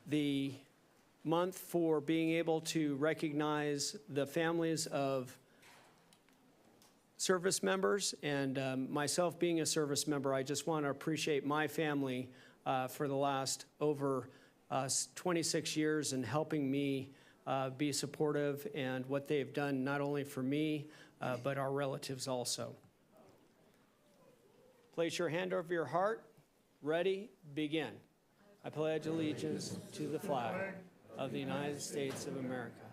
the month for being able to recognize the families of service members, and myself being a service member, I just want to appreciate my family for the last over 26 years and helping me be supportive and what they've done not only for me, but our relatives also. Place your hand over your heart. Ready, begin. I pledge allegiance to the flag of the United States of America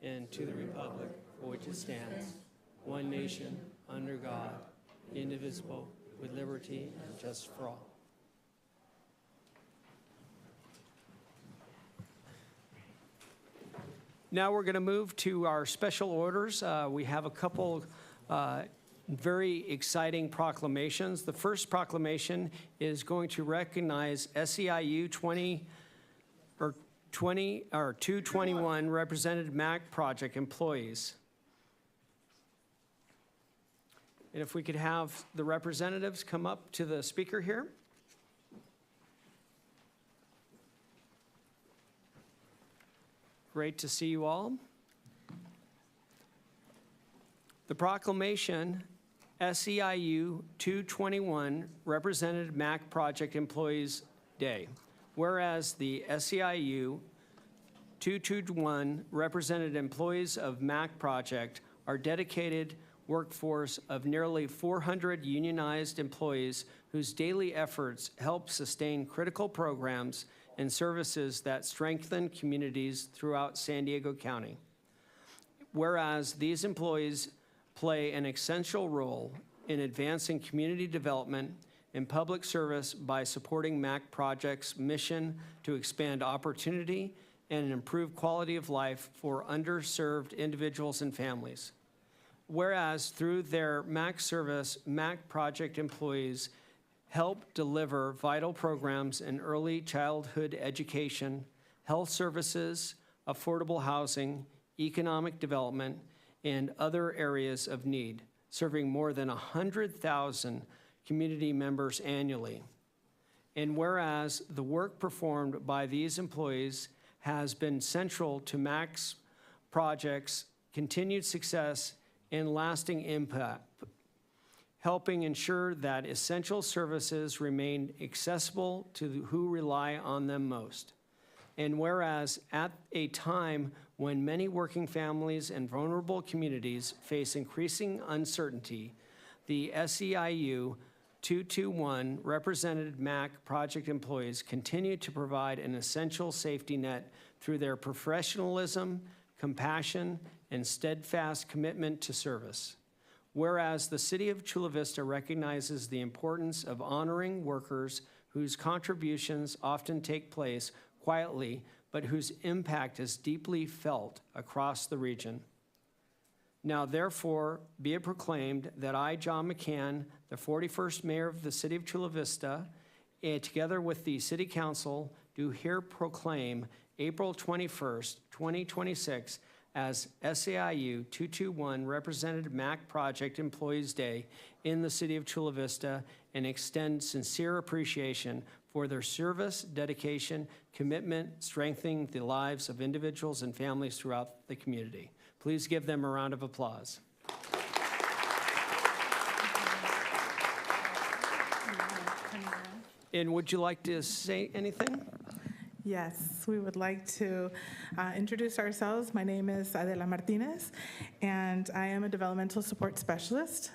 and to the republic for which it stands, one nation, under God, indivisible, with liberty and justice for all. Now we're going to move to our special orders. We have a couple very exciting proclamations. The first proclamation is going to recognize SEIU 221 represented MAC project employees. And if we could have the representatives come up to the speaker here. Great to see you all. The proclamation, SEIU 221 Represented MAC Project Employees Day. Whereas the SEIU 221 Represented Employees of MAC Project are dedicated workforce of nearly 400 unionized employees whose daily efforts help sustain critical programs and services that strengthen communities throughout San Diego County. Whereas these employees play an essential role in advancing community development and public service by supporting MAC Project's mission to expand opportunity and improve quality of life for underserved individuals and families. Whereas through their MAC service, MAC Project employees help deliver vital programs in early childhood education, health services, affordable housing, economic development, and other areas of need, serving more than 100,000 community members annually. And whereas the work performed by these employees has been central to MAC's project's continued success and lasting impact, helping ensure that essential services remain accessible to who rely on them most. And whereas at a time when many working families and vulnerable communities face increasing uncertainty, the SEIU 221 represented MAC project employees continue to provide an essential safety net through their professionalism, compassion, and steadfast commitment to service. Whereas the City of Chula Vista recognizes the importance of honoring workers whose contributions often take place quietly, but whose impact is deeply felt across the region. Now therefore be it proclaimed that I, John McCann, the 41st Mayor of the City of Chula Vista, and together with the City Council, do here proclaim April 21st, 2026 as SEIU 221 Represented MAC Project Employees Day in the City of Chula Vista and extend sincere appreciation for their service, dedication, commitment, strengthening the lives of individuals and families throughout the community. Please give them a round of applause. And would you like to say anything? Yes, we would like to introduce ourselves. My name is Adela Martinez, and I am a developmental support specialist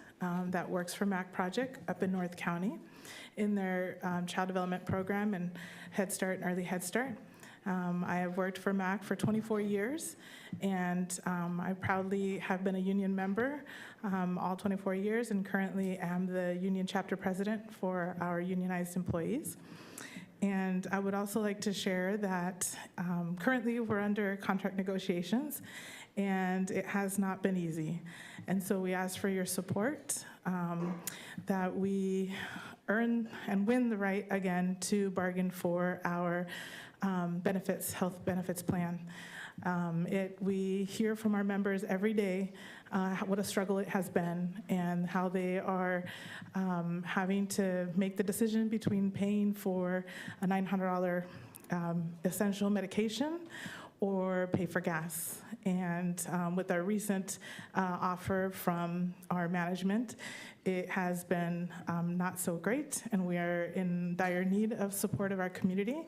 that works for MAC Project up in North County in their child development program and Head Start and Early Head Start. I have worked for MAC for 24 years, and I proudly have been a union member all 24 years, and currently am the union chapter president for our unionized employees. And I would also like to share that currently we're under contract negotiations, and it has not been easy. And so we ask for your support that we earn and win the right again to bargain for our benefits, health benefits plan. We hear from our members every day what a struggle it has been and how they are having to make the decision between paying for a $900 essential medication or pay for gas. And with our recent offer from our management, it has been not so great, and we are in dire need of support of our community.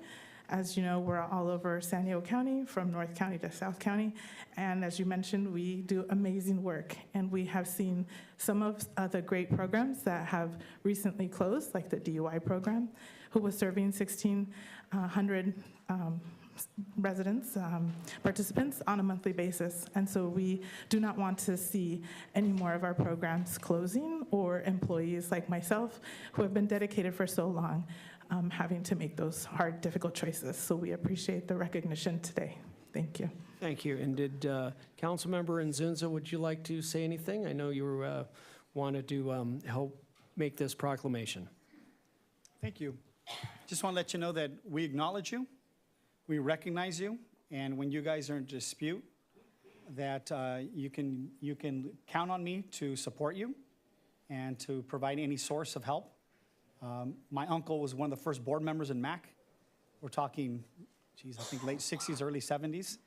As you know, we're all over San Diego County, from North County to South County, and as you mentioned, we do amazing work, and we have seen some of the great programs that have recently closed, like the DUI program, who was serving 1,600 residents, participants on a monthly basis. And so we do not want to see any more of our programs closing, or employees like myself who have been dedicated for so long having to make those hard, difficult choices. So we appreciate the recognition today. Thank you. Thank you. And did Councilmember Nzunza, would you like to say anything? I know you wanted to help make this proclamation. Thank you. Just want to let you know that we acknowledge you, we recognize you, and when you guys are in dispute, that you can count on me to support you and to provide any source of help. My uncle was one of the first board members in MAC. We're talking, geez, I think late 60s, early 70s.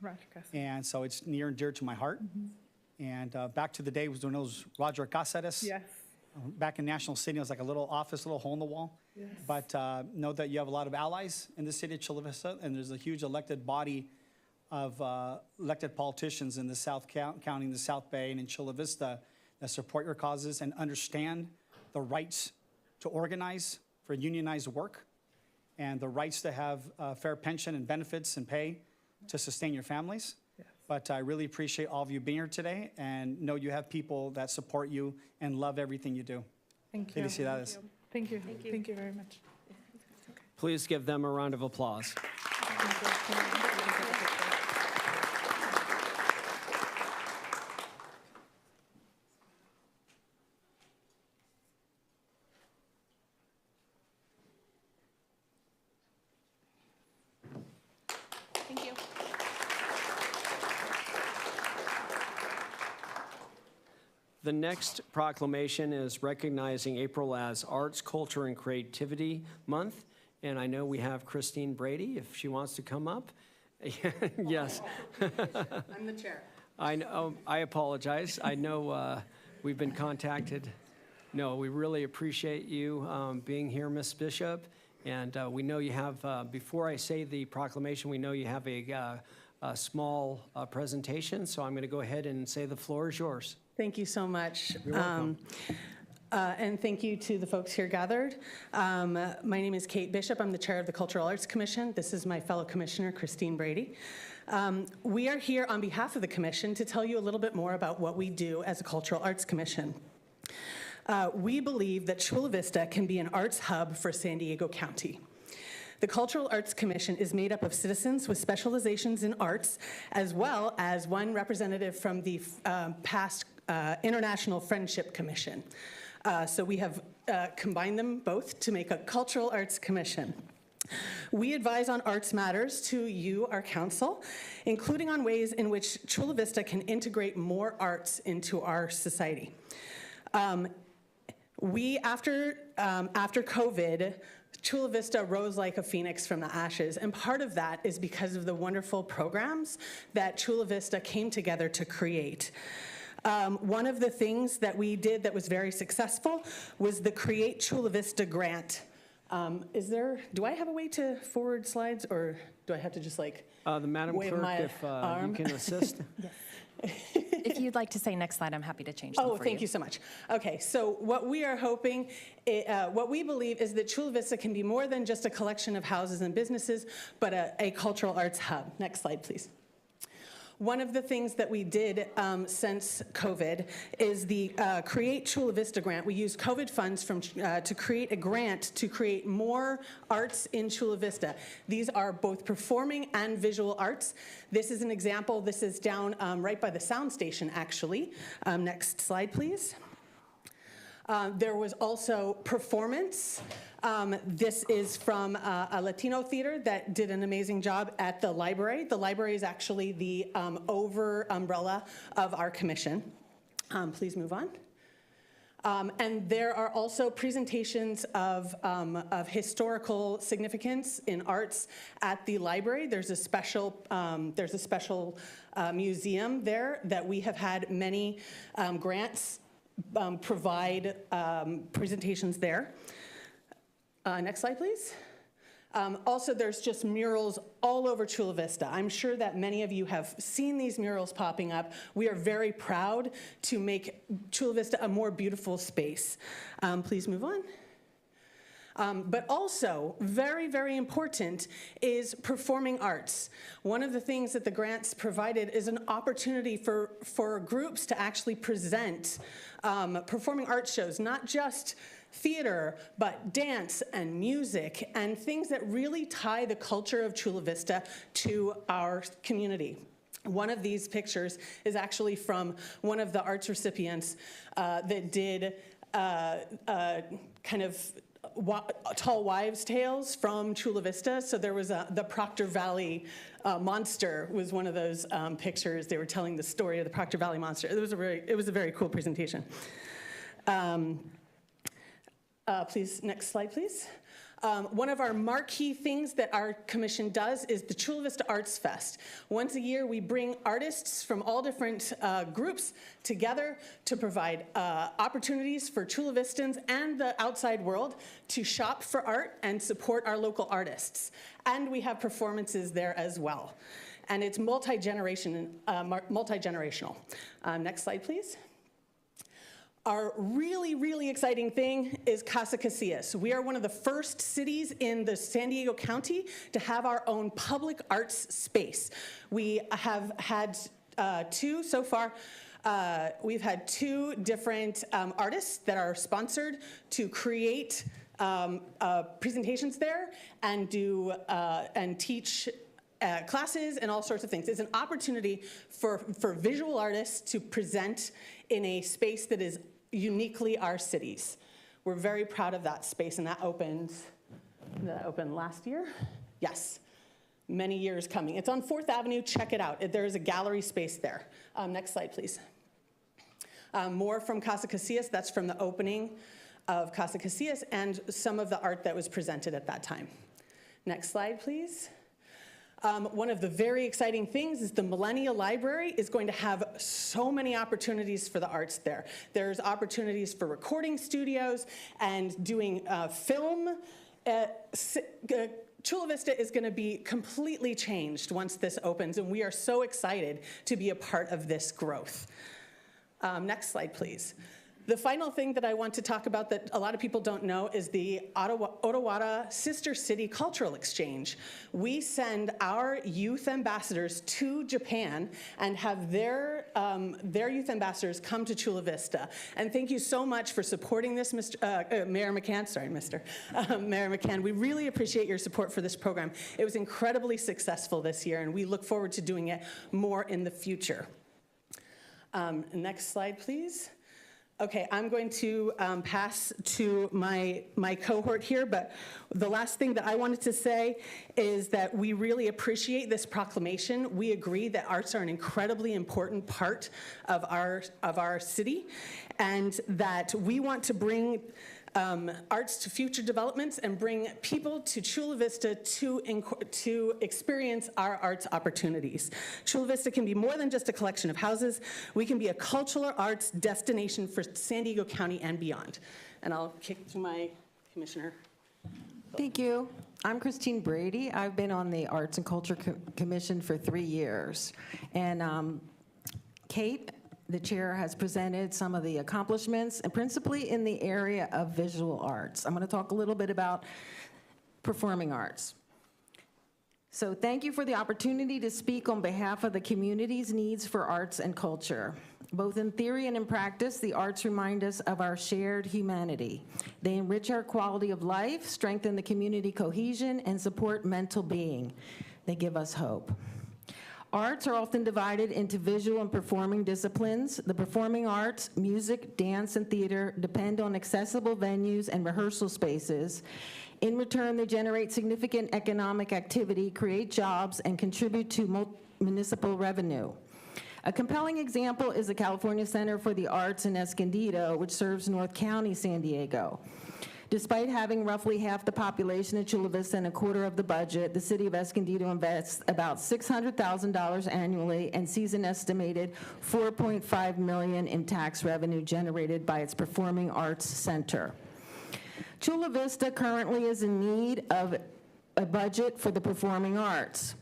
And so it's near and dear to my heart. And back to the day, was doing those Roger Cáceres. Yes. Back in National City, it was like a little office, little hole in the wall. Yes. But know that you have a lot of allies in the city of Chula Vista, and there's a huge elected body of elected politicians in the South County, in the South Bay, and in Chula Vista that support your causes and understand the rights to organize for unionized work and the rights to have fair pension and benefits and pay to sustain your families. Yes. But I really appreciate all of you being here today, and know you have people that support you and love everything you do. Thank you. Felicidades. Thank you. Thank you very much. Please give them a round of applause. Thank you. The next proclamation is recognizing April as Arts, Culture, and Creativity Month. And I know we have Christine Brady, if she wants to come up. Yes. I'm the chair. I know, I apologize. I know we've been contacted. No, we really appreciate you being here, Ms. Bishop. And we know you have, before I say the proclamation, we know you have a small presentation. So I'm going to go ahead and say the floor is yours. Thank you so much. You're welcome. And thank you to the folks here gathered. My name is Kate Bishop. I'm the chair of the Cultural Arts Commission. This is my fellow commissioner, Christine Brady. We are here on behalf of the commission to tell you a little bit more about what we do as a Cultural Arts Commission. We believe that Chula Vista can be an arts hub for San Diego County. The Cultural Arts Commission is made up of citizens with specializations in arts, as well as one representative from the past International Friendship Commission. So we have combined them both to make a Cultural Arts Commission. We advise on arts matters to you, our council, including on ways in which Chula Vista can integrate more arts into our society. After COVID, Chula Vista rose like a phoenix from the ashes, and part of that is because of the wonderful programs that Chula Vista came together to create. One of the things that we did that was very successful was the Create Chula Vista grant. Do I have a way to forward slides, or do I have to just like The Madam wave Clerk, my if you arm? can assist. If you'd like to say next slide, I'm happy to change them for you. Oh, thank you so much. Okay, so what we are hoping, what we believe is that Chula Vista can be more than just a collection of houses and businesses, but a cultural arts hub. Next slide, please. One of the things that we did since COVID is the Create Chula Vista grant. We used COVID funds to create a grant to create more arts in Chula Vista. These are both performing and visual arts. This is an example. This is down right by the sound station, actually. Next slide, please. There was also performance. This is from a Latino theater that did an amazing job at the library. The library is actually the over umbrella of our commission. Please move on. And there are also presentations of historical significance in arts at the library. There's a special museum there that we have had many grants provide presentations there. Next slide, please. Also, there's just murals all over Chula Vista. I'm sure that many of you have seen these murals popping up. We are very proud to make Chula Vista a more beautiful space. Please move on. But also, very, very important is performing arts. One of the things that the grants provided is an opportunity for groups to actually present performing arts shows, not just theater, but dance and music and things that really tie the culture of Chula Vista to our community. One of these pictures is actually from one of the arts recipients that did kind of tall wives' tales from Chula Vista. So there was the Proctor Valley monster was one of those pictures. They were telling the story of the Proctor Valley monster. It was a very cool presentation. Please, next slide, please. One of our marquee things that our commission does is the Chula Vista Arts Fest. Once a year, we bring artists from all different groups together to provide opportunities for Chula Vistans and the outside world to shop for art and support our local artists. And we have performances there as well. And it's multi-generational. Next slide, please. Our really, really exciting thing is Casa Casillas. We are one of the first cities in the San Diego County to have our own public arts space. We have had two so far. We've had two different artists that are sponsored to create presentations there and do and teach classes and all sorts of things. It's an opportunity for visual artists to present in a space that is uniquely our city's. We're very proud of that space, and that opened last year? Yes, many years coming. It's on 4th Avenue, check it out. There is a gallery space there. Next slide, please. More from Casa Casillas, that's from the opening of Casa Casillas and some of the art that was presented at that time. Next slide, please. One of the very exciting things is the Millennial Library is going to have so many opportunities for the arts there. There's opportunities for recording studios and doing film. Chula Vista is going to be completely changed once this opens, and we are so excited to be a part of this growth. Next slide, please. The final thing that I want to talk about that a lot of people don't know is the Ottawa Sister City Cultural Exchange. We send our youth ambassadors to Japan and have their youth ambassadors come to Chula Vista. And thank you so much for supporting this, Mayor McCann. Sorry, Mayor McCann. We really appreciate your support for this program. It was incredibly successful this year, and we look forward to doing it more in the future. Next slide, please. Okay, I'm going to pass to my cohort here, but the last thing that I wanted to say is that we really appreciate this proclamation. We agree that arts are an incredibly important part of our city, and that we want to bring arts to future developments and bring people to Chula Vista to experience our arts opportunities. Chula Vista can be more than just a collection of houses. We can be a cultural arts destination for San Diego County and beyond. And I'll kick to my commissioner. Thank you. I'm Christine Brady. I've been on the Arts and Culture Commission for 3 years. And Kate, the chair, has presented some of the accomplishments, and principally in the area of visual arts. I'm going to talk a little bit about performing arts. So thank you for the opportunity to speak on behalf of the community's needs for arts and culture. Both in theory and in practice, the arts remind us of our shared humanity. They enrich our quality of life, strengthen the community cohesion, and support mental being. They give us hope. Arts are often divided into visual and performing disciplines. The performing arts, music, dance, and theater depend on accessible venues and rehearsal spaces. In return, they generate significant economic activity, create jobs, and contribute to municipal revenue. A compelling example is the California Center for the Arts in Escondido, which serves North County, San Diego. Despite having roughly half the population of Chula Vista and a quarter of the budget, the city of Escondido invests about $600,000 annually and sees an estimated $4.5 million in tax revenue generated by its Performing Arts Center. Chula Vista currently is in need of a budget for the performing arts.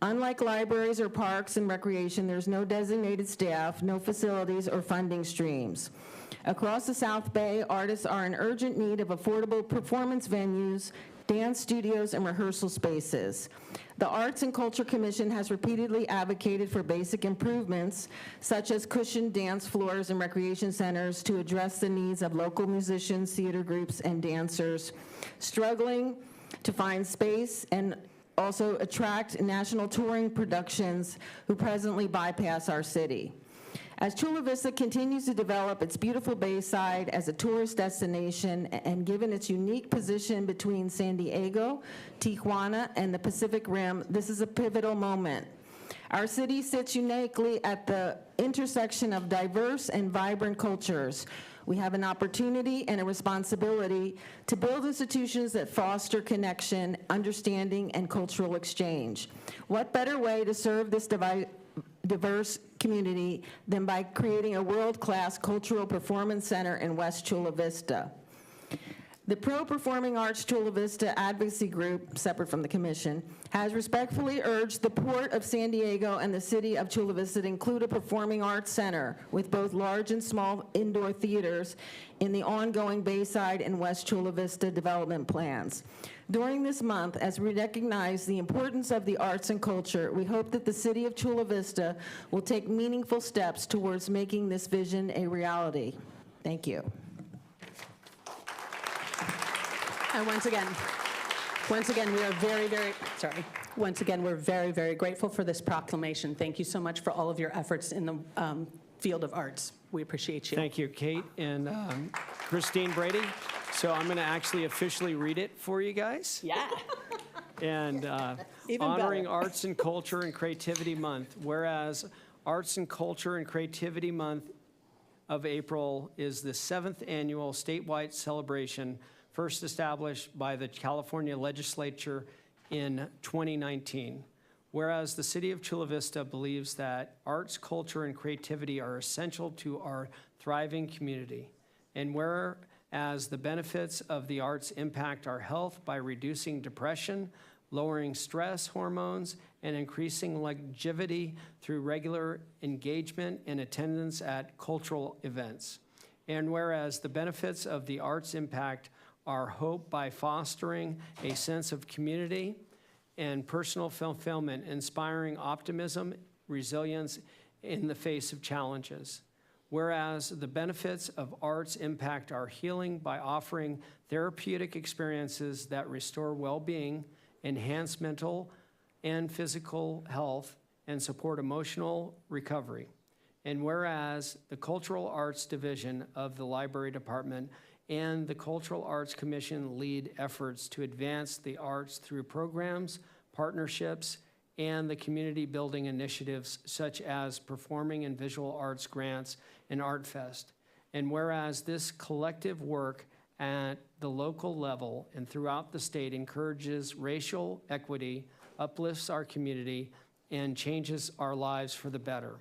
Unlike libraries or parks and recreation, there's no designated staff, no facilities or funding streams. Across the South Bay, artists are in urgent need of affordable performance venues, dance studios, and rehearsal spaces. The Arts and Culture Commission has repeatedly advocated for basic improvements, such as cushioned dance floors and recreation centers, to address the needs of local musicians, theater groups, and dancers struggling to find space and also attract national touring productions who presently bypass our city. As Chula Vista continues to develop its beautiful Bayside as a tourist destination, and given its unique position between San Diego, Tijuana, and the Pacific Rim, this is a pivotal moment. Our city sits uniquely at the intersection of diverse and vibrant cultures. We have an opportunity and a responsibility to build institutions that foster connection, understanding, and cultural exchange. What better way to serve this diverse community than by creating a world-class cultural performance center in West Chula Vista? The Pro-Performing Arts Chula Vista Advocacy Group, separate from the commission, has respectfully urged the Port of San Diego and the City of Chula Vista to include a performing arts center with both large and small indoor theaters in the ongoing Bayside and West Chula Vista development plans. During this month, as we recognize the importance of the arts and culture, we hope that the City of Chula Vista will take meaningful steps towards making this vision a reality. Thank you. And once again, we are once again, we're very, very grateful for this proclamation. Thank you so much for all of your efforts in the field of arts. We appreciate you. Thank you, Kate and Christine Brady. So I'm going to actually officially read it for you guys. Yeah. And Even honoring better. Arts and Culture and Creativity Month, whereas Arts and Culture and Creativity Month of April is the 7th annual statewide celebration first established by the California Legislature in 2019. Whereas the City of Chula Vista believes that arts, culture, and creativity are essential to our thriving community. And whereas the benefits of the arts impact our health by reducing depression, lowering stress hormones, and increasing longevity through regular engagement and attendance at cultural events. And whereas the benefits of the arts impact our hope by fostering a sense of community and personal fulfillment, inspiring optimism, resilience in the face of challenges. Whereas the benefits of arts impact our healing by offering therapeutic experiences that restore well-being, enhance mental and physical health, and support emotional recovery. And whereas the Cultural Arts Division of the Library Department and the Cultural Arts Commission lead efforts to advance the arts through programs, partnerships, and the community building initiatives such as Performing and Visual Arts Grants and Art Fest. And whereas this collective work at the local level and throughout the state encourages racial equity, uplifts our community, and changes our lives for the better.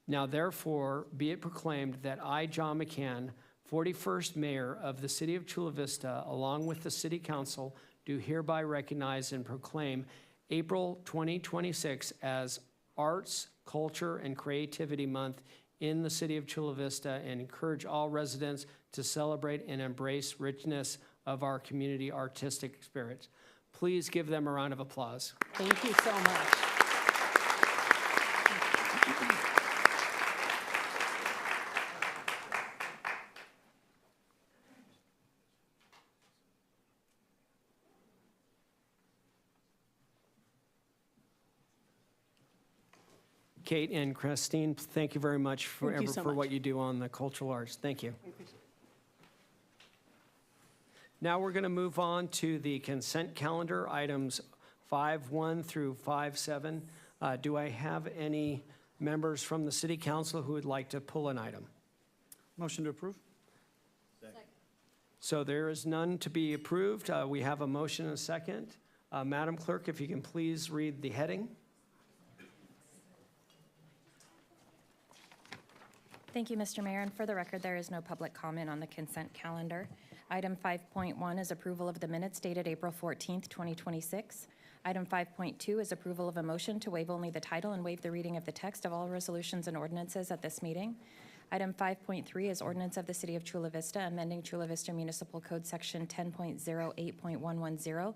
Now therefore, be it proclaimed that I, John McCann, 41st Mayor of the City of Chula Vista, along with the City Council, do hereby recognize and proclaim April 2026 as Arts, Culture, and Creativity Month in the City of Chula Vista, and encourage all residents to celebrate and embrace richness of our community artistic spirit. Please give them a round of applause. Thank you so much. Kate and Christine, thank you very much Thank you so for much. what you do on the cultural arts. Thank you. Now we're going to move on to the consent calendar, items 5.1 through 5.7. Do I have any members from the city council who would like to pull an item? Motion to approve? So there is none to be approved. We have a motion and a second. Madam Clerk, if you can please read the heading. Thank you, Mr. Mayor. And for the record, there is no public comment on the consent calendar. Item 5.1 is approval of the minutes dated April 14th, 2026. Item 5.2 is approval of a motion to waive only the title and waive the reading of the text of all resolutions and ordinances at this meeting. Item 5.3 is ordinance of the City of Chula Vista amending Chula Vista Municipal Code Section 10.08.110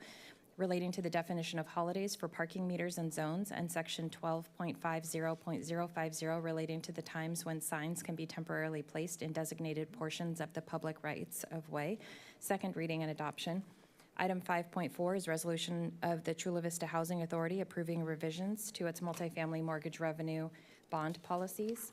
relating to the definition of holidays for parking meters and zones, and Section 12.50.050 relating to the times when signs can be temporarily placed in designated portions of the public rights of way. Second reading and adoption. Item 5.4 is resolution of the Chula Vista Housing Authority approving revisions to its multifamily mortgage revenue bond policies.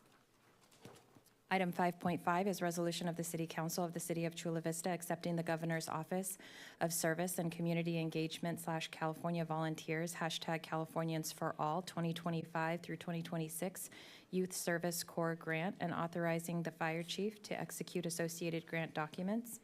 Item 5.5 is resolution of the City Council of the City of Chula Vista accepting the Governor's Office of Service and Community Engagement / California Volunteers #Californians for All 2025 through 2026 Youth Service Corps Grant and authorizing the Fire Chief to execute associated grant documents.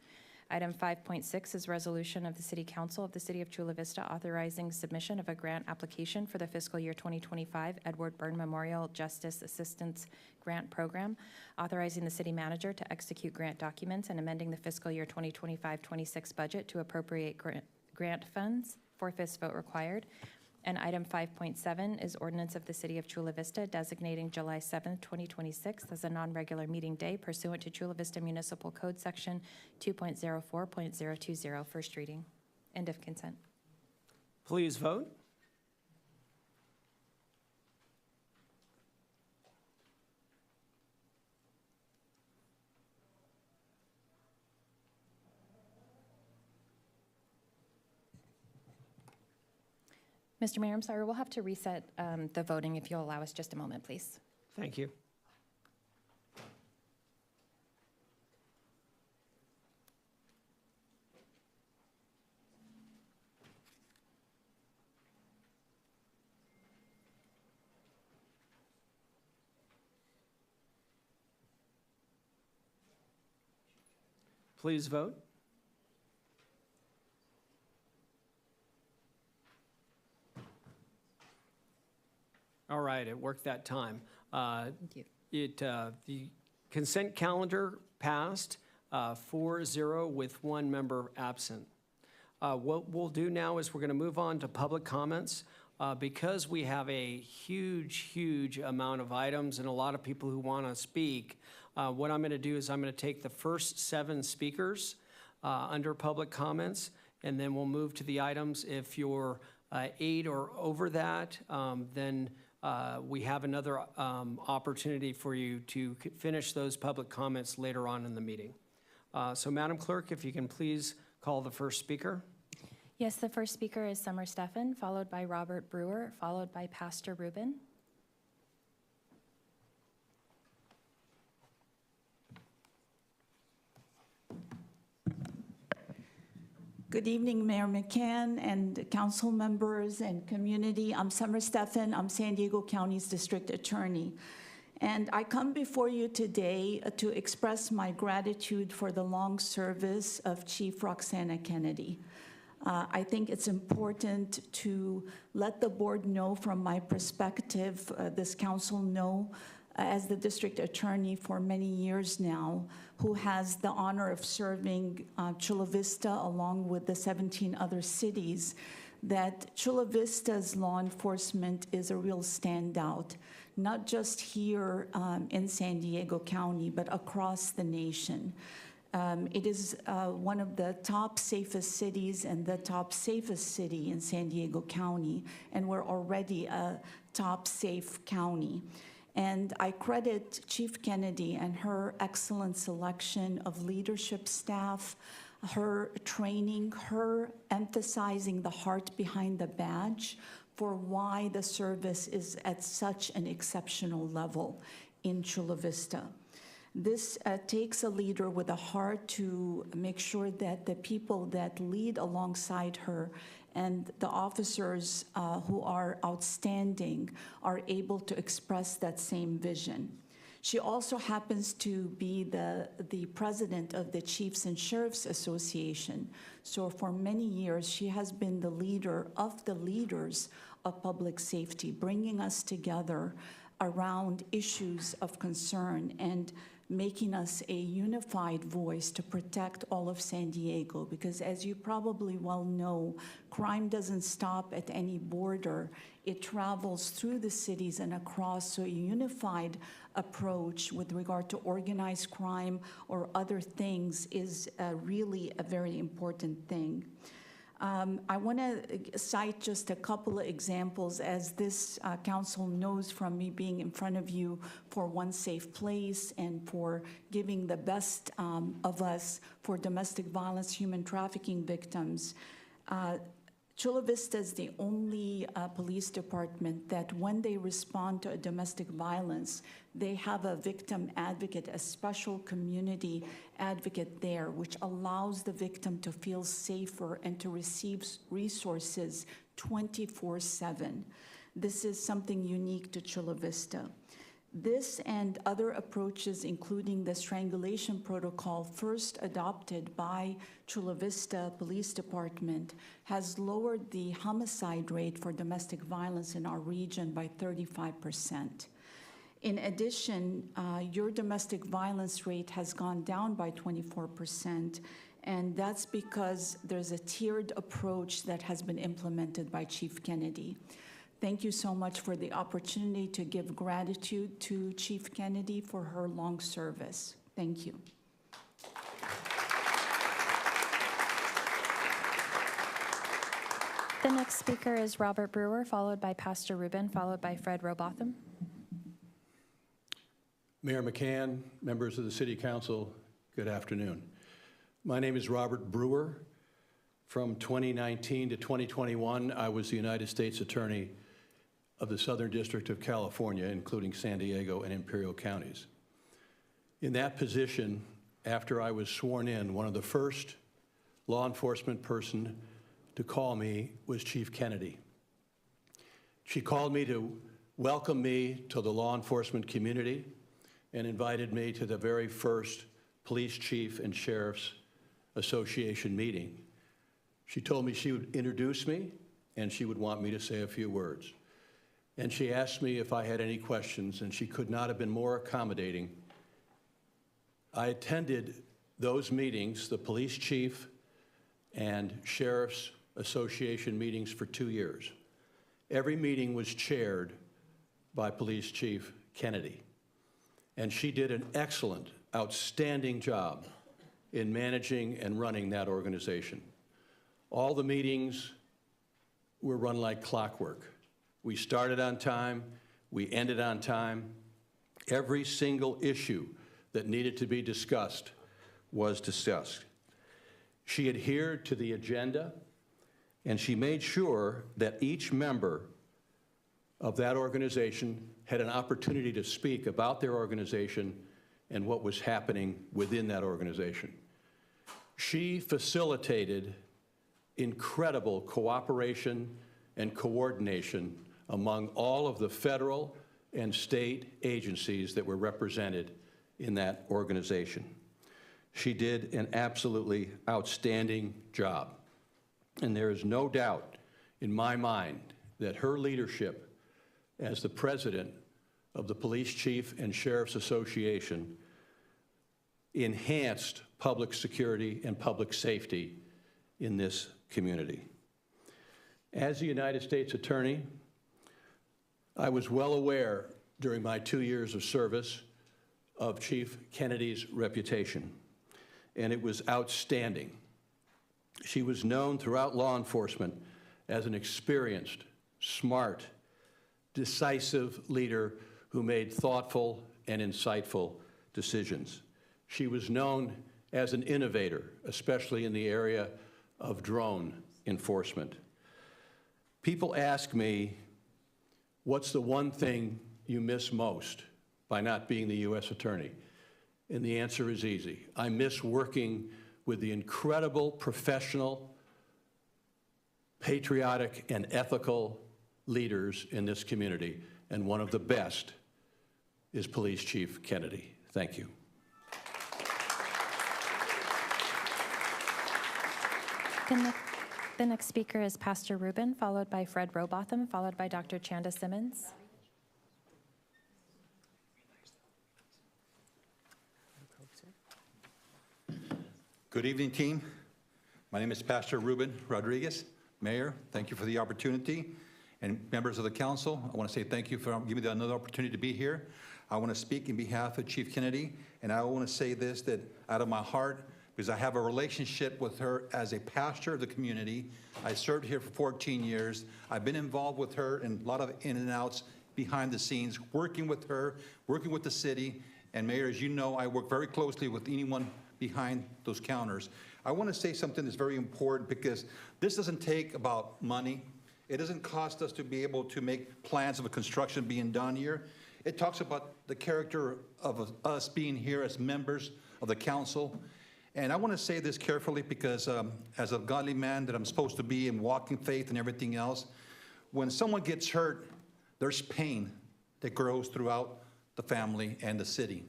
Item 5.6 is resolution of the City Council of the City of Chula Vista authorizing submission of a grant application for the fiscal year 2025 Edward Byrne Memorial Justice Assistance Grant Program, authorizing the city manager to execute grant documents and amending the fiscal year 2025-26 budget to appropriate grant funds, 4/5 vote required. And item 5.7 is ordinance of the City of Chula Vista designating July 7th, 2026 as a non-regular meeting day pursuant to Chula Vista Municipal Code Section 2.04.020, first reading. End of consent. Please vote. Mr. Mayor, I'm sorry, we'll have to reset the voting if you'll allow us just a moment, please. Thank you. Please vote. All right, it worked that time. Thank you. The consent calendar passed 4-0 with one member absent. What we'll do now is we're going to move on to public comments. Because we have a huge amount of items and a lot of people who want to speak, what I'm going to do is I'm going to take the first 7 speakers under public comments, and then we'll move to the items. If you're 8 or over that, then we have another opportunity for you to finish those public comments later on in the meeting. So Madam Clerk, if you can please call the first speaker. Yes, the first speaker is Summer Steffen, followed by Robert Brewer, followed by Pastor Rubin. Good evening, Mayor McCann and council members and community. I'm Summer Steffen. I'm San Diego County's district attorney. And I come before you today to express my gratitude for the long service of Chief Roxana Kennedy. I think it's important to let the board know from my perspective, this council know, as the district attorney for many years now, who has the honor of serving Chula Vista along with the 17 other cities, that Chula Vista's law enforcement is a real standout, not just here in San Diego County, but across the nation. It is one of the top safest cities and the top safest city in San Diego County, and we're already a top safe county. And I credit Chief Kennedy and her excellent selection of leadership staff, her training, her emphasizing the heart behind the badge for why the service is at such an exceptional level in Chula Vista. This takes a leader with a heart to make sure that the people that lead alongside her and the officers who are outstanding are able to express that same vision. She also happens to be the president of the Chiefs and Sheriffs Association. So for many years, she has been the leader of the leaders of public safety, bringing us together around issues of concern and making us a unified voice to protect all of San Diego. Because as you probably well know, crime doesn't stop at any border. It travels through the cities and across, so a unified approach with regard to organized crime or other things is really a very important thing. I want to cite just a couple of examples, as this council knows from me being in front of you for One Safe Place and for giving the best of us for domestic violence, human trafficking victims. Chula Vista is the only police department that when they respond to a domestic violence, they have a victim advocate, a special community advocate there, which allows the victim to feel safer and to receive resources 24/7. This is something unique to Chula Vista. This and other approaches, including the strangulation protocol first adopted by Chula Vista Police Department, has lowered the homicide rate for domestic violence in our region by 35%. In addition, your domestic violence rate has gone down by 24%, and that's because there's a tiered approach that has been implemented by Chief Kennedy. Thank you so much for the opportunity to give gratitude to Chief Kennedy for her long service. Thank you. The next speaker is Robert Brewer, followed by Pastor Rubin, followed by Fred Robotham. Mayor McCann, members of the City Council, good afternoon. My name is Robert Brewer. From 2019 to 2021, I was the United States Attorney of the Southern District of California, including San Diego and Imperial counties. In that position, after I was sworn in, one of the first law enforcement person to call me was Chief Kennedy. She called me to welcome me to the law enforcement community and invited me to the very first Police Chief and Sheriff's Association meeting. She told me she would introduce me and she would want me to say a few words. And she asked me if I had any questions, and she could not have been more accommodating. I attended those meetings, the Police Chief and Sheriff's Association meetings, for 2 years. Every meeting was chaired by Police Chief Kennedy. And she did an excellent, outstanding job in managing and running that organization. All the meetings were run like clockwork. We started on time, we ended on time. Every single issue that needed to be discussed was discussed. She adhered to the agenda, and she made sure that each member of that organization had an opportunity to speak about their organization and what was happening within that organization. She facilitated incredible cooperation and coordination among all of the federal and state agencies that were represented in that organization. She did an absolutely outstanding job. And there is no doubt in my mind that her leadership as the president of the Police Chief and Sheriff's Association enhanced public security and public safety in this community. As the United States Attorney, I was well aware during my 2 years of service of Chief Kennedy's reputation, and it was outstanding. She was known throughout law enforcement as an experienced, smart, decisive leader who made thoughtful and insightful decisions. She was known as an innovator, especially in the area of drone enforcement. People ask me, what's the one thing you miss most by not being the U.S. Attorney? And the answer is easy. I miss working with the incredible professional patriotic and ethical leaders in this community, and one of the best is Police Chief Kennedy. Thank you. The next speaker is Pastor Rubin, followed by Fred Robotham, followed by Dr. Chanda Simmons. Good evening, team. My name is Pastor Ruben Rodriguez. Mayor, thank you for the opportunity. And members of the council, I want to say thank you for giving me another opportunity to be here. I want to speak in behalf of Chief Kennedy, and I want to say this, that out of my heart, because I have a relationship with her as a pastor of the community. I served here for 14 years. I've been involved with her in a lot of in and outs behind the scenes, working with her, working with the city. And Mayor, as you know, I work very closely with anyone behind those counters. I want to say something that's very important, because this doesn't take about money. It doesn't cost us to be able to make plans of a construction being done here. It talks about the character of us being here as members of the council. And I want to say this carefully, because as a godly man that I'm supposed to be and walking faith and everything else, when someone gets hurt, there's pain that grows throughout the family and the city.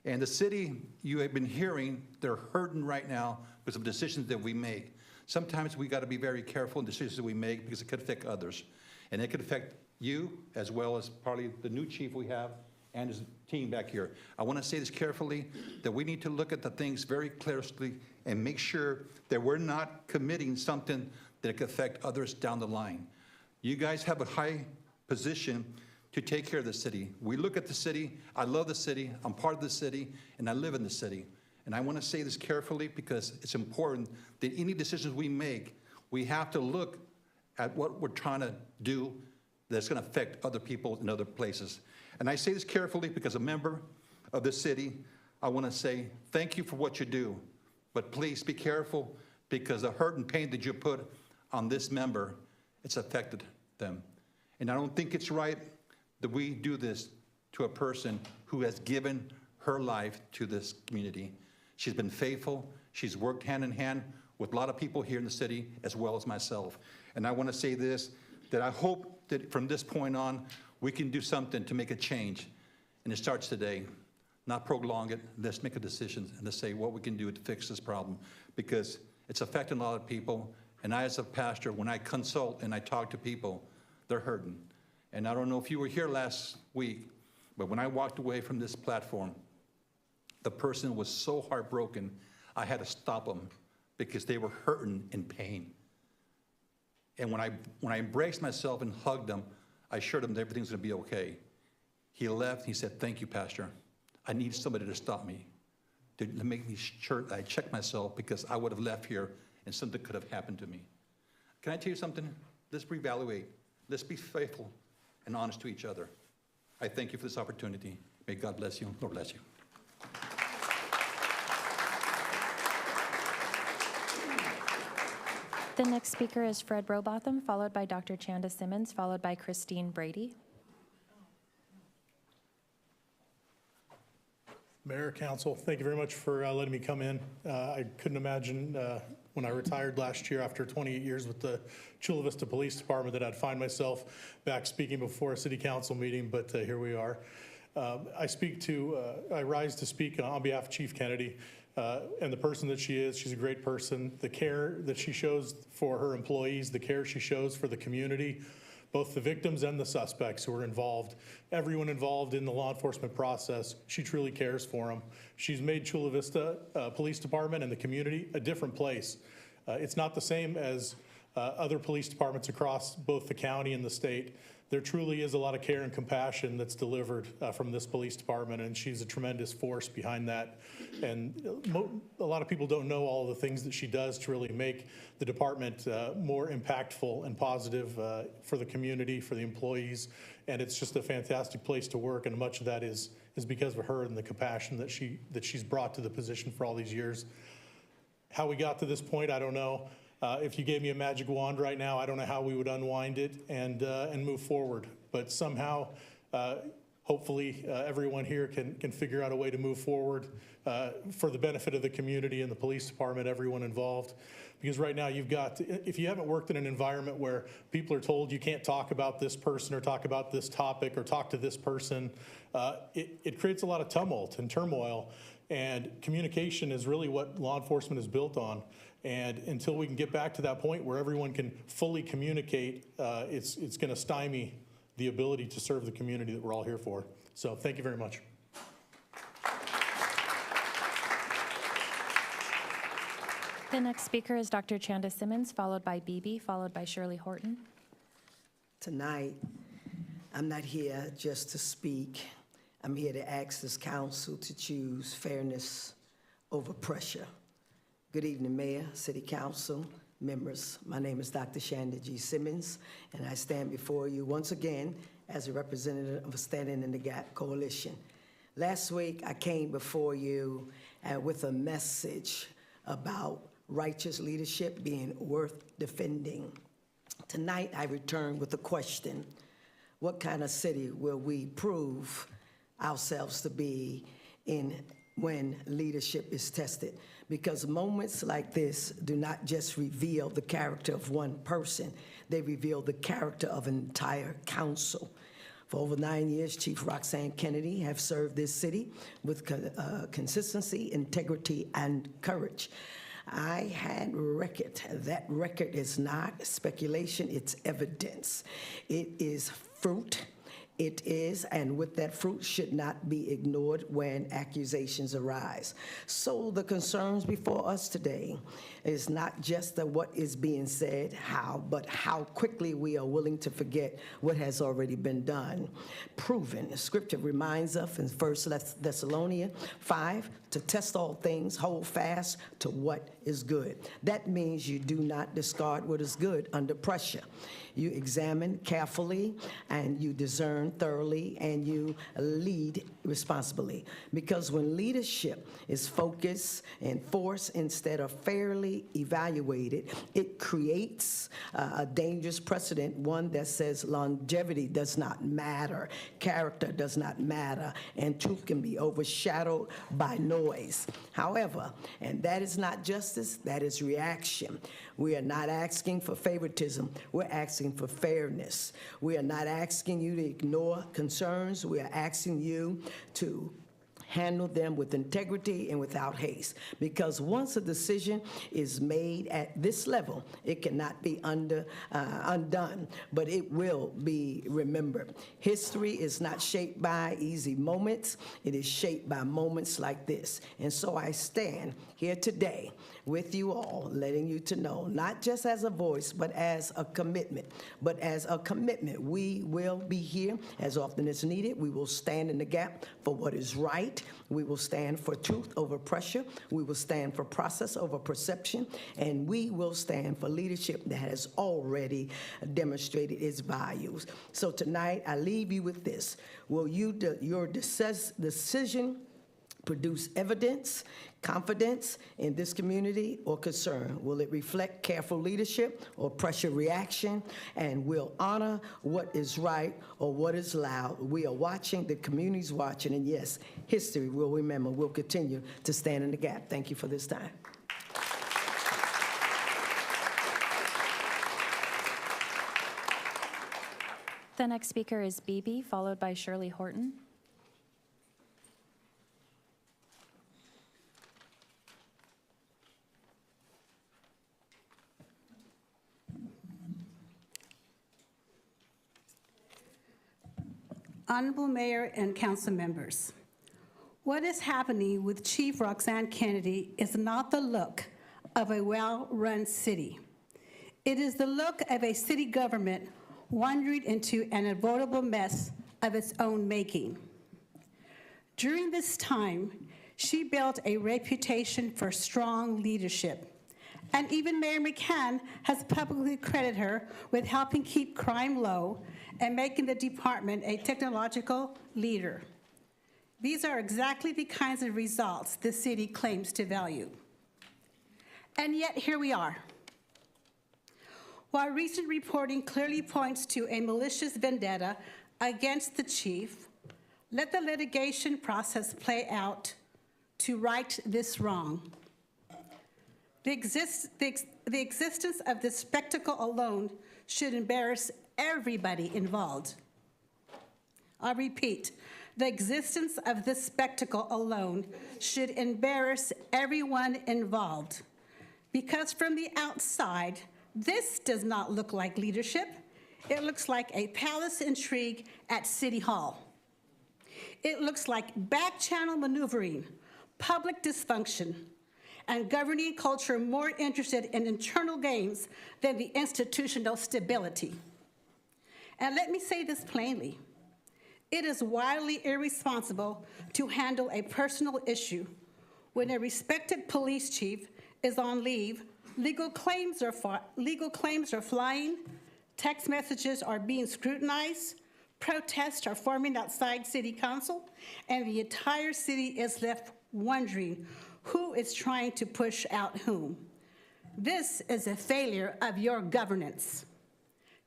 And the city, you have been hearing, they're hurting right now because of decisions that we make. Sometimes we got to be very careful in decisions that we make, because it could affect others. And it could affect you, as well as probably the new chief we have and his team back here. I want to say this carefully, that we need to look at the things very closely and make sure that we're not committing something that could affect others down the line. You guys have a high position to take care of the city. We look at the city. I love the city. I'm part of the city, and I live in the city. And I want to say this carefully, because it's important that any decisions we make, we have to look at what we're trying to do that's going to affect other people in other places. And I say this carefully because a member of the city, I want to say thank you for what you do, but please be careful, because the hurt and pain that you put on this member, it's affected them. And I don't think it's right that we do this to a person who has given her life to this community. She's been faithful. She's worked hand in hand with a lot of people here in the city, as well as myself. And I want to say this, that I hope that from this point on, we can do something to make a change. And it starts today. Not prolong it. Let's make a decision and let's say what we can do to fix this problem, because it's affecting a lot of people. And I, as a pastor, when I consult and I talk to people, they're hurting. And I don't know if you were here last week, but when I walked away from this platform, the person was so heartbroken, I had to stop them, because they were hurting in pain. And when I embraced myself and hugged them, I assured him that everything's going to be okay. He left. He said, "Thank you, Pastor. I need somebody to stop me, to make me sure that I check myself, because I would have left here and something could have happened to me." Can I tell you something? Let's reevaluate. Let's be faithful and honest to each other. I thank you for this opportunity. May God bless you. Lord bless you. The next speaker is Fred Robotham, followed by Dr. Chanda Simmons, followed by Christine Brady. Mayor, Council, thank you very much for letting me come in. I couldn't imagine when I retired last year after 28 years with the Chula Vista Police Department that I'd find myself back speaking before a city council meeting, but here we are. I rise to speak on behalf of Chief Kennedy and the person that she is. She's a great person. The care that she shows for her employees, the care she shows for the community, both the victims and the suspects who are involved, everyone involved in the law enforcement process, she truly cares for them. She's made Chula Vista Police Department and the community a different place. It's not the same as other police departments across both the county and the state. There truly is a lot of care and compassion that's delivered from this police department, and she's a tremendous force behind that. And a lot of people don't know all the things that she does to really make the department more impactful and positive for the community, for the employees. And it's just a fantastic place to work, and much of that is because of her and the compassion that she's brought to the position for all these years. How we got to this point, I don't know. If you gave me a magic wand right now, I don't know how we would unwind it and move forward. But somehow hopefully everyone here can figure out a way to move forward for the benefit of the community and the police department, everyone involved. Because right now you've got, if you haven't worked in an environment where people are told you can't talk about this person or talk about this topic or talk to this person, it creates a lot of tumult and turmoil. And communication is really what law enforcement is built on. And until we can get back to that point where everyone can fully communicate, it's going to stymie the ability to serve the community that we're all here for. So thank you very much. The next speaker is Dr. Chanda Simmons, followed by Beebe, followed by Shirley Horton. Tonight, I'm not here just to speak. I'm here to ask this council to choose fairness over pressure. Good evening, Mayor, City Council, members. My name is Dr. Chanda G. Simmons, and I stand before you once again as a representative of Standing in the Gap Coalition. Last week, I came before you with a message about righteous leadership being worth defending. Tonight, I return with a question. What kind of city will we prove ourselves to be in when leadership is tested? Because moments like this do not just reveal the character of one person, they reveal the character of an entire council. For over 9 years, Chief Roxanne Kennedy have served this city with consistency, integrity, and courage. I had record. That record is not speculation, it's evidence. It is fruit. It is, and with that fruit should not be ignored when accusations arise. So the concerns before us today is not just what is being said, how, but how quickly we are willing to forget what has already been done. Proven. The scripture reminds us in 1 Thessalonians 5 to test all things, hold fast to what is good. That means you do not discard what is good under pressure. You examine carefully, and you discern thoroughly, and you lead responsibly. Because when leadership is focused and forced instead of fairly evaluated, it creates a dangerous precedent, one that says longevity does not matter, character does not matter, and truth can be overshadowed by noise. However, and that is not justice, that is reaction. We are not asking for favoritism, we're asking for fairness. We are not asking you to ignore concerns, we are asking you to handle them with integrity and without haste. Because once a decision is made at this level, it cannot be undone, but it will be remembered. History is not shaped by easy moments, it is shaped by moments like this. And so I stand here today with you all, letting you to know, not just as a voice, but as a commitment. But as a commitment, we will be here as often as needed. We will stand in the gap for what is right. We will stand for truth over pressure. We will stand for process over perception. And we will stand for leadership that has already demonstrated its values. So tonight, I leave you with this. Will your decision produce evidence, confidence in this community, or concern? Will it reflect careful leadership or pressure reaction? And will honor what is right or what is loud? We are watching, the community's watching, and yes, history will remember. We'll continue to stand in the gap. Thank you for this time. The next speaker is Beebe, followed by Shirley Horton. Honorable Mayor and council members, what is happening with Chief Roxanne Kennedy is not the look of a well-run city. It is the look of a city government wandering into an unavoidable mess of its own making. During this time, she built a reputation for strong leadership, and even Mayor McCann has publicly credited her with helping keep crime low and making the department a technological leader. These are exactly the kinds of results the city claims to value. And yet, here we are. While recent reporting clearly points to a malicious vendetta against the chief, Let the litigation process play out to right this wrong. The existence of this spectacle alone should embarrass everybody involved. I repeat, the existence of this spectacle alone should embarrass everyone involved. Because from the outside, this does not look like leadership. It looks like a palace intrigue at City Hall. It looks like back-channel maneuvering, public dysfunction, and governing culture more interested in internal gains than the institutional stability. And let me say this plainly. It is wildly irresponsible to handle a personal issue when a respected police chief is on leave, legal claims are flying, text messages are being scrutinized, protests are forming outside City Council, and the entire city is left wondering who is trying to push out whom. This is a failure of your governance.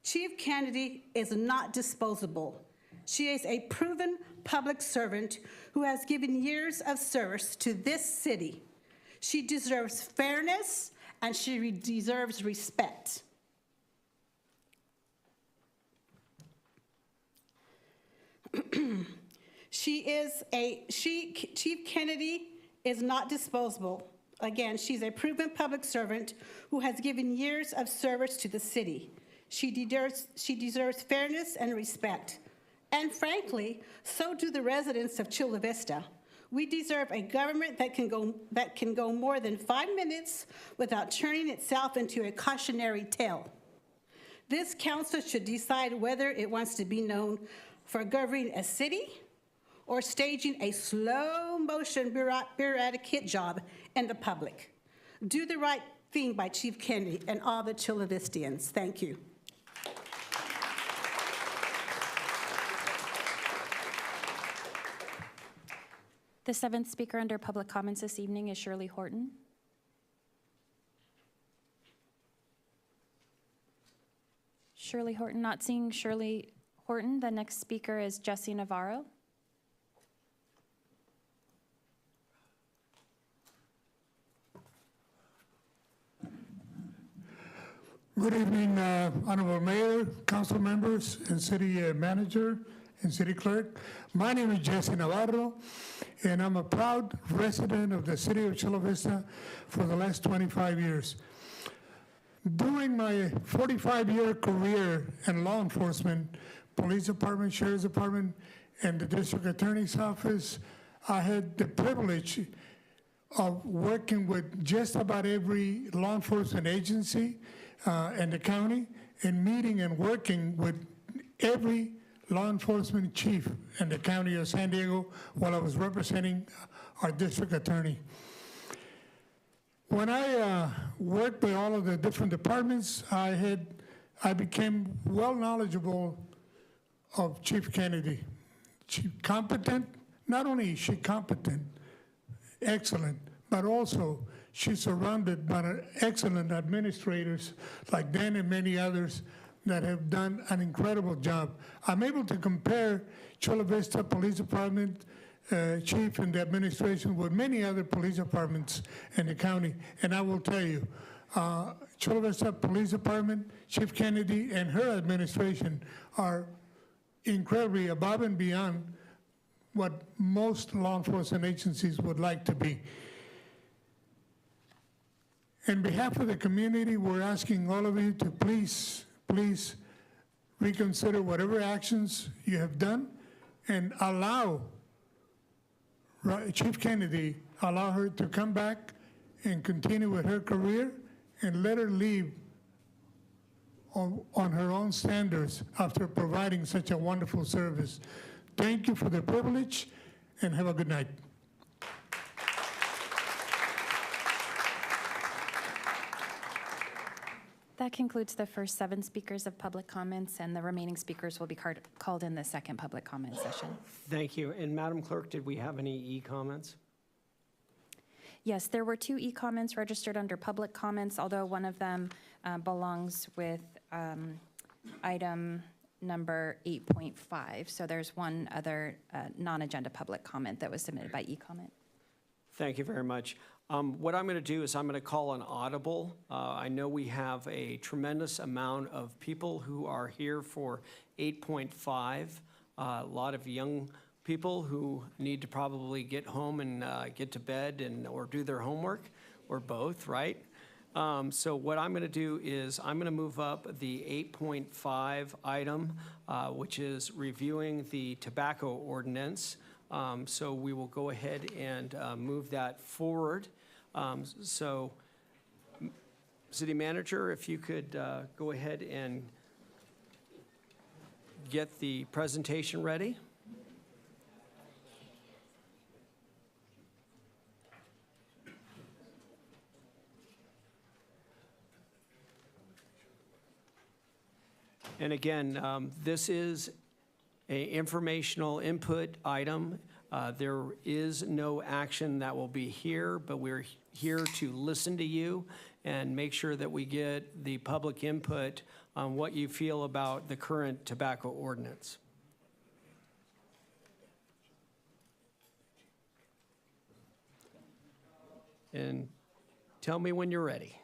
Chief Kennedy is not disposable. She is a proven public servant who has given years of service to this city. She deserves fairness and she deserves respect. Chief Kennedy is not disposable. Again, she's a proven public servant who has given years of service to the city. She deserves fairness and respect. And frankly, so do the residents of Chula Vista. We deserve a government that can go more than 5 minutes without turning itself into a cautionary tale. This council should decide whether it wants to be known for governing a city or staging a slow-motion bureaucratic hit job in the public. Do the right thing by Chief Kennedy and all the Chula Vistians. Thank you. The seventh speaker under public comments this evening is Shirley Horton. Shirley Horton, not seeing Shirley Horton. The next speaker is Jesse Navarro. Good evening, Honorable Mayor, council members, and city manager, and city clerk. My name is Jesse Navarro, and I'm a proud resident of the city of Chula Vista for the last 25 years. During my 45-year career in law enforcement, police department, sheriff's department, and the district attorney's office, I had the privilege of working with just about every law enforcement agency in the county, and meeting and working with every law enforcement chief in the county of San Diego while I was representing our district attorney. When I worked with all of the different departments, I became well knowledgeable of Chief Kennedy. She competent, not only is she competent, excellent, but also she's surrounded by excellent administrators like Dan and many others that have done an incredible job. I'm able to compare Chula Vista Police Department chief and the administration with many other police departments in the county, and I will tell you, Chula Vista Police Department, Chief Kennedy and her administration are incredibly above and beyond what most law enforcement agencies would like to be. On behalf of the community, we're asking all of you to please reconsider whatever actions you have done and allow Chief Kennedy, allow her to come back and continue with her career and let her leave on her own standards after providing such a wonderful service. Thank you for the privilege and have a good night. That concludes the first 7 speakers of public comments, and the remaining speakers will be called in the second public comment session. Thank you. And Madam Clerk, did we have any e-comments? Yes, there were 2 e-comments registered under public comments, although one of them belongs with item number 8.5. So there's one other non-agenda public comment that was submitted by e-comment. Thank you very much. What I'm going to do is I'm going to call an audible. I know we have a tremendous amount of people who are here for 8.5, a lot of young people who need to probably get home and get to bed or do their homework, or both, right? So what I'm going to do is I'm going to move up the 8.5 item, which is reviewing the tobacco ordinance. So we will go ahead and move that forward. So, City Manager, if you could go ahead and get the presentation ready. And again, this is an informational input item. There is no action that will be here, but we're here to listen to you and make sure that we get the public input on what you feel about the current tobacco ordinance. And tell me when you're ready.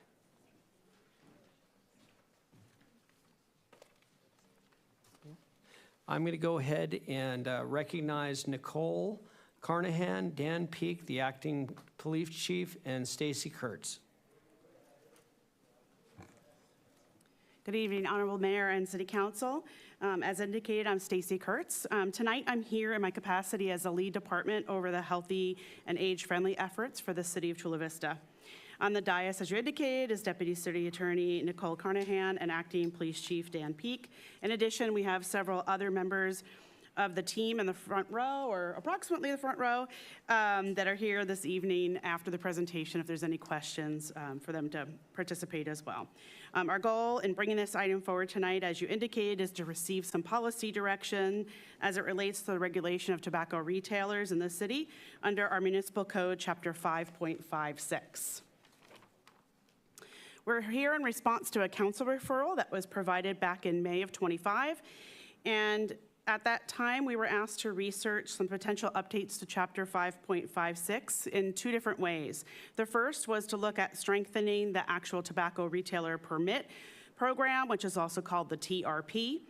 I'm going to go ahead and recognize Nicole Carnahan, Dan Peak, the acting police chief, and Stacy Kurtz. Good evening, Honorable Mayor and City Council. As indicated, I'm Stacy Kurtz. Tonight, I'm here in my capacity as the lead department over the healthy and age-friendly efforts for the City of Chula Vista. On the dais, as you indicated, is Deputy City Attorney Nicole Carnahan and Acting Police Chief Dan Peak. In addition, we have several other members of the team in the front row, or approximately the front row, that are here this evening after the presentation if there's any questions for them to participate as well. Our goal in bringing this item forward tonight, as you indicated, is to receive some policy direction as it relates to the regulation of tobacco retailers in the city under our Municipal Code, Chapter 5.56. We're here in response to a council referral that was provided back in May of '25, and at that time, we were asked to research some potential updates to Chapter 5.56 in two different ways. The first was to look at strengthening the actual tobacco retailer permit program, which is also called the TRP.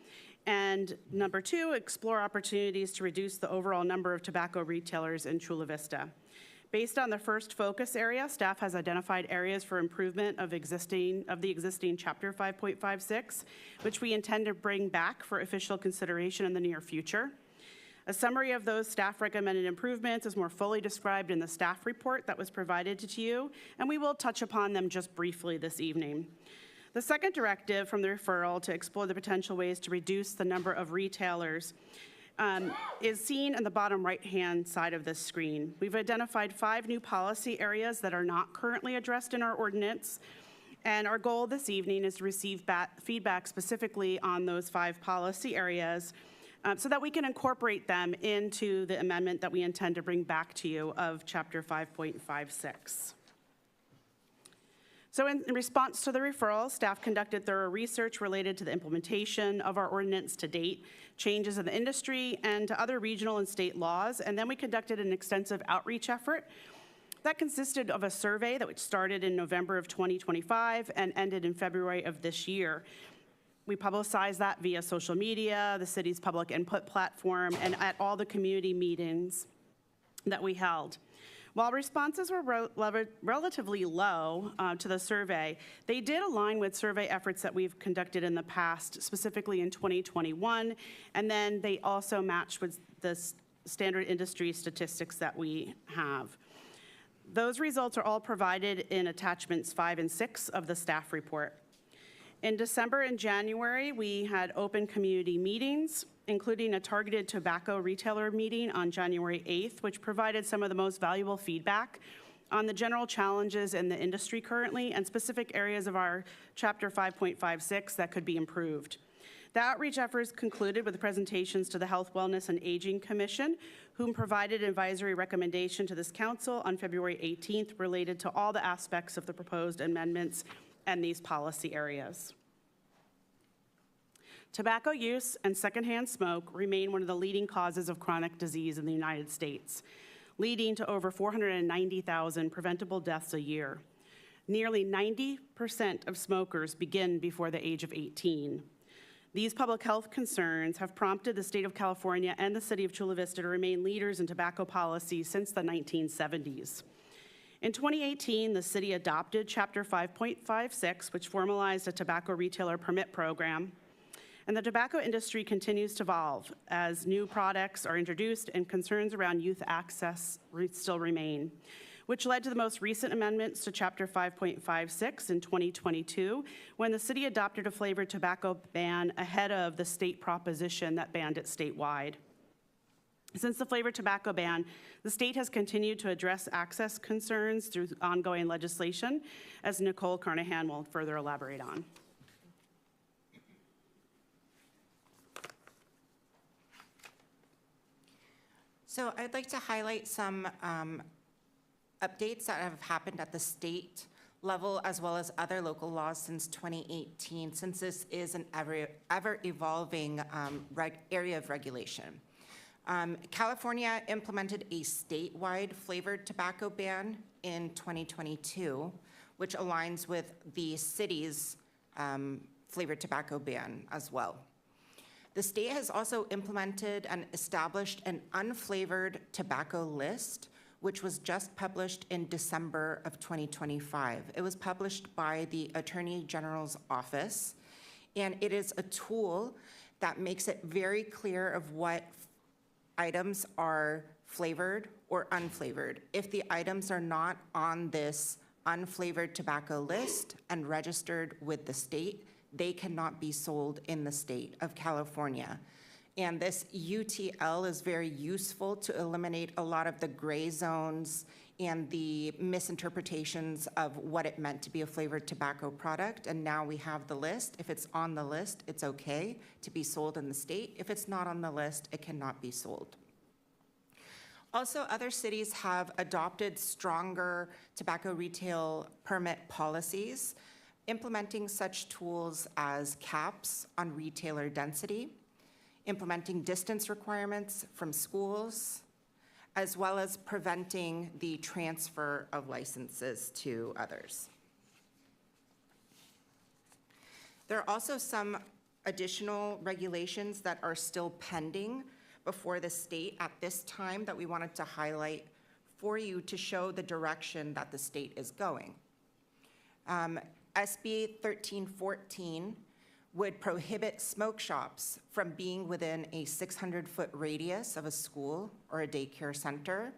And number two, explore opportunities to reduce the overall number of tobacco retailers in Chula Vista. Based on the first focus area, staff has identified areas for improvement of the existing Chapter 5.56, which we intend to bring back for official consideration in the near future. A summary of those staff recommended improvements is more fully described in the staff report that was provided to you, and we will touch upon them just briefly this evening. The second directive from the referral to explore the potential ways to reduce the number of retailers is seen in the bottom right-hand side of this screen. We've identified 5 new policy areas that are not currently addressed in our ordinance, and our goal this evening is to receive feedback specifically on those 5 policy areas so that we can incorporate them into the amendment that we intend to bring back to you of Chapter 5.56. So in response to the referral, staff conducted thorough research related to the implementation of our ordinance to date, changes in the industry, and to other regional and state laws. And then we conducted an extensive outreach effort that consisted of a survey that started in November of 2025 and ended in February of this year. We publicized that via social media, the city's public input platform, and at all the community meetings that we held. While responses were relatively low to the survey, they did align with survey efforts that we've conducted in the past, specifically in 2021, and then they also matched with the standard industry statistics that we have. Those results are all provided in attachments 5 and 6 of the staff report. In December and January, we had open community meetings, including a targeted tobacco retailer meeting on January 8th, which provided some of the most valuable feedback on the general challenges in the industry currently and specific areas of our Chapter 5.56 that could be improved. The outreach efforts concluded with the presentations to the Health, Wellness, and Aging Commission, whom provided an advisory recommendation to this council on February 18th related to all the aspects of the proposed amendments and these policy areas. Tobacco use and secondhand smoke remain one of the leading causes of chronic disease in the United States, leading to over 490,000 preventable deaths a year. Nearly 90% of smokers begin before the age of 18. These public health concerns have prompted the state of California and the city of Chula Vista to remain leaders in tobacco policy since the 1970s. In 2018, the city adopted Chapter 5.56, which formalized a tobacco retailer permit program. And the tobacco industry continues to evolve as new products are introduced and concerns around youth access still remain, which led to the most recent amendments to Chapter 5.56 in 2022, when the city adopted a flavored tobacco ban ahead of the state proposition that banned it statewide. Since the flavored tobacco ban, the state has continued to address access concerns through ongoing legislation, as Nicole Carnahan will further elaborate on. So I'd like to highlight some updates that have happened at the state level as well as other local laws since 2018, since this is an ever-evolving area of regulation. California implemented a statewide flavored tobacco ban in 2022, which aligns with the city's flavored tobacco ban as well. The state has also implemented and established an unflavored tobacco list, which was just published in December of 2025. It was published by the Attorney General's office, and it is a tool that makes it very clear of what items are flavored or unflavored. If the items are not on this unflavored tobacco list and registered with the state, they cannot be sold in the state of California. And this UTL is very useful to eliminate a lot of the gray zones and the misinterpretations of what it meant to be a flavored tobacco product. And now we have the list. If it's on the list, it's okay to be sold in the state. If it's not on the list, it cannot be sold. Also, other cities have adopted stronger tobacco retail permit policies, implementing such tools as caps on retailer density, implementing distance requirements from schools, as well as preventing the transfer of licenses to others. There are also some additional regulations that are still pending before the state at this time that we wanted to highlight for you to show the direction that the state is going. SB 1314 would prohibit smoke shops from being within a 600-foot radius of a school or a daycare center.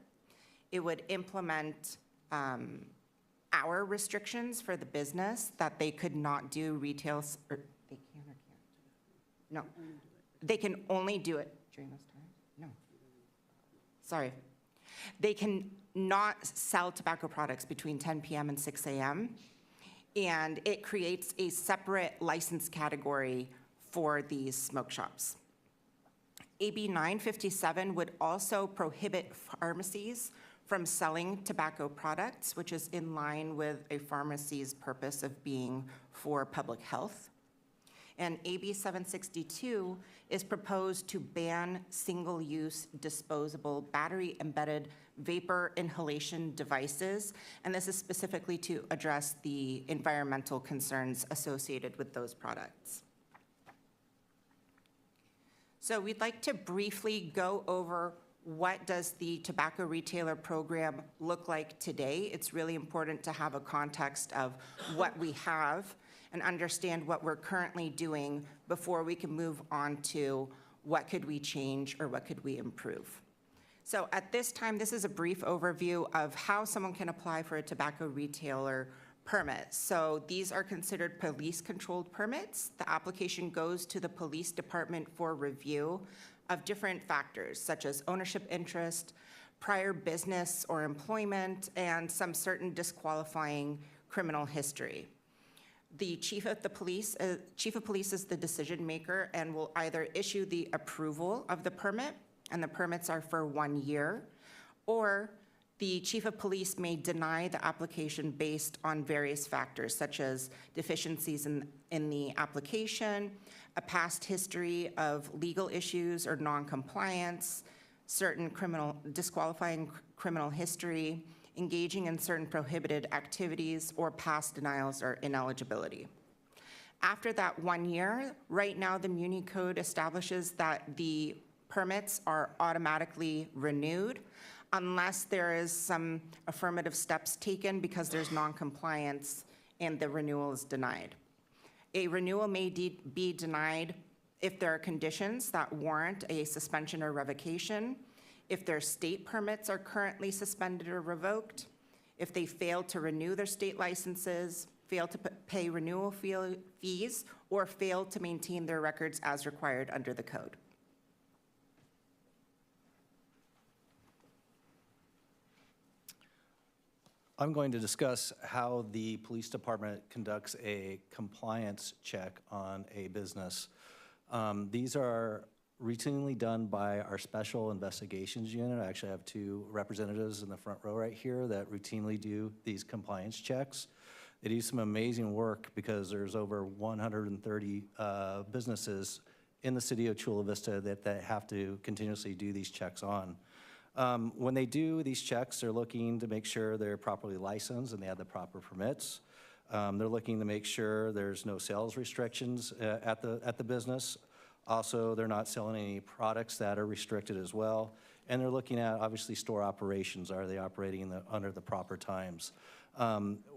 It would implement hour restrictions for the business that they could not do retail, or they can or can't? No, they can only do it during those times? No. Sorry. They can not sell tobacco products between 10 p.m. and 6 a.m., and it creates a separate license category for these smoke shops. AB 957 would also prohibit pharmacies from selling tobacco products, which is in line with a pharmacy's purpose of being for public health. And AB 762 is proposed to ban single-use disposable battery-embedded vapor inhalation devices, and this is specifically to address the environmental concerns associated with those products. So we'd like to briefly go over what does the tobacco retailer program look like today. It's really important to have a context of what we have and understand what we're currently doing before we can move on to what could we change or what could we improve. So at this time, this is a brief overview of how someone can apply for a tobacco retailer permit. So these are considered police-controlled permits. The application goes to the police department for review of different factors, such as ownership interest, prior business or employment, and some certain disqualifying criminal history. The chief of police is the decision maker and will either issue the approval of the permit, and the permits are for 1 year, or The chief of police may deny the application based on various factors, such as deficiencies in the application, a past history of legal issues or noncompliance, certain disqualifying criminal history, engaging in certain prohibited activities, or past denials or ineligibility. After that 1 year, right now the Muni Code establishes that the permits are automatically renewed unless there is some affirmative steps taken because there's noncompliance and the renewal is denied. A renewal may be denied if there are conditions that warrant a suspension or revocation, if their state permits are currently suspended or revoked, if they fail to renew their state licenses, fail to pay renewal fees, or fail to maintain their records as required under the code. I'm going to discuss how the police department conducts a compliance check on a business. These are routinely done by our Special Investigations Unit. I actually have 2 representatives in the front row right here that routinely do these compliance checks. They do some amazing work because there's over 130 businesses in the city of Chula Vista that have to continuously do these checks on. When they do these checks, they're looking to make sure they're properly licensed and they have the proper permits. They're looking to make sure there's no sales restrictions at the business. Also, they're not selling any products that are restricted as well. And they're looking at, obviously, store operations. Are they operating under the proper times?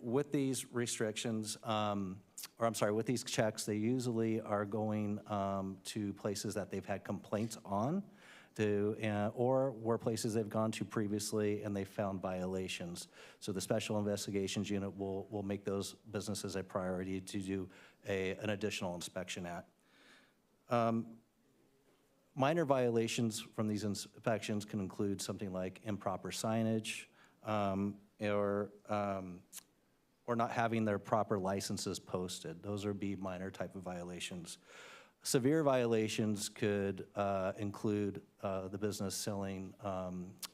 With these restrictions, with these checks, they usually are going to places that they've had complaints on, or were places they've gone to previously and they found violations. So the Special Investigations Unit will make those businesses a priority to do an additional inspection at. Minor violations from these inspections can include something like improper signage, or not having their proper licenses posted. Those would be minor type of violations. Severe violations could include the business selling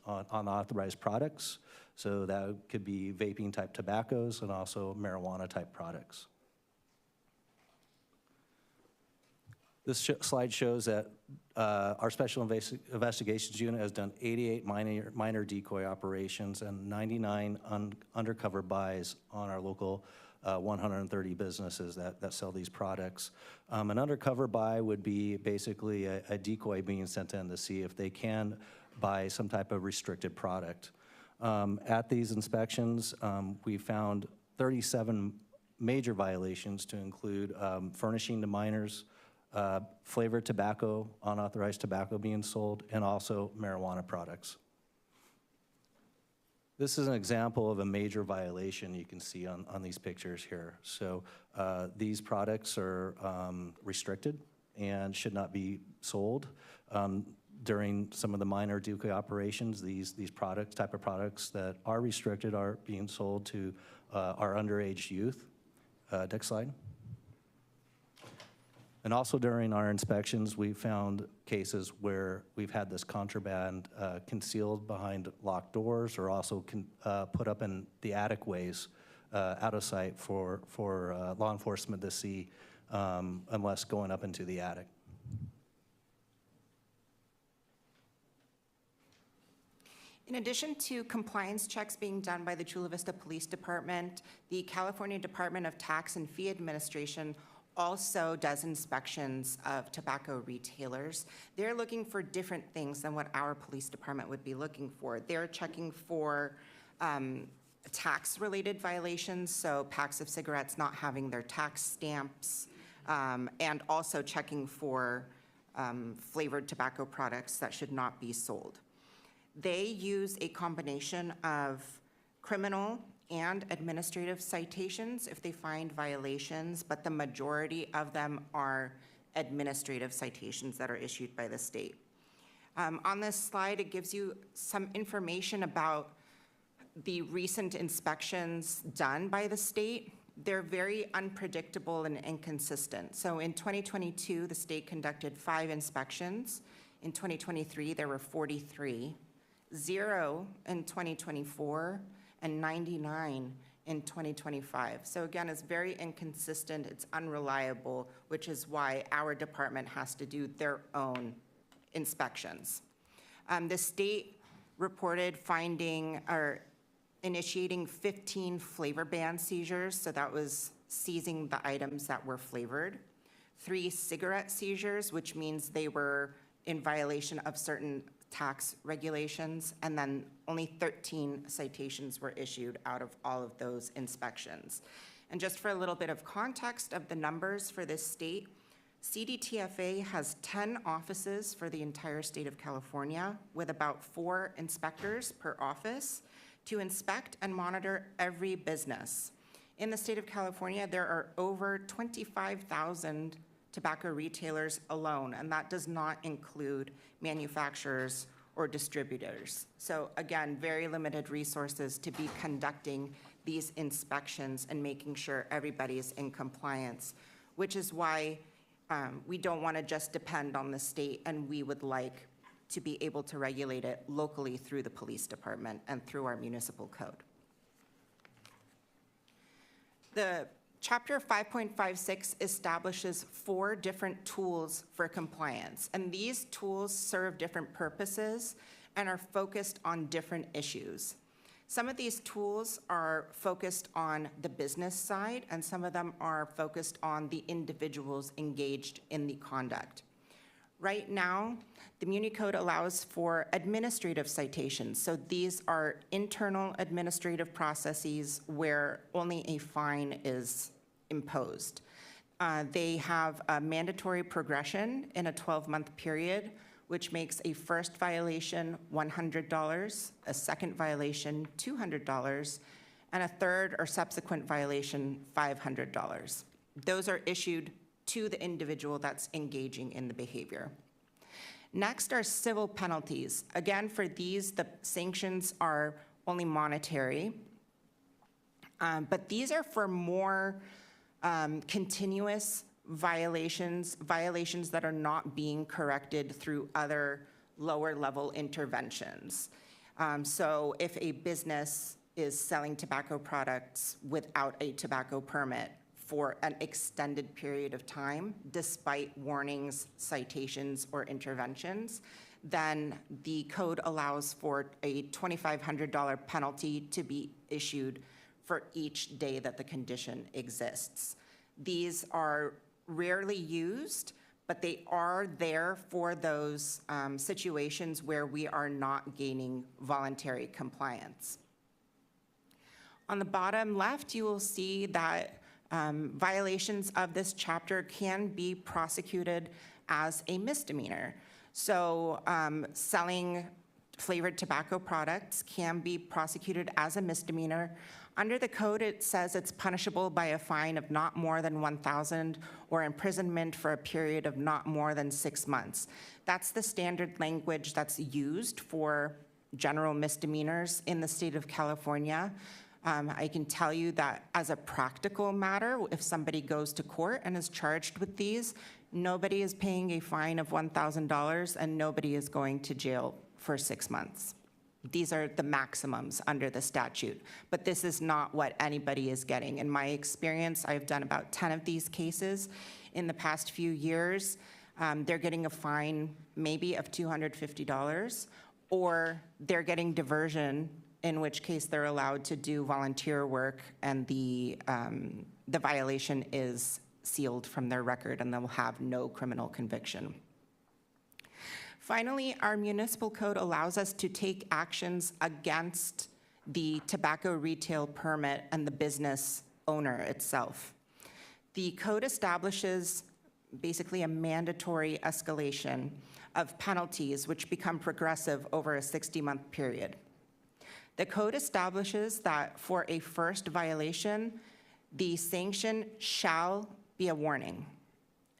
unauthorized products. So that could be vaping type tobaccos and also marijuana type products. This slide shows that our Special Investigations Unit has done 88 minor decoy operations and 99 undercover buys on our local 130 businesses that sell these products. An undercover buy would be basically a decoy being sent in to see if they can buy some type of restricted product. At these inspections, we found 37 major violations to include furnishing to minors, flavored tobacco, unauthorized tobacco being sold, and also marijuana products. This is an example of a major violation you can see on these pictures here. So these products are restricted and should not be sold. During some of the minor decoy operations, these type of products that are restricted are being sold to our underage youth. Next slide. And also during our inspections, we found cases where we've had this contraband concealed behind locked doors or also put up in the attic ways out of sight for law enforcement to see unless going up into the attic. In addition to compliance checks being done by the Chula Vista Police Department, the California Department of Tax and Fee Administration also does inspections of tobacco retailers. They're looking for different things than what our police department would be looking for. They're checking for tax-related violations, so packs of cigarettes not having their tax stamps, and also checking for flavored tobacco products that should not be sold. They use a combination of criminal and administrative citations if they find violations, but the majority of them are administrative citations that are issued by the state. On this slide, it gives you some information about the recent inspections done by the state. They're very unpredictable and inconsistent. So in 2022, the state conducted 5 inspections. In 2023, there were 43. 0 in 2024, and 99 in 2025. So again, it's very inconsistent, it's unreliable, which is why our department has to do their own inspections. The state reported finding or initiating 15 flavor ban seizures, so that was seizing the items that were flavored. 3 cigarette seizures, which means they were in violation of certain tax regulations, and then only 13 citations were issued out of all of those inspections. And just for a little bit of context of the numbers for this state, CDTFA has 10 offices for the entire state of California, with about 4 inspectors per office to inspect and monitor every business. In the state of California, there are over 25,000 tobacco retailers alone, and that does not include manufacturers or distributors. So again, very limited resources to be conducting these inspections and making sure everybody is in compliance, which is why we don't want to just depend on the state, and we would like to be able to regulate it locally through the police department and through our municipal code. The Chapter 5.56 establishes 4 different tools for compliance, and these tools serve different purposes and are focused on different issues. Some of these tools are focused on the business side, and some of them are focused on the individuals engaged in the conduct. Right now, the Muni Code allows for administrative citations. So these are internal administrative processes where only a fine is imposed. They have a mandatory progression in a 12-month period, which makes a first violation $100, a second violation $200, and a third or subsequent violation $500. Those are issued to the individual that's engaging in the behavior. Next are civil penalties. Again, for these, the sanctions are only monetary, but these are for more continuous violations that are not being corrected through other lower level interventions. So if a business is selling tobacco products without a tobacco permit for an extended period of time, despite warnings, citations, or interventions, then the code allows for a $2,500 penalty to be issued for each day that the condition exists. These are rarely used, but they are there for those situations where we are not gaining voluntary compliance. On the bottom left, you will see that violations of this chapter can be prosecuted as a misdemeanor. So selling flavored tobacco products can be prosecuted as a misdemeanor. Under the code, it says it's punishable by a fine of not more than $1,000 or imprisonment for a period of not more than 6 months. That's the standard language that's used for general misdemeanors in the state of California. I can tell you that as a practical matter, if somebody goes to court and is charged with these, nobody is paying a fine of $1,000 and nobody is going to jail for 6 months. These are the maximums under the statute, but this is not what anybody is getting. In my experience, I've done about 10 of these cases in the past few years. They're getting a fine maybe of $250, or they're getting diversion, in which case they're allowed to do volunteer work, and the violation is sealed from their record and they'll have no criminal conviction. Finally, our municipal code allows us to take actions against the tobacco retail permit and the business owner itself. The code establishes basically a mandatory escalation of penalties which become progressive over a 60-month period. The code establishes that for a first violation, the sanction shall be a warning.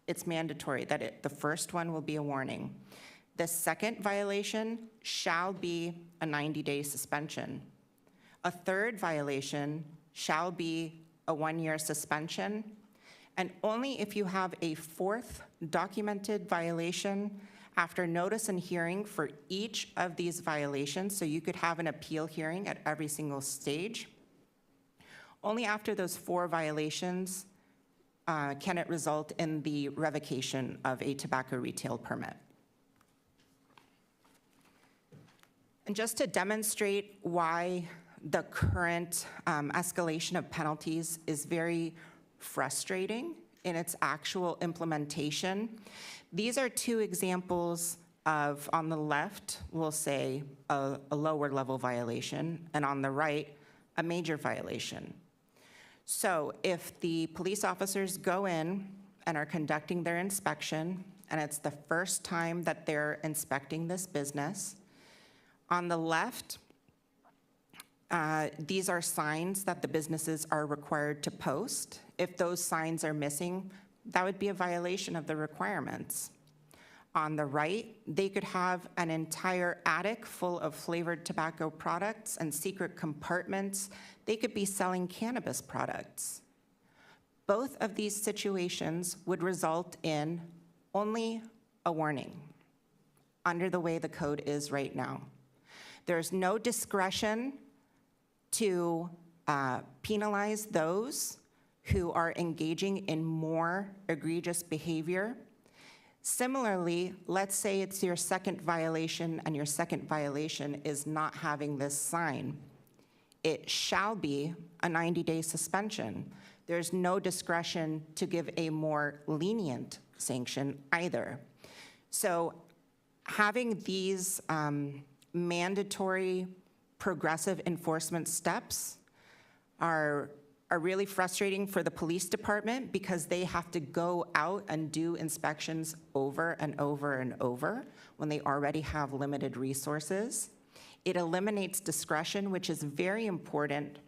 It's mandatory that the first one will be a warning. The second violation shall be a 90-day suspension. A third violation shall be a 1-year suspension. And only if you have a fourth documented violation After notice and hearing for each of these violations, so you could have an appeal hearing at every single stage, only after those 4 violations can it result in the revocation of a tobacco retail permit. And just to demonstrate why the current escalation of penalties is very frustrating in its actual implementation, these are 2 examples of, on the left, we'll say a lower level violation, and on the right, a major violation. So if the police officers go in and are conducting their inspection, and it's the first time that they're inspecting this business, on the left, these are signs that the businesses are required to post. If those signs are missing, that would be a violation of the requirements. On the right, they could have an entire attic full of flavored tobacco products and secret compartments. They could be selling cannabis products. Both of these situations would result in only a warning under the way the code is right now. There's no discretion to penalize those who are engaging in more egregious behavior. Similarly, let's say it's your second violation and your second violation is not having this sign. It shall be a 90-day suspension. There's no discretion to give a more lenient sanction either. So having these mandatory progressive enforcement steps are really frustrating for the police department because they have to go out and do inspections over and over and over when they already have limited resources. It eliminates discretion, which is very important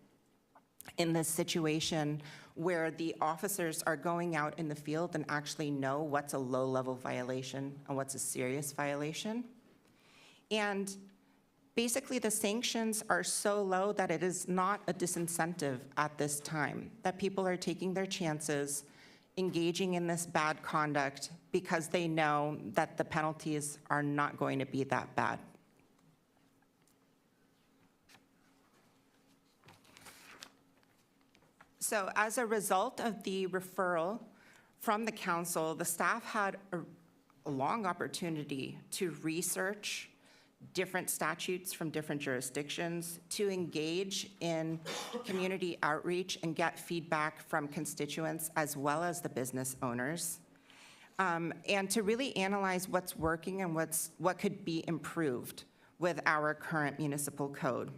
in this situation where the officers are going out in the field and actually know what's a low-level violation and what's a serious violation. And basically, the sanctions are so low that it is not a disincentive at this time, that people are taking their chances, engaging in this bad conduct because they know that the penalties are not going to be that bad. So as a result of the referral from the council, the staff had a long opportunity to research different statutes from different jurisdictions, to engage in community outreach and get feedback from constituents as well as the business owners, and to really analyze what's working and what could be improved with our current municipal code.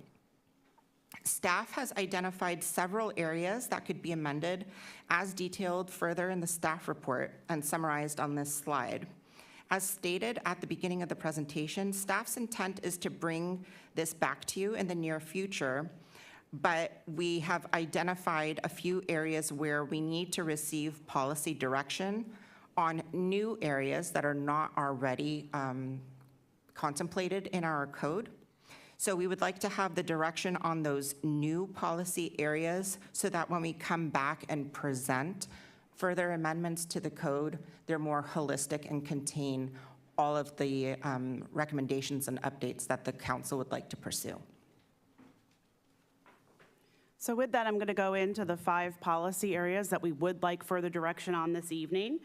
Staff has identified several areas that could be amended as detailed further in the staff report and summarized on this slide. As stated at the beginning of the presentation, staff's intent is to bring this back to you in the near future, but we have identified a few areas where we need to receive policy direction on new areas that are not already contemplated in our code. So we would like to have the direction on those new policy areas so that when we come back and present further amendments to the code, they're more holistic and contain all of the recommendations and updates that the council would like to pursue. So with that, I'm going to go into the 5 policy areas that we would like further direction on this evening.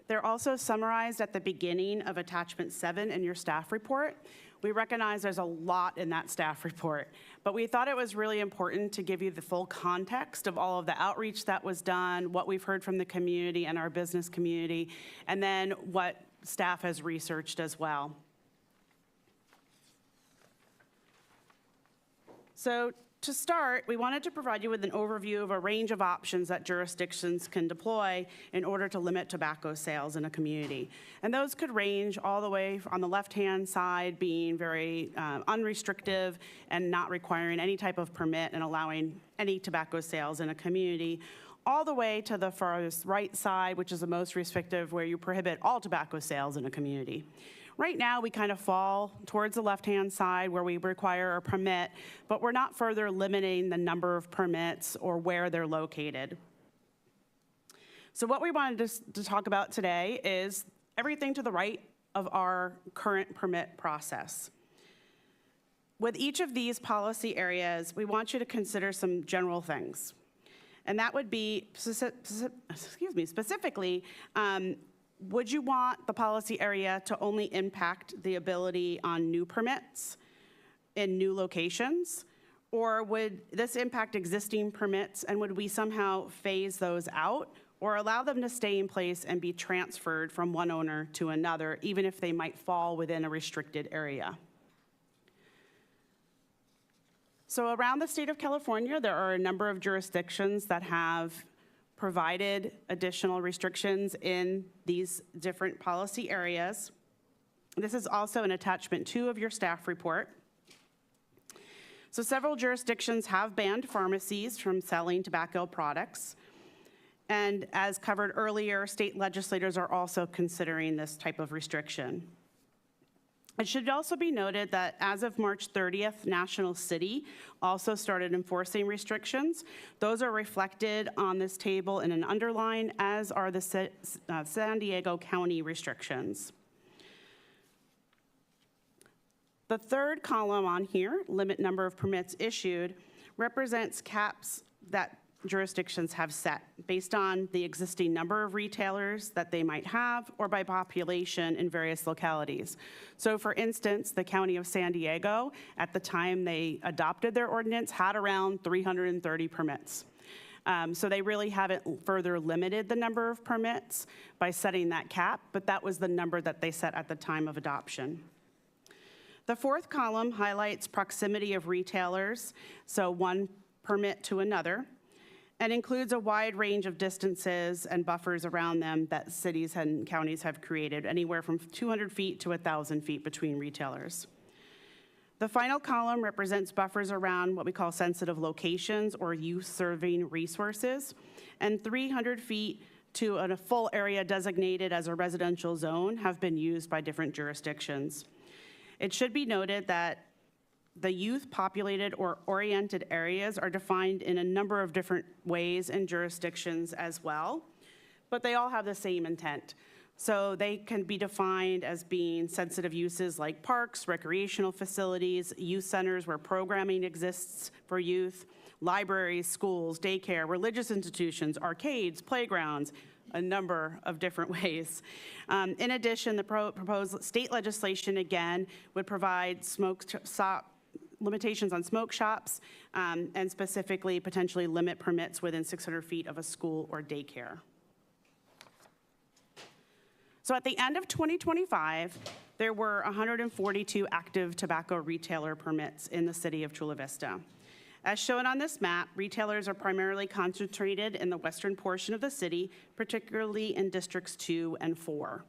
They're also summarized at the beginning of attachment 7 in your staff report. We recognize there's a lot in that staff report, but we thought it was really important to give you the full context of all of the outreach that was done, what we've heard from the community and our business community, and then what staff has researched as well. So to start, we wanted to provide you with an overview of a range of options that jurisdictions can deploy in order to limit tobacco sales in a community. And those could range all the way on the left-hand side being very unrestrictive and not requiring any type of permit and allowing any tobacco sales in a community, all the way to the farthest right side, which is the most restrictive, where you prohibit all tobacco sales in a community. Right now, we kind of fall towards the left-hand side where we require a permit, but we're not further limiting the number of permits or where they're located. So what we wanted to talk about today is everything to the right of our current permit process. With each of these policy areas, we want you to consider some general things. And that would be, specifically, would you want the policy area to only impact the ability on new permits in new locations? Or would this impact existing permits, and would we somehow phase those out or allow them to stay in place and be transferred from one owner to another, even if they might fall within a restricted area? So around the state of California, there are a number of jurisdictions that have provided additional restrictions in these different policy areas. This is also an attachment 2 of your staff report. So several jurisdictions have banned pharmacies from selling tobacco products. And as covered earlier, state legislators are also considering this type of restriction. It should also be noted that as of March 30th, National City also started enforcing restrictions. Those are reflected on this table in an underline, as are the San Diego County restrictions. The third column on here, limit number of permits issued, represents caps that jurisdictions have set based on the existing number of retailers that they might have or by population in various localities. So for instance, the County of San Diego, at the time they adopted their ordinance, had around 330 permits. So they really haven't further limited the number of permits by setting that cap, but that was the number that they set at the time of adoption. The fourth column highlights proximity of retailers, so one permit to another, and includes a wide range of distances and buffers around them that cities and counties have created, anywhere from 200 feet to 1,000 feet between retailers. The final column represents buffers around what we call sensitive locations or youth-serving resources, and 300 feet to a full area designated as a residential zone have been used by different jurisdictions. It should be noted that the youth-populated or oriented areas are defined in a number of different ways and jurisdictions as well, but they all have the same intent. So they can be defined as being sensitive uses like parks, recreational facilities, youth centers where programming exists for youth, libraries, schools, daycare, religious institutions, arcades, playgrounds, a number of different ways. In addition, the proposed state legislation, again, would provide limitations on smoke shops, and specifically potentially limit permits within 600 feet of a school or daycare. So at the end of 2025, there were 142 active tobacco retailer permits in the city of Chula Vista. As shown on this map, retailers are primarily concentrated in the western portion of the city, particularly in districts 2 and 4.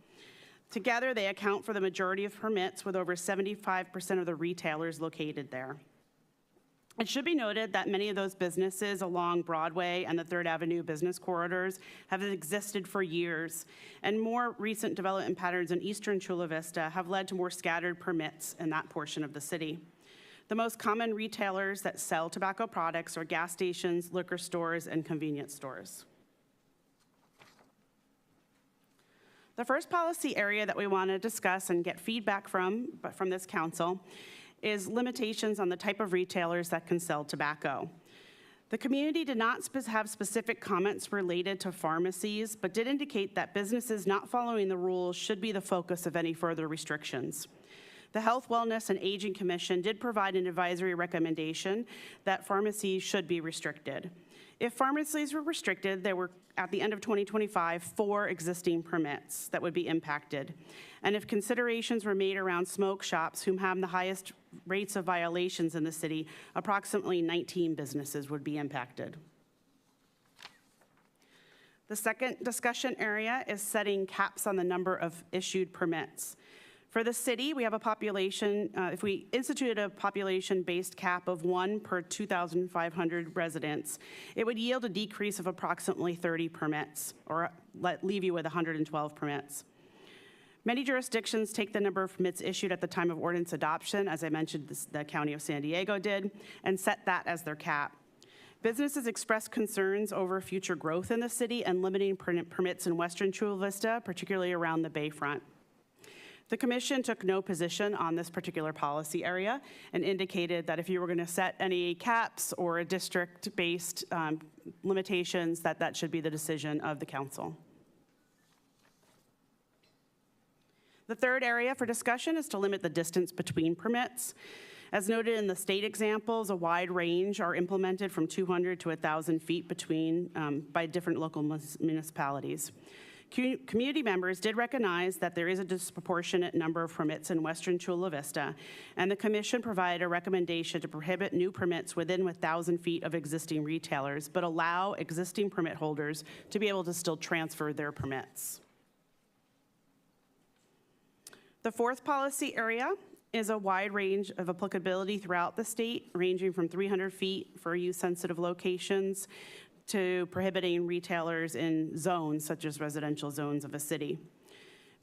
Together, they account for the majority of permits, with over 75% of the retailers located there. It should be noted that many of those businesses along Broadway and the 3rd Avenue business corridors have existed for years, and more recent development patterns in eastern Chula Vista have led to more scattered permits in that portion of the city. The most common retailers that sell tobacco products are gas stations, liquor stores, and convenience stores. The first policy area that we want to discuss and get feedback from this council is limitations on the type of retailers that can sell tobacco. The community did not have specific comments related to pharmacies, but did indicate that businesses not following the rules should be the focus of any further restrictions. The Health, Wellness, and Aging Commission did provide an advisory recommendation that pharmacies should be restricted. If pharmacies were restricted, there were, at the end of 2025, 4 existing permits that would be impacted. And if considerations were made around smoke shops, whom have the highest rates of violations in the city, approximately 19 businesses would be impacted. The second discussion area is setting caps on the number of issued permits. For the city, we have a population, if we instituted a population-based cap of 1 per 2,500 residents, it would yield a decrease of approximately 30 permits, or leave you with 112 permits. Many jurisdictions take the number of permits issued at the time of ordinance adoption, as I mentioned, the County of San Diego did, and set that as their cap. Businesses express concerns over future growth in the city and limiting permits in western Chula Vista, particularly around the Bayfront. The commission took no position on this particular policy area and indicated that if you were going to set any caps or district-based limitations, that should be the decision of the council. The third area for discussion is to limit the distance between permits. As noted in the state examples, a wide range are implemented from 200 to 1,000 feet between by different local municipalities. Community members did recognize that there is a disproportionate number of permits in Western Chula Vista, and the commission provided a recommendation to prohibit new permits within 1,000 feet of existing retailers, but allow existing permit holders to be able to still transfer their permits. The fourth policy area is a wide range of applicability throughout the state, ranging from 300 feet for use-sensitive locations to prohibiting retailers in zones such as residential zones of a city.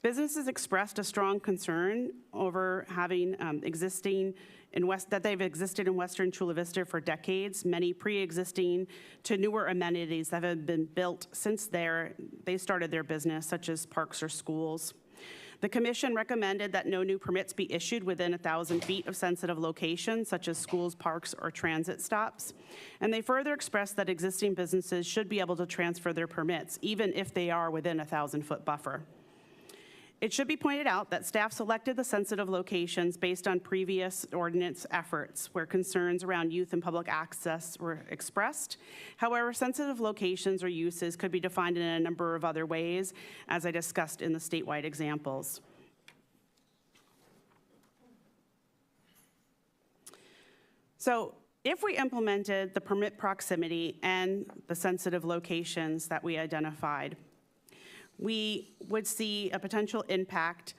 Businesses expressed a strong concern over having that they've existed in Western Chula Vista for decades, many pre-existing to newer amenities that have been built since they started their business, such as parks or schools. The commission recommended that no new permits be issued within 1,000 feet of sensitive locations, such as schools, parks, or transit stops. And they further expressed that existing businesses should be able to transfer their permits, even if they are within a 1,000-foot buffer. It should be pointed out that staff selected the sensitive locations based on previous ordinance efforts where concerns around youth and public access were expressed. However, sensitive locations or uses could be defined in a number of other ways, as I discussed in the statewide examples. So if we implemented the permit proximity and the sensitive locations that we identified, we would see a potential impact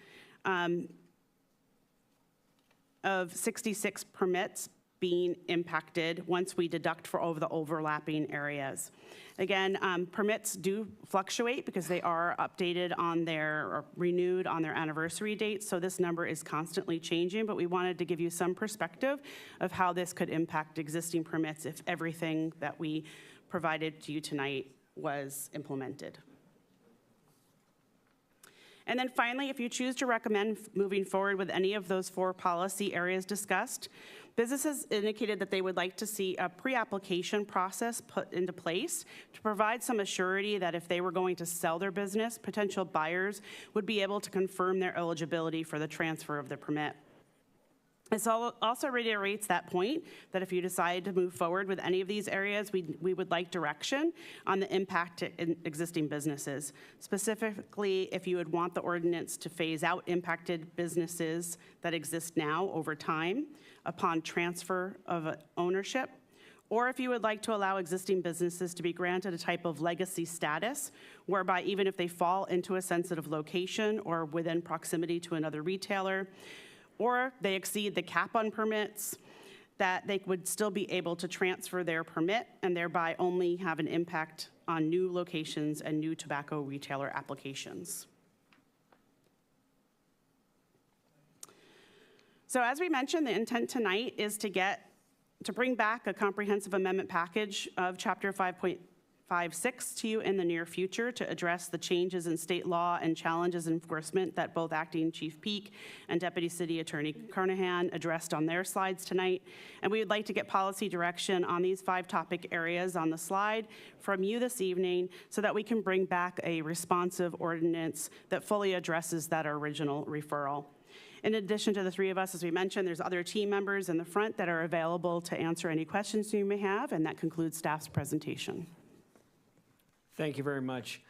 of 66 permits being impacted once we deduct for over the overlapping areas. Again, permits do fluctuate because they are updated on or renewed on their anniversary dates, so this number is constantly changing, but we wanted to give you some perspective of how this could impact existing permits if everything that we provided to you tonight was implemented. And then finally, if you choose to recommend moving forward with any of those 4 policy areas discussed, businesses indicated that they would like to see a pre-application process put into place to provide some assurity that if they were going to sell their business, potential buyers would be able to confirm their eligibility for the transfer of the permit. This also reiterates that point that if you decide to move forward with any of these areas, we would like direction on the impact to existing businesses. Specifically, if you would want the ordinance to phase out impacted businesses that exist now over time upon transfer of ownership, or if you would like to allow existing businesses to be granted a type of legacy status, whereby even if they fall into a sensitive location or within proximity to another retailer, or they exceed the cap on permits, that they would still be able to transfer their permit and thereby only have an impact on new locations and new tobacco retailer applications. So as we mentioned, the intent tonight is to bring back a comprehensive amendment package of Chapter 5.56 to you in the near future to address the changes in state law and challenges in enforcement that both Acting Chief Peak and Deputy City Attorney Carnahan addressed on their slides tonight. And we would like to get policy direction on these 5 topic areas on the slide from you this evening so that we can bring back a responsive ordinance that fully addresses that original referral. In addition to the 3 of us, as we mentioned, there's other team members in the front that are available to answer any questions you may have, and that concludes staff's presentation. Thank you very much.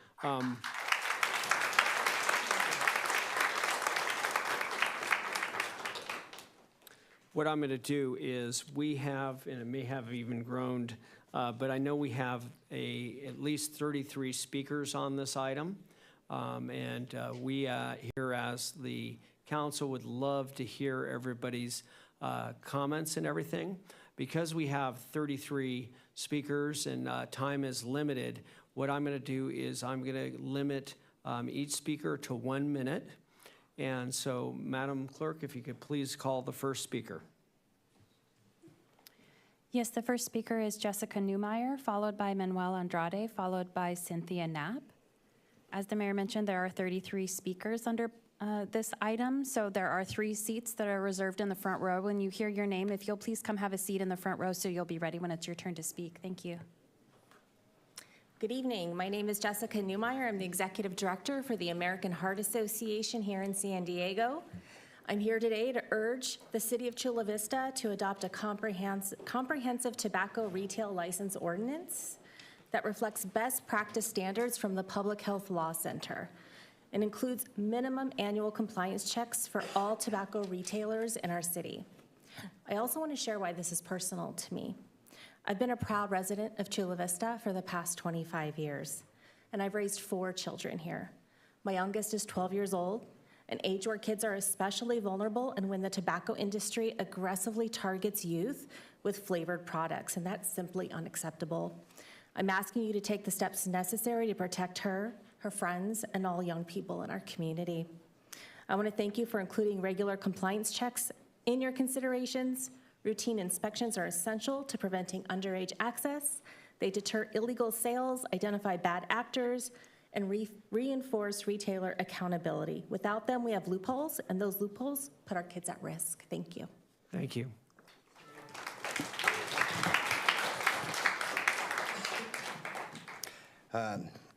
What I'm going to do is we have, and it may have even grown, but I know we have at least 33 speakers on this item. We here as the council would love to hear everybody's comments and everything. Because we have 33 speakers and time is limited, what I'm going to do is I'm going to limit each speaker to 1 minute. And so, Madam Clerk, if you could please call the first speaker. Yes, the first speaker is Jessica Newmeyer, followed by Manuel Andrade, followed by Cynthia Knapp. As the mayor mentioned, there are 33 speakers under this item. So there are 3 seats that are reserved in the front row. When you hear your name, if you'll please come have a seat in the front row so you'll be ready when it's your turn to speak. Thank you. Good evening. My name is Jessica Newmeyer. I'm the Executive Director for the American Heart Association here in San Diego. I'm here today to urge the City of Chula Vista to adopt a comprehensive tobacco retail license ordinance that reflects best practice standards from the Public Health Law Center. It includes minimum annual compliance checks for all tobacco retailers in our city. I also want to share why this is personal to me. I've been a proud resident of Chula Vista for the past 25 years, and I've raised 4 children here. My youngest is 12 years old, an age where kids are especially vulnerable and when the tobacco industry aggressively targets youth with flavored products, and that's simply unacceptable. I'm asking you to take the steps necessary to protect her, her friends, and all young people in our community. I want to thank you for including regular compliance checks in your considerations. Routine inspections are essential to preventing underage access. They deter illegal sales, identify bad actors, and reinforce retailer accountability. Without them, we have loopholes, and those loopholes put our kids at risk. Thank you. Thank you.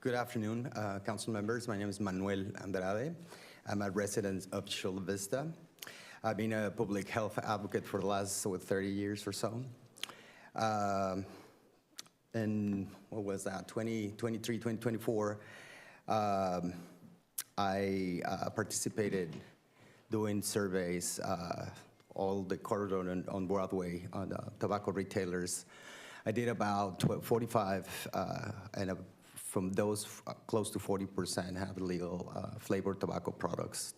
Good afternoon, council members. My name is Manuel Andrade. I'm a resident of Chula Vista. I've been a public health advocate for the last 30 years or so. In, what was that, 2023, 2024, I participated doing surveys, all the corridor on Broadway on tobacco retailers. I did about 45, and from those, close to 40% have legal flavored tobacco products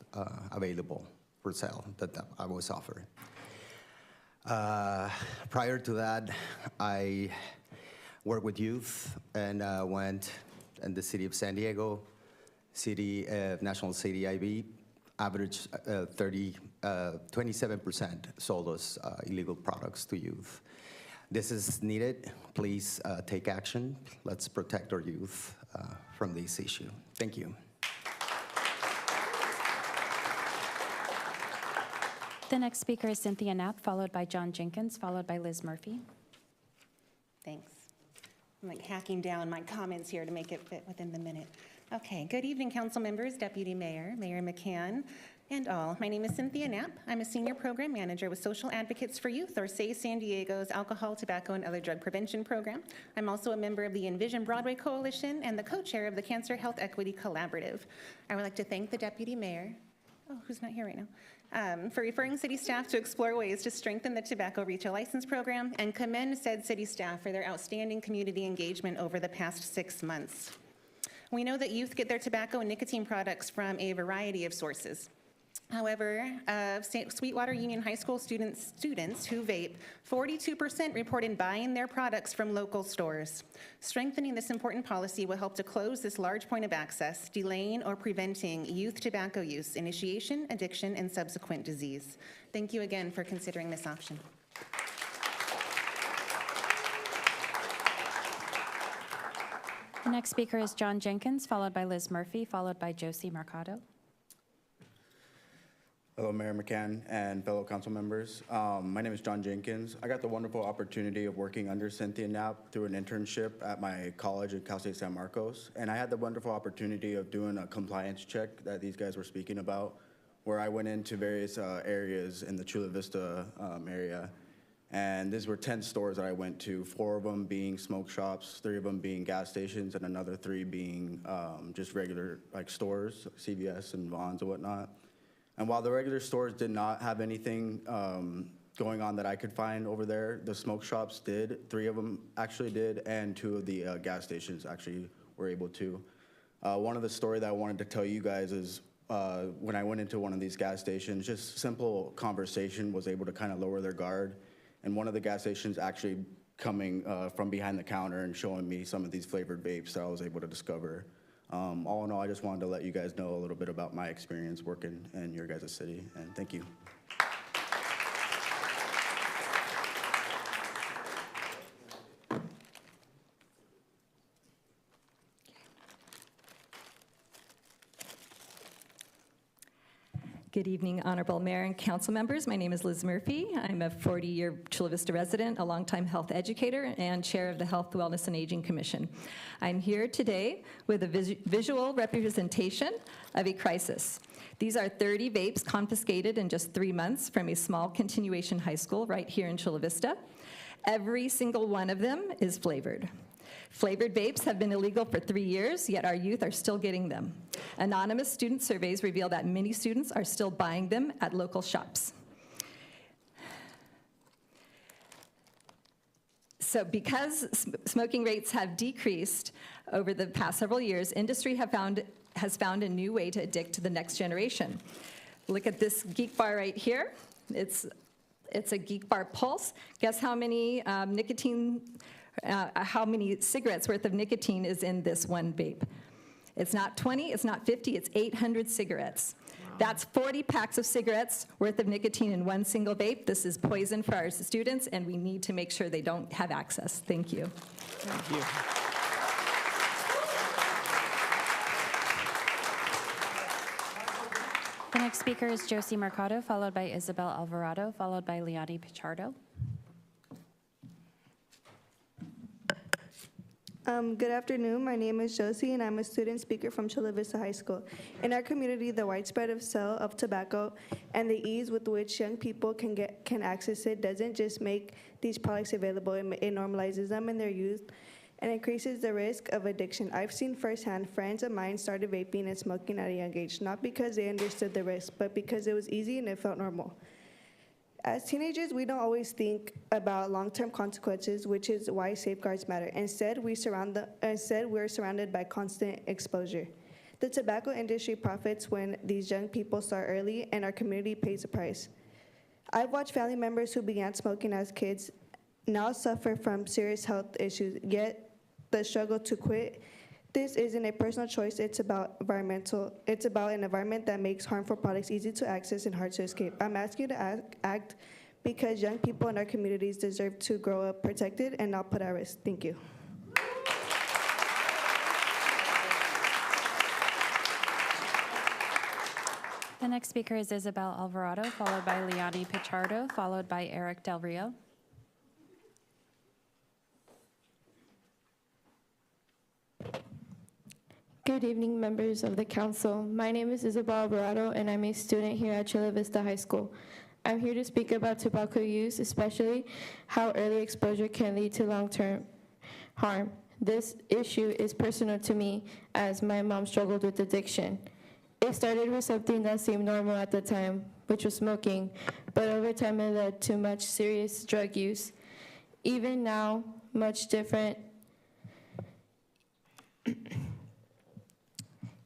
available for sale that I was offered. Prior to that, I worked with youth and went in the city of San Diego, city National City IB, average 27% sold us illegal products to youth. This is needed. Please take action. Let's protect our youth from this issue. Thank you. The next speaker is Cynthia Knapp, followed by John Jenkins, followed by Liz Murphy. Thanks. I'm like hacking down my comments here to make it fit within the minute. Okay, good evening, council members, Deputy Mayor, Mayor McCann, and all. My name is Cynthia Knapp. I'm a senior program manager with Social Advocates for Youth, or SAY San Diego's Alcohol, Tobacco, and Other Drug Prevention Program. I'm also a member of the Envision Broadway Coalition and the co-chair of the Cancer Health Equity Collaborative. I would like to thank the Deputy Mayor, who's not here right now, for referring city staff to explore ways to strengthen the tobacco retail license program and commend said city staff for their outstanding community engagement over the past 6 months. We know that youth get their tobacco and nicotine products from a variety of sources. However, Sweetwater Union High School students who vape, 42% reported buying their products from local stores. Strengthening this important policy will help to close this large point of access, delaying or preventing youth tobacco use, initiation, addiction, and subsequent disease. Thank you again for considering this option. The next speaker is John Jenkins, followed by Liz Murphy, followed by Josie Mercado. Hello, Mayor McCann and fellow council members. My name is John Jenkins. I got the wonderful opportunity of working under Cynthia Knapp through an internship at my college at Cal State San Marcos. And I had the wonderful opportunity of doing a compliance check that these guys were speaking about, where I went into various areas in the Chula Vista area. And these were 10 stores that I went to, 4 of them being smoke shops, 3 of them being gas stations, and another 3 being just regular like stores, CVS and Vons and whatnot. And while the regular stores did not have anything going on that I could find over there, the smoke shops did. 3 of them actually did, and 2 of the gas stations actually were able to. One of the story that I wanted to tell you guys is when I went into one of these gas stations, just simple conversation was able to kind of lower their guard. And one of the gas stations actually coming from behind the counter and showing me some of these flavored vapes that I was able to discover. All in all, I just wanted to let you guys know a little bit about my experience working in your guys' city, and thank you. Good evening, Honorable Mayor and council members. My name is Liz Murphy. I'm a 40-year Chula Vista resident, a longtime health educator, and chair of the Health, Wellness, and Aging Commission. I'm here today with a visual representation of a crisis. These are 30 vapes confiscated in just 3 months from a small continuation high school right here in Chula Vista. Every single one of them is flavored. Flavored vapes have been illegal for 3 years, yet our youth are still getting them. Anonymous student surveys reveal that many students are still buying them at local shops. So because smoking rates have decreased over the past several years, industry has found a new way to addict the next generation. Look at this Geek Bar right here. It's a Geek Bar Pulse. Guess how many how many cigarettes worth of nicotine is in this one vape? It's not 20, it's not 50, it's 800 cigarettes. Wow. That's 40 packs of cigarettes worth of nicotine in one single vape. This is poison for our students, and we need to make sure they don't have access. Thank you. Thank you. The next speaker is Josie Mercado, followed by Isabel Alvarado, followed by Liani Pichardo. Good afternoon. My name is Josie, and I'm a student speaker from Chula Vista High School. In our community, the widespread of sale of tobacco and the ease with which young people can access it doesn't just make these products available, it normalizes them in their youth and increases the risk of addiction. I've seen firsthand friends of mine started vaping and smoking at a young age, not because they understood the risk, but because it was easy and it felt normal. As teenagers, we don't always think about long-term consequences, which is why safeguards matter. Instead, we're surrounded by constant exposure. The tobacco industry profits when these young people start early, and our community pays the price. I've watched family members who began smoking as kids now suffer from serious health issues, yet the struggle to quit. This isn't a personal choice, it's about an environment that makes harmful products easy to access and hard to escape. I'm asking you to act because young people in our communities deserve to grow up protected and not put at risk. Thank you. The next speaker is Isabel Alvarado, followed by Liani Pichardo, followed by Eric Del Rio. Good evening, members of the council. My name is Isabel Alvarado, and I'm a student here at Chula Vista High School. I'm here to speak about tobacco use, especially how early exposure can lead to long-term harm. This issue is personal to me, as my mom struggled with addiction. It started with something that seemed normal at the time, which was smoking, but over time it led to much serious drug use. Even now, much different.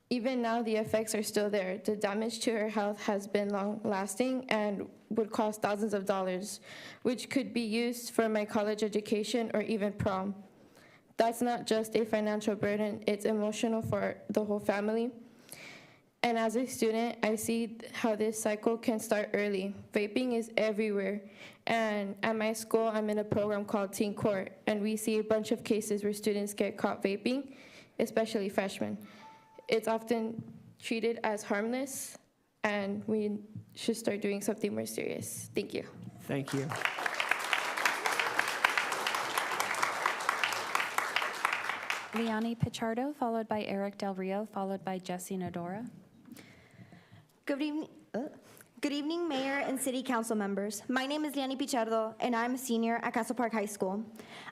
Even now, the effects are still there. The damage to her health has been long-lasting and would cost thousands of dollars, which could be used for my college education or even prom. That's not just a financial burden, it's emotional for the whole family. And as a student, I see how this cycle can start early. Vaping is everywhere. And at my school, I'm in a program called Teen Court, and we see a bunch of cases where students get caught vaping, especially freshmen. It's often treated as harmless, and we should start doing something more serious. Thank you. Thank you. Liani Pichardo, followed by Eric Del Rio, followed by Jesse Nodora. Good evening, Mayor and City Council members. My name is Liani Pichardo, and I'm a senior at Castle Park High School.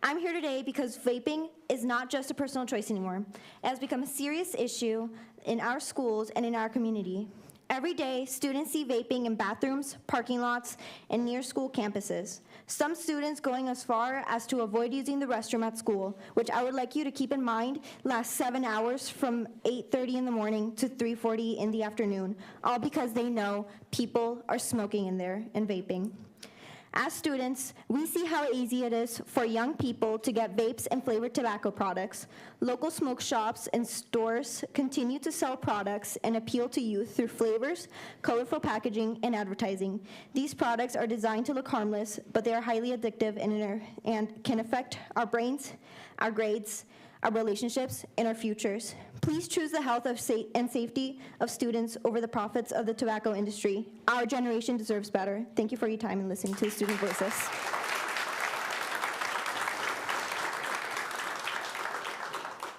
I'm here today because vaping is not just a personal choice anymore. It has become a serious issue in our schools and in our community. Every day, students see vaping in bathrooms, parking lots, and near school campuses. Some students going as far as to avoid using the restroom at school, which I would like you to keep in mind lasts 7 hours from 8:30 in the morning to 3:40 in the afternoon, all because they know people are smoking in there and vaping. As students, we see how easy it is for young people to get vapes and flavored tobacco products. Local smoke shops and stores continue to sell products and appeal to youth through flavors, colorful packaging, and advertising. These products are designed to look harmless, but they are highly addictive and can affect our brains, our grades, our relationships, and our futures. Please choose the health and safety of students over the profits of the tobacco industry. Our generation deserves better. Thank you for your time and listening to the student voices.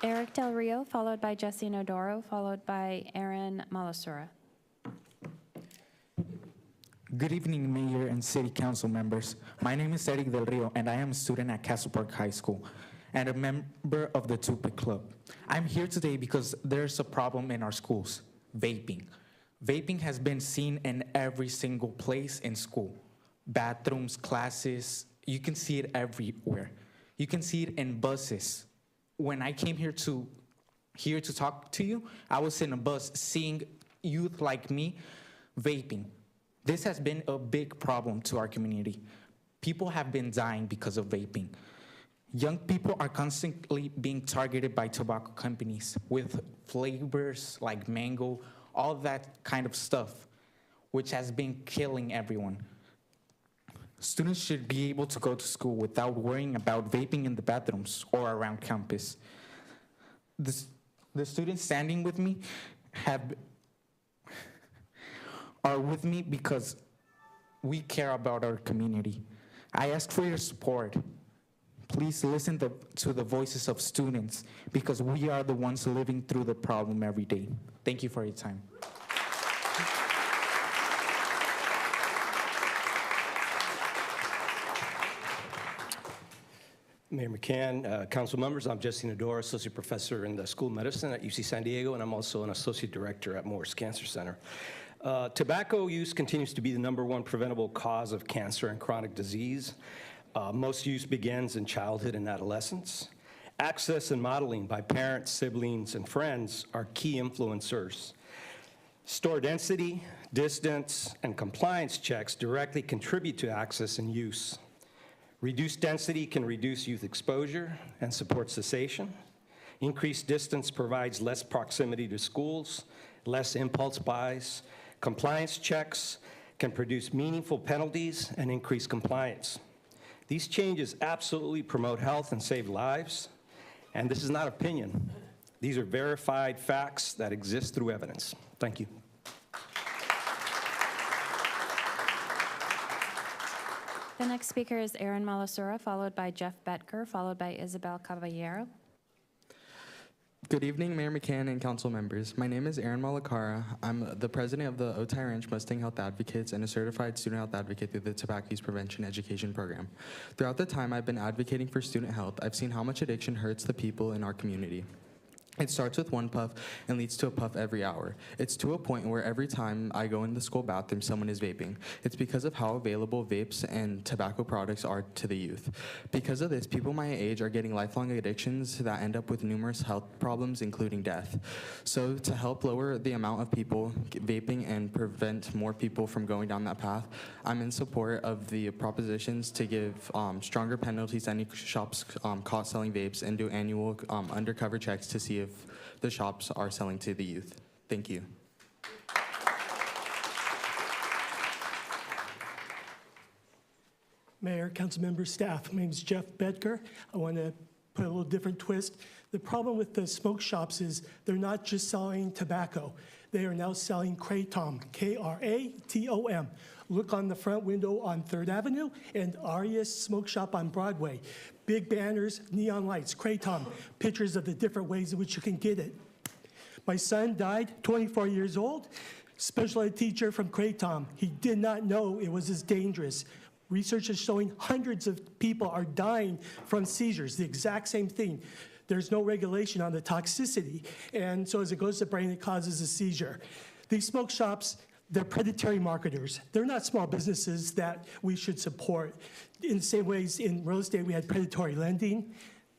Eric Del Rio, followed by Jesse Nodoro, followed by Aaron Malasura. Good evening, Mayor and City Council members. My name is Eric Del Rio, and I am a student at Castle Park High School and a member of the Tupac Club. I'm here today because there's a problem in our schools, vaping. Vaping has been seen in every single place in school. Bathrooms, classes, you can see it everywhere. You can see it in buses. When I came here to talk to you, I was in a bus seeing youth like me vaping. This has been a big problem to our community. People have been dying because of vaping. Young people are constantly being targeted by tobacco companies with flavors like mango, all that kind of stuff, which has been killing everyone. Students should be able to go to school without worrying about vaping in the bathrooms or around campus. The students standing with me are with me because we care about our community. I ask for your support. Please listen to the voices of students because we are the ones living through the problem every day. Thank you for your time. Mayor McCann, council members, I'm Jesse Nodoro, associate professor in the School of Medicine at UC San Diego, and I'm also an associate director at Morris Cancer Center. Tobacco use continues to be the #1 preventable cause of cancer and chronic disease. Most use begins in childhood and adolescence. Access and modeling by parents, siblings, and friends are key influencers. Store density, distance, and compliance checks directly contribute to access and use. Reduced density can reduce youth exposure and support cessation. Increased distance provides less proximity to schools, less impulse buys. Compliance checks can produce meaningful penalties and increase compliance. These changes absolutely promote health and save lives, and this is not opinion. These are verified facts that exist through evidence. Thank you. The next speaker is Aaron Malasura, followed by Jeff Betker, followed by Isabel Caballero. Good evening, Mayor McCann and council members. My name is Aaron Malacara. I'm the president of the Otay Ranch Mustang Health Advocates and a certified student health advocate through the Tobacco Use Prevention Education Program. Throughout the time I've been advocating for student health, I've seen how much addiction hurts the people in our community. It starts with one puff and leads to a puff every hour. It's to a point where every time I go in the school bathroom, someone is vaping. It's because of how available vapes and tobacco products are to the youth. Because of this, people my age are getting lifelong addictions that end up with numerous health problems, including death. So to help lower the amount of people vaping and prevent more people from going down that path, I'm in support of the propositions to give stronger penalties to any shops caught selling vapes and do annual undercover checks to see if the shops are selling to the youth. Thank you. Mayor, council members, staff, my name is Jeff Betker. I want to put a little different twist. The problem with the smoke shops is they're not just selling tobacco. They are now selling Kratom, K-R-A-T-O-M. Look on the front window on 3rd Avenue and Arias Smoke Shop on Broadway. Big banners, neon lights, Kratom, pictures of the different ways in which you can get it. My son died, 24 years old, special ed teacher from Kratom. He did not know it was as dangerous. Research is showing hundreds of people are dying from seizures, the exact same thing. There's no regulation on the toxicity, and so as it goes to the brain, it causes a seizure. These smoke shops, they're predatory marketers. They're not small businesses that we should support. In the same ways, in real estate, we had predatory lending.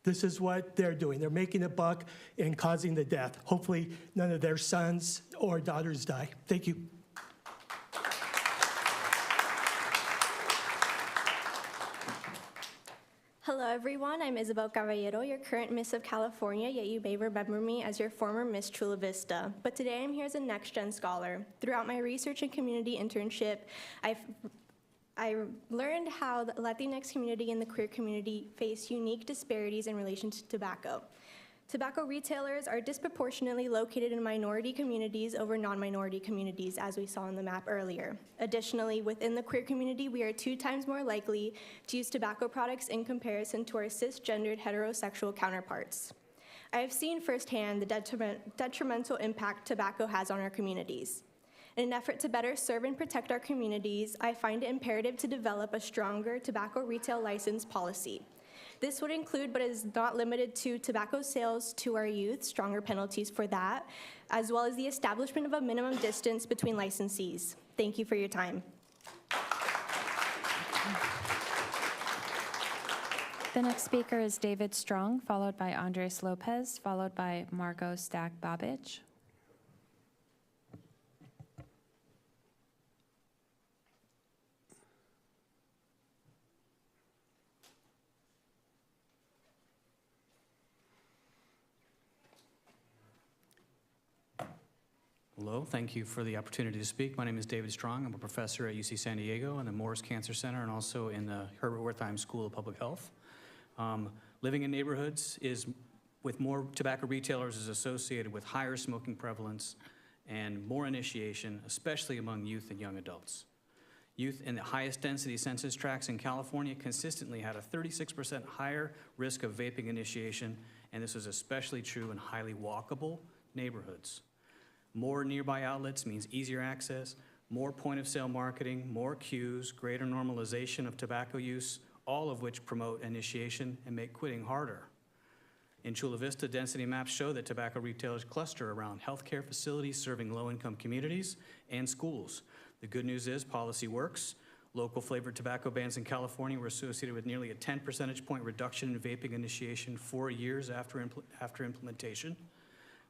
This is what they're doing. They're making a buck and causing the death. Hopefully, none of their sons or daughters die. Thank you. Hello everyone, I'm Isabel Caballero, your current Miss of California, yet you may remember me as your former Miss Chula Vista. But today I'm here as a Next Gen scholar. Throughout my research and community internship, I learned how the Latinx community and the queer community face unique disparities in relation to tobacco. Tobacco retailers are disproportionately located in minority communities over non-minority communities, as we saw on the map earlier. Additionally, within the queer community, we are 2 times more likely to use tobacco products in comparison to our cisgendered heterosexual counterparts. I have seen firsthand the detrimental impact tobacco has on our communities. In an effort to better serve and protect our communities, I find it imperative to develop a stronger tobacco retail license policy. This would include, but is not limited to, tobacco sales to our youth, stronger penalties for that, as well as the establishment of a minimum distance between licensees. Thank you for your time. The next speaker is David Strong, followed by Andres Lopez, followed by Margot Stack-Babich. Hello, thank you for the opportunity to speak. My name is David Strong. I'm a professor at UC San Diego and the Morris Cancer Center and also in the Herbert Wertheim School of Public Health. Living in neighborhoods with more tobacco retailers is associated with higher smoking prevalence and more initiation, especially among youth and young adults. Youth in the highest density census tracts in California consistently had a 36% higher risk of vaping initiation, and this is especially true in highly walkable neighborhoods. More nearby outlets means easier access, more point-of-sale marketing, more queues, greater normalization of tobacco use, all of which promote initiation and make quitting harder. In Chula Vista, density maps show that tobacco retailers cluster around healthcare facilities serving low-income communities and schools. The good news is policy works. Local flavored tobacco bans in California were associated with nearly a 10 percentage point reduction in vaping initiation 4 years after implementation.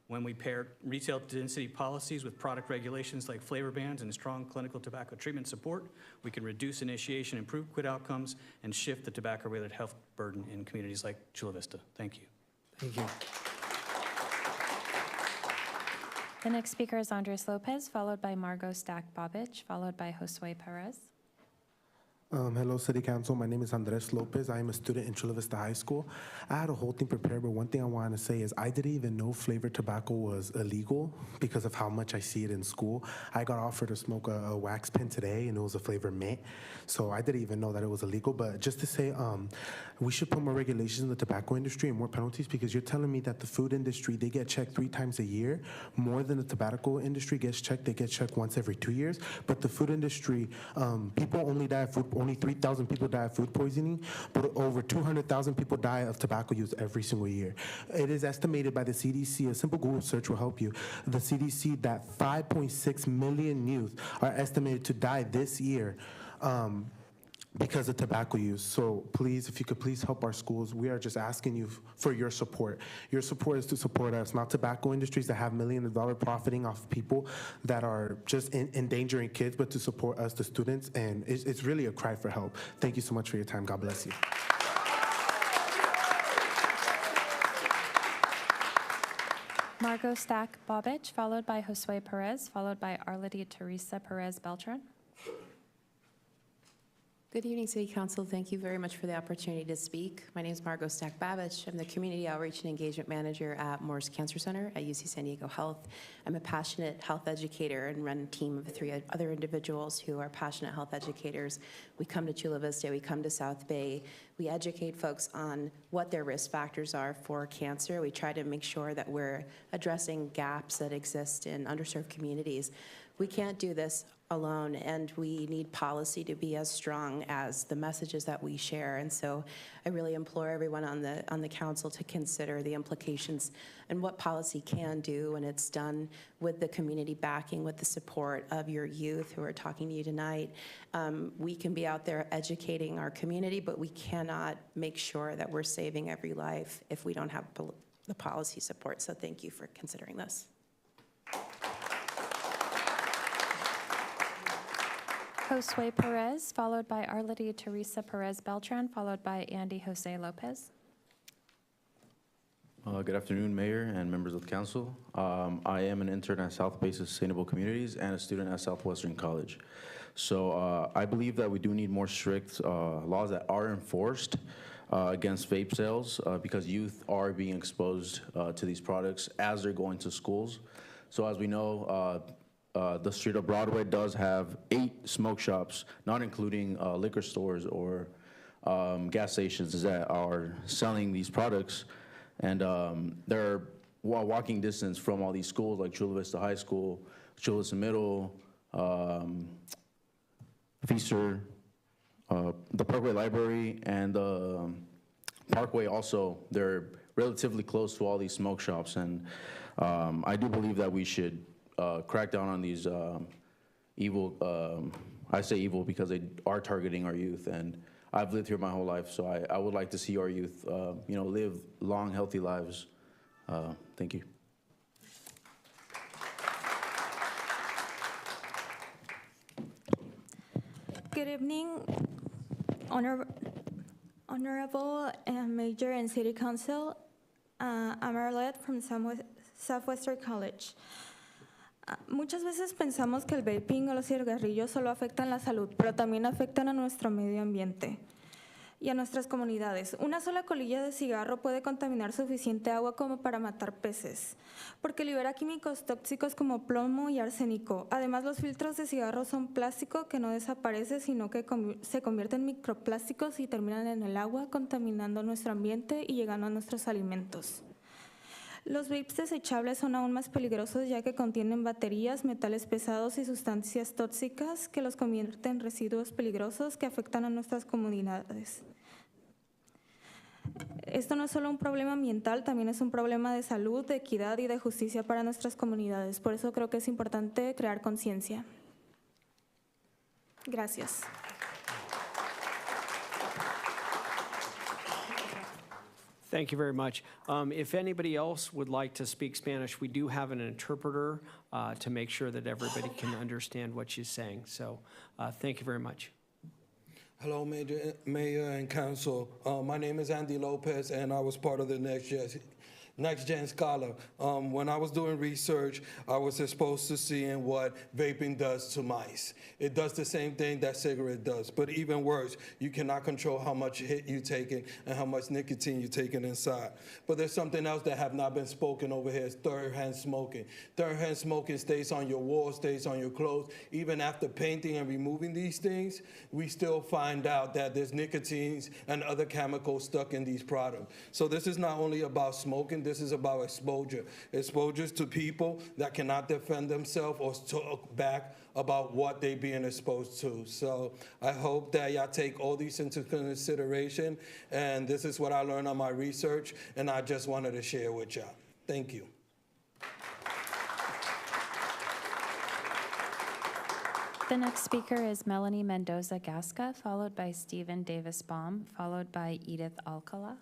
When we pair retail density policies with product regulations like flavor bans and strong clinical tobacco treatment support, we can reduce initiation, improve quit outcomes, and shift the tobacco-related health burden in communities like Chula Vista. Thank you. Thank you. The next speaker is Andres Lopez, followed by Margot Stack-Babich, followed by Josue Perez. Hello, City Council. My name is Andres Lopez. I am a student in Chula Vista High School. I had a whole thing prepared, but one thing I want to say is I didn't even know flavored tobacco was illegal because of how much I see it in school. I got offered to smoke a wax pen today, and it was a flavor mint. So I didn't even know that it was illegal. But just to say, we should put more regulations in the tobacco industry and more penalties, because you're telling me that the food industry, they get checked 3 times a year, more than the tobacco industry gets checked. They get checked once every 2 years. But the food industry, people only die of food. Only 3,000 people die of food poisoning, but over 200,000 people die of tobacco use every single year. It is estimated by the CDC, a simple Google search will help you, the CDC, that 5.6 million youth are estimated to die this year because of tobacco use. So please, if you could please help our schools, we are just asking you for your support. Your support is to support us, not tobacco industries that have millions of dollars profiting off people that are just endangering kids, but to support us, the students, and it's really a cry for help. Thank you so much for your time. God bless you. Margot Stack-Babich, followed by Josue Perez, followed by Arlady Teresa Perez Beltran. Good evening, City Council. Thank you very much for the opportunity to speak. My name is Margot Stack-Babich. I'm the Community Outreach and Engagement Manager at Morris Cancer Center at UC San Diego Health. I'm a passionate health educator and run a team of 3 other individuals who are passionate health educators. We come to Chula Vista, we come to South Bay. We educate folks on what their risk factors are for cancer. We try to make sure that we're addressing gaps that exist in underserved communities. We can't do this alone, and we need policy to be as strong as the messages that we share. And so I really implore everyone on the council to consider the implications and what policy can do when it's done with the community backing, with the support of your youth who are talking to you tonight. We can be out there educating our community, but we cannot make sure that we're saving every life if we don't have the policy support. So thank you for considering this. Josue Perez, followed by Arlady Teresa Perez Beltran, followed by Andy Jose Lopez. Good afternoon, Mayor and members of the council. I am an intern at South Bay Sustainable Communities and a student at Southwestern College. So I believe that we do need more strict laws that are enforced. against vape sales because youth are being exposed to these products as they're going to schools. So as we know, the street of Broadway does have 8 smoke shops, not including liquor stores or gas stations that are selling these products. And they're walking distance from all these schools like Chula Vista High School, Chula Vista Middle, Feaster, the Parkway Library, and the Parkway also. They're relatively close to all these smoke shops. And I do believe that we should crack down on these evil, I say evil because they are targeting our youth. And I've lived here my whole life, so I would like to see our youth, live long, healthy lives. Thank you. Good evening, Honorable Mayor and City Council. I'm Arlette from Southwestern College. Muchas veces pensamos que el vaping o los cigarrillos solo afectan la salud, pero también afectan a nuestro medio ambiente y a nuestras comunidades. Una sola colilla de cigarro puede contaminar suficiente agua como para matar peces, porque libera químicos tóxicos como plomo y arsénico. Además, los filtros de cigarro son plástico que no desaparece, sino que se convierten en microplásticos y terminan en el agua, contaminando nuestro ambiente y llegando a nuestros alimentos. Los vapes desechables son aún más peligrosos ya que contienen baterías, metales pesados y sustancias tóxicas que los convierten en residuos peligrosos que afectan a nuestras comunidades. Esto no es solo un problema ambiental, también es un problema de salud, de equidad y de justicia para nuestras comunidades. Por eso creo que es importante crear conciencia. Gracias. Thank you very much. If anybody else would like to speak Spanish, we do have an interpreter to make sure that everybody can understand what she's saying. So thank you very much. Hello, Mayor and Council. My name is Andy Lopez, and I was part of the Next Gen Scholar. When I was doing research, I was exposed to seeing what vaping does to mice. It does the same thing that cigarette does, but even worse, you cannot control how much hit you're taking and how much nicotine you're taking inside. But there's something else that have not been spoken over here, is third-hand smoking. Third-hand smoking stays on your wall, stays on your clothes. Even after painting and removing these things, we still find out that there's nicotines and other chemicals stuck in these products. So this is not only about smoking, this is about exposure. Exposures to people that cannot defend themselves or talk back about what they're being exposed to. So I hope that y'all take all these into consideration. And this is what I learned on my research, and I just wanted to share with y'all. Thank you. The next speaker is Melanie Mendoza Gasca, followed by Stephen Davis Baum, followed by Edith Alcala.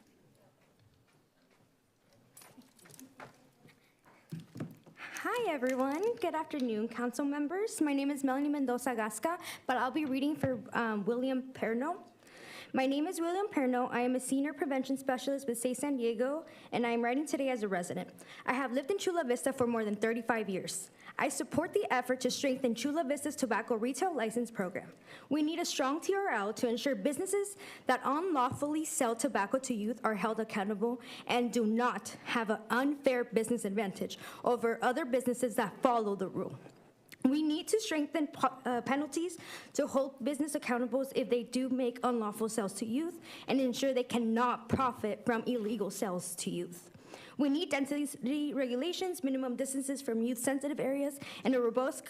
Hi, everyone. Good afternoon, council members. My name is Melanie Mendoza Gasca, but I'll be reading for William Perno. My name is William Perno. I am a senior prevention specialist with SAY San Diego, and I am writing today as a resident. I have lived in Chula Vista for more than 35 years. I support the effort to strengthen Chula Vista's tobacco retail license program. We need a strong TRL to ensure businesses that unlawfully sell tobacco to youth are held accountable and do not have an unfair business advantage over other businesses that follow the rule. We need to strengthen penalties to hold business accountable if they do make unlawful sales to youth and ensure they cannot profit from illegal sales to youth. We need density regulations, minimum distances from youth-sensitive areas, and a robust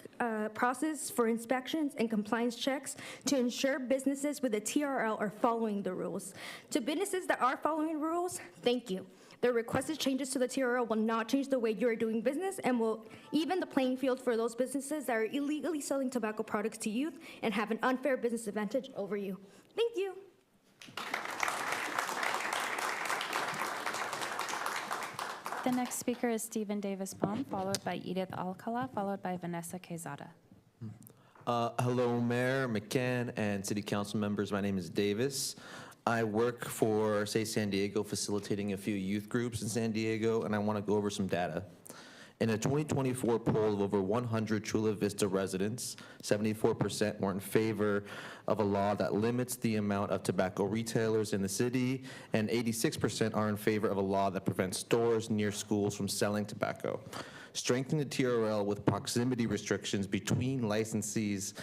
process for inspections and compliance checks to ensure businesses with a TRL are following the rules. To businesses that are following rules, thank you. The requested changes to the TRL will not change the way you are doing business and will even the playing field for those businesses that are illegally selling tobacco products to youth and have an unfair business advantage over you. Thank you. The next speaker is Stephen Davis Baum, followed by Edith Alcala, followed by Vanessa Quezada. Hello, Mayor McCann and City Council members. My name is Davis. I work for SAY San Diego, facilitating a few youth groups in San Diego, and I want to go over some data. In a 2024 poll of over 100 Chula Vista residents, 74% were in favor of a law that limits the amount of tobacco retailers in the city, and 86% are in favor of a law that prevents stores near schools from selling tobacco. Strengthening the TRL with proximity restrictions between licensees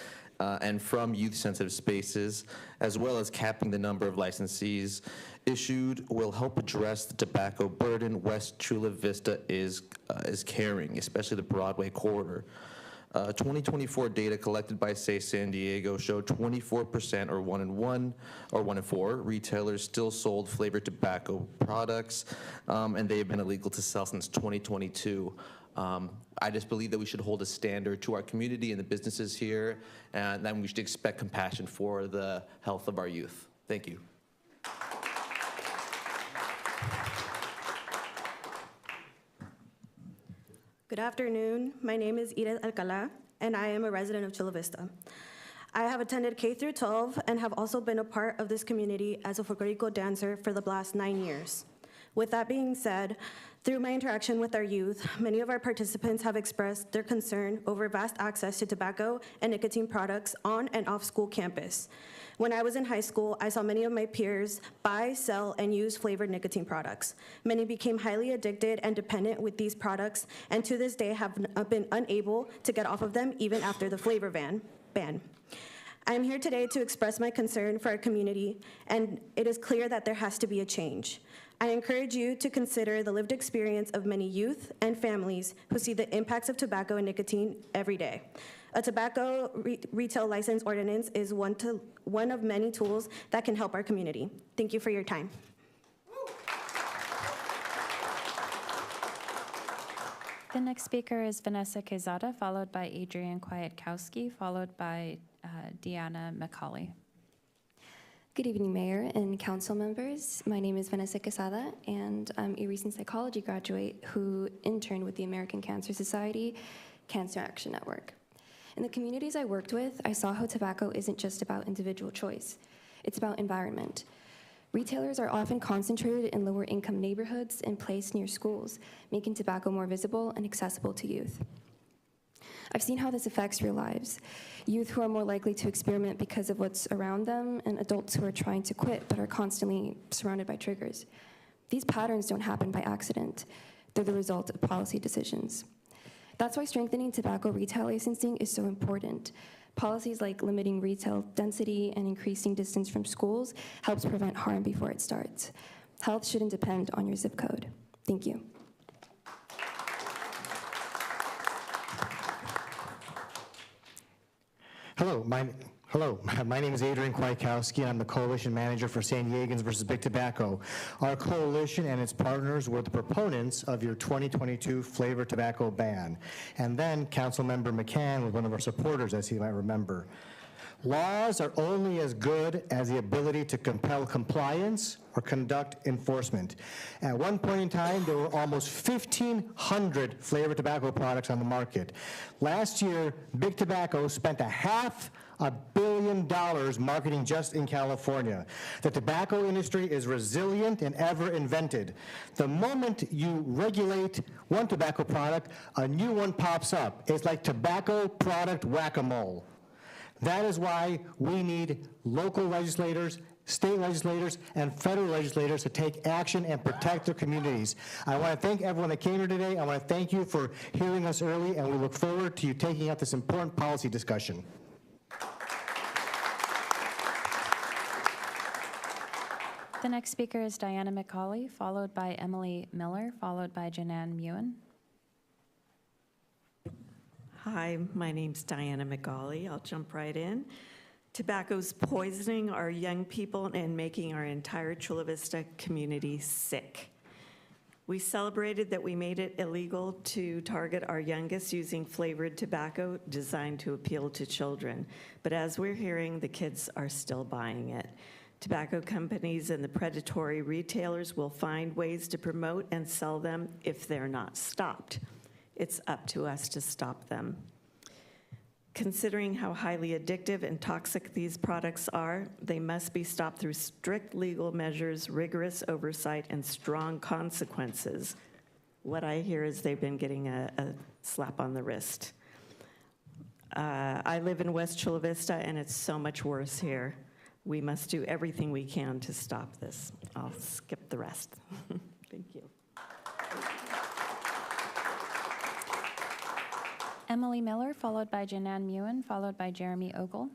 and from youth-sensitive spaces, as well as capping the number of licensees issued, will help address the tobacco burden West Chula Vista is carrying, especially the Broadway corridor. 2024 data collected by Say San Diego showed 24%, or 1 in 4 retailers still sold flavored tobacco products, and they have been illegal to sell since 2022. I just believe that we should hold a standard to our community and the businesses here, and then we should expect compassion for the health of our youth. Thank you. Good afternoon. My name is Edith Alcala, and I am a resident of Chula Vista. I have attended K through 12 and have also been a part of this community as a folklorico dancer for the last 9 years. With that being said, through my interaction with our youth, many of our participants have expressed their concern over vast access to tobacco and nicotine products on and off school campus. When I was in high school, I saw many of my peers buy, sell, and use flavored nicotine products. Many became highly addicted and dependent with these products, and to this day have been unable to get off of them even after the flavor ban. I am here today to express my concern for our community, and it is clear that there has to be a change. I encourage you to consider the lived experience of many youth and families who see the impacts of tobacco and nicotine every day. A tobacco retail license ordinance is one of many tools that can help our community. Thank you for your time. The next speaker is Vanessa Quezada, followed by Adrian Kwiatkowski, followed by Deanna McCauley. Good evening, Mayor and council members. My name is Vanessa Quesada, and I'm a recent psychology graduate who interned with the American Cancer Society Cancer Action Network. In the communities I worked with, I saw how tobacco isn't just about individual choice. It's about environment. Retailers are often concentrated in lower income neighborhoods and placed near schools, making tobacco more visible and accessible to youth. I've seen how this affects your lives. Youth who are more likely to experiment because of what's around them, and adults who are trying to quit but are constantly surrounded by triggers. These patterns don't happen by accident. They're the result of policy decisions. That's why strengthening tobacco retail licensing is so important. Policies like limiting retail density and increasing distance from schools helps prevent harm before it starts. Health shouldn't depend on your zip code. Thank you. Hello, my name is Adrian Kwiatkowski, and I'm the Coalition Manager for San Diegans versus Big Tobacco. Our coalition and its partners were the proponents of your 2022 flavored tobacco ban. And then Councilmember McCann was one of our supporters, as he might remember. Laws are only as good as the ability to compel compliance or conduct enforcement. At one point in time, there were almost 1,500 flavored tobacco products on the market. Last year, Big Tobacco spent $500 million marketing just in California. The tobacco industry is resilient and ever invented. The moment you regulate one tobacco product, a new one pops up. It's like tobacco product whack-a-mole. That is why we need local legislators, state legislators, and federal legislators to take action and protect their communities. I want to thank everyone that came here today. I want to thank you for hearing us early, and we look forward to you taking up this important policy discussion. The next speaker is Diana McCauley, followed by Emily Miller, followed by Janan Mewen. Hi, my name's Diana McCauley. I'll jump right in. Tobacco's poisoning our young people and making our entire Chula Vista community sick. We celebrated that we made it illegal to target our youngest using flavored tobacco designed to appeal to children. But as we're hearing, the kids are still buying it. Tobacco companies and the predatory retailers will find ways to promote and sell them if they're not stopped. It's up to us to stop them. Considering how highly addictive and toxic these products are, they must be stopped through strict legal measures, rigorous oversight, and strong consequences. what I hear is they've been getting a slap on the wrist. I live in West Chula Vista, and it's so much worse here. We must do everything we can to stop this. I'll skip the rest. Thank you. Emily Miller, followed by Janan Mewen, followed by Jeremy Ogle.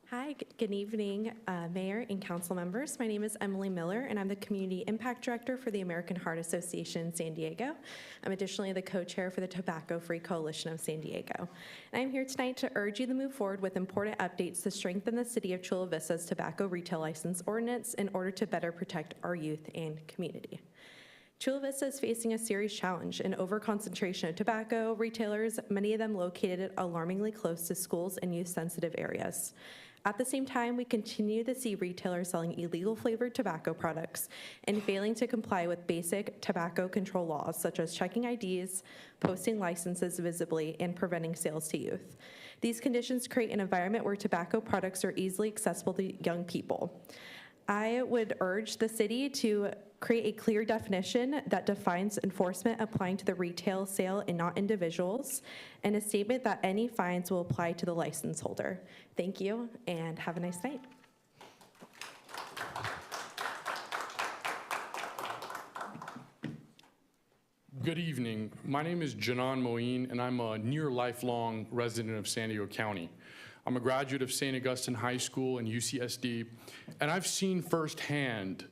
Hi, good evening, Mayor and council members. My name is Emily Miller, and I'm the Community Impact Director for the American Heart Association San Diego. I'm additionally the co-chair for the Tobacco Free Coalition of San Diego. And I'm here tonight to urge you to move forward with important updates to strengthen the City of Chula Vista's tobacco retail license ordinance in order to better protect our youth and community. Chula Vista is facing a serious challenge, an overconcentration of tobacco retailers, many of them located alarmingly close to schools and youth-sensitive areas. At the same time, we continue to see retailers selling illegal flavored tobacco products and failing to comply with basic tobacco control laws, such as checking IDs, posting licenses visibly, and preventing sales to youth. These conditions create an environment where tobacco products are easily accessible to young people. I would urge the city to create a clear definition that defines enforcement applying to the retail sale and not individuals, and a statement that any fines will apply to the license holder. Thank you, and have a nice night. Good evening. My name is Janan Moeen, and I'm a near lifelong resident of San Diego County. I'm a graduate of St. Augustine High School and UCSD, and I've seen firsthand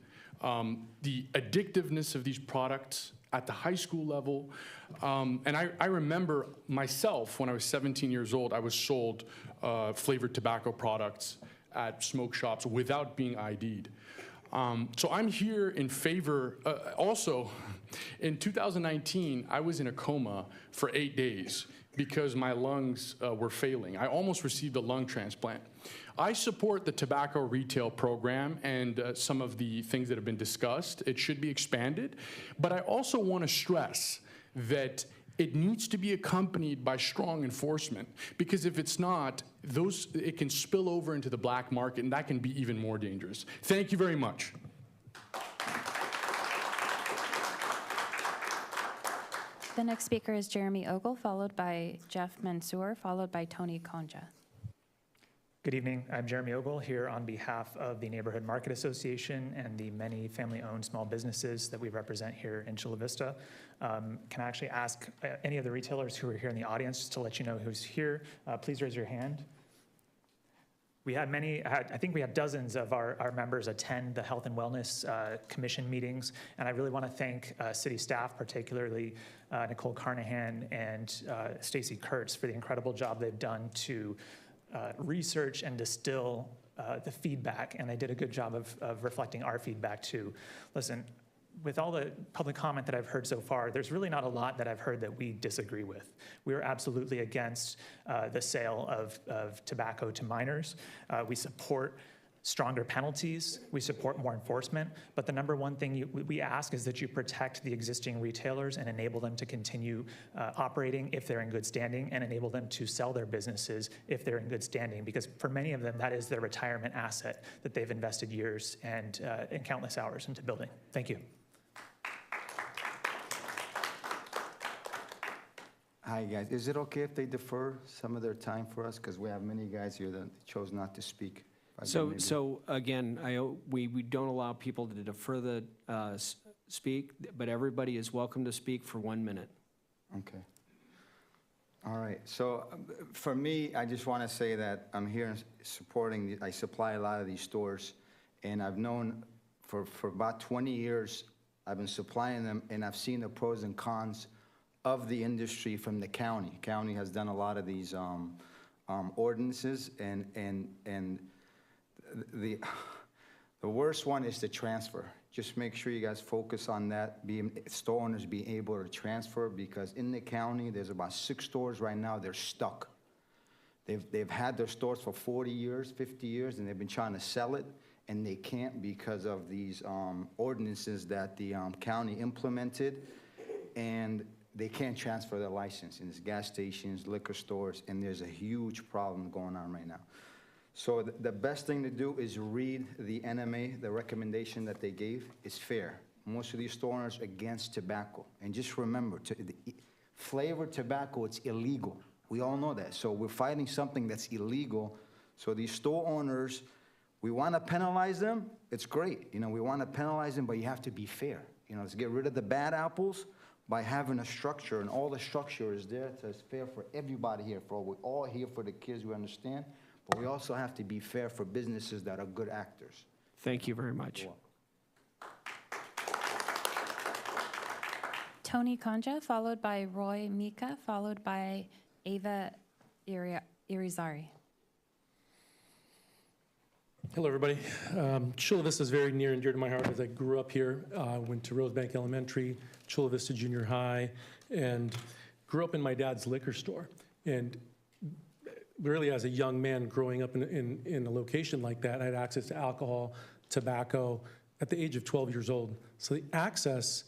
the addictiveness of these products at the high school level. And I remember myself, when I was 17 years old, I was sold flavored tobacco products at smoke shops without being ID'd. So I'm here in favor, also, in 2019, I was in a coma for 8 days because my lungs were failing. I almost received a lung transplant. I support the tobacco retail program and some of the things that have been discussed. It should be expanded, but I also want to stress that it needs to be accompanied by strong enforcement, because if it's not, it can spill over into the black market, and that can be even more dangerous. Thank you very much. The next speaker is Jeremy Ogle, followed by Jeff Mansour, followed by Tony Conja. Good evening. I'm Jeremy Ogle here on behalf of the Neighborhood Market Association and the many family-owned small businesses that we represent here in Chula Vista. Can I actually ask any of the retailers who are here in the audience, just to let you know who's here, please raise your hand. We had I think we had dozens of our members attend the Health and Wellness Commission meetings, and I really want to thank city staff, particularly Nicole Carnahan and Stacy Kurtz, for the incredible job they've done to research and distill the feedback, and they did a good job of reflecting our feedback too. Listen, with all the public comment that I've heard so far, there's really not a lot that I've heard that we disagree with. We are absolutely against the sale of tobacco to minors. We support stronger penalties. We support more enforcement. But the number one thing we ask is that you protect the existing retailers and enable them to continue operating if they're in good standing, and enable them to sell their businesses if they're in good standing, because for many of them, that is their retirement asset that they've invested years and countless hours into building. Thank you. Hi, guys. Is it okay if they defer some of their time for us? Because we have many guys here that chose not to speak. So again, we don't allow people to defer the speak, but everybody is welcome to speak for 1 minute. Okay. All right. So for me, I just want to say that I'm here supporting, I supply a lot of these stores, and I've known for about 20 years, I've been supplying them, and I've seen the pros and cons of the industry from the county. County has done a lot of these ordinances, and the worst one is the transfer. Just make sure you guys focus on that, store owners being able to transfer, because in the county, there's about 6 stores right now, they're stuck. They've had their stores for 40 years, 50 years, and they've been trying to sell it, and they can't because of these ordinances that the county implemented, and they can't transfer their license. And it's gas stations, liquor stores, and there's a huge problem going on right now. So the best thing to do is read the NMA, the recommendation that they gave is fair. most of these store owners against tobacco. And just remember, flavored tobacco, it's illegal. We all know that. So we're fighting something that's illegal. So these store owners, we want to penalize them. It's great. You know, we want to penalize them, but you have to be fair. You know, let's get rid of the bad apples by having a structure, and all the structure is there to it's fair for everybody here. We're all here for the kids, we understand, but we also have to be fair for businesses that are good actors. Thank you very much. You're welcome. Tony Conja, followed by Roy Mika, followed by Ava Irizarry. Hello, everybody. Chula Vista is very near and dear to my heart as I grew up here. Went to Rosebank Elementary, Chula Vista Junior High, and grew up in my dad's liquor store. And really, as a young man growing up in a location like that, I had access to alcohol, tobacco at the age of 12 years old. So the access,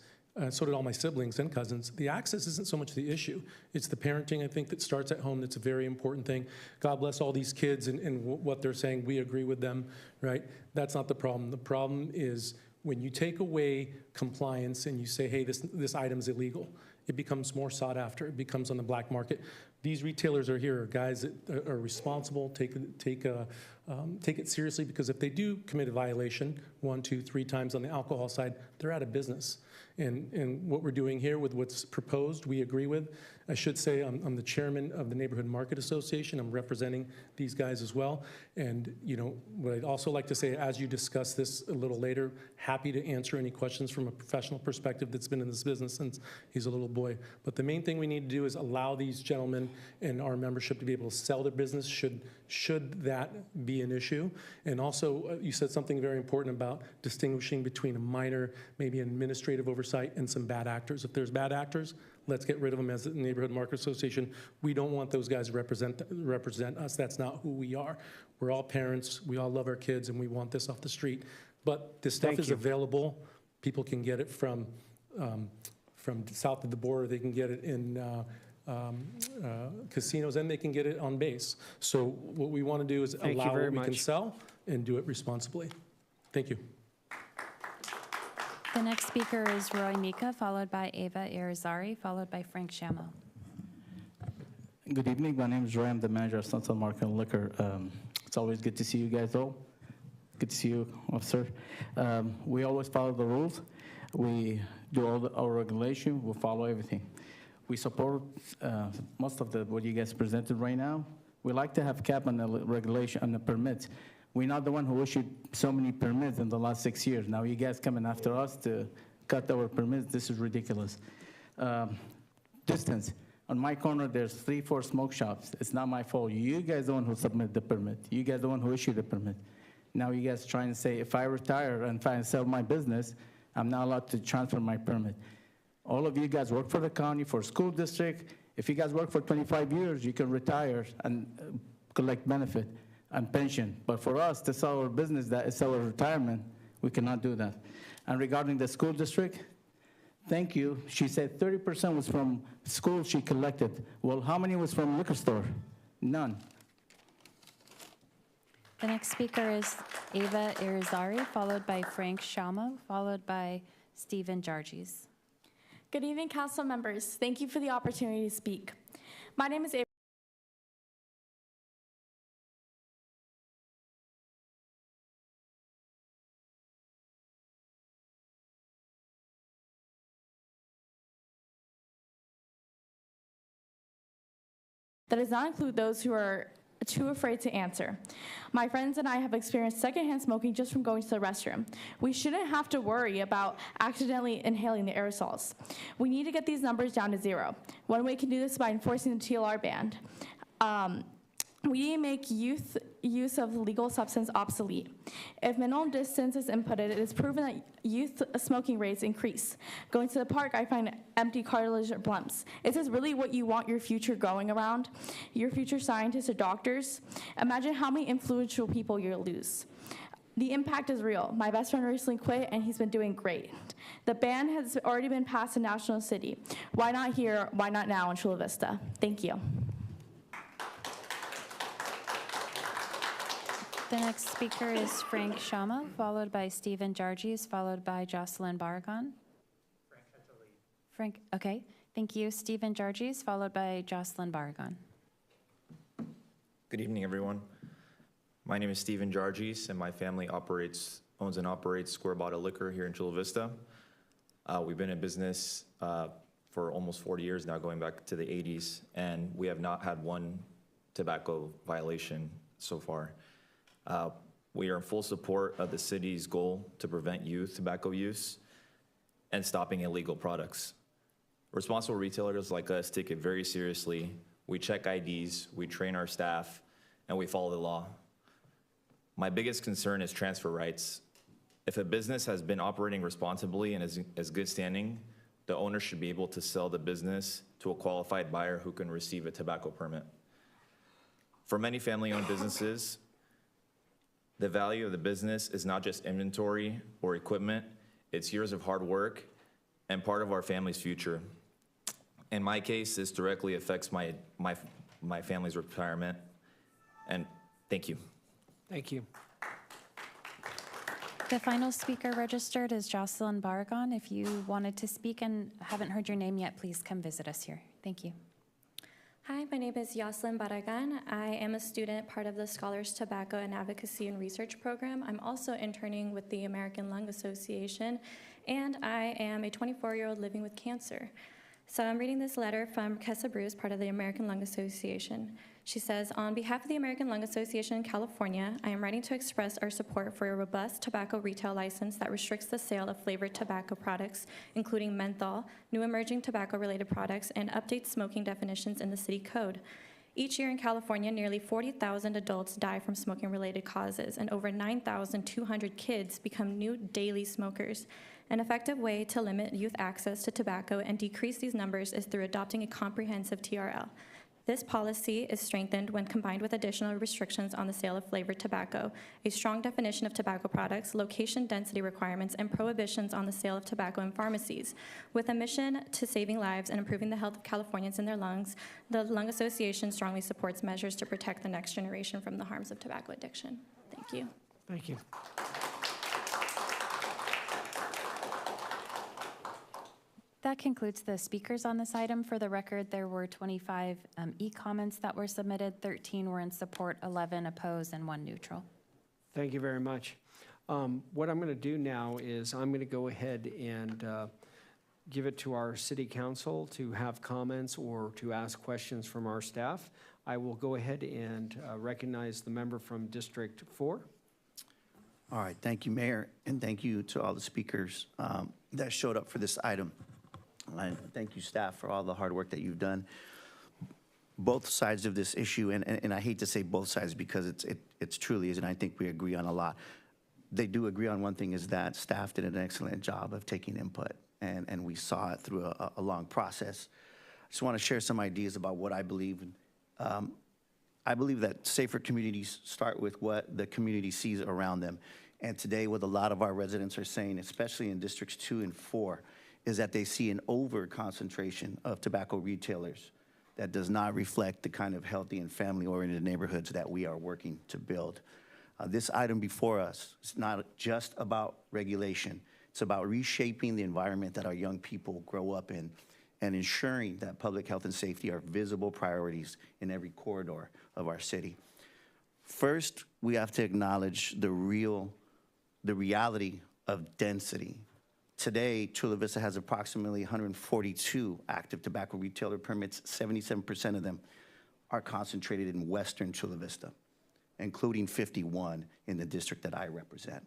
so did all my siblings and cousins. The access isn't so much the issue. It's the parenting, I think, that starts at home. That's a very important thing. God bless all these kids and what they're saying. We agree with them, right? That's not the problem. The problem is when you take away compliance and you say, hey, this item's illegal, it becomes more sought after. It becomes on the black market. These retailers are here, guys that are responsible, take it seriously, because if they do commit a violation 1, 2, 3 times on the alcohol side, they're out of business. And what we're doing here with what's proposed, we agree with. I should say I'm the chairman of the Neighborhood Market Association. I'm representing these guys as well. And you know, what I'd also like to say, as you discuss this a little later, happy to answer any questions from a professional perspective that's been in this business since he's a little boy. But the main thing we need to do is allow these gentlemen and our membership to be able to sell their business should that be an issue. And also, you said something very important about distinguishing between a minor, maybe an administrative oversight, and some bad actors. If there's bad actors, let's get rid of them as the Neighborhood Market Association. We don't want those guys to represent us. That's not who we are. We're all parents. We all love our kids, and we want this off the street. But this stuff is available. People can get it from south of the border. They can get it in casinos, and they can get it on base. So what we want to do is allow what we can sell and do it responsibly. Thank you. The next speaker is Roy Mika, followed by Ava Irizarry, followed by Frank Shamo. Good evening. My name is Roy. I'm the manager of Sunset Market and Liquor. It's always good to see you guys all. Good to see you, officer. We always follow the rules. We do all our regulation. We follow everything. We support most of what you guys presented right now. We like to have cap on the regulation and the permits. We're not the one who issued so many permits in the last 6 years. Now you guys coming after us to cut our permits. This is ridiculous. Distance. On my corner, there's 3, 4 smoke shops. It's not my fault. You guys the one who submitted the permit. You guys the one who issued the permit. Now you guys trying to say if I retire and try and sell my business, I'm not allowed to transfer my permit. All of you guys work for the county, for school district. If you guys work for 25 years, you can retire and collect benefit and pension. But for us to sell our business, that is our retirement, we cannot do that. And regarding the school district, thank you. She said 30% was from school she collected. Well, how many was from liquor store? None. The next speaker is Ava Irizarry, followed by Frank Shamo, followed by Stephen Jarges. Good evening, council members. Thank you for the opportunity to speak. My name is Ava. That does not include those who are too afraid to answer. My friends and I have experienced secondhand smoking just from going to the restroom. We shouldn't have to worry about accidentally inhaling the aerosols. We need to get these numbers down to 0. One way we can do this is by enforcing the TLR ban. We need to make youth use of legal substance obsolete. If minimal distance is inputted, it is proven that youth smoking rates increase. Going to the park, I find empty cartilage or blumps. Is this really what you want your future going around? Your future scientists or doctors? Imagine how many influential people you'll lose. The impact is real. My best friend recently quit, and he's been doing great. The ban has already been passed in National City. Why not here? Why not now in Chula Vista? Thank you. The next speaker is Frank Shama, followed by Stephen Jarges, followed by Jocelyn Barragan. Frank, okay, thank you. Stephen Jarges, followed by Jocelyn Barragan. Good evening, everyone. My name is Stephen Jarges, and my family owns and operates Square Bottle Liquor here in Chula Vista. We've been in business for almost 40 years now, going back to the 80s, and we have not had one tobacco violation so far. We are in full support of the city's goal to prevent youth tobacco use and stopping illegal products. Responsible retailers like us take it very seriously. We check IDs, we train our staff, and we follow the law. My biggest concern is transfer rights. If a business has been operating responsibly and is good standing, the owner should be able to sell the business to a qualified buyer who can receive a tobacco permit. For many family-owned businesses, the value of the business is not just inventory or equipment, it's years of hard work and part of our family's future. In my case, this directly affects my family's retirement, and thank you. Thank you. The final speaker registered is Jocelyn Barragan. If you wanted to speak and haven't heard your name yet, please come visit us here. Thank you. Hi, my name is Jocelyn Barragan. I am a student, part of the Scholars Tobacco and Advocacy and Research Program. I'm also interning with the American Lung Association, and I am a 24-year-old living with cancer. So I'm reading this letter from Kessa Bruce, part of the American Lung Association. She says, on behalf of the American Lung Association in California, I am writing to express our support for a robust tobacco retail license that restricts the sale of flavored tobacco products, including menthol, new emerging tobacco-related products, and updates smoking definitions in the city code. Each year in California, nearly 40,000 adults die from smoking-related causes, and over 9,200 kids become new daily smokers. An effective way to limit youth access to tobacco and decrease these numbers is through adopting a comprehensive TRL. This policy is strengthened when combined with additional restrictions on the sale of flavored tobacco, a strong definition of tobacco products, location density requirements, and prohibitions on the sale of tobacco in pharmacies. With a mission to saving lives and improving the health of Californians and their lungs, the Lung Association strongly supports measures to protect the next generation from the harms of tobacco addiction. Thank you. Thank you. That concludes the speakers on this item. For the record, there were 25 e-comments that were submitted, 13 were in support, 11 opposed, and 1 neutral. Thank you very much. What I'm going to do now is I'm going to go ahead and give it to our city council to have comments or to ask questions from our staff. I will go ahead and recognize the member from District 4. All right, thank you, Mayor, and thank you to all the speakers that showed up for this item. And thank you, staff, for all the hard work that you've done. Both sides of this issue, and I hate to say both sides because it's truly is, and I think we agree on a lot. They do agree on one thing, is that staff did an excellent job of taking input, and we saw it through a long process. I just want to share some ideas about what I believe. I believe that safer communities start with what the community sees around them. And today, what a lot of our residents are saying, especially in Districts 2 and 4, is that they see an over-concentration of tobacco retailers that does not reflect the kind of healthy and family-oriented neighborhoods that we are working to build. This item before us is not just about regulation. It's about reshaping the environment that our young people grow up in and ensuring that public health and safety are visible priorities in every corridor of our city. First, we have to acknowledge the reality of density. Today, Chula Vista has approximately 142 active tobacco retailer permits. 77% of them are concentrated in Western Chula Vista, including 51 in the district that I represent.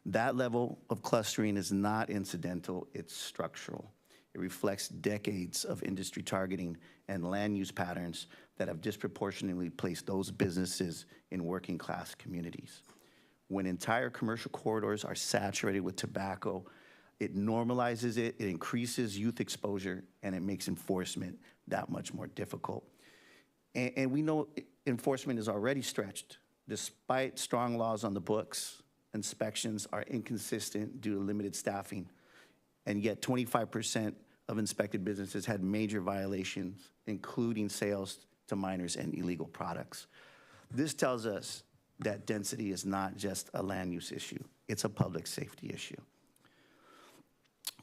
That level of clustering is not incidental, it's structural. It reflects decades of industry targeting and land use patterns that have disproportionately placed those businesses in working class communities. When entire commercial corridors are saturated with tobacco, it normalizes it, it increases youth exposure, and it makes enforcement that much more difficult. And we know enforcement is already stretched. Despite strong laws on the books, inspections are inconsistent due to limited staffing, and yet 25% of inspected businesses had major violations, including sales to minors and illegal products. This tells us that density is not just a land use issue, it's a public safety issue.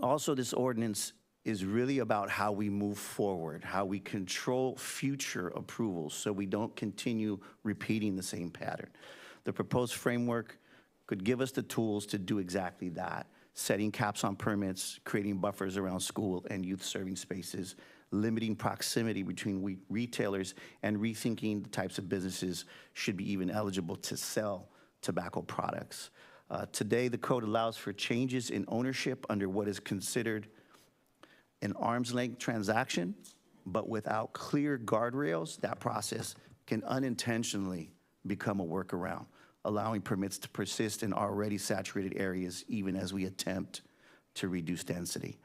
Also, this ordinance is really about how we move forward, how we control future approvals so we don't continue repeating the same pattern. The proposed framework could give us the tools to do exactly that, setting caps on permits, creating buffers around school and youth serving spaces, limiting proximity between retailers, and rethinking the types of businesses should be even eligible to sell tobacco products. Today, the code allows for changes in ownership under what is considered an arm's length transaction, but without clear guardrails, that process can unintentionally become a workaround, allowing permits to persist in already saturated areas even as we attempt to reduce density.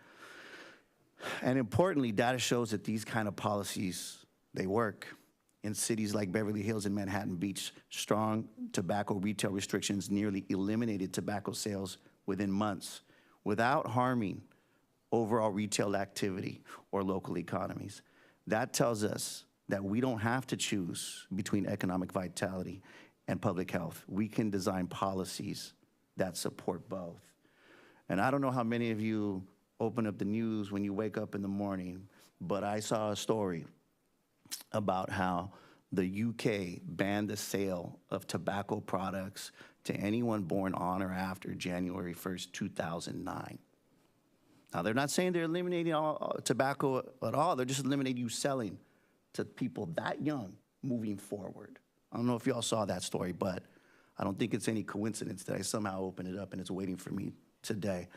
And importantly, data shows that these kind of policies, they work. In cities like Beverly Hills and Manhattan Beach, strong tobacco retail restrictions nearly eliminated tobacco sales within months without harming overall retail activity or local economies. That tells us that we don't have to choose between economic vitality and public health. We can design policies that support both. And I don't know how many of you open up the news when you wake up in the morning, but I saw a story about how the UK banned the sale of tobacco products to anyone born on or after January 1st, 2009. Now, they're not saying they're eliminating all tobacco at all. They're just eliminating you selling to people that young moving forward. I don't know if y'all saw that story, but I don't think it's any coincidence that I somehow opened it up and it's waiting for me today.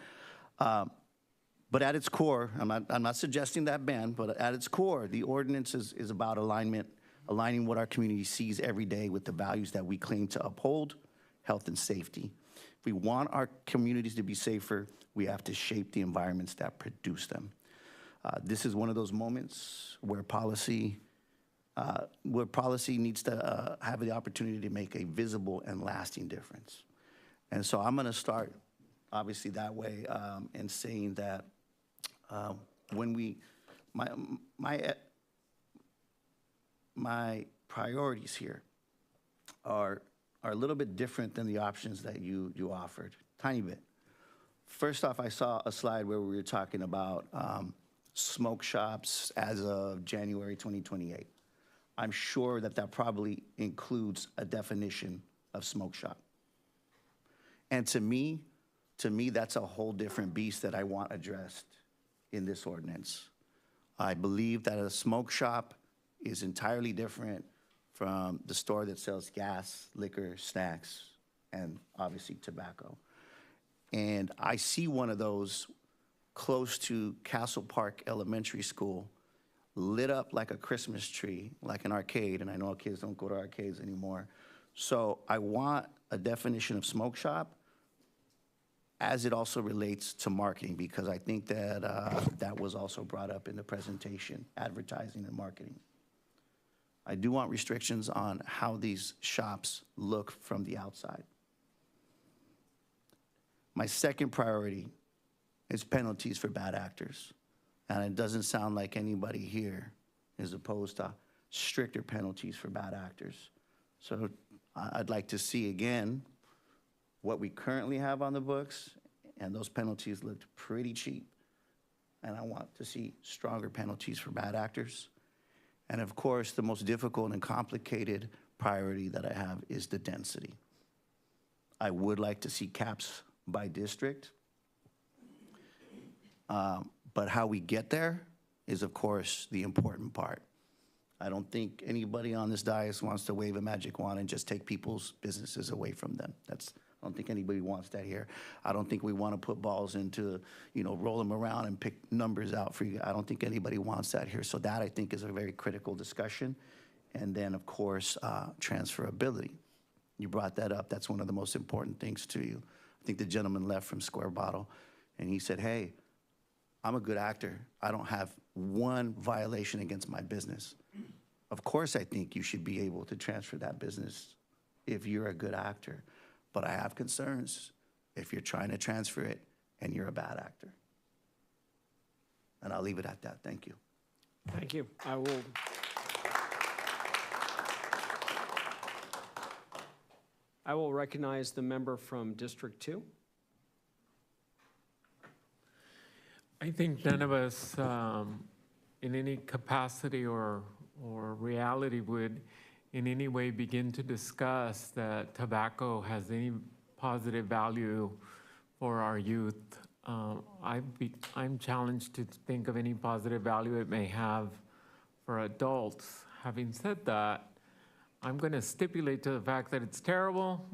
But at its core, I'm not suggesting that ban, but at its core, the ordinance is about aligning what our community sees every day with the values that we claim to uphold, health and safety. If we want our communities to be safer, we have to shape the environments that produce them. This is one of those moments where policy needs to have the opportunity to make a visible and lasting difference. And so I'm gonna start, obviously, that way, and saying that my priorities here are a little bit different than the options that you offered, tiny bit. First off, I saw a slide where we were talking about smoke shops as of January 2028. I'm sure that probably includes a definition of smoke shop. And to me, that's a whole different beast that I want addressed in this ordinance. I believe that a smoke shop is entirely different from the store that sells gas, liquor, snacks, and obviously tobacco. And I see one of those close to Castle Park Elementary School, lit up like a Christmas tree, like an arcade, and I know kids don't go to arcades anymore. So I want a definition of smoke shop as it also relates to marketing, because I think that that was also brought up in the presentation, advertising and marketing. I do want restrictions on how these shops look from the outside. My second priority is penalties for bad actors. And it doesn't sound like anybody here is opposed to stricter penalties for bad actors. So I'd like to see again what we currently have on the books, and those penalties looked pretty cheap. And I want to see stronger penalties for bad actors. And of course, the most difficult and complicated priority that I have is the density. I would like to see caps by district. But how we get there is, of course, the important part. I don't think anybody on this dais wants to wave a magic wand and just take people's businesses away from them. I don't think anybody wants that here. I don't think we want to put balls into, roll them around and pick numbers out for you. I don't think anybody wants that here. So that, I think, is a very critical discussion. And then, of course, transferability. You brought that up. That's one of the most important things to you. I think the gentleman left from Square Bottle, and he said, hey, I'm a good actor. I don't have one violation against my business. Of course, I think you should be able to transfer that business if you're a good actor. But I have concerns if you're trying to transfer it and you're a bad actor. And I'll leave it at that. Thank you. Thank you. I will. I will recognize the member from District 2. I think none of us in any capacity or reality would in any way begin to discuss that tobacco has any positive value for our youth. I'm challenged to think of any positive value it may have for adults. Having said that, I'm going to stipulate to the fact that it's terrible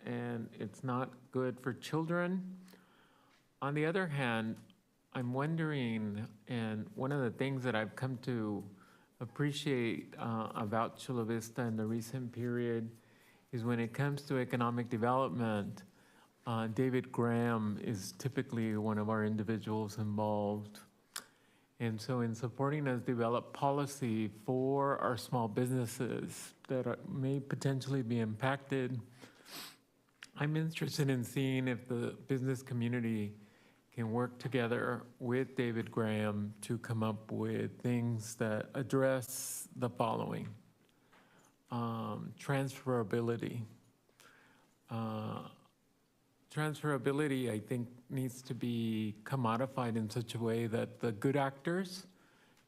and it's not good for children. On the other hand, I'm wondering, and one of the things that I've come to appreciate about Chula Vista in the recent period is when it comes to economic development, David Graham is typically one of our individuals involved. And so in supporting us develop policy for our small businesses that may potentially be impacted, I'm interested in seeing if the business community can work together with David Graham to come up with things that address the following. Transferability. Transferability, I think, needs to be commodified in such a way that the good actors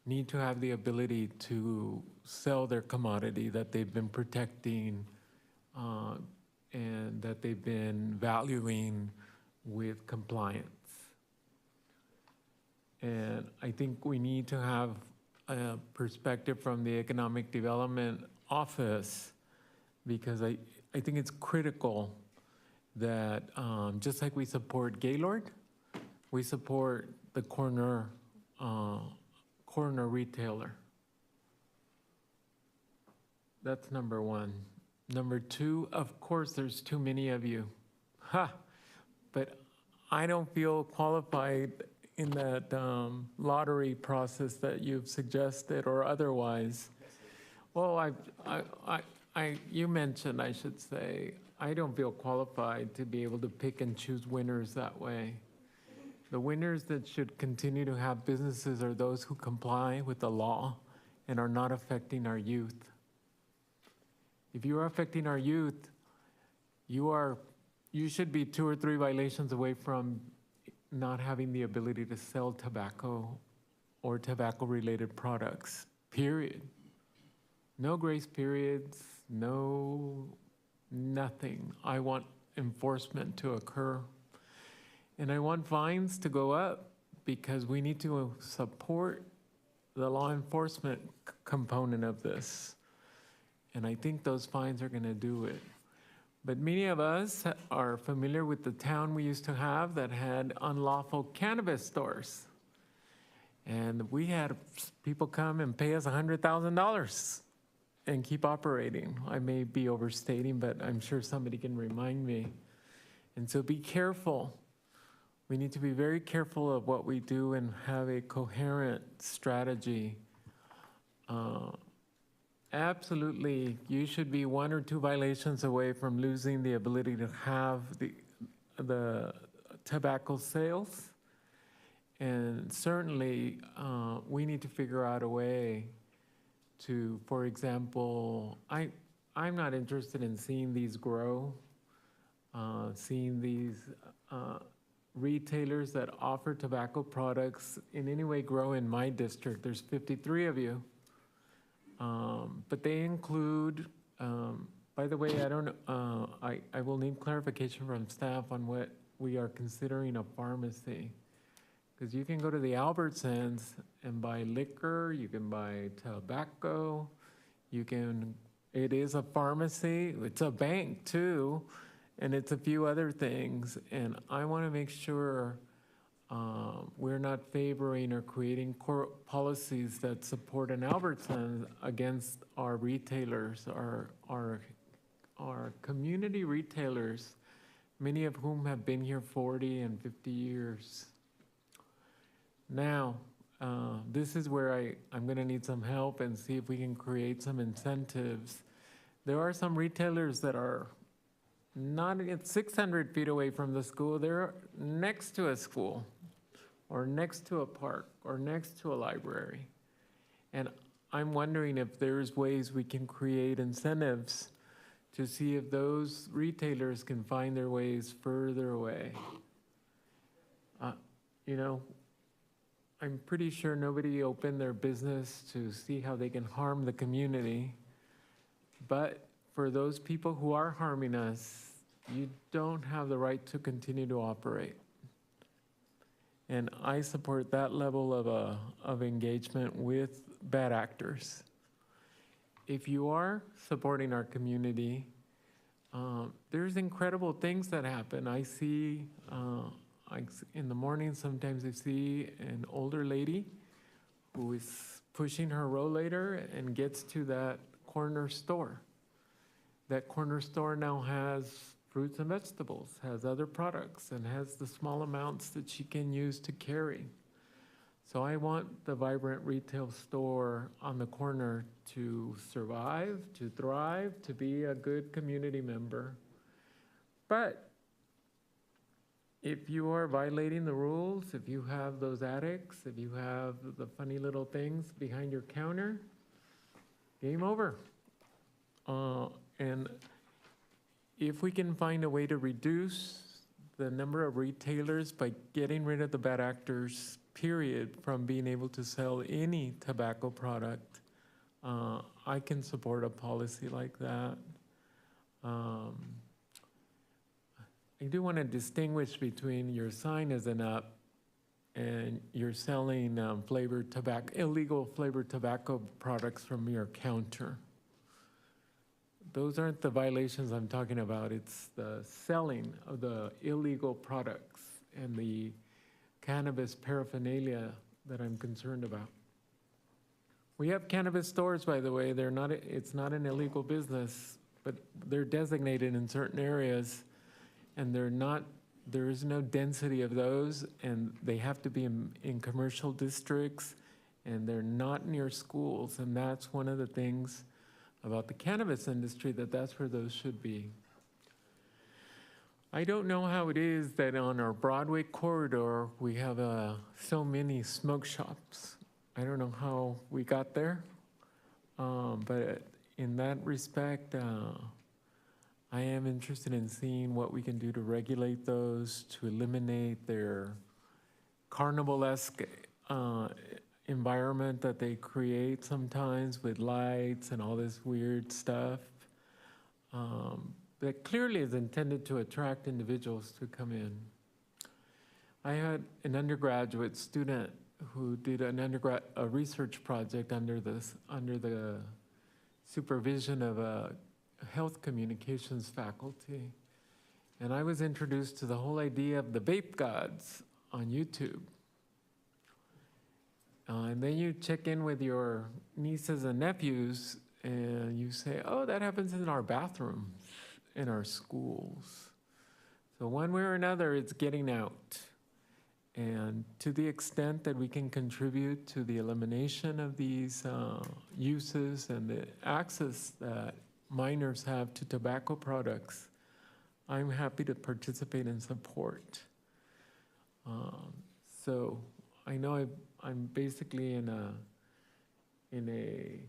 need to have the ability to sell their commodity that they've been protecting and that they've been valuing with compliance. And I think we need to have a perspective from the Economic Development Office because I think it's critical that just like we support Gaylord, we support the corner retailer. That's number one. Number two, of course, there's too many of you. But I don't feel qualified in that lottery process that you've suggested or otherwise. Well, you mentioned, I should say, I don't feel qualified to be able to pick and choose winners that way. The winners that should continue to have businesses are those who comply with the law and are not affecting our youth. If you are affecting our youth, you should be 2 or 3 violations away from not having the ability to sell tobacco or tobacco-related products, period. No grace periods, nothing. I want enforcement to occur. And I want fines to go up because we need to support the law enforcement component of this. And I think those fines are going to do it. But many of us are familiar with the town we used to have that had unlawful cannabis stores. And we had people come and pay us $100,000 and keep operating. I may be overstating, but I'm sure somebody can remind me. And so be careful. We need to be very careful of what we do and have a coherent strategy. Absolutely, you should be 1 or 2 violations away from losing the ability to have the tobacco sales. And certainly, we need to figure out a way to, for example, I'm not interested in seeing these grow, seeing these retailers that offer tobacco products in any way grow in my district. There's 53 of you. But they include, by the way, I will need clarification from staff on what we are considering a pharmacy. Because you can go to the Albertsons and buy liquor, you can buy tobacco, it is a pharmacy, it's a bank too, and it's a few other things. And I want to make sure we're not favoring or creating policies that support an Albertsons against our retailers, our community retailers, many of whom have been here 40 and 50 years. Now, this is where I'm going to need some help and see if we can create some incentives. There are some retailers that are not 600 feet away from the school. They're next to a school or next to a park or next to a library. And I'm wondering if there's ways we can create incentives to see if those retailers can find their ways further away. You know, I'm pretty sure nobody opened their business to see how they can harm the community. But for those people who are harming us, you don't have the right to continue to operate. And I support that level of engagement with bad actors. If you are supporting our community, there's incredible things that happen. I see, in the morning, sometimes I see an older lady who is pushing her rollator and gets to that corner store. That corner store now has fruits and vegetables, has other products, and has the small amounts that she can use to carry. So I want the vibrant retail store on the corner to survive, to thrive, to be a good community member. But if you are violating the rules, if you have those addicts, if you have the funny little things behind your counter, game over. And if we can find a way to reduce the number of retailers by getting rid of the bad actors, period, from being able to sell any tobacco product, I can support a policy like that. I do want to distinguish between your sign isn't up and you're selling illegal flavored tobacco products from your counter. Those aren't the violations I'm talking about. It's the selling of the illegal products and the cannabis paraphernalia that I'm concerned about. We have cannabis stores, by the way. It's not an illegal business, but they're designated in certain areas, and there is no density of those, and they have to be in commercial districts, and they're not near schools, and that's one of the things about the cannabis industry, that's where those should be. I don't know how it is that on our Broadway corridor, we have so many smoke shops. I don't know how we got there, but in that respect, I am interested in seeing what we can do to regulate those, to eliminate their carnival-esque environment that they create sometimes with lights and all this weird stuff that clearly is intended to attract individuals to come in. I had an undergraduate student who did a research project under the supervision of a health communications faculty, and I was introduced to the whole idea of the vape gods on YouTube. And then you check in with your nieces and nephews and you say, oh, that happens in our bathrooms, in our schools. So one way or another, it's getting out. And to the extent that we can contribute to the elimination of these uses and the access that minors have to tobacco products, I'm happy to participate and support. So I know I'm basically in a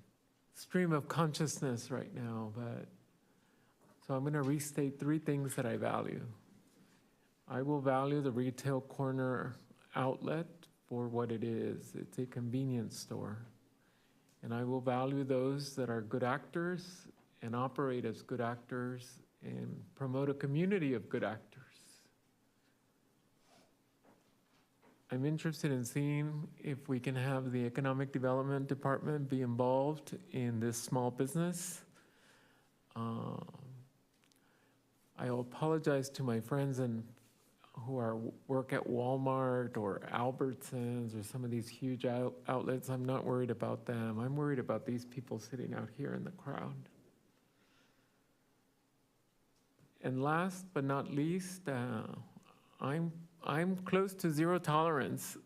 stream of consciousness right now, so I'm going to restate 3 things that I value. I will value the retail corner outlet for what it is. It's a convenience store. And I will value those that are good actors and operate as good actors and promote a community of good actors. I'm interested in seeing if we can have the Economic Development Department be involved in this small business. I apologize to my friends who work at Walmart or Albertsons or some of these huge outlets. I'm not worried about them. I'm worried about these people sitting out here in the crowd. And last but not least, I'm close to zero tolerance.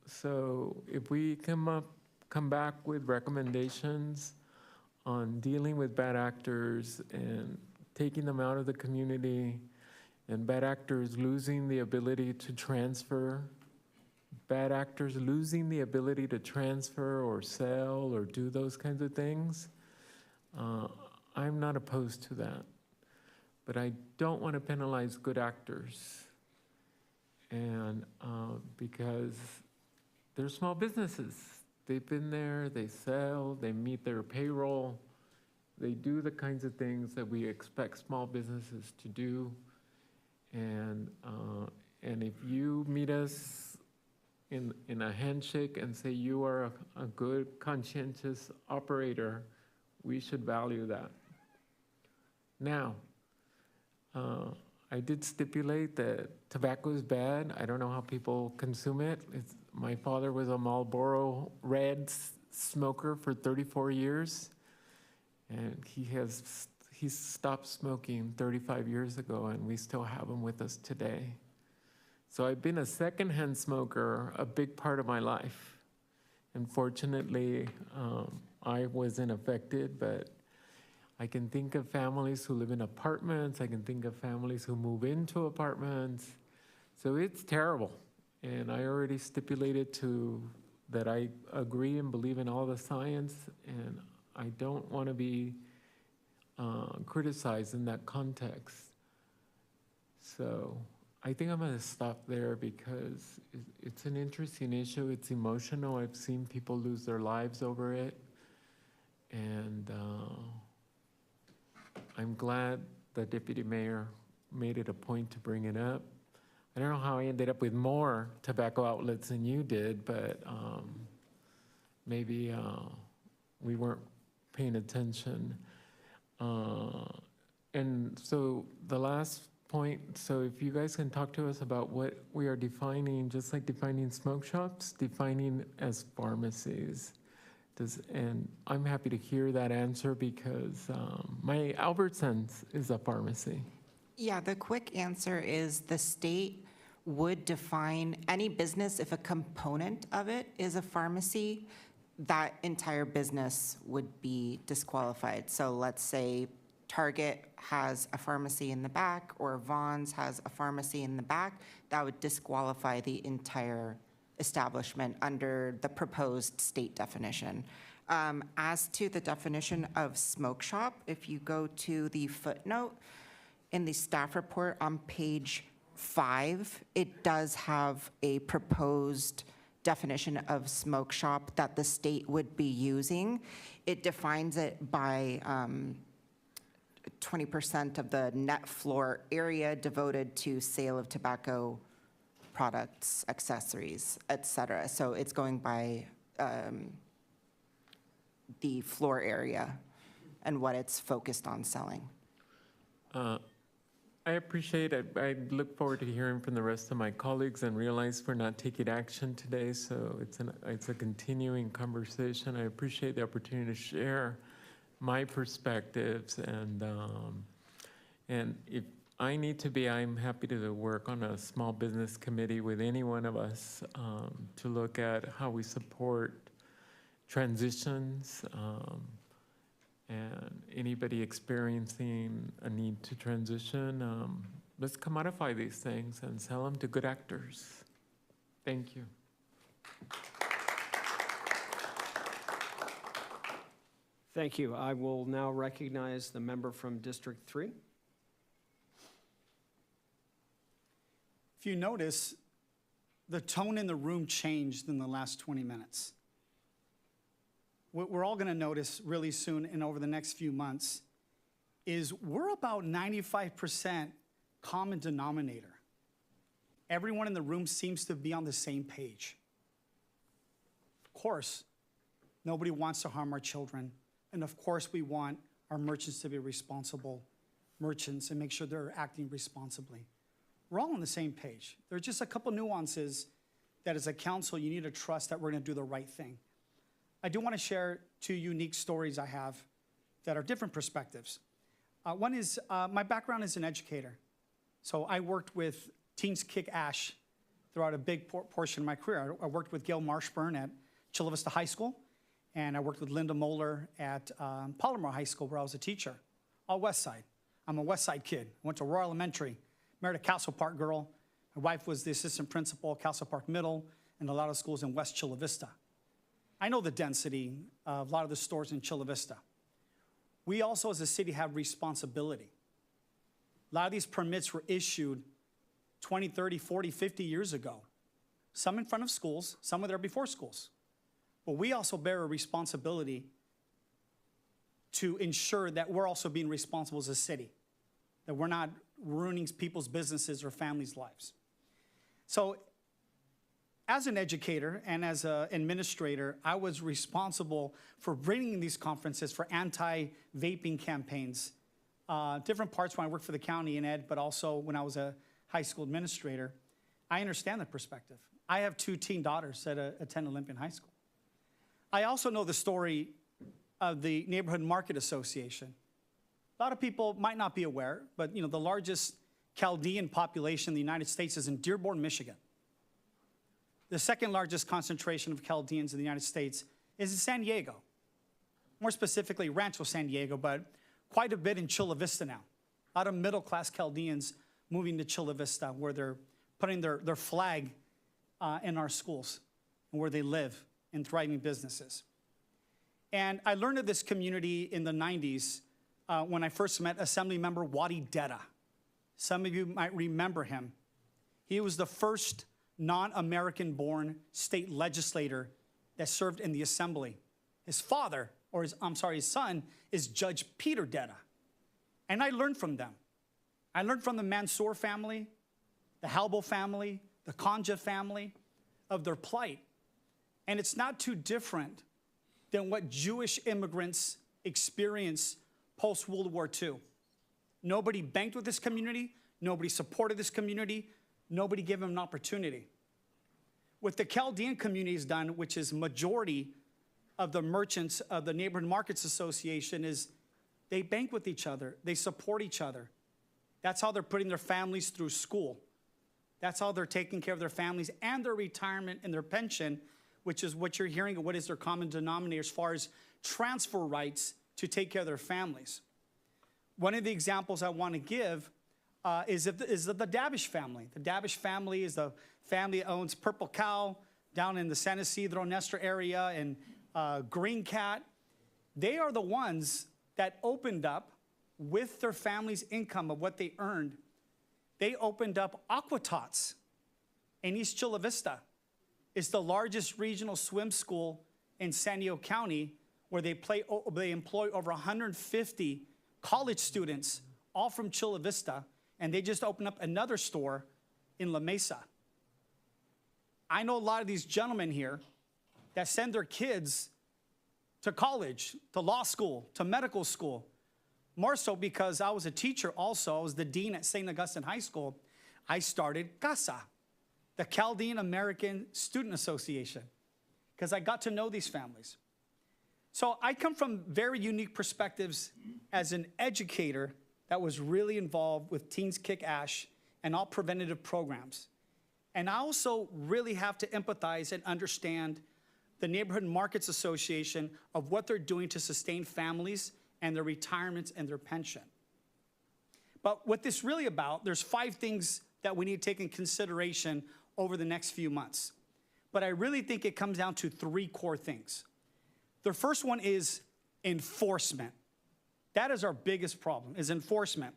So if we come back with recommendations on dealing with bad actors and taking them out of the community, and bad actors losing the ability to transfer, or sell or do those kinds of things, I'm not opposed to that. But I don't want to penalize good actors. And because they're small businesses. They've been there, they sell, they meet their payroll, they do the kinds of things that we expect small businesses to do. And if you meet us in a handshake and say you are a good, conscientious operator, we should value that. Now, I did stipulate that tobacco is bad. I don't know how people consume it. My father was a Marlboro Red smoker for 34 years, and he stopped smoking 35 years ago, and we still have him with us today. So I've been a secondhand smoker a big part of my life. And fortunately, I wasn't affected, but I can think of families who live in apartments. I can think of families who move into apartments. So it's terrible. And I already stipulated that I agree and believe in all the science, and I don't want to be criticized in that context. So I think I'm going to stop there because it's an interesting issue. It's emotional. I've seen people lose their lives over it. And I'm glad the deputy mayor made it a point to bring it up. I don't know how I ended up with more tobacco outlets than you did, but maybe we weren't paying attention. And so the last point, so if you guys can talk to us about what we are defining, just like defining smoke shops, defining as pharmacies. And I'm happy to hear that answer because my Albertsons is a pharmacy. Yeah, the quick answer is the state would define any business, if a component of it is a pharmacy, that entire business would be disqualified. So let's say Target has a pharmacy in the back or Vons has a pharmacy in the back, that would disqualify the entire establishment under the proposed state definition. As to the definition of smoke shop, if you go to the footnote in the staff report on page 5, it does have a proposed definition of smoke shop that the state would be using. It defines it by 20% of the net floor area devoted to sale of tobacco products, accessories, et cetera. So it's going by the floor area and what it's focused on selling. I appreciate it. I look forward to hearing from the rest of my colleagues and realize we're not taking action today, so it's a continuing conversation. I appreciate the opportunity to share my perspectives, and if I need to be, I'm happy to work on a small business committee with any one of us to look at how we support transitions and anybody experiencing a need to transition. Let's commodify these things and sell them to good actors. Thank you. Thank you. I will now recognize the member from District 3. If you notice, the tone in the room changed in the last 20 minutes. What we're all going to notice really soon and over the next few months is we're about 95% common denominator. Everyone in the room seems to be on the same page. Of course, nobody wants to harm our children. And of course, we want our merchants to be responsible merchants and make sure they're acting responsibly. We're all on the same page. There are just a couple nuances that as a council, you need to trust that we're going to do the right thing. I do want to share 2 unique stories I have that are different perspectives. One is my background as an educator. So I worked with Teens Kick Ash throughout a big portion of my career. I worked with Gail Marshburn at Chula Vista High School, and I worked with Linda Moeller at Palomar High School, where I was a teacher, all West Side. I'm a West Side kid. I went to Royal Elementary, married a Castle Park girl. My wife was the assistant principal at Castle Park Middle and a lot of schools in West Chula Vista. I know the density of a lot of the stores in Chula Vista. we also as a city have responsibility. A lot of these permits were issued 20, 30, 40, 50 years ago. Some in front of schools, some were there before schools. But we also bear a responsibility to ensure that we're also being responsible as a city, that we're not ruining people's businesses or families' lives. So as an educator and as an administrator, I was responsible for bringing these conferences for anti-vaping campaigns, different parts when I worked for the county in ed, but also when I was a high school administrator. I understand the perspective. I have 2 teen daughters that attend Olympian High School. I also know the story of the Neighborhood Market Association. A lot of people might not be aware, but the largest Chaldean population in the United States is in Dearborn, Michigan. The second largest concentration of Chaldeans in the United States is in San Diego. More specifically, Rancho San Diego, but quite a bit in Chula Vista now. A lot of middle-class Chaldeans moving to Chula Vista, where they're putting their flag in our schools and where they live in thriving businesses. And I learned of this community in the 90s when I first met Assemblymember JDATA. Some of you might remember him. He was the first non-American born state legislator that served in the assembly. His father, or his son, is Judge Peter Data. And I learned from them. I learned from the Mansour family, the Halbo family, the Kanja family, of their plight. And it's not too different than what Jewish immigrants experienced post-World War II. Nobody banked with this community. Nobody supported this community. Nobody gave them an opportunity. What the Chaldean community has done, which is majority of the merchants of the Neighborhood Markets Association, is they bank with each other. They support each other. That's how they're putting their families through school. That's how they're taking care of their families and their retirement and their pension, which is what you're hearing of what is their common denominator as far as transfer rights to take care of their families. One of the examples I want to give is the Dabish family. The Dabish family is the family that owns Purple Cow down in the San Isidro, Nestor area, and Green Cat. They are the ones that opened up, with their family's income of what they earned, they opened up Aquatots in East Chula Vista. It's the largest regional swim school in San Diego County, where they employ over 150 college students, all from Chula Vista, and they just opened up another store in La Mesa. I know a lot of these gentlemen here that send their kids to college, to law school, to medical school. More so because I was a teacher also. I was the dean at St. Augustine High School. I started CASA, the Chaldean American Student Association, because I got to know these families. So I come from very unique perspectives as an educator that was really involved with Teens Kick Ash and all preventative programs. And I also really have to empathize and understand the Neighborhood Markets Association of what they're doing to sustain families and their retirements and their pension. But what this really about, there's 5 things that we need to take in consideration over the next few months. But I really think it comes down to 3 core things. The first one is enforcement. That is our biggest problem, is enforcement.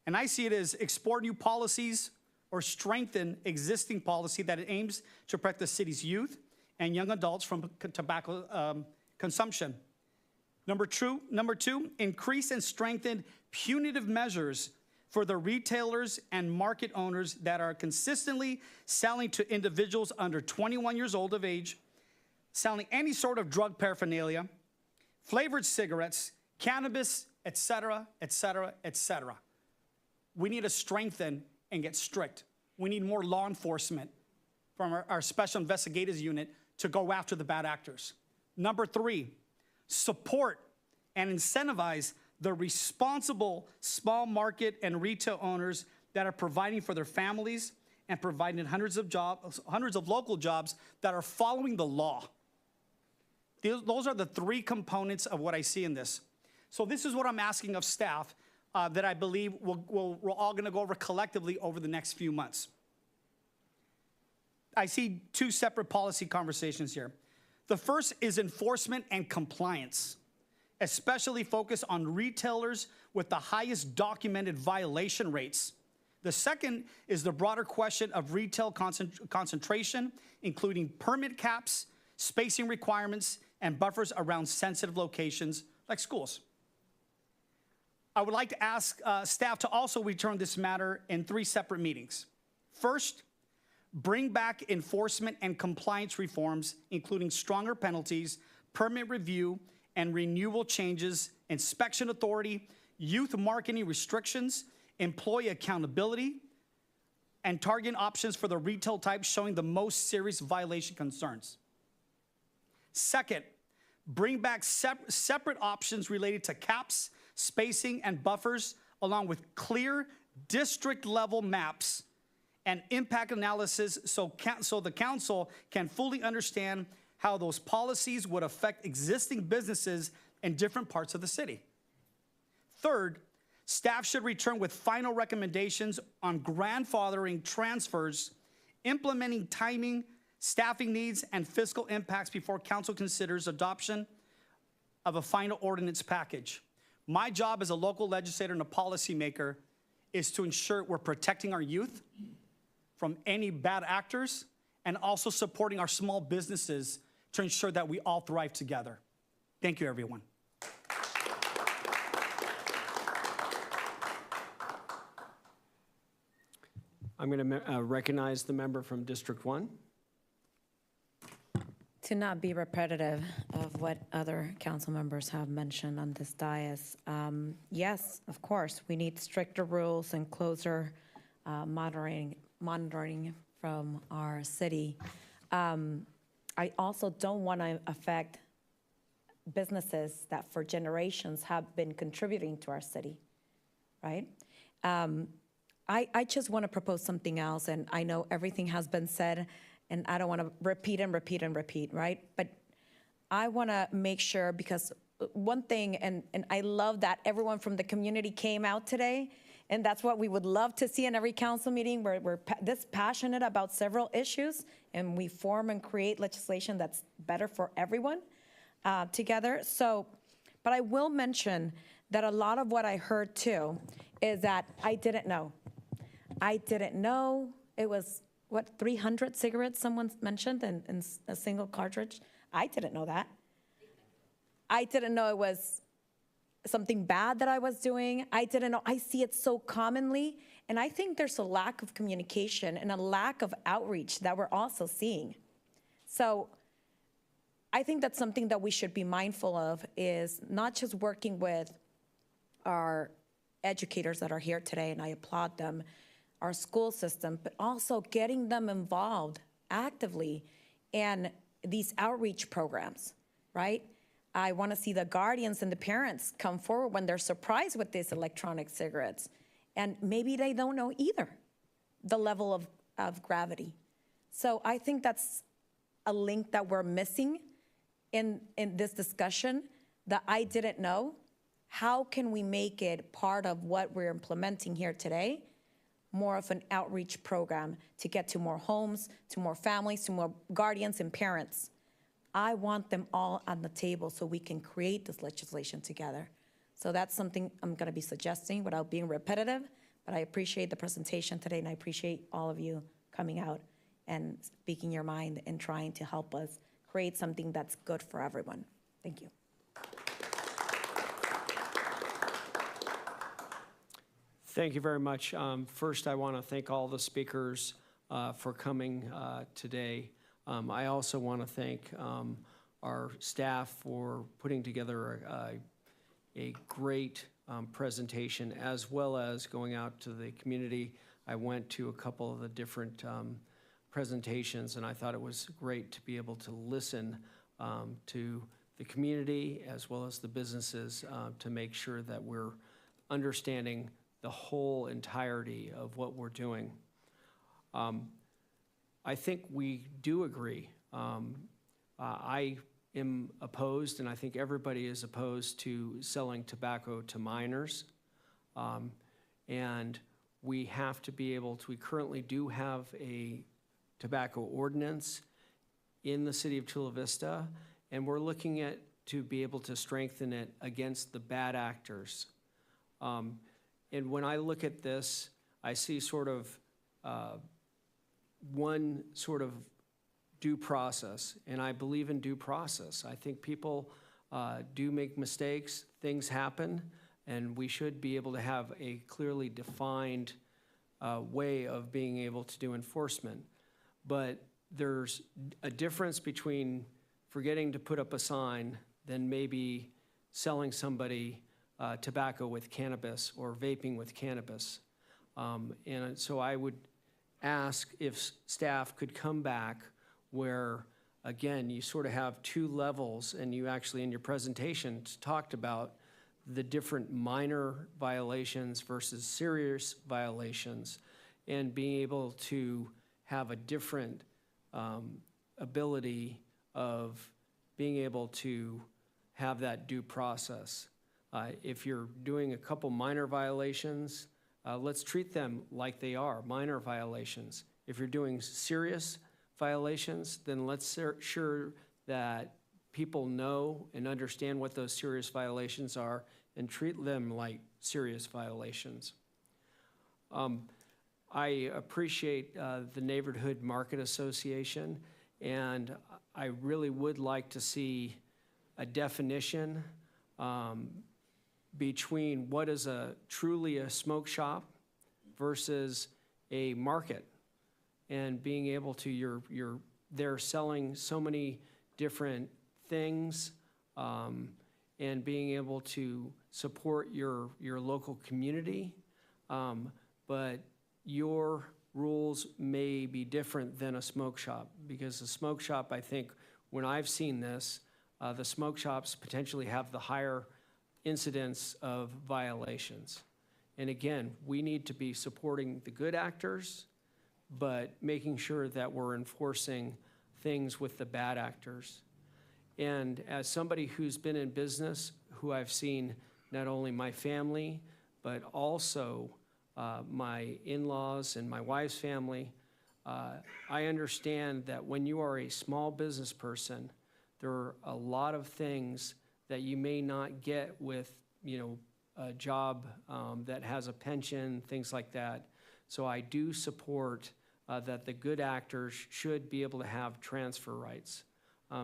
And I see it as explore new policies or strengthen existing policy that aims to protect the city's youth and young adults from tobacco consumption. Number two, increase and strengthen punitive measures for the retailers and market owners that are consistently selling to individuals under 21 years old of age, selling any sort of drug paraphernalia, flavored cigarettes, cannabis, et cetera, et cetera, et cetera. We need to strengthen and get strict. We need more law enforcement from our Special Investigators Unit to go after the bad actors. Number 3, support and incentivize the responsible small market and retail owners that are providing for their families and providing hundreds of local jobs that are following the law. Those are the 3 components of what I see in this. So this is what I'm asking of staff that I believe we're all going to go over collectively over the next few months. I see 2 separate policy conversations here. The first is enforcement and compliance. especially focus on retailers with the highest documented violation rates. The second is the broader question of retail concentration, including permit caps, spacing requirements, and buffers around sensitive locations like schools. I would like to ask staff to also return this matter in 3 separate meetings. First, bring back enforcement and compliance reforms, including stronger penalties, permit review and renewal changes, inspection authority, youth marketing restrictions, employee accountability, and target options for the retail types showing the most serious violation concerns. Second, bring back separate options related to caps, spacing, and buffers, along with clear district-level maps and impact analysis so the council can fully understand how those policies would affect existing businesses in different parts of the city. Third, staff should return with final recommendations on grandfathering transfers, implementing timing, staffing needs, and fiscal impacts before council considers adoption of a final ordinance package. My job as a local legislator and a policymaker is to ensure we're protecting our youth from any bad actors and also supporting our small businesses to ensure that we all thrive together. Thank you, everyone. I'm going to recognize the member from District 1. To not be repetitive of what other council members have mentioned on this dais, yes, of course, we need stricter rules and closer monitoring from our city. I also don't want to affect businesses that for generations have been contributing to our city, right? I just want to propose something else, and I know everything has been said, and I don't want to repeat and repeat and repeat, right? But I want to make sure, because one thing, and I love that everyone from the community came out today, and that's what we would love to see in every council meeting, where we're this passionate about several issues, and we form and create legislation that's better for everyone together. So, but I will mention that a lot of what I heard too is that I didn't know. I didn't know it was, what, 300 cigarettes someone mentioned in a single cartridge? I didn't know that. I didn't know it was something bad that I was doing. I didn't know. I see it so commonly, and I think there's a lack of communication and a lack of outreach that we're also seeing. So I think that's something that we should be mindful of, is not just working with our educators that are here today, and I applaud them, our school system, but also getting them involved actively in these outreach programs, right? I want to see the guardians and the parents come forward when they're surprised with these electronic cigarettes. And maybe they don't know either the level of gravity. So I think that's a link that we're missing in this discussion that I didn't know. How can we make it part of what we're implementing here today? More of an outreach program to get to more homes, to more families, to more guardians and parents. I want them all on the table so we can create this legislation together. So that's something I'm going to be suggesting without being repetitive, but I appreciate the presentation today, and I appreciate all of you coming out and speaking your mind and trying to help us create something that's good for everyone. Thank you. Thank you very much. First, I want to thank all the speakers for coming today. I also want to thank our staff for putting together a great presentation, as well as going out to the community. I went to a couple of the different presentations, and I thought it was great to be able to listen to the community as well as the businesses to make sure that we're understanding the whole entirety of what we're doing. I think we do agree. I am opposed, and I think everybody is opposed to selling tobacco to minors. And we have to be able to, we currently do have a tobacco ordinance in the city of Chula Vista, and we're looking at to be able to strengthen it against the bad actors. And when I look at this, I see sort of one sort of due process, and I believe in due process. I think people do make mistakes, things happen, and we should be able to have a clearly defined way of being able to do enforcement. But there's a difference between forgetting to put up a sign than maybe selling somebody tobacco with cannabis or vaping with cannabis. And so I would ask if staff could come back where, again, you sort of have two levels, and you actually in your presentation talked about the different minor violations versus serious violations, and being able to have a different ability of being able to have that due process. If you're doing a couple minor violations, let's treat them like they are, minor violations. If you're doing serious violations, then let's ensure that people know and understand what those serious violations are and treat them like serious violations. I appreciate the Neighborhood Market Association, and I really would like to see a definition between what is truly a smoke shop versus a market, and being able to, they're selling so many different things, and being able to support your local community, but your rules may be different than a smoke shop, because the smoke shop, I think, when I've seen this, the smoke shops potentially have the higher incidence of violations. And again, we need to be supporting the good actors, but making sure that we're enforcing things with the bad actors. And as somebody who's been in business, who I've seen not only my family, but also my in-laws and my wife's family, I understand that when you are a small business person, there are a lot of things that you may not get with, a job that has a pension, things like that. So I do support that the good actors should be able to have transfer rights,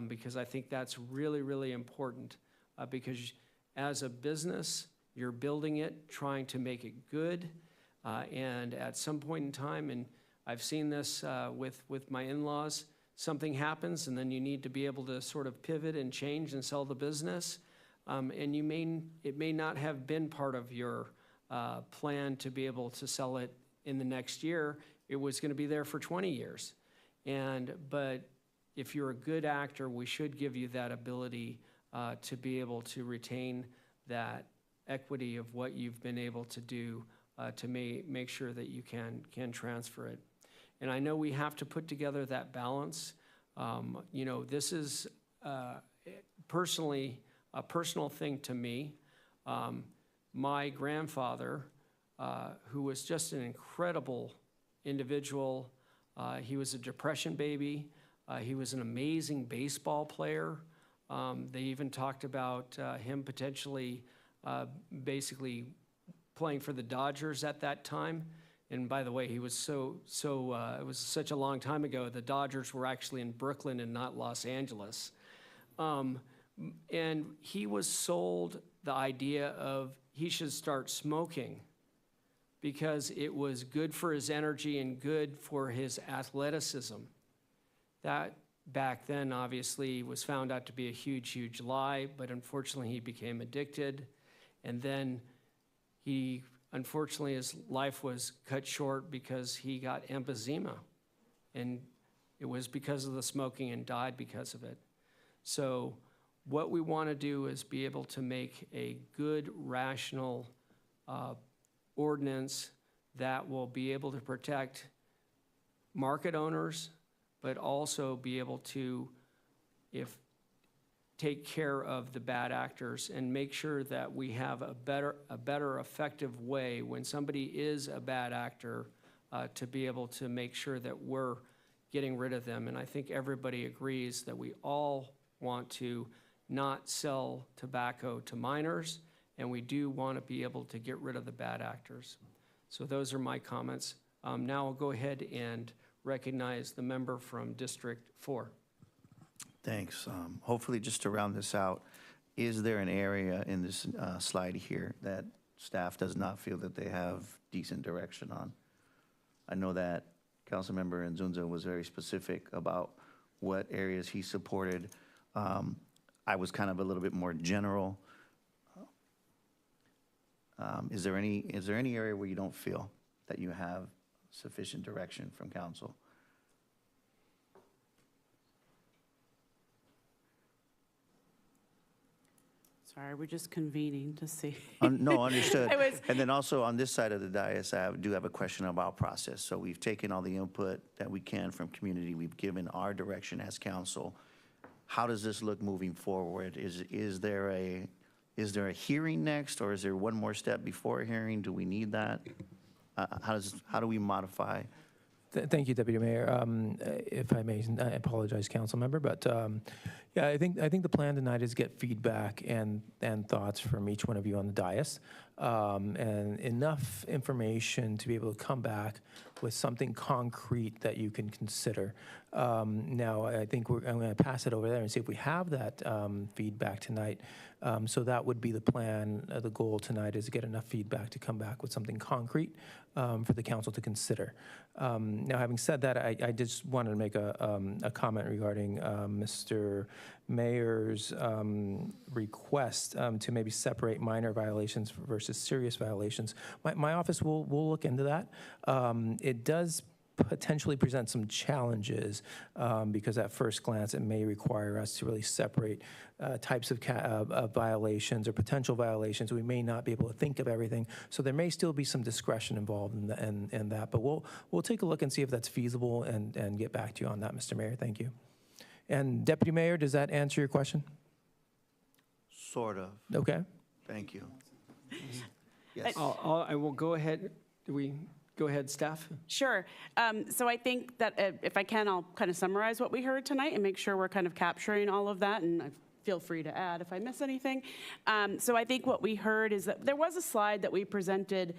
because I think that's really, really important, because as a business, you're building it, trying to make it good, and at some point in time, and I've seen this with my in-laws, something happens and then you need to be able to sort of pivot and change and sell the business. And it may not have been part of your plan to be able to sell it in the next year. It was going to be there for 20 years. But if you're a good actor, we should give you that ability to be able to retain that equity of what you've been able to do to make sure that you can transfer it. And I know we have to put together that balance. This is personally a personal thing to me. My grandfather, who was just an incredible individual, he was a Depression baby. He was an amazing baseball player. They even talked about him potentially basically playing for the Dodgers at that time. And by the way, he was it was such a long time ago, the Dodgers were actually in Brooklyn and not Los Angeles. And he was sold the idea of he should start smoking because it was good for his energy and good for his athleticism. That back then obviously was found out to be a huge, huge lie, but unfortunately he became addicted. And then unfortunately his life was cut short because he got emphysema. And it was because of the smoking and died because of it. So what we want to do is be able to make a good, rational ordinance that will be able to protect market owners, but also be able to take care of the bad actors and make sure that we have a better effective way when somebody is a bad actor to be able to make sure that we're getting rid of them. And I think everybody agrees that we all want to not sell tobacco to minors, and we do want to be able to get rid of the bad actors. So those are my comments. Now I'll go ahead and recognize the member from District 4. Thanks. Hopefully, just to round this out, is there an area in this slide here that staff does not feel that they have decent direction on? I know that Councilmember Nzunza was very specific about what areas he supported. I was kind of a little bit more general. Is there any area where you don't feel that you have sufficient direction from council? Sorry, we're just convening to see. No, understood. I was- And then also on this side of the dais, I do have a question about process. So we've taken all the input that we can from community. We've given our direction as council. How does this look moving forward? Is there a hearing next, or is there one more step before a hearing? Do we need that? How do we modify? Thank you, Deputy Mayor. If I may, I apologize, council member, but yeah, I think the plan tonight is get feedback and thoughts from each one of you on the dais, and enough information to be able to come back with something concrete that you can consider. Now, I think I'm going to pass it over there and see if we have that feedback tonight. So that would be the plan. The goal tonight is to get enough feedback to come back with something concrete for the council to consider. Now, having said that, I just wanted to make a comment regarding Mr. Mayor's request to maybe separate minor violations versus serious violations. My office will look into that. It does potentially present some challenges because at first glance it may require us to really separate types of violations or potential violations. We may not be able to think of everything, so there may still be some discretion involved in that. But we'll take a look and see if that's feasible and get back to you on that, Mr. Mayor. Thank you. And Deputy Mayor, does that answer your question? Sort of. Okay. Thank you. Yes. I will go ahead. Do we go ahead, staff? Sure. So I think that if I can, I'll kind of summarize what we heard tonight and make sure we're kind of capturing all of that, and feel free to add if I miss anything. So I think what we heard is that there was a slide that we presented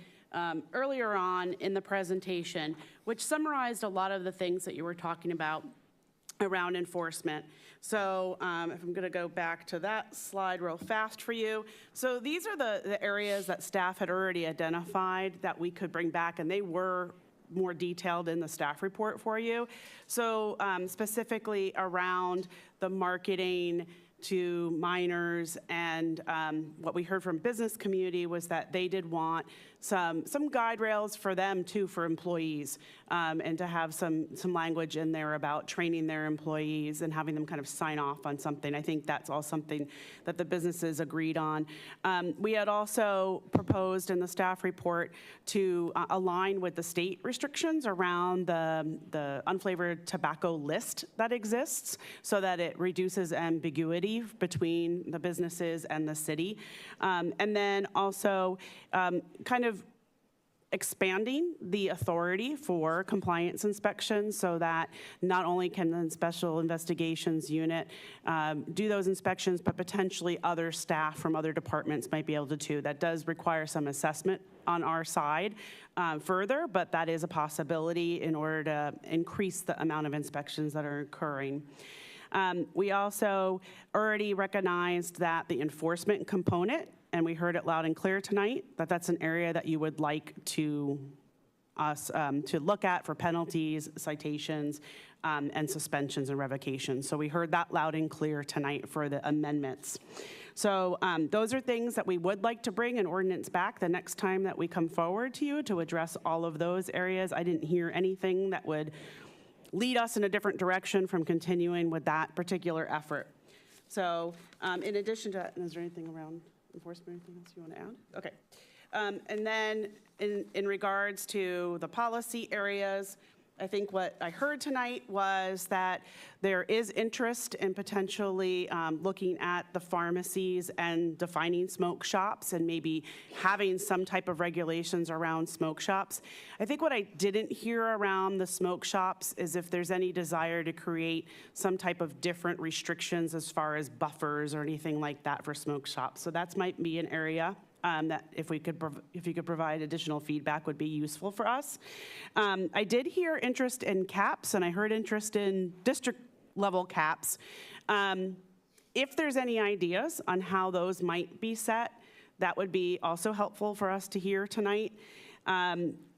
earlier on in the presentation, which summarized a lot of the things that you were talking about around enforcement. So if I'm going to go back to that slide real fast for you. So these are the areas that staff had already identified that we could bring back, and they were more detailed in the staff report for you. So specifically around the marketing to minors, and what we heard from business community was that they did want some guide rails for them too, for employees, and to have some language in there about training their employees and having them kind of sign off on something. I think that's all something that the businesses agreed on. We had also proposed in the staff report to align with the state restrictions around the unflavored tobacco list that exists, so that it reduces ambiguity between the businesses and the city. And then also kind of expanding the authority for compliance inspections, so that not only can the Special Investigations Unit do those inspections, but potentially other staff from other departments might be able to too. That does require some assessment on our side further, but that is a possibility in order to increase the amount of inspections that are occurring. We also already recognized that the enforcement component, and we heard it loud and clear tonight, that that's an area that you would like to us to look at for penalties, citations, and suspensions and revocations. So we heard that loud and clear tonight for the amendments. So those are things that we would like to bring an ordinance back the next time that we come forward to you to address all of those areas. I didn't hear anything that would lead us in a different direction from continuing with that particular effort. So in addition to that, is there anything around enforcement, anything else you want to add? Okay. And then in regards to the policy areas, I think what I heard tonight was that there is interest in potentially looking at the pharmacies and defining smoke shops and maybe having some type of regulations around smoke shops. I think what I didn't hear around the smoke shops is if there's any desire to create some type of different restrictions as far as buffers or anything like that for smoke shops. So that might be an area that if you could provide additional feedback would be useful for us. I did hear interest in caps, and I heard interest in district level caps. If there's any ideas on how those might be set, that would be also helpful for us to hear tonight.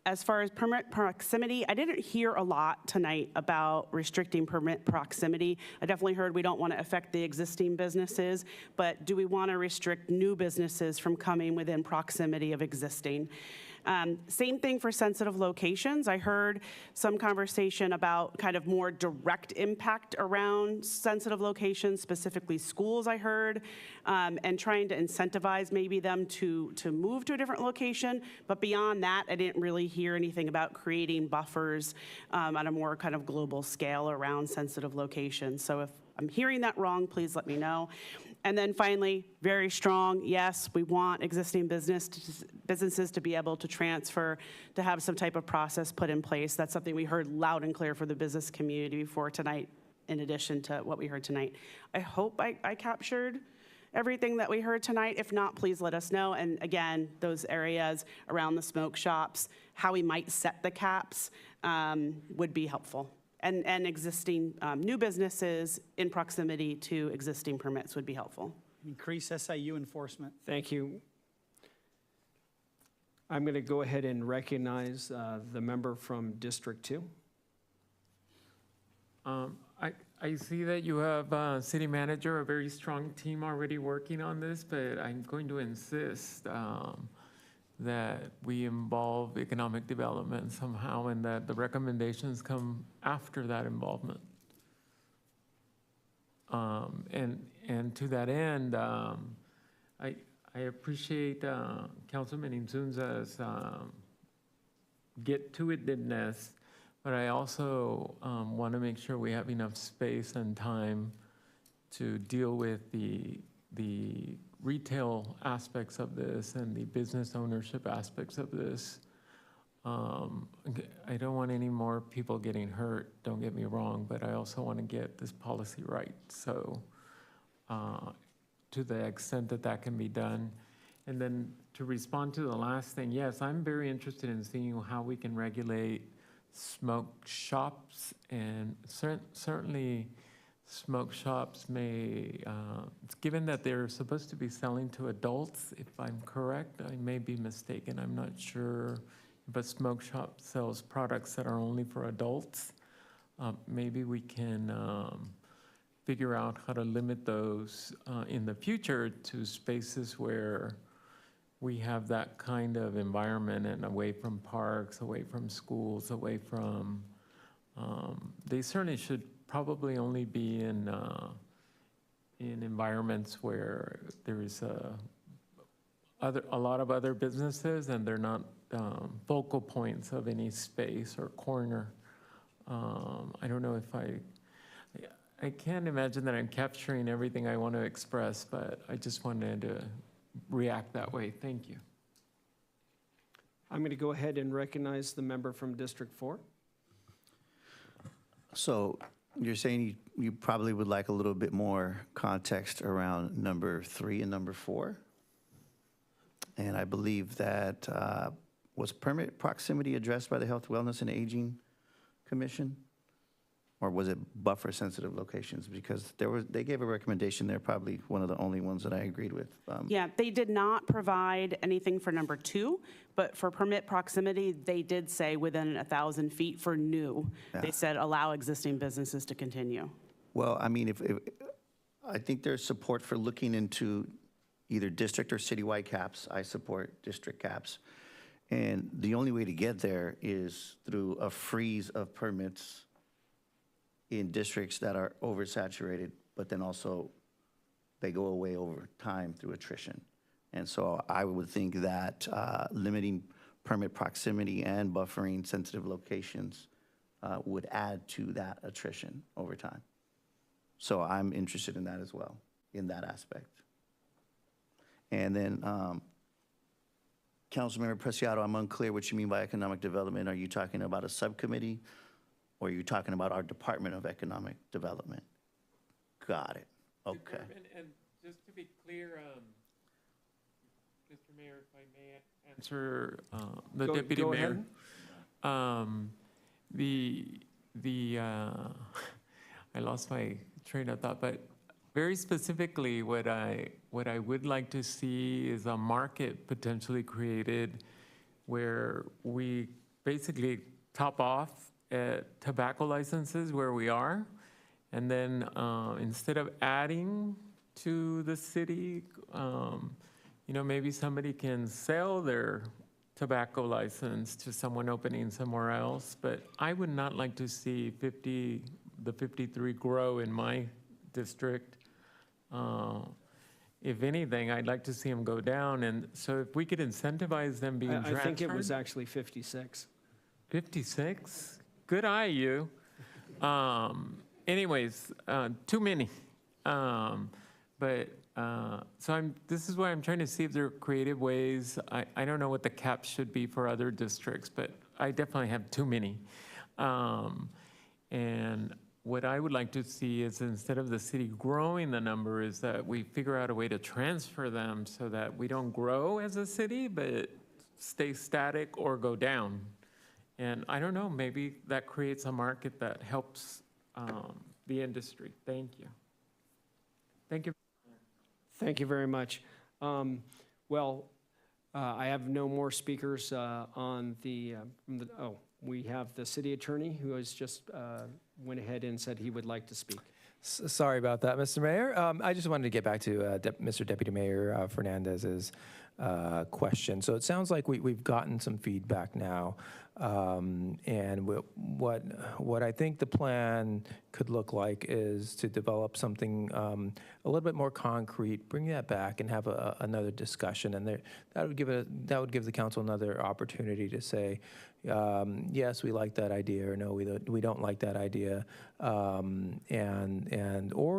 As far as permit proximity, I didn't hear a lot tonight about restricting permit proximity. I definitely heard we don't want to affect the existing businesses, but do we want to restrict new businesses from coming within proximity of existing? Same thing for sensitive locations. I heard some conversation about kind of more direct impact around sensitive locations, specifically schools, I heard, and trying to incentivize maybe them to move to a different location. But beyond that, I didn't really hear anything about creating buffers on a more kind of global scale around sensitive locations. So if I'm hearing that wrong, please let me know. And then finally, very strong, yes, we want existing businesses to be able to transfer, to have some type of process put in place. That's something we heard loud and clear for the business community before tonight, in addition to what we heard tonight. I hope I captured everything that we heard tonight. If not, please let us know. And again, those areas around the smoke shops, how we might set the caps would be helpful. And existing new businesses in proximity to existing permits would be helpful. Increase SIU enforcement. Thank you. I'm going to go ahead and recognize the member from District 2. I see that you have city manager, a very strong team already working on this, but I'm going to insist that we involve economic development somehow and that the recommendations come after that involvement. And to that end, I appreciate Councilman Insunza's get-to-itness, but I also want to make sure we have enough space and time to deal with the retail aspects of this and the business ownership aspects of this. I don't want any more people getting hurt, don't get me wrong, but I also want to get this policy right. So to the extent that that can be done. And then to respond to the last thing, yes, I'm very interested in seeing how we can regulate smoke shops, and certainly smoke shops may, given that they're supposed to be selling to adults, if I'm correct, I may be mistaken, I'm not sure if a smoke shop sells products that are only for adults. Maybe we can figure out how to limit those in the future to spaces where we have that kind of environment and away from parks, away from schools, away from, they certainly should probably only be in environments where there is a lot of other businesses and they're not focal points of any space or corner. I don't know if I can't imagine that I'm capturing everything I want to express, but I just wanted to react that way. Thank you. I'm going to go ahead and recognize the member from District 4. So you're saying you probably would like a little bit more context around number 3 and number 4? And I believe that was permit proximity addressed by the Health, Wellness, and Aging Commission? Or was it buffer sensitive locations? Because they gave a recommendation. They're probably one of the only ones that I agreed with. Yeah, they did not provide anything for number 2, but for permit proximity, they did say within 1,000 feet for new. Yeah. They said allow existing businesses to continue. Well, I mean, if I think there's support for looking into either district or citywide caps. I support district caps. And the only way to get there is through a freeze of permits in districts that are oversaturated, but then also they go away over time through attrition. And so I would think that limiting permit proximity and buffering sensitive locations would add to that attrition over time. So I'm interested in that as well, in that aspect. And then, Councilmember Preciado, I'm unclear what you mean by economic development. Are you talking about a subcommittee, or are you talking about our Department of Economic Development? Got it. Okay. And just to be clear, Mr. Mayor, if I may answer the deputy Go mayor. ahead. I lost my train of thought, but very specifically, what I would like to see is a market potentially created where we basically top off at tobacco licenses where we are, and then instead of adding to the city, maybe somebody can sell their tobacco license to someone opening somewhere else. But I would not like to see the 53 grow in my district. If anything, I'd like to see them go down. And so if we could incentivize them being transferred. I think it was actually 56. 56? Good eye, you. Anyways, too many. This is why I'm trying to see if there are creative ways. I don't know what the cap should be for other districts, but I definitely have too many. And what I would like to see is, instead of the city growing the number, is that we figure out a way to transfer them so that we don't grow as a city, but stay static or go down. And I don't know, maybe that creates a market that helps the industry. Thank you. Thank you. Thank you very much. I have no more speakers on we have the city attorney who has just went ahead and said he would like to speak. Sorry about that, Mr. Mayor. I just wanted to get back to Mr. Deputy Mayor Fernandez's question. So it sounds like we've gotten some feedback now. And what I think the plan could look like is to develop something a little bit more concrete, bring that back and have another discussion. And that would give the council another opportunity to say, yes, we like that idea, or no, we don't like that idea. Or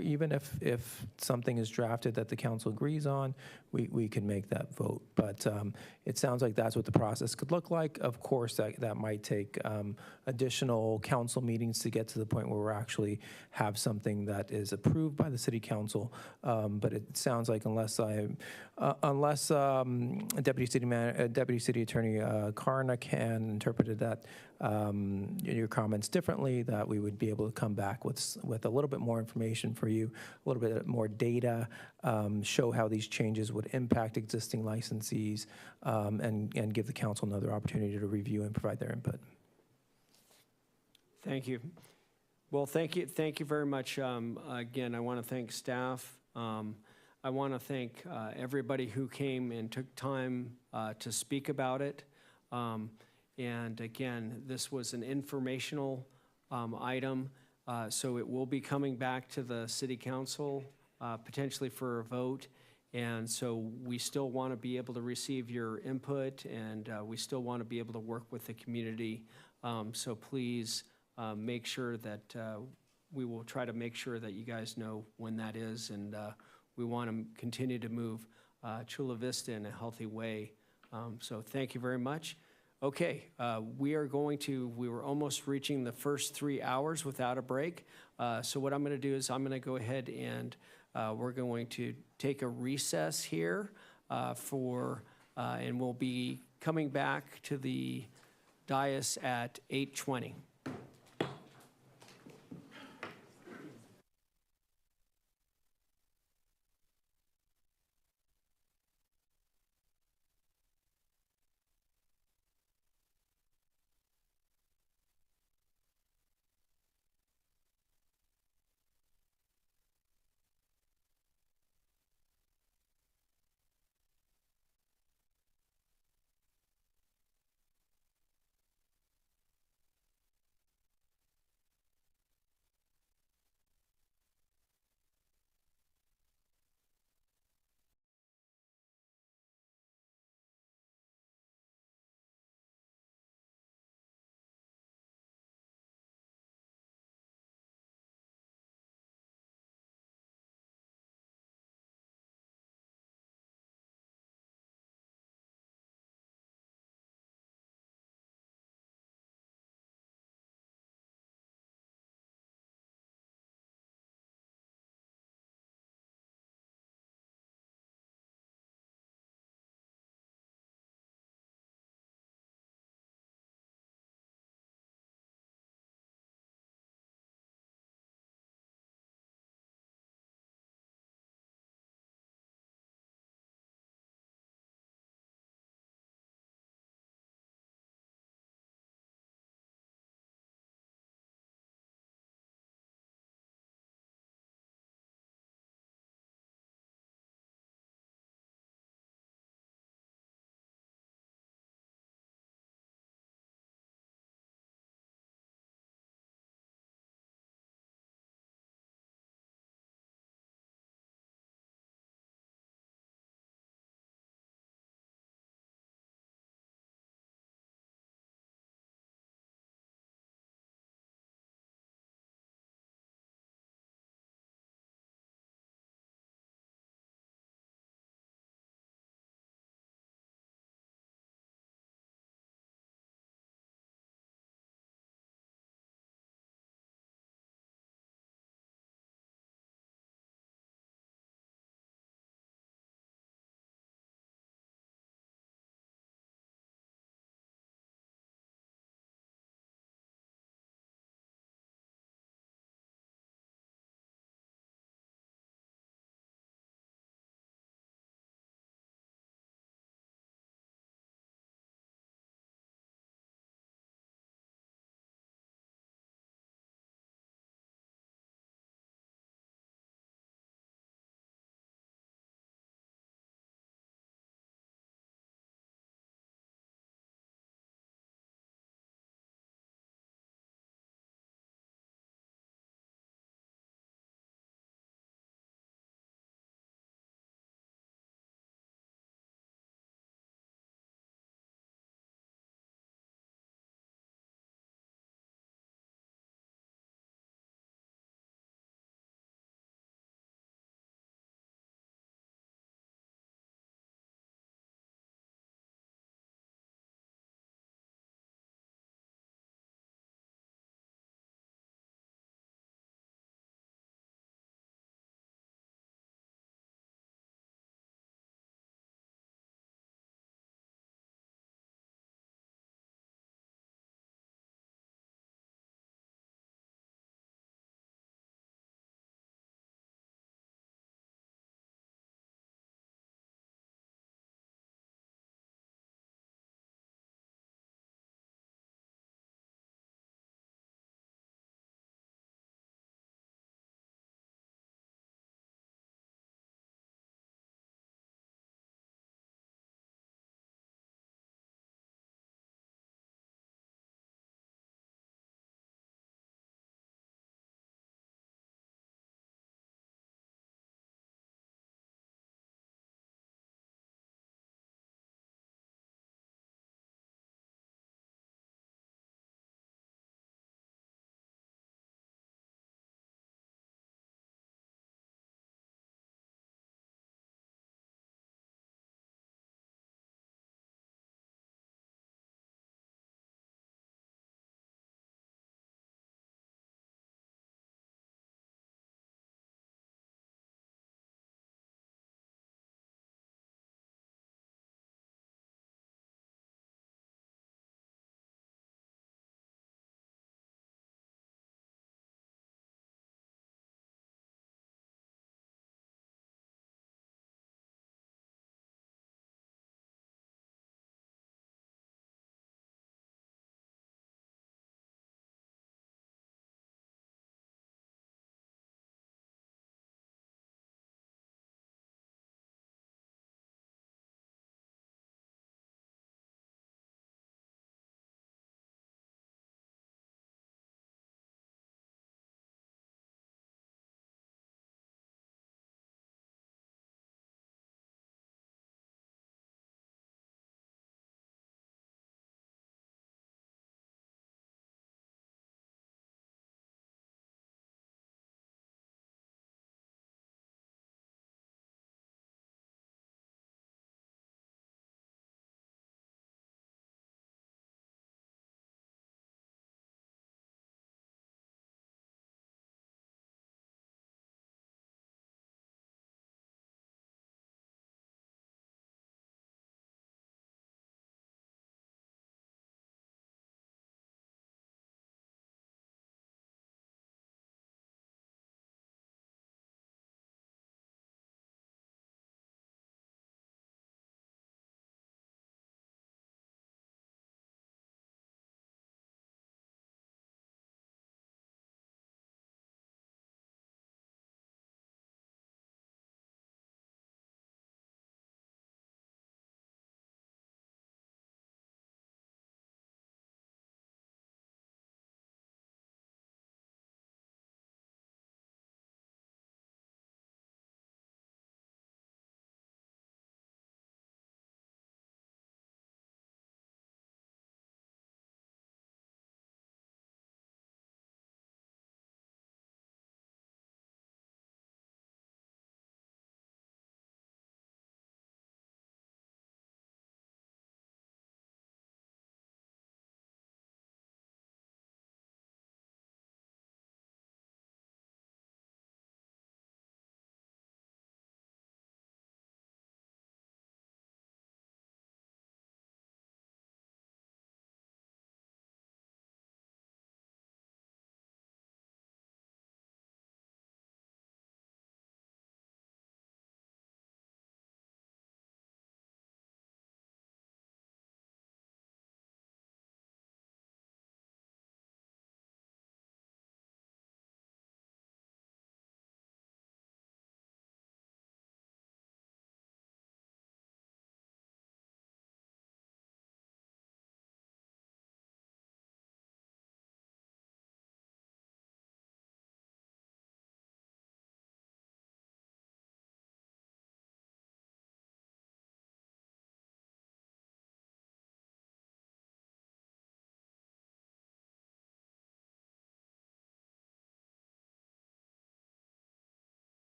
even if something is drafted that the council agrees on, we can make that vote. But it sounds like that's what the process could look like. Of course, that might take additional council meetings to get to the point where we actually have something that is approved by the city council. But it sounds like unless Deputy City Attorney Karna can interpret that your comments differently, that we would be able to come back with a little bit more information for you, a little bit more data, show how these changes would impact existing licensees, and give the council another opportunity to review and provide their input. Thank you. Well, thank you very much. Again, I want to thank staff. I want to thank everybody who came and took time to speak about it. And again, this was an informational item, so it will be coming back to the city council potentially for a vote. And so we still want to be able to receive your input, and we still want to be able to work with the community. So please make sure that we will try to make sure that you guys know when that is, and we want to continue to move Chula Vista in a healthy way. So thank you very much. Okay, we were almost reaching the first 3 hours without a break. So what I'm going to do is I'm going to go ahead and we're going to take a recess here and we'll be coming back to the dais at 8:20.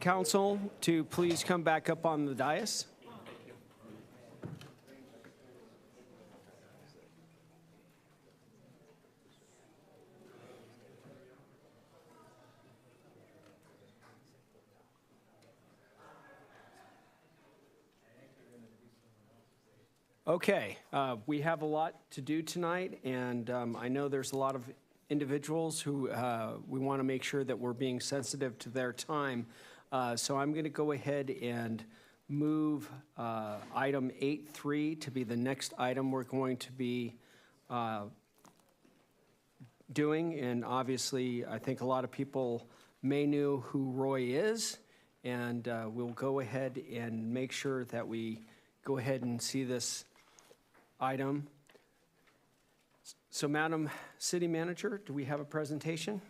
council to please come back up on the dais. Okay, we have a lot to do tonight, and I know there's a lot of individuals who we want to make sure that we're being sensitive to their time. So I'm going to go ahead and move item 8.3 to be the next item we're going to be doing. And obviously, I think a lot of people may know who Roy is, and we'll go ahead and make sure that we go ahead and see this item. So, Madam City Manager, do we have a presentation?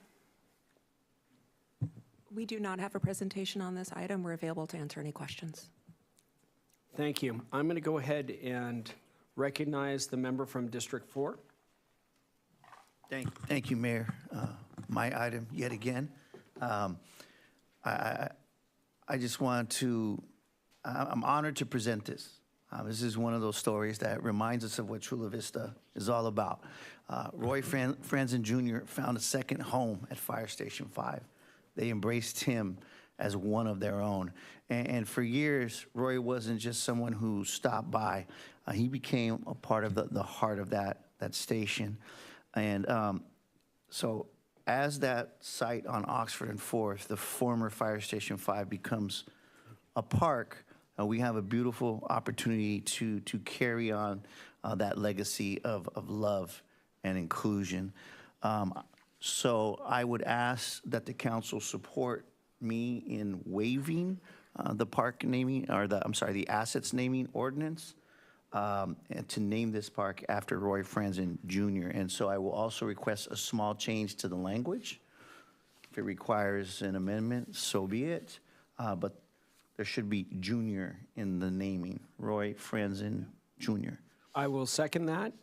We do not have a presentation on this item. We're available to answer any questions. Thank you. I'm going to go ahead and recognize the member from District 4. Thank you, Mayor. My item yet again. I just want to, I'm honored to present this. This is one of those stories that reminds us of what Chula Vista is all about. Roy Franzen Jr. found a second home at Fire Station 5. They embraced him as one of their own. And for years, Roy wasn't just someone who stopped by. He became a part of the heart of that station. And so as that site on Oxford and 4th, the former Fire Station 5, becomes a park, we have a beautiful opportunity to carry on that legacy of love and inclusion. So I would ask that the council support me in waiving the park naming, or the assets naming ordinance, and to name this park after Roy Franzen Jr. And so I will also request a small change to the language. If it requires an amendment, so be it. But there should be Junior in the naming, Roy Franzen Jr. I will second that.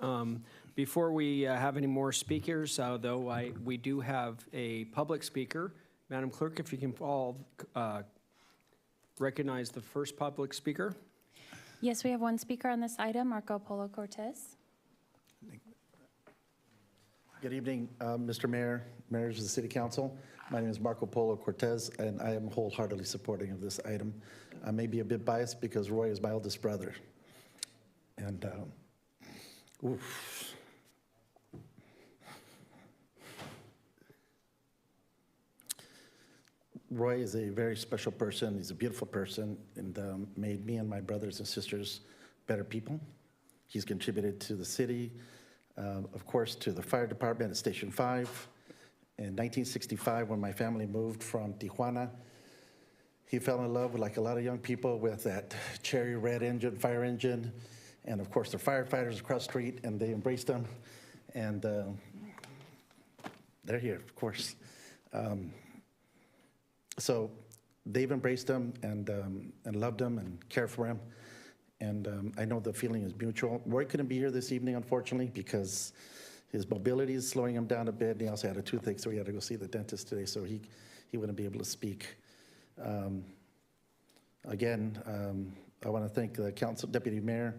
Before we have any more speakers, though, we do have a public speaker. Madam Clerk, if you can all recognize the first public speaker. Yes, we have one speaker on this item, Marco Polo Cortez. Good evening, Mr. Mayor, members of the City Council. My name is Marco Polo Cortez, and I am wholeheartedly supporting of this item. I may be a bit biased because Roy is my oldest brother. And, oof. Roy is a very special person. He's a beautiful person, and made me and my brothers and sisters better people. He's contributed to the city, of course, to the fire department at Station 5. In 1965, when my family moved from Tijuana, he fell in love, like a lot of young people, with that cherry red engine, fire engine, and of course the firefighters across the street, and they embraced him, and they're here, of course. So they've embraced him and loved him and cared for him, and I know the feeling is mutual. Roy couldn't be here this evening, unfortunately, because his mobility is slowing him down a bit, and he also had a toothache, so he had to go see the dentist today, so he wouldn't be able to speak. Again, I want to thank the council, deputy mayor,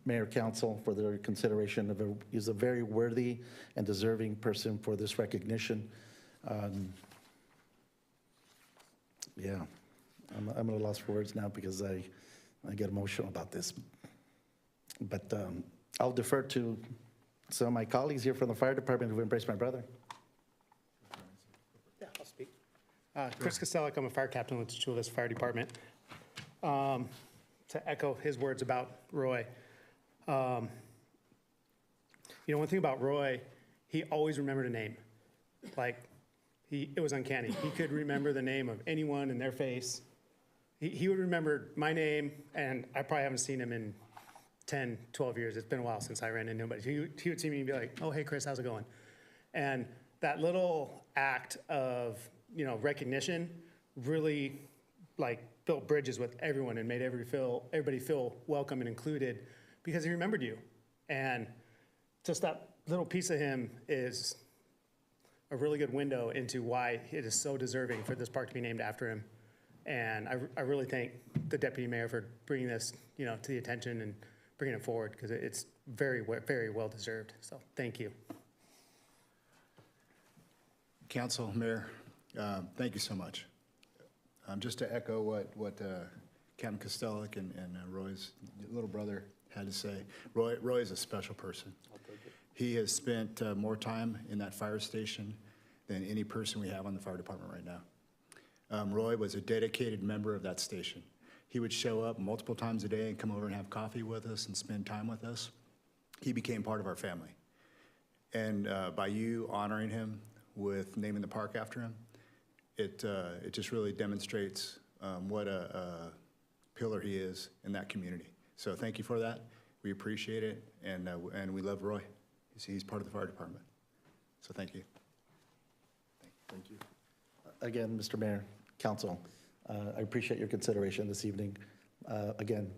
mayor council for their consideration. He's a very worthy and deserving person for this recognition. Yeah, I'm a little lost for words now because I get emotional about this. But I'll defer to some of my colleagues here from the fire department who've embraced my brother. Yeah, I'll speak. Chris Kostelik, I'm a fire captain with the Chula Vista Fire Department. To echo his words about Roy, one thing about Roy, he always remembered a name. It was uncanny. He could remember the name of anyone and their face. He would remember my name, and I probably haven't seen him in 10, 12 years. It's been a while since I ran into him, but he would see me and be like, oh, hey, Chris, how's it going? And that little act of, recognition really, built bridges with everyone and made everybody feel welcome and included because he remembered you. And just that little piece of him a really good window into why it is so deserving for this park to be named after him. And I really thank the deputy mayor for bringing this, to the attention and bringing it forward, because it's very, very well deserved. So thank you. Council, Mayor, thank you so much. Just to echo what Captain Kostelik and Roy's little brother had to say, Roy is a special person. He has spent more time in that fire station than any person we have on the fire department right now. Roy was a dedicated member of that station. He would show up multiple times a day and come over and have coffee with us and spend time with us. He became part of our family. And by you honoring him with naming the park after him, it just really demonstrates what a pillar he is in that community. So thank you for that. We appreciate it, and we love Roy. He's part of the fire department. So thank you. Thank you. Again, Mr. Mayor, Council, I appreciate your consideration this evening. Again,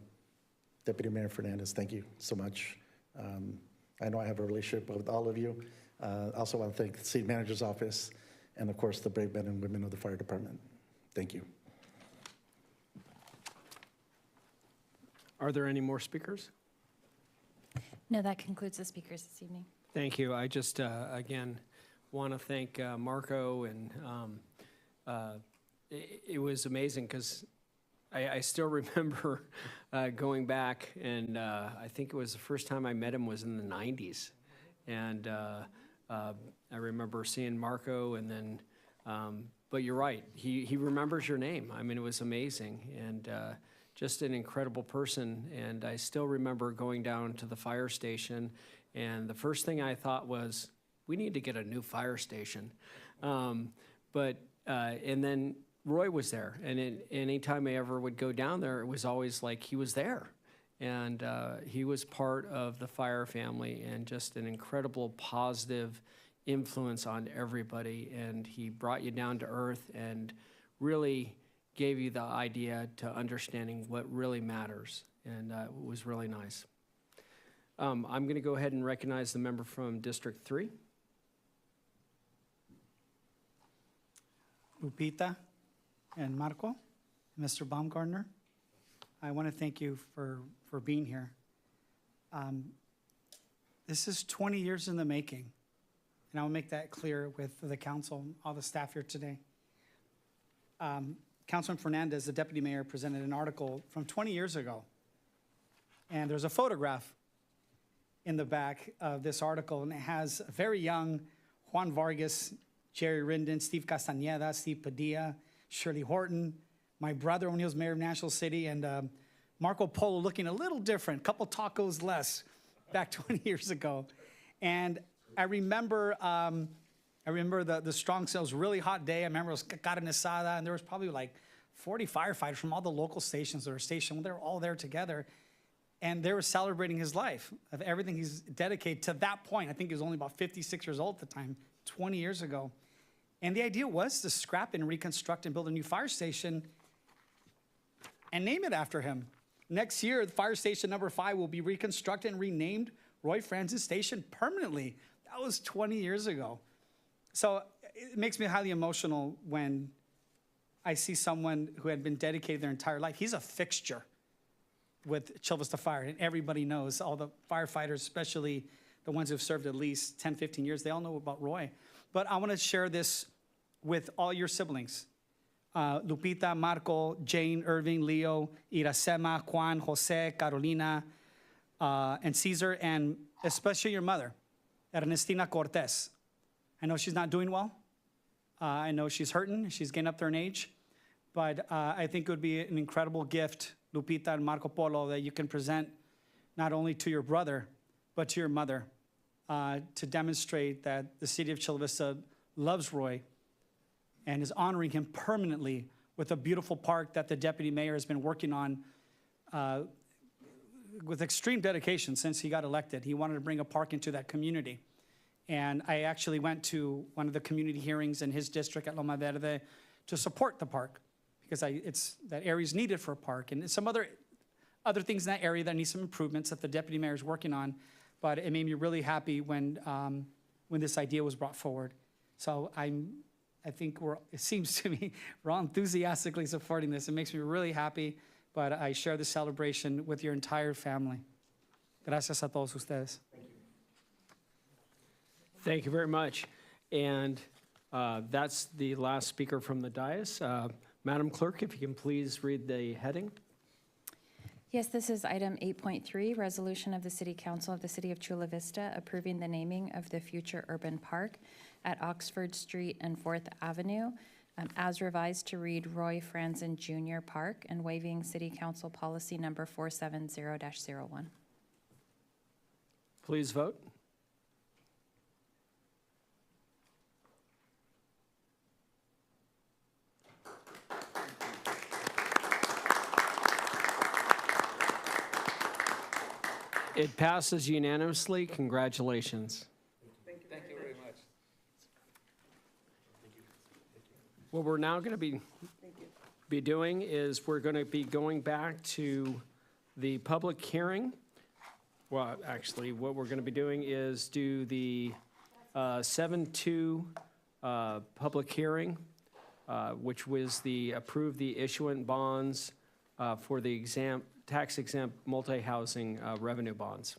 Deputy Mayor Fernandez, thank you so much. I know I have a relationship with all of you. I also want to thank the City Manager's Office and, of course, the brave men and women of the fire department. Thank you. Are there any more speakers? No, that concludes the speakers this evening. Thank you. I just, again, want to thank Marco, and it was amazing because I still remember going back, and I think it was the first time I met him was in the 90s. And I remember seeing Marco, and then, but you're right, he remembers your name. I mean, it was amazing, and just an incredible person. And I still remember going down to the fire station, and the first thing I thought was, we need to get a new fire station. And then Roy was there, and anytime I ever would go down there, it was always like he was there. And he was part of the fire family, and just an incredible positive influence on everybody. And he brought you down to earth and really gave you the idea to understanding what really matters. And it was really nice. I'm going to go ahead and recognize the member from District 3. Lupita and Marco, Mr. Baumgartner, I want to thank you for being here. This is 20 years in the making, and I'll make that clear with the council, all the staff here today. Councilman Fernandez, the deputy mayor, presented an article from 20 years ago, and there's a photograph in the back of this article, and it has a very young Juan Vargas, Jerry Rinden, Steve Castañeda, Steve Padilla, Shirley Horton, my brother when he was mayor of National City, and Marco Polo looking a little different, a couple tacos less back 20 years ago. And I remember the strong sales, really hot day. I remember it was carne asada, and there was probably like 40 firefighters from all the local stations that were stationed. They were all there together, and they were celebrating his life, of everything he's dedicated to that point. I think he was only about 56 years old at the time, 20 years ago. And the idea was to scrap and reconstruct and build a new fire station and name it after him. Next year, the fire station number 5 will be reconstructed and renamed Roy Francis Station permanently. That was 20 years ago. So it makes me highly emotional when I see someone who had been dedicated their entire life. He's a fixture with Chula Vista Fire, and everybody knows, all the firefighters, especially the ones who've served at least 10, 15 years, they all know about Roy. But I want to share this with all your siblings. Lupita, Marco, Jane, Irving, Leo, Iracema, Juan, Jose, Carolina, and Caesar, and especially your mother, Ernestina Cortez. I know she's not doing well. I know she's hurting. She's getting up there in age. But I think it would be an incredible gift, Lupita and Marco Polo, that you can present not only to your brother, but to your mother, to demonstrate that the city of Chula Vista loves Roy and is honoring him permanently with a beautiful park that the deputy mayor has been working on with extreme dedication since he got elected. He wanted to bring a park into that community. And I actually went to one of the community hearings in his district at Loma Verde to support the park, because that area is needed for a park. And some other things in that area that need some improvements that the deputy mayor is working on. But it made me really happy when this idea was brought forward. So I think it seems to me, we're all enthusiastically supporting this. It makes me really happy, but I share the celebration with your entire family. Gracias a todos ustedes. Thank you very much. And that's the last speaker from the dais. Madam Clerk, if you can please read the heading. Yes, this is item 8.3, resolution of the City Council of the City of Chula Vista approving the naming of the future urban park at Oxford Street and 4th Avenue, as revised to read Roy Franzen Jr. Park, and waiving City Council Policy Number 470-01. Please vote. It passes unanimously. Congratulations. Thank you very much. What we're now going to be doing is we're going to be going back to the public hearing. Well, actually, what we're going to be doing is do the 7-2 public hearing, which was the approve the issuant bonds for the tax-exempt multi-housing revenue bonds.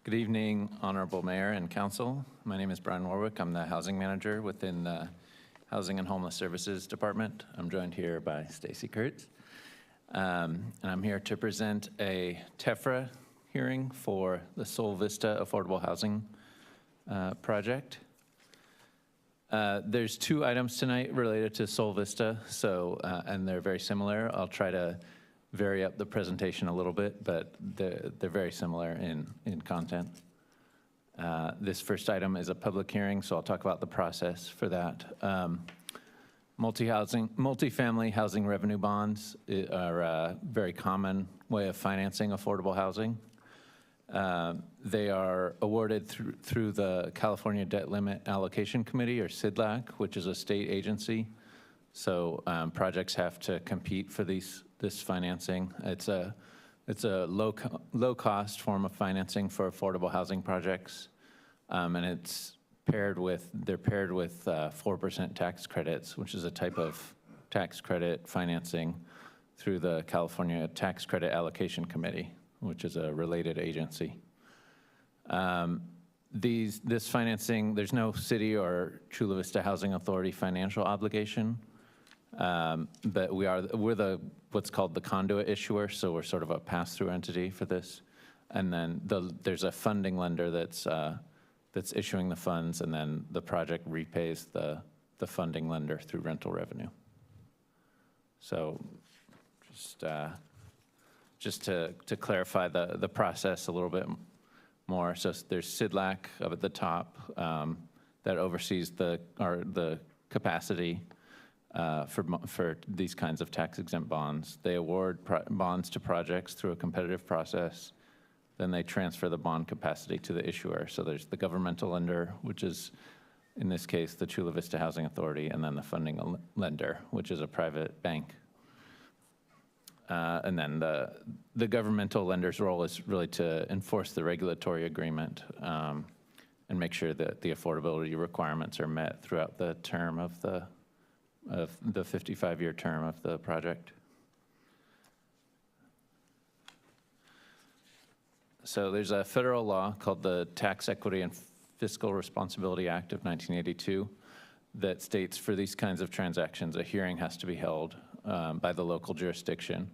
Good evening, Honorable Mayor and Council. My name is Brian Warwick. I'm the Housing Manager within the Housing and Homeless Services Department. I'm joined here by Stacy Kurtz. And I'm here to present a TEFRA hearing for the Sol Vista Affordable Housing Project. There's two items tonight related to Sol Vista, and they're very similar. I'll try to vary up the presentation a little bit, but they're very similar in content. This first item is a public hearing, so I'll talk about the process for that. Multifamily housing revenue bonds are a very common way of financing affordable housing. They are awarded through the California Debt Limit Allocation Committee, or CDLAC, which is a state agency. So projects have to compete for this financing. It's a low cost form of financing for affordable housing projects, and they're paired with 4% tax credits, which is a type of tax credit financing through the California Tax Credit Allocation Committee, which is a related agency. This financing, there's no city or Chula Vista Housing Authority financial obligation. But we're what's called the conduit issuer, so we're sort of a pass-through entity for this. And then there's a funding lender that's issuing the funds, and then the project repays the funding lender through rental revenue. So just to clarify the process a little bit more, so there's CDLAC up at the top that oversees the capacity for these kinds of tax-exempt bonds. They award bonds to projects through a competitive process. Then they transfer the bond capacity to the issuer. So there's the governmental lender, which is, in this case, the Chula Vista Housing Authority, and then the funding lender, which is a private bank. And then the governmental lender's role is really to enforce the regulatory agreement and make sure that the affordability requirements are met throughout the term of the 55-year term of the project. So there's a federal law called the Tax Equity and Fiscal Responsibility Act of 1982 that states for these kinds of transactions, a hearing has to be held by the local jurisdiction,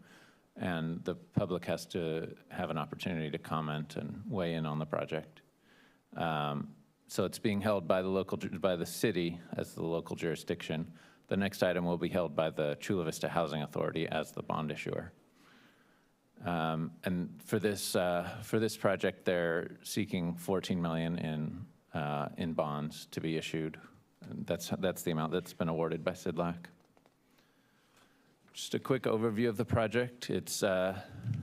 and the public has to have an opportunity to comment and weigh in on the project. So it's being held by the city as the local jurisdiction. The next item will be held by the Chula Vista Housing Authority as the bond issuer. And for this project, they're seeking $14 million in bonds to be issued. And that's the amount that's been awarded by SIDLAC. Just a quick overview of the project. It's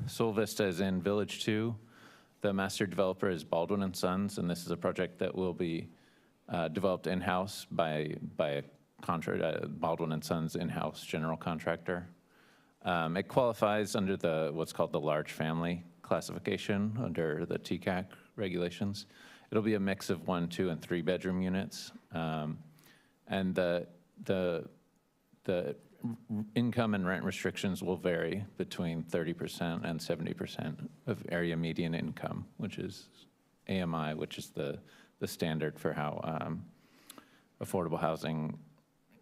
Sol Vista is in Village 2. The master developer is Baldwin & Sons, and this is a project that will be developed in-house by a Baldwin & Sons in-house general contractor. It qualifies under what's called the large family classification under the TCAC regulations. It'll be a mix of 1, 2, and 3 bedroom units. And the income and rent restrictions will vary between 30% and 70% of area median income, which is AMI, which is the standard for how affordable housing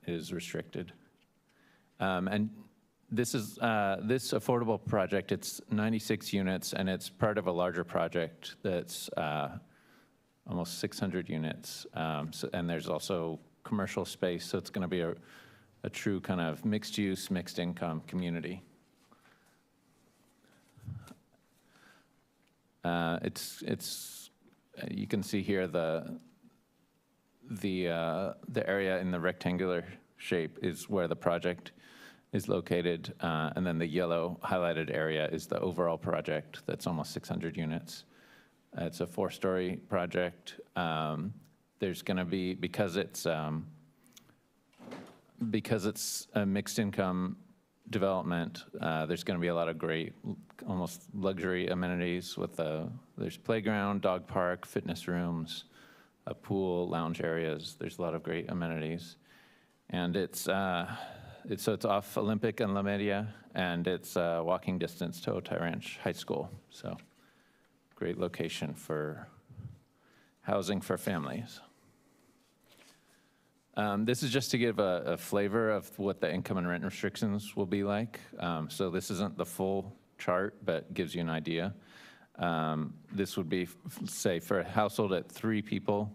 is restricted. And this affordable project, it's 96 units, and it's part of a larger project that's almost 600 units. And there's also commercial space, so it's going to be a true kind of mixed use, mixed income community. You can see here the area in the rectangular shape is where the project is located, and then the yellow highlighted area is the overall project that's almost 600 units. It's a 4-story project. There's going to be, because it's a mixed income development, there's going to be a lot of great, almost luxury amenities with there's playground, dog park, fitness rooms, a pool, lounge areas. There's a lot of great amenities. And it's off Olympic and La Media, and it's walking distance to Otay Ranch High School. So great location for housing for families. This is just to give a flavor of what the income and rent restrictions will be like. So this isn't the full chart, but gives you an idea. This would be, say, for a household at 3 people,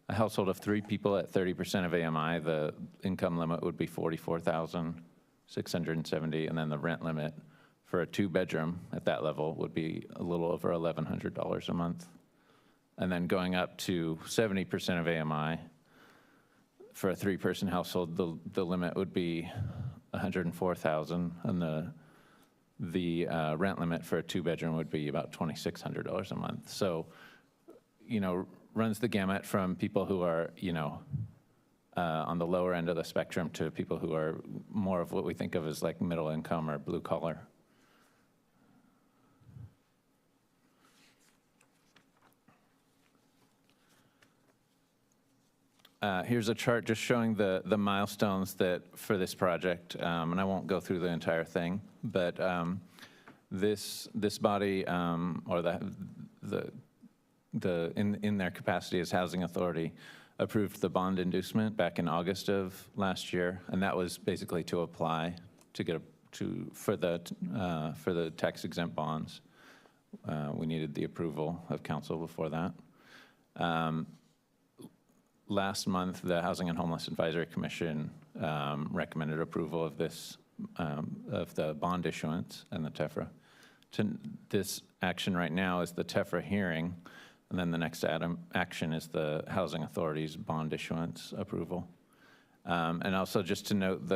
a household of 3 people at 30% of AMI, the income limit would be $44,670, and then the rent limit for a 2-bedroom at that level would be a little over $1,100 a month. And then going up to 70% of AMI, for a 3-person household, the limit would be $104,000, and the rent limit for a 2-bedroom would be about $2,600 a month. So, runs the gamut from people who are, on the lower end of the spectrum to people who are more of what we think of as like middle income or blue collar. Here's a chart just showing the milestones for this project, and I won't go through the entire thing, but this body, or in their capacity as housing authority, approved the bond inducement back in August of last year, and that was basically to apply for the tax exempt bonds. We needed the approval of council before that. Last month, the Housing and Homeless Advisory Commission recommended approval of of the bond issuance and the TEFRA. This action right now is the TEFRA hearing, and then the next action is the Housing Authority's bond issuance approval. And also just to note,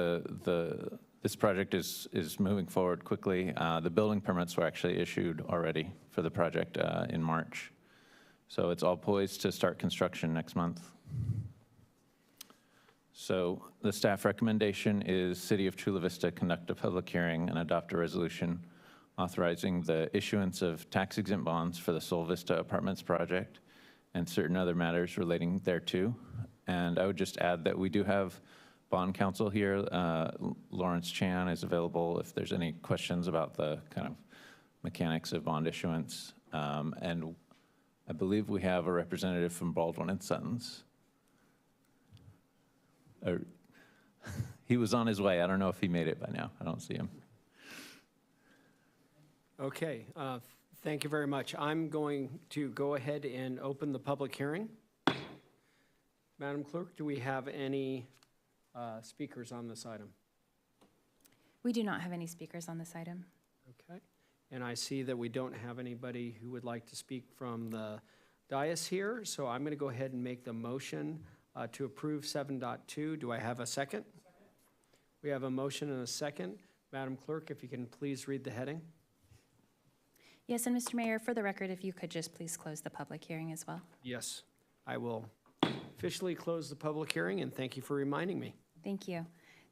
this project is moving forward quickly. The building permits were actually issued already for the project in March. So it's all poised to start construction next month. So the staff recommendation is City of Chula Vista conduct a public hearing and adopt a resolution authorizing the issuance of tax-exempt bonds for the Sol Vista Apartments project and certain other matters relating thereto. And I would just add that we do have bond counsel here. Lawrence Chan is available if there's any questions about the kind of mechanics of bond issuance. And I believe we have a representative from Baldwin & Sons. He was on his way. I don't know if he made it by now. I don't see him. Okay, thank you very much. I'm going to go ahead and open the public hearing. Madam Clerk, do we have any speakers on this item? We do not have any speakers on this item. Okay. And I see that we don't have anybody who would like to speak from the dais here, so I'm going to go ahead and make the motion to approve 7.2. Do I have a second? We have a motion and a second. Madam Clerk, if you can please read the heading. Yes, and Mr. Mayor, for the record, if you could just please close the public hearing as well. Yes, I will officially close the public hearing, and thank you for reminding me. Thank you.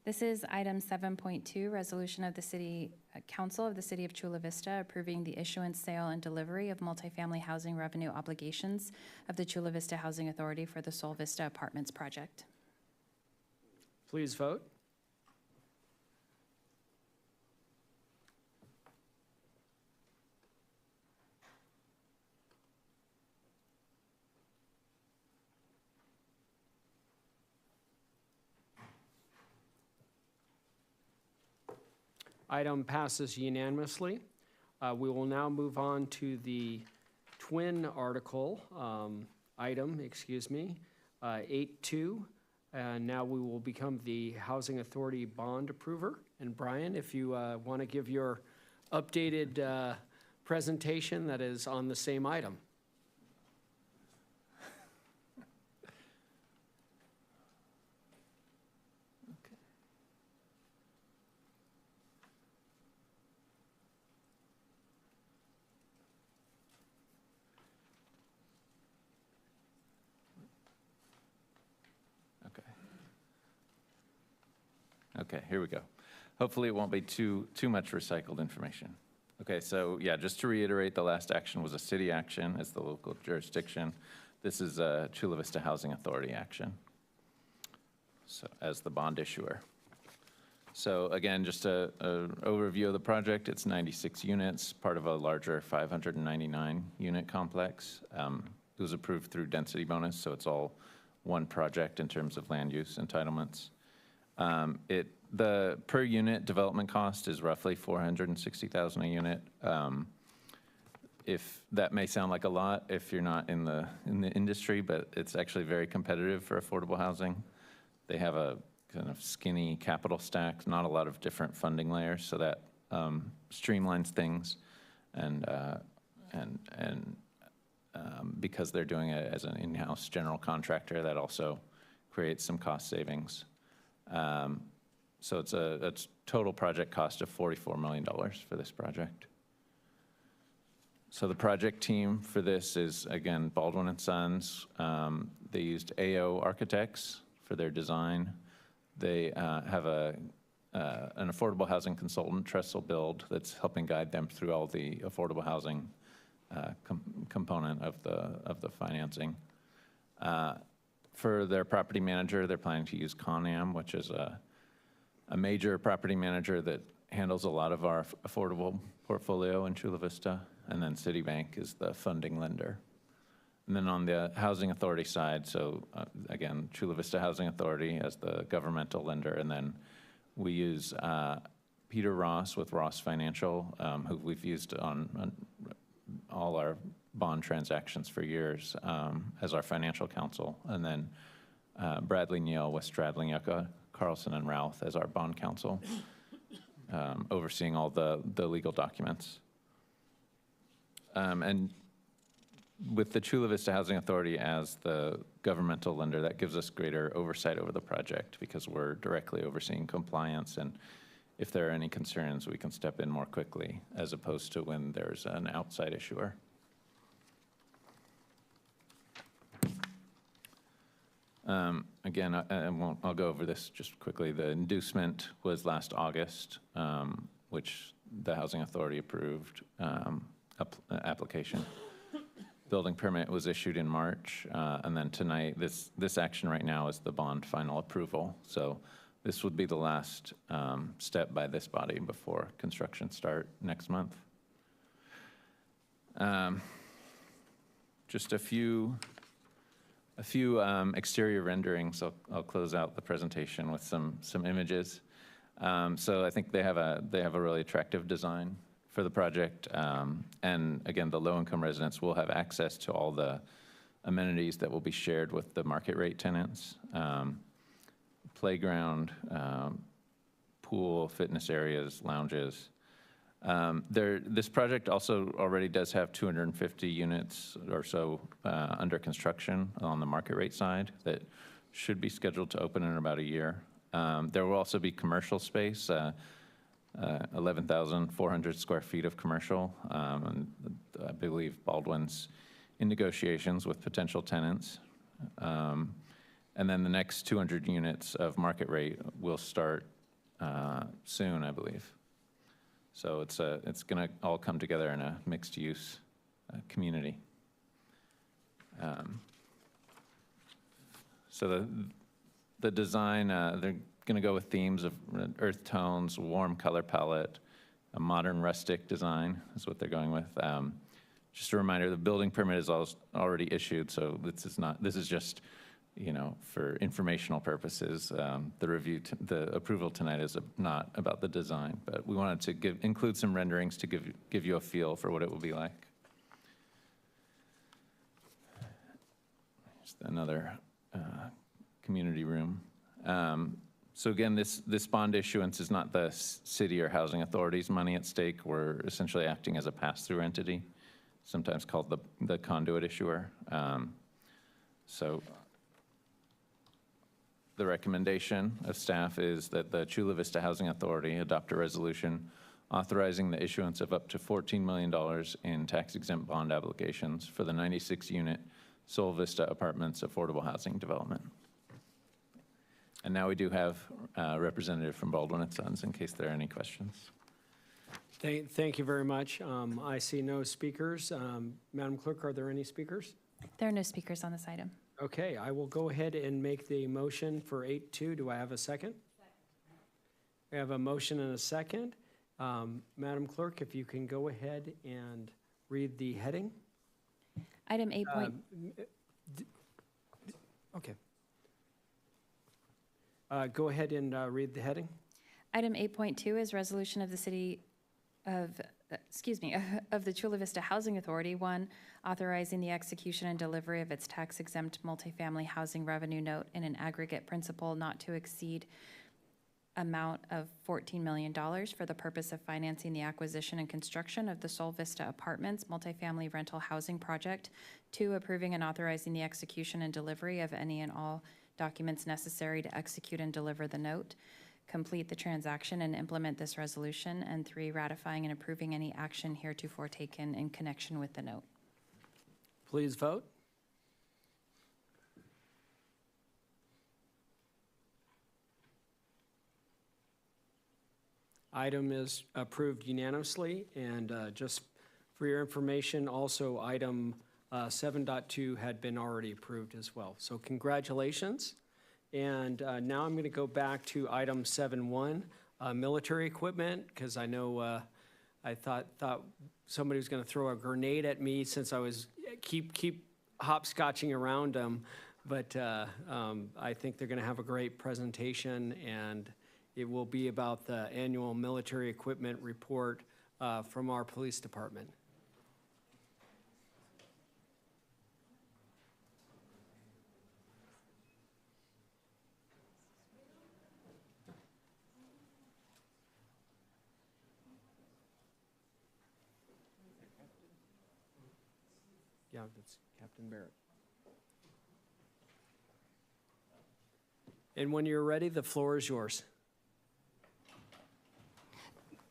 This is item 7.2, resolution of the City Council of the City of Chula Vista approving the issuance, sale, and delivery of multifamily housing revenue obligations of the Chula Vista Housing Authority for the Sol Vista Apartments project. Please vote. Item passes unanimously. We will now move on to the twin article, item, 8.2. Now we will become the Housing Authority bond approver. And Brian, if you want to give your updated presentation that is on the same item. Okay, here we go. Hopefully it won't be too much recycled information. Okay, so yeah, just to reiterate, the last action was a city action as the local jurisdiction. This is a Chula Vista Housing Authority action, so as the bond issuer. So again, just an overview of the project. It's 96 units, part of a larger 599 unit complex. It was approved through density bonus, so it's all one project in terms of land use entitlements. The per unit development cost is roughly $460,000 a unit. If that may sound like a lot if you're not in the industry, but it's actually very competitive for affordable housing. They have a kind of skinny capital stack, not a lot of different funding layers, so that streamlines things, and because they're doing it as an in-house general contractor, that also creates some cost savings. So it's a total project cost of $44 million for this project. So the project team for this is, again, Baldwin and Sons. They used AO Architects for their design. They have an affordable housing consultant, Trestle Build, that's helping guide them through all the affordable housing component of the financing. For their property manager, they're planning to use Con-Am, which is a major property manager that handles a lot of our affordable portfolio in Chula Vista. And then Citibank is the funding lender. And then on the Housing Authority side, so again, Chula Vista Housing Authority as the governmental lender. And then we use Peter Ross with Ross Financial, who we've used on all our bond transactions for years as our financial counsel. And then Bradley Neal with Stradling, Yucca, Carlson, and Routh as our bond counsel, overseeing all the legal documents. And with the Chula Vista Housing Authority as the governmental lender, that gives us greater oversight over the project because we're directly overseeing compliance, and if there are any concerns, we can step in more quickly as opposed to when there's an outside issuer. Again, I'll go over this just quickly. The inducement was last August, which the Housing Authority approved application. Building permit was issued in March, and then tonight, this action right now is the bond final approval. So this would be the last step by this body before construction start next month. Just a few exterior renderings. I'll close out the presentation with some images. So I think they have a really attractive design for the project. And again, the low-income residents will have access to all the amenities that will be shared with the market rate tenants. Playground, pool, fitness areas, lounges. This project also already does have 250 units or so under construction on the market rate side that should be scheduled to open in about a year. There will also be commercial space, 11,400 square feet of commercial. And I believe Baldwin's in negotiations with potential tenants. And then the next 200 units of market rate will start soon, I believe. So it's going to all come together in a mixed-use community. So the design, they're going to go with themes of earth tones, warm color palette, a modern rustic design is what they're going with. Just a reminder, the building permit is already issued, so this is just, for informational purposes. The approval tonight is not about the design, but we wanted to include some renderings to give you a feel for what it will be like. Just another community room. So again, this bond issuance is not the city or housing authority's money at stake. We're essentially acting as a pass-through entity, sometimes called the conduit issuer. So the recommendation of staff is that the Chula Vista Housing Authority adopt a resolution authorizing the issuance of up to $14 million in tax-exempt bond obligations for the 96-unit Sol Vista Apartments affordable housing development. And now we do have a representative from Baldwin & Sons in case there are any questions. Thank you very much. I see no speakers. Madam Clerk, are there any speakers? There are no speakers on this item. Okay, I will go ahead and make the motion for 8.2. Do I have a second? We have a motion and a second. Madam Clerk, if you can go ahead and read the heading. Item 8. Okay. Go ahead and read the heading. Item 8.2 is resolution of the city of, of the Chula Vista Housing Authority, 1, authorizing the execution and delivery of its tax-exempt multifamily housing revenue note in an aggregate principal not to exceed amount of $14 million for the purpose of financing the acquisition and construction of the Sol Vista Apartments multifamily rental housing project. 2, approving and authorizing the execution and delivery of any and all documents necessary to execute and deliver the note, complete the transaction and implement this resolution. And 3, ratifying and approving any action heretofore taken in connection with the note. Please vote. Item is approved unanimously, and just for your information, also item 7.2 had been already approved as well. So congratulations. And now I'm going to go back to item 7.1, military equipment, because I know I thought somebody was going to throw a grenade at me since I was keep hopscotching around them. But I think they're going to have a great presentation, and it will be about the annual military equipment report from our police department. Yeah, that's Captain Barrett. And when you're ready, the floor is yours.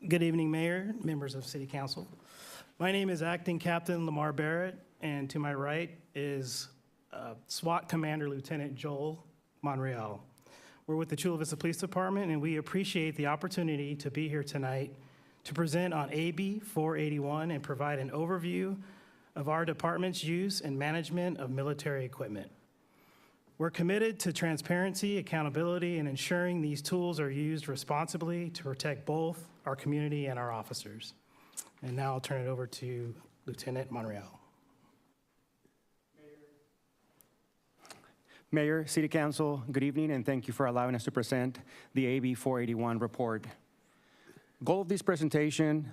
Good evening, Mayor, members of City Council. My name is Acting Captain Lamar Barrett, and to my right is SWAT Commander Lieutenant Joel Monreal. We're with the Chula Vista Police Department, and we appreciate the opportunity to be here tonight to present on AB 481 and provide an overview of our department's use and management of military equipment. We're committed to transparency, accountability, and ensuring these tools are used responsibly to protect both our community and our officers. And now I'll turn it over to Lieutenant Monreal. Mayor, City Council, good evening, and thank you for allowing us to present the AB 481 report. Goal of this presentation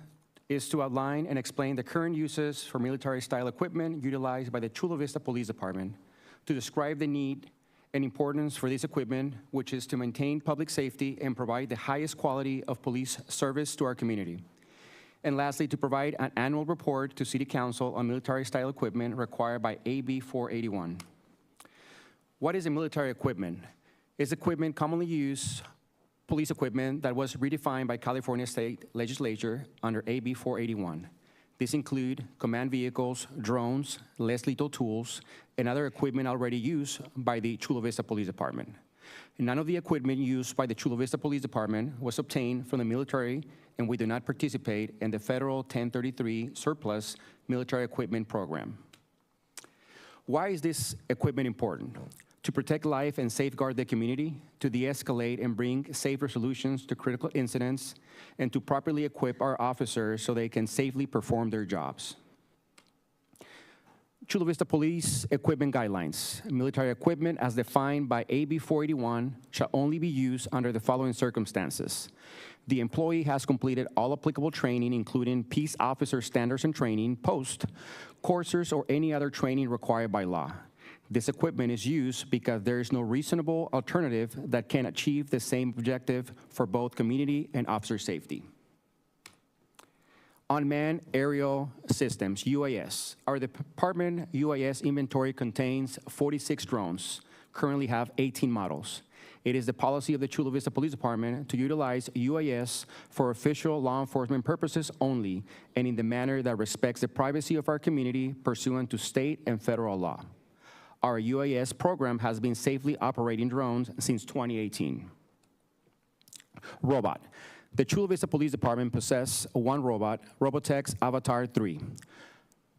is to outline and explain the current uses for military-style equipment utilized by the Chula Vista Police Department, to describe the need and importance for this equipment, which is to maintain public safety and provide the highest quality of police service to our community. And lastly, to provide an annual report to City Council on military-style equipment required by AB 481. What is a military equipment? It's equipment commonly used, police equipment that was redefined by California State Legislature under AB 481. These include command vehicles, drones, less lethal tools, and other equipment already used by the Chula Vista Police Department. None of the equipment used by the Chula Vista Police Department was obtained from the military, and we do not participate in the federal 1033 surplus military equipment program. Why is this equipment important? To protect life and safeguard the community, to de-escalate and bring safe resolutions to critical incidents, and to properly equip our officers so they can safely perform their jobs. Chula Vista Police Equipment Guidelines. Military equipment as defined by AB 481 shall only be used under the following circumstances. The employee has completed all applicable training, including peace officer standards and training, post, courses, or any other training required by law. This equipment is used because there is no reasonable alternative that can achieve the same objective for both community and officer safety. Unmanned Aerial Systems, UAS. Our department UAS inventory contains 46 drones, currently have 18 models. It is the policy of the Chula Vista Police Department to utilize UAS for official law enforcement purposes only, and in the manner that respects the privacy of our community pursuant to state and federal law. Our UAS program has been safely operating drones since 2018. Robot. The Chula Vista Police Department possesses one robot, Robotex Avatar 3.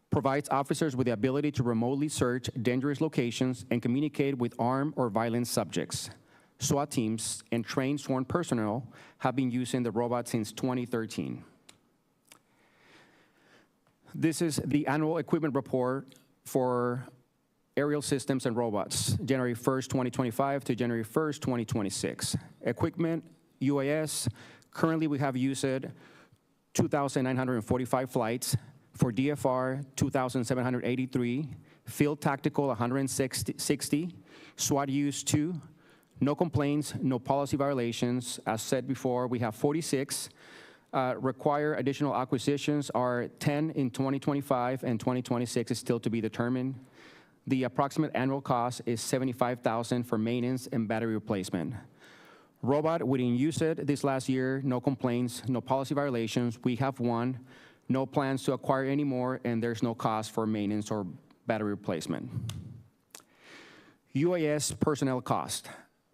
Provides officers with the ability to remotely search dangerous locations and communicate with armed or violent subjects. SWAT teams and trained sworn personnel have been using the robot since 2013. This is the annual equipment report for aerial systems and robots, January 1st, 2025 to January 1st, 2026. Equipment, UAS, currently we have used 2,945 flights. For DFR, 2,783. Field Tactical, 160. SWAT use 2. No complaints, no policy violations. As said before, we have 46. Require additional acquisitions are 10 in 2025, and 2026 is still to be determined. The approximate annual cost is $75,000 for maintenance and battery replacement. Robot, we didn't use it this last year, no complaints, no policy violations. We have one, no plans to acquire any more, and there's no cost for maintenance or battery replacement. UAS personnel cost.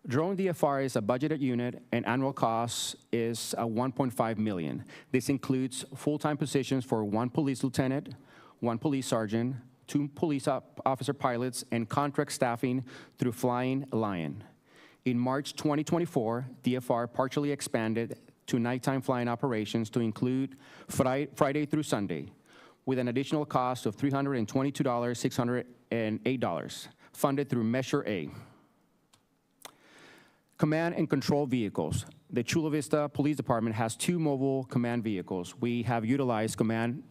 Drone DFR is a budgeted unit, and annual cost is $1.5 million. This includes full-time positions for 1 police lieutenant, 1 police sergeant, 2 police officer pilots, and contract staffing through Flying Lion. In March 2024, DFR partially expanded to nighttime flying operations to include Friday through Sunday, with an additional cost of $322,608, funded through Measure A. Command and control vehicles. The Chula Vista Police Department has 2 mobile command vehicles. We have utilized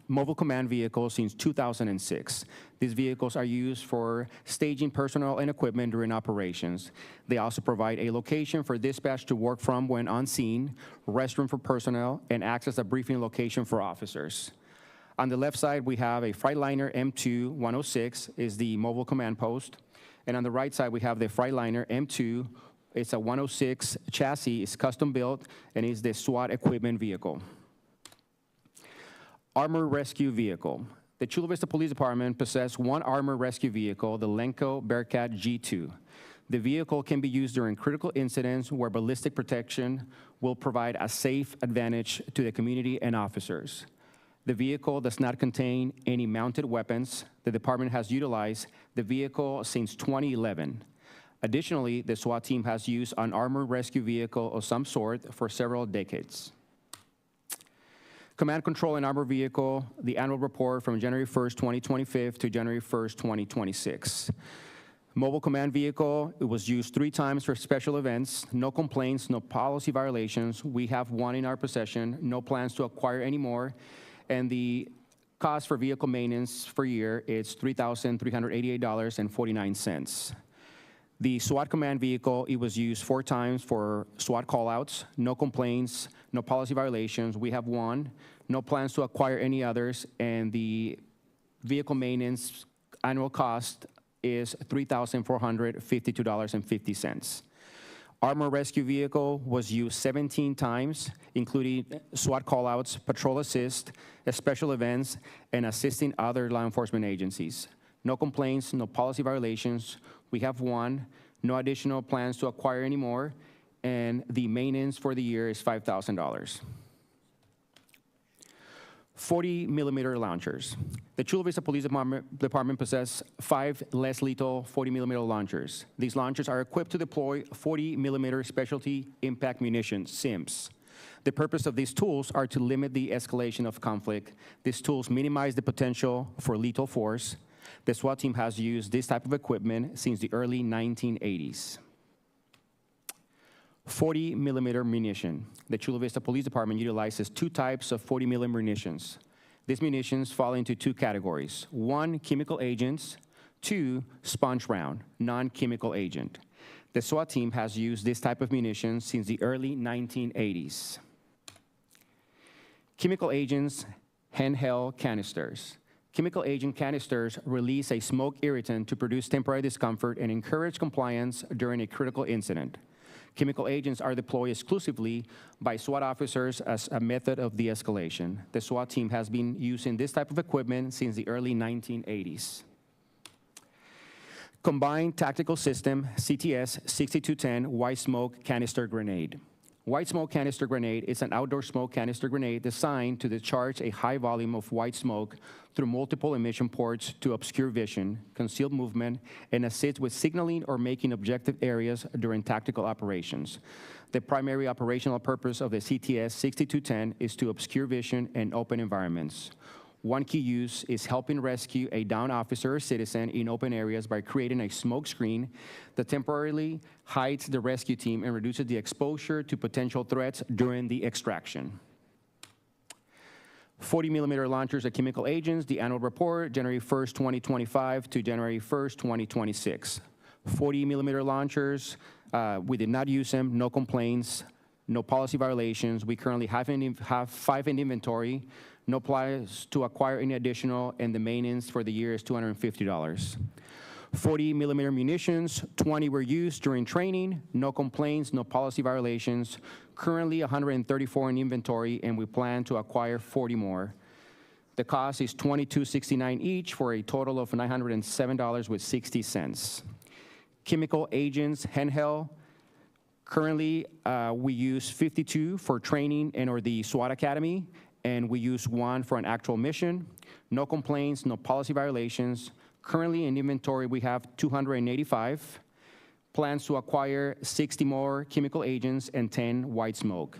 mobile command vehicles since 2006. These vehicles are used for staging personnel and equipment during operations. They also provide a location for dispatch to work from when on scene, restroom for personnel, and acts as a briefing location for officers. On the left side, we have a Freightliner M2 106 is the mobile command post. And on the right side, we have the Freightliner M2. It's a 106 chassis, it's custom built, and is the SWAT equipment vehicle. Armor rescue vehicle. The Chula Vista Police Department possesses 1 armor rescue vehicle, the Lenco Bearcat G2. The vehicle can be used during critical incidents where ballistic protection will provide a safe advantage to the community and officers. The vehicle does not contain any mounted weapons. The department has utilized the vehicle since 2011. Additionally, the SWAT team has used an armored rescue vehicle of some sort for several decades. Command Control and Armor Vehicle, the annual report from January 1st, 2025 to January 1st, 2026. Mobile command vehicle, it was used 3 times for special events, no complaints, no policy violations. We have 1 in our possession, no plans to acquire any more, and the cost for vehicle maintenance per year is $3,388.49. The SWAT command vehicle, it was used 4 times for SWAT callouts, no complaints, no policy violations. We have 1, no plans to acquire any others, and the vehicle maintenance annual cost is $3,452.50. Armor rescue vehicle was used 17 times, including SWAT callouts, patrol assist, special events, and assisting other law enforcement agencies. No complaints, no policy violations. We have 1, no additional plans to acquire any more, and the maintenance for the year is $5,000. 40-millimeter launchers. The Chula Vista Police Department possess 5 less lethal 40-millimeter launchers. These launchers are equipped to deploy 40-millimeter specialty impact munitions, SIMs. The purpose of these tools are to limit the escalation of conflict. These tools minimize the potential for lethal force. The SWAT team has used this type of equipment since the early 1980s. 40-millimeter munition. The Chula Vista Police Department utilizes 2 types of 40-millimeter munitions. These munitions fall into 2 categories. 1, chemical agents. 2, sponge round, non-chemical agent. The SWAT team has used this type of munition since the early 1980s. Chemical agents, handheld canisters. Chemical agent canisters release a smoke irritant to produce temporary discomfort and encourage compliance during a critical incident. Chemical agents are deployed exclusively by SWAT officers as a method of de-escalation. The SWAT team has been using this type of equipment since the early 1980s. Combined Tactical System, CTS 6210 White Smoke Canister Grenade. White smoke canister grenade is an outdoor smoke canister grenade designed to discharge a high volume of white smoke through multiple emission ports to obscure vision, conceal movement, and assist with signaling or making objective areas during tactical operations. The primary operational purpose of the CTS 6210 is to obscure vision and open environments. One key use is helping rescue a downed officer or citizen in open areas by creating a smoke screen that temporarily hides the rescue team and reduces the exposure to potential threats during the extraction. 40-millimeter launchers are chemical agents. The annual report, January 1st, 2025 to January 1st, 2026. 40-millimeter launchers, we did not use them, no complaints, no policy violations. We currently have 5 in inventory. No plans to acquire any additional, and the maintenance for the year is $250. 40-millimeter munitions, 20 were used during training. No complaints, no policy violations. Currently 134 in inventory, and we plan to acquire 40 more. The cost is $22.69 each for a total of $907.60. Chemical agents, handheld. Currently, we use 52 for training and or the SWAT Academy, and we use 1 for an actual mission. No complaints, no policy violations. Currently in inventory, we have 285. Plans to acquire 60 more chemical agents and 10 white smoke.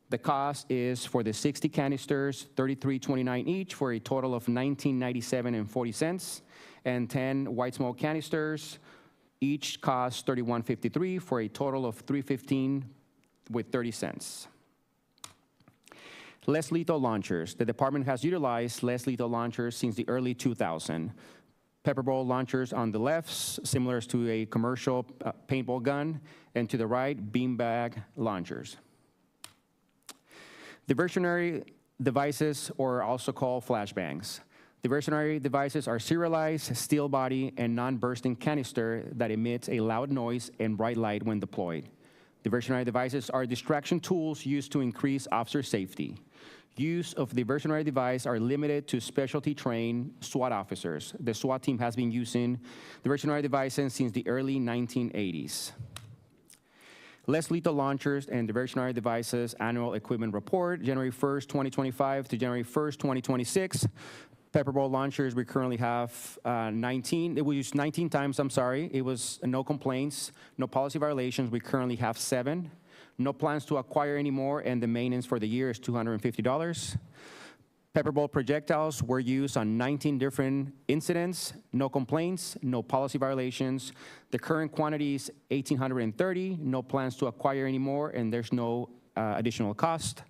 The cost is for the 60 canisters, $33.29 each for a total of $19.97.40, and 10 white smoke canisters, each cost $31.53 for a total of $315.30. Less lethal launchers. The department has utilized less lethal launchers since the early 2000s. Pepper ball launchers on the left, similar to a commercial paintball gun, and to the right, beanbag launchers. Diversionary devices, or also called flashbangs. Diversionary devices are serialized, steel body, and non-bursting canister that emits a loud noise and bright light when deployed. Diversionary devices are distraction tools used to increase officer safety. Use of diversionary device are limited to specialty trained SWAT officers. The SWAT team has been using diversionary devices since the early 1980s. Less lethal launchers and diversionary devices annual equipment report, January 1st, 2025 to January 1st, 2026. Pepper ball launchers, we currently have 19. We used 19 times, I'm sorry. It was no complaints, no policy violations. We currently have 7. No plans to acquire any more, and the maintenance for the year is $250. Pepper ball projectiles were used on 19 different incidents. No complaints, no policy violations. The current quantity is 1,830. No plans to acquire any more, and there's no additional cost.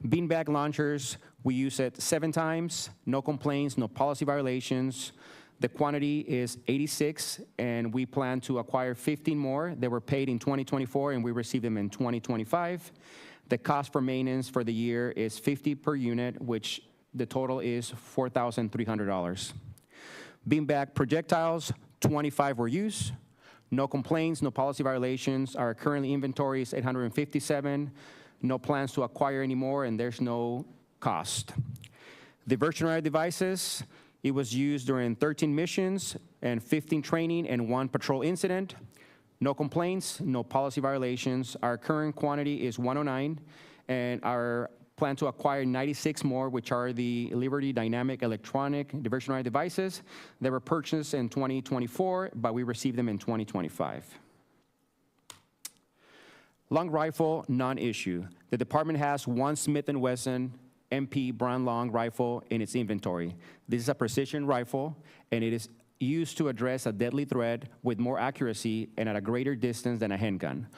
Beanbag launchers, we use it 7 times. No complaints, no policy violations. The quantity is 86, and we plan to acquire 15 more. They were paid in 2024, and we received them in 2025. The cost for maintenance for the year is $50 per unit, which the total is $4,300. Beanbag projectiles, 25 were used. No complaints, no policy violations. Our current inventory is 857. No plans to acquire any more, and there's no cost. Diversionary devices, it was used during 13 missions and 15 training and 1 patrol incident. No complaints, no policy violations. Our current quantity is 109, and our plan to acquire 96 more, which are the Liberty Dynamic Electronic Diversionary Devices. They were purchased in 2024, but we received them in 2025. Long rifle, non-issue. The department has 1 Smith & Wesson MP brand long rifle in its inventory. This is a precision rifle, and it is used to address a deadly threat with more accuracy and at a greater distance than a handgun.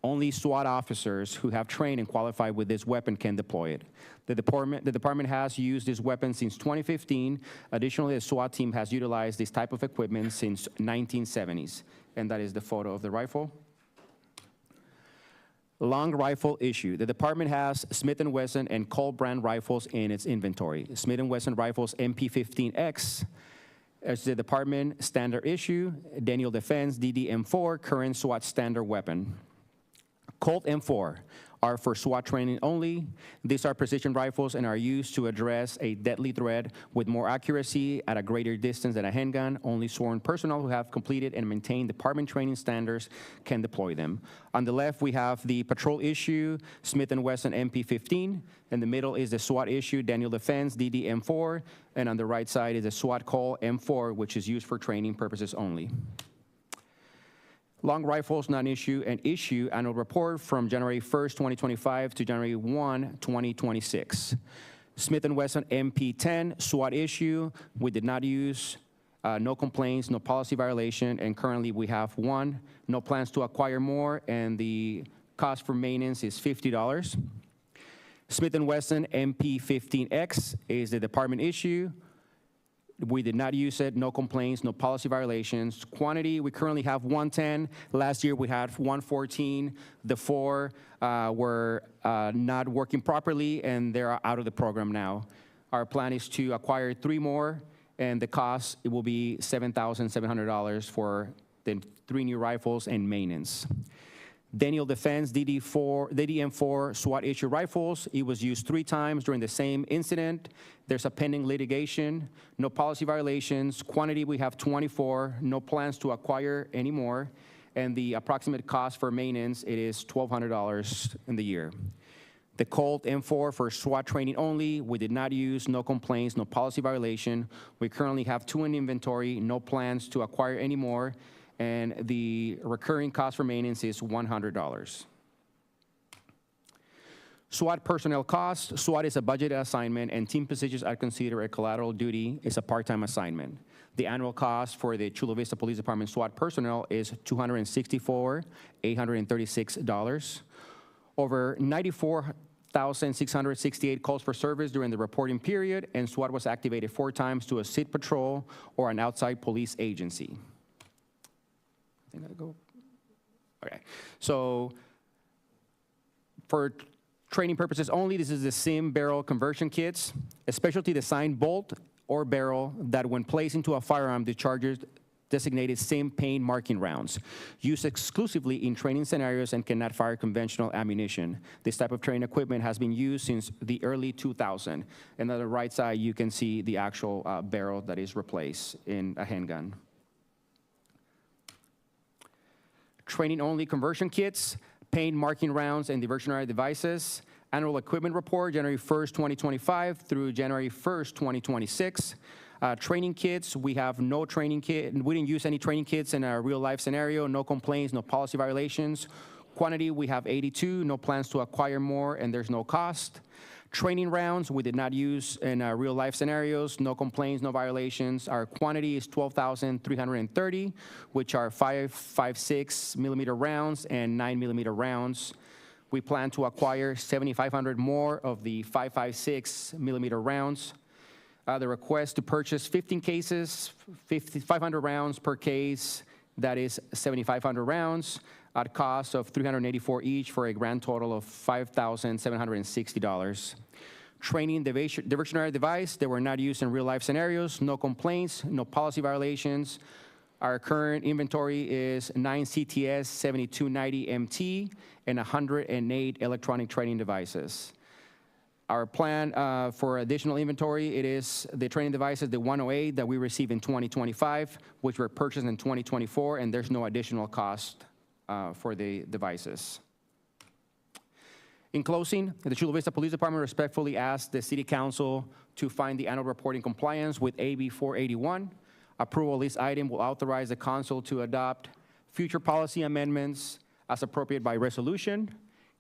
Only SWAT officers who have trained and qualified with this weapon can deploy it. The department has used this weapon since 2015. Additionally, the SWAT team has utilized this type of equipment since 1970s. And that is the photo of the rifle. Long rifle issue. The department has Smith & Wesson and Colt brand rifles in its inventory. Smith & Wesson rifles MP15X as the department standard issue. Daniel Defense DD-M4, current SWAT standard weapon. Colt M4 are for SWAT training only. These are precision rifles and are used to address a deadly threat with more accuracy at a greater distance than a handgun. Only sworn personnel who have completed and maintained department training standards can deploy them. On the left, we have the patrol issue, Smith & Wesson MP15. In the middle is the SWAT issue, Daniel Defense DD-M4. And on the right side is the SWAT Colt M4, which is used for training purposes only. Long rifles, non-issue, and issue annual report from January 1st, 2025 to January 1, 2026. Smith & Wesson MP10, SWAT issue. We did not use, no complaints, no policy violation, and currently we have 1. No plans to acquire more, and the cost for maintenance is $50. Smith & Wesson MP15X is the department issue. We did not use it, no complaints, no policy violations. Quantity, we currently have 110. Last year we had 114. The 4 were not working properly, and they're out of the program now. Our plan is to acquire 3 more, and the cost, it will be $7,700 for the 3 new rifles and maintenance. Daniel Defense DD-M4 SWAT issue rifles. It was used 3 times during the same incident. There's a pending litigation. No policy violations. Quantity, we have 24. No plans to acquire any more. And the approximate cost for maintenance, it is $1,200 in the year. The Colt M4 for SWAT training only. We did not use, no complaints, no policy violation. We currently have 2 in inventory. No plans to acquire any more. And the recurring cost for maintenance is $100. SWAT personnel costs. SWAT is a budget assignment, and team positions are considered a collateral duty. It's a part-time assignment. The annual cost for the Chula Vista Police Department SWAT personnel is $264,836. Over 94,668 calls for service during the reporting period, and SWAT was activated 4 times to a SIT patrol or an outside police agency. I think I go. Okay, so for training purposes only, this is the SIM barrel conversion kits, a specialty designed bolt or barrel that when placed into a firearm discharges designated SIM paint marking rounds, used exclusively in training scenarios and cannot fire conventional ammunition. This type of training equipment has been used since the early 2000s. And on the right side, you can see the actual barrel that is replaced in a handgun. Training only conversion kits, paint marking rounds, and diversionary devices. Annual equipment report, January 1st, 2025 through January 1st, 2026. Training kits, we have no training kit. We didn't use any training kits in a real life scenario, no complaints, no policy violations. Quantity, we have 82, no plans to acquire more, and there's no cost. Training rounds, we did not use in real life scenarios, no complaints, no violations. Our quantity is 12,330, which are 5.56 millimeter rounds and 9 millimeter rounds. We plan to acquire 7,500 more of the 5.56 millimeter rounds. The request to purchase 15 cases, 500 rounds per case, that is 7,500 rounds, at a cost of $384 each for a grand total of $5,760. Training diversionary device, they were not used in real-life scenarios, no complaints, no policy violations. Our current inventory is 9 CTS 7290 MT and 108 electronic training devices. Our plan for additional inventory, it is the training devices, the 108 that we receive in 2025, which were purchased in 2024, and there's no additional cost for the devices. In closing, the Chula Vista Police Department respectfully asks the City Council to find the annual report in compliance with AB 481. Approval of this item will authorize the council to adopt future policy amendments as appropriate by resolution.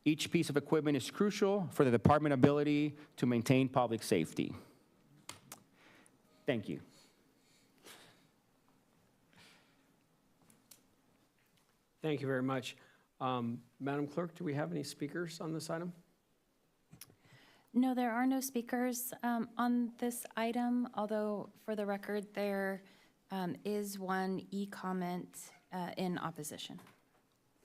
Each piece of equipment is crucial for the department's ability to maintain public safety. Thank you. Thank you very much. Madam Clerk, do we have any speakers on this item? No, there are no speakers on this item, although for the record, there is one e-comment in opposition.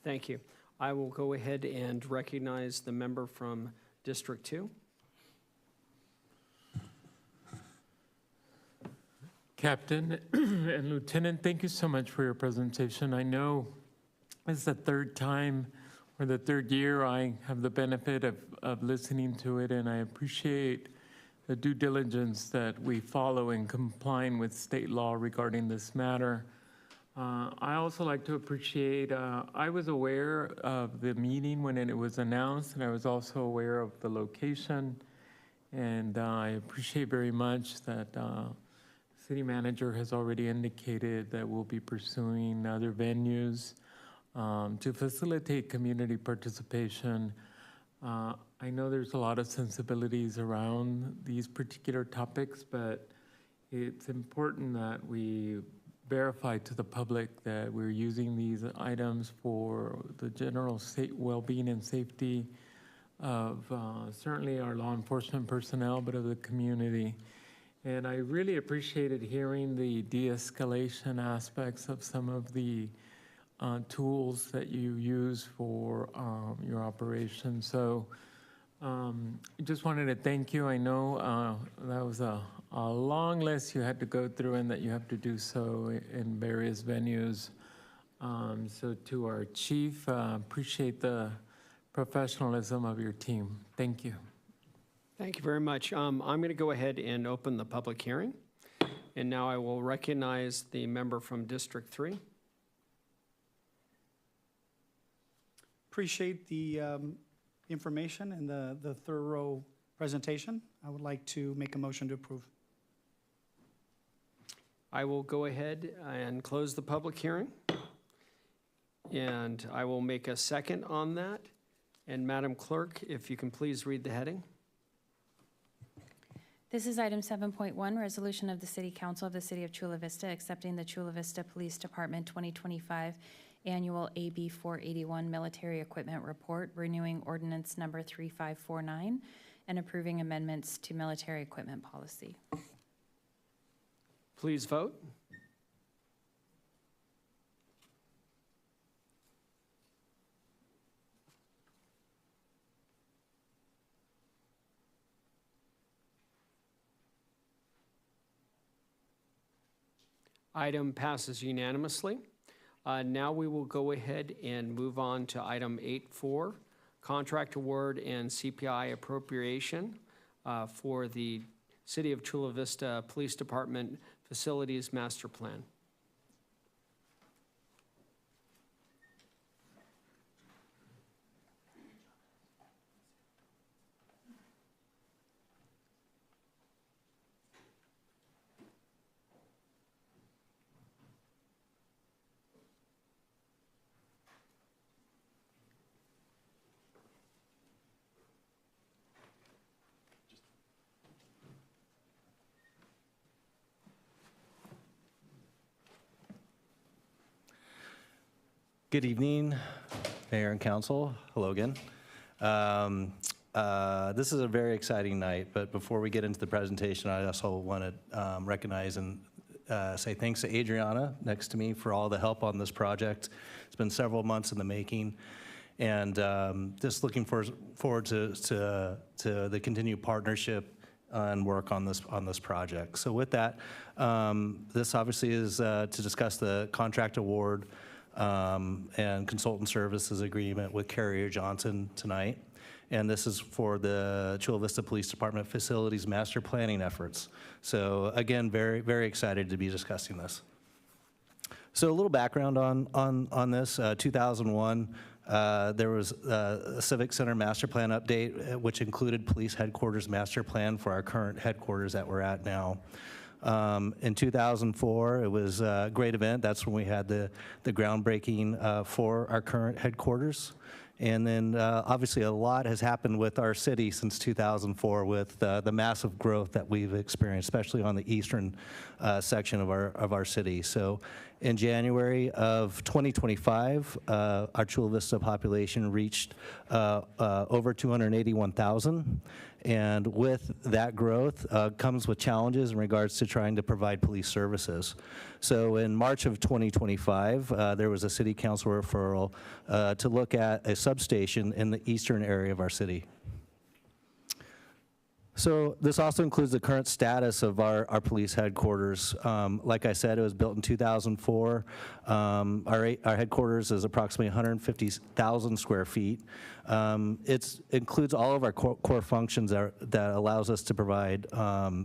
Thank you. I will go ahead and recognize the member from District 2. Captain and Lieutenant, thank you so much for your presentation. I know it's the third time or the third year I have the benefit of listening to it, and I appreciate the due diligence that we follow in complying with state law regarding this matter. I also like to appreciate, I was aware of the meeting when it was announced, and I was also aware of the location, and I appreciate very much that City Manager has already indicated that we'll be pursuing other venues to facilitate community participation. I know there's a lot of sensibilities around these particular topics, but it's important that we verify to the public that we're using these items for the general well-being and safety of certainly our law enforcement personnel, but of the community. And I really appreciated hearing the de-escalation aspects of some of the tools that you use for your operation. So I just wanted to thank you. I know that was a long list you had to go through and that you have to do so in various venues. So to our chief, appreciate the professionalism of your team. Thank you. Thank you very much. I'm going to go ahead and open the public hearing. And now I will recognize the member from District 3. Appreciate the information and the thorough presentation. I would like to make a motion to approve. I will go ahead and close the public hearing. And I will make a second on that. And Madam Clerk, if you can please read the heading. This is item 7.1, resolution of the City Council of the City of Chula Vista accepting the Chula Vista Police Department 2025 Annual AB 481 Military Equipment Report, renewing ordinance number 3549, and approving amendments to military equipment policy. Please vote. Item passes unanimously. Now we will go ahead and move on to item 8.4, contract award and CPI appropriation for the City of Chula Vista Police Department Facilities Master Plan. Good evening, Mayor and Council. Hello again. This is a very exciting night, but before we get into the presentation, I also want to recognize and say thanks to Adriana next to me for all the help on this project. It's been several months in the making, and just looking forward to the continued partnership and work on this project. So with that, this obviously is to discuss the contract award and consultant services agreement with Carrier Johnson tonight. And this is for the Chula Vista Police Department facilities master planning efforts. So again, very, very excited to be discussing this. So a little background on this. 2001, there was a Civic Center master plan update, which included police headquarters master plan for our current headquarters that we're at now. In 2004, it was a great event. That's when we had the groundbreaking for our current headquarters. And then obviously a lot has happened with our city since 2004 with the massive growth that we've experienced, especially on the eastern section of our city. So in January of 2025, our Chula Vista population reached over 281,000. And with that growth comes with challenges in regards to trying to provide police services. So in March of 2025, there was a city council referral to look at a substation in the eastern area of our city. So this also includes the current status of our police headquarters. Like I said, it was built in 2004. Our headquarters is approximately 150,000 square feet. It includes all of our core functions that allows us to provide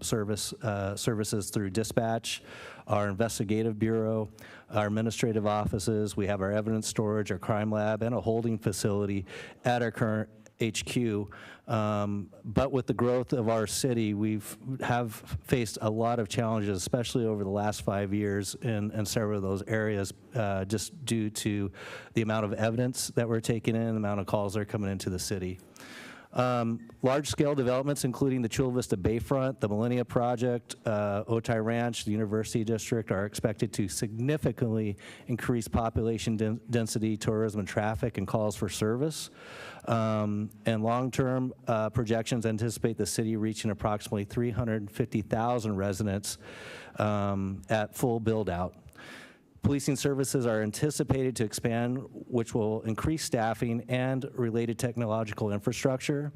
services through dispatch, our investigative bureau, our administrative offices. We have our evidence storage, our crime lab, and a holding facility at our current HQ. But with the growth of our city, have faced a lot of challenges, especially over the last 5 years in several of those areas, just due to the amount of evidence that we're taking in, the amount of calls that are coming into the city. Large-scale developments, including the Chula Vista Bayfront, the Millennia Project, Otay Ranch, the University District, are expected to significantly increase population density, tourism, and traffic, and calls for service. And long-term projections anticipate the city reaching approximately 350,000 residents at full build-out. Policing services are anticipated to expand, which will increase staffing and related technological infrastructure.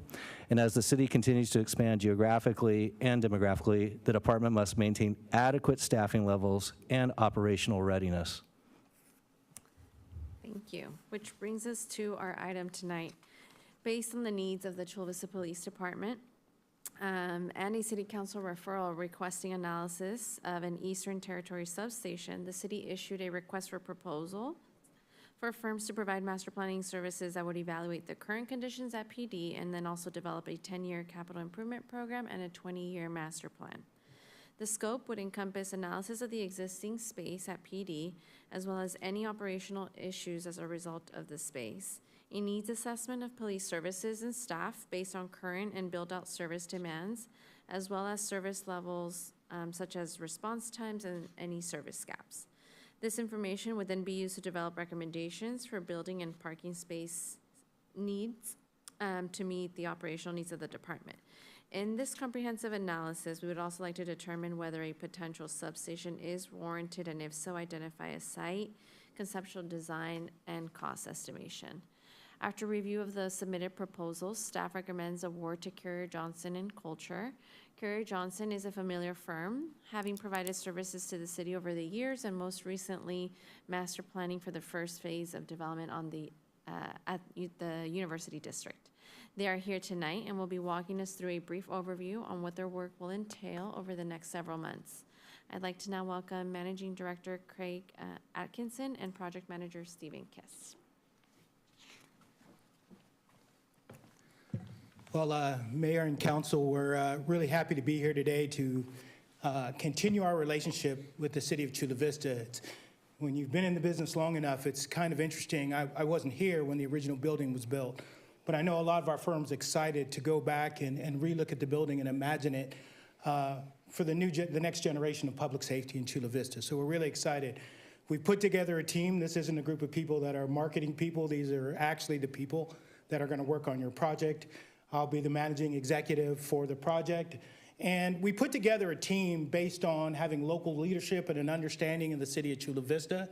And as the city continues to expand geographically and demographically, the department must maintain adequate staffing levels and operational readiness. Thank you. Which brings us to our item tonight. Based on the needs of the Chula Vista Police Department, and a city council referral requesting analysis of an Eastern Territory substation, the city issued a request for proposal for firms to provide master planning services that would evaluate the current conditions at PD and then also develop a 10-year capital improvement program and a 20-year master plan. The scope would encompass analysis of the existing space at PD, as well as any operational issues as a result of the space, a needs assessment of police services and staff based on current and build-out service demands, as well as service levels such as response times and any service gaps. This information would then be used to develop recommendations for building and parking space needs to meet the operational needs of the department. In this comprehensive analysis, we would also like to determine whether a potential substation is warranted, and if so, identify a site, conceptual design, and cost estimation. After review of the submitted proposals, staff recommends award to Carrier Johnson and Culture. Carrier Johnson is a familiar firm, having provided services to the city over the years, and most recently, master planning for the first phase of development on at the University District. They are here tonight and will be walking us through a brief overview on what their work will entail over the next several months. I'd like to now welcome Managing Director Craig Atkinson and Project Manager Stephen Kiss. Well, Mayor and Council, we're really happy to be here today to continue our relationship with the City of Chula Vista. When you've been in the business long enough, it's kind of interesting. I wasn't here when the original building was built, but I know a lot of our firms excited to go back and relook at the building and imagine it for the next generation of public safety in Chula Vista. So we're really excited. We've put together a team. This isn't a group of people that are marketing people. These are actually the people that are going to work on your project. I'll be the managing executive for the project. And we put together a team based on having local leadership and an understanding of the city of Chula Vista.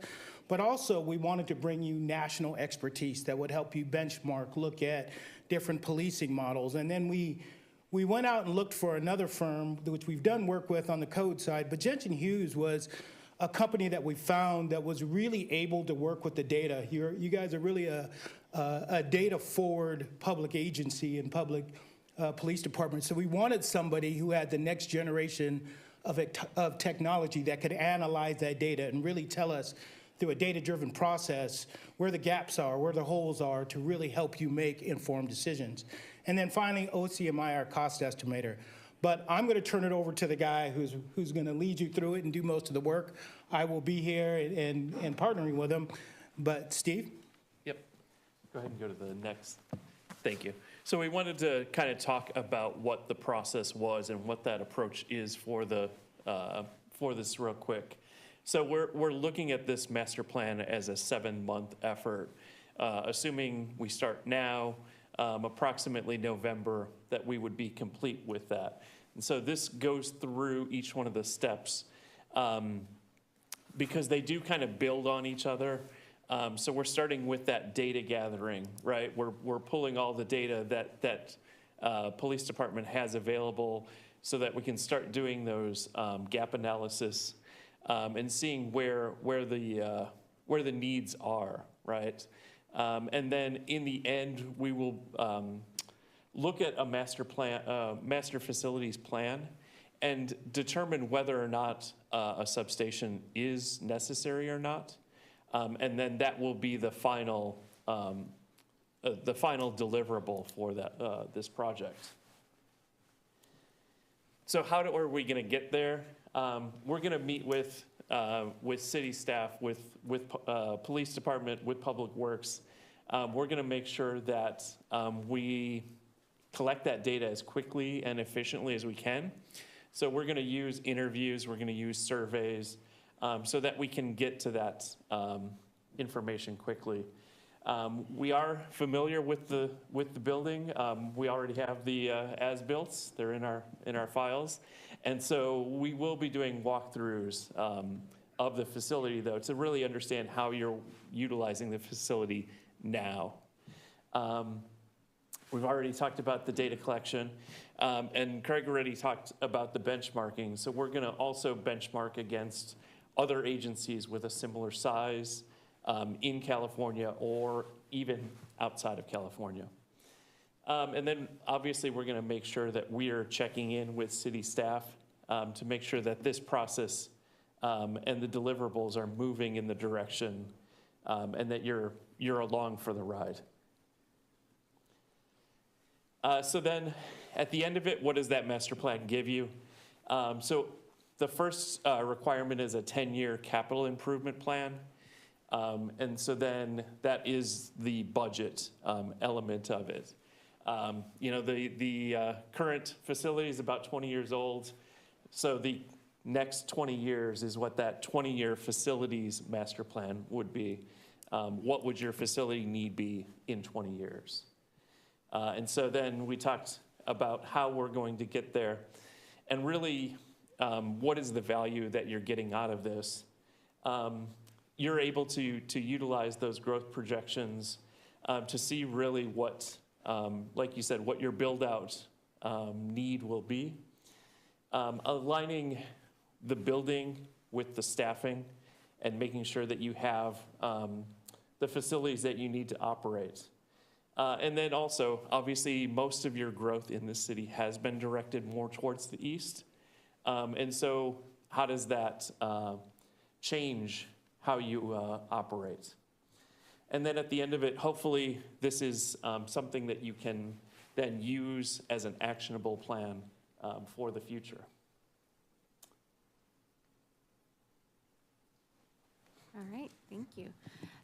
But also, we wanted to bring you national expertise that would help you benchmark, look at different policing models. And then we went out and looked for another firm, which we've done work with on the code side, but Jensen Hughes was a company that we found that was really able to work with the data. You guys are really a data-forward public agency and public police department. So we wanted somebody who had the next generation of technology that could analyze that data and really tell us through a data-driven process where the gaps are, where the holes are, to really help you make informed decisions. And then finally, OCMI, our cost estimator. But I'm going to turn it over to the guy who's going to lead you through it and do most of the work. I will be here and partnering with him. But Steve? Yep. Go ahead and go to the next. Thank you. So we wanted to kind of talk about what the process was and what that approach is for this real quick. So we're looking at this master plan as a 7-month effort, assuming we start now, approximately November, that we would be complete with that. And so this goes through each one of the steps because they do kind of build on each other. So we're starting with that data gathering, right? We're pulling all the data that police department has available so that we can start doing those gap analysis and seeing where the needs are, right? And then in the end, we will look at a master facilities plan and determine whether or not a substation is necessary or not. And then that will be the final deliverable for this project. So how are we going to get there? We're going to meet with city staff, with police department, with public works. We're going to make sure that we collect that data as quickly and efficiently as we can. So we're going to use interviews, we're going to use surveys, so that we can get to that information quickly. We are familiar with the building. We already have the as-built. They're in our files. And so we will be doing walkthroughs of the facility, though, to really understand how you're utilizing the facility now. We've already talked about the data collection, and Craig already talked about the benchmarking. So we're going to also benchmark against other agencies with a similar size in California or even outside of California. And then obviously we're going to make sure that we are checking in with city staff to make sure that this process and the deliverables are moving in the direction and that you're along for the ride. So then at the end of it, what does that master plan give you? So the first requirement is a 10-year capital improvement plan. And so then that is the budget element of it. The current facility is about 20 years old. So the next 20 years is what that 20-year facilities master plan would be. What would your facility need be in 20 years? And so then we talked about how we're going to get there and really what is the value that you're getting out of this. You're able to utilize those growth projections to see really what, like you said, what your build out need will be. Aligning the building with the staffing and making sure that you have the facilities that you need to operate. And then also, obviously, most of your growth in this city has been directed more towards the east. And so how does that change how you operate? And then at the end of it, hopefully, this is something that you can then use as an actionable plan for the future. All right, thank you.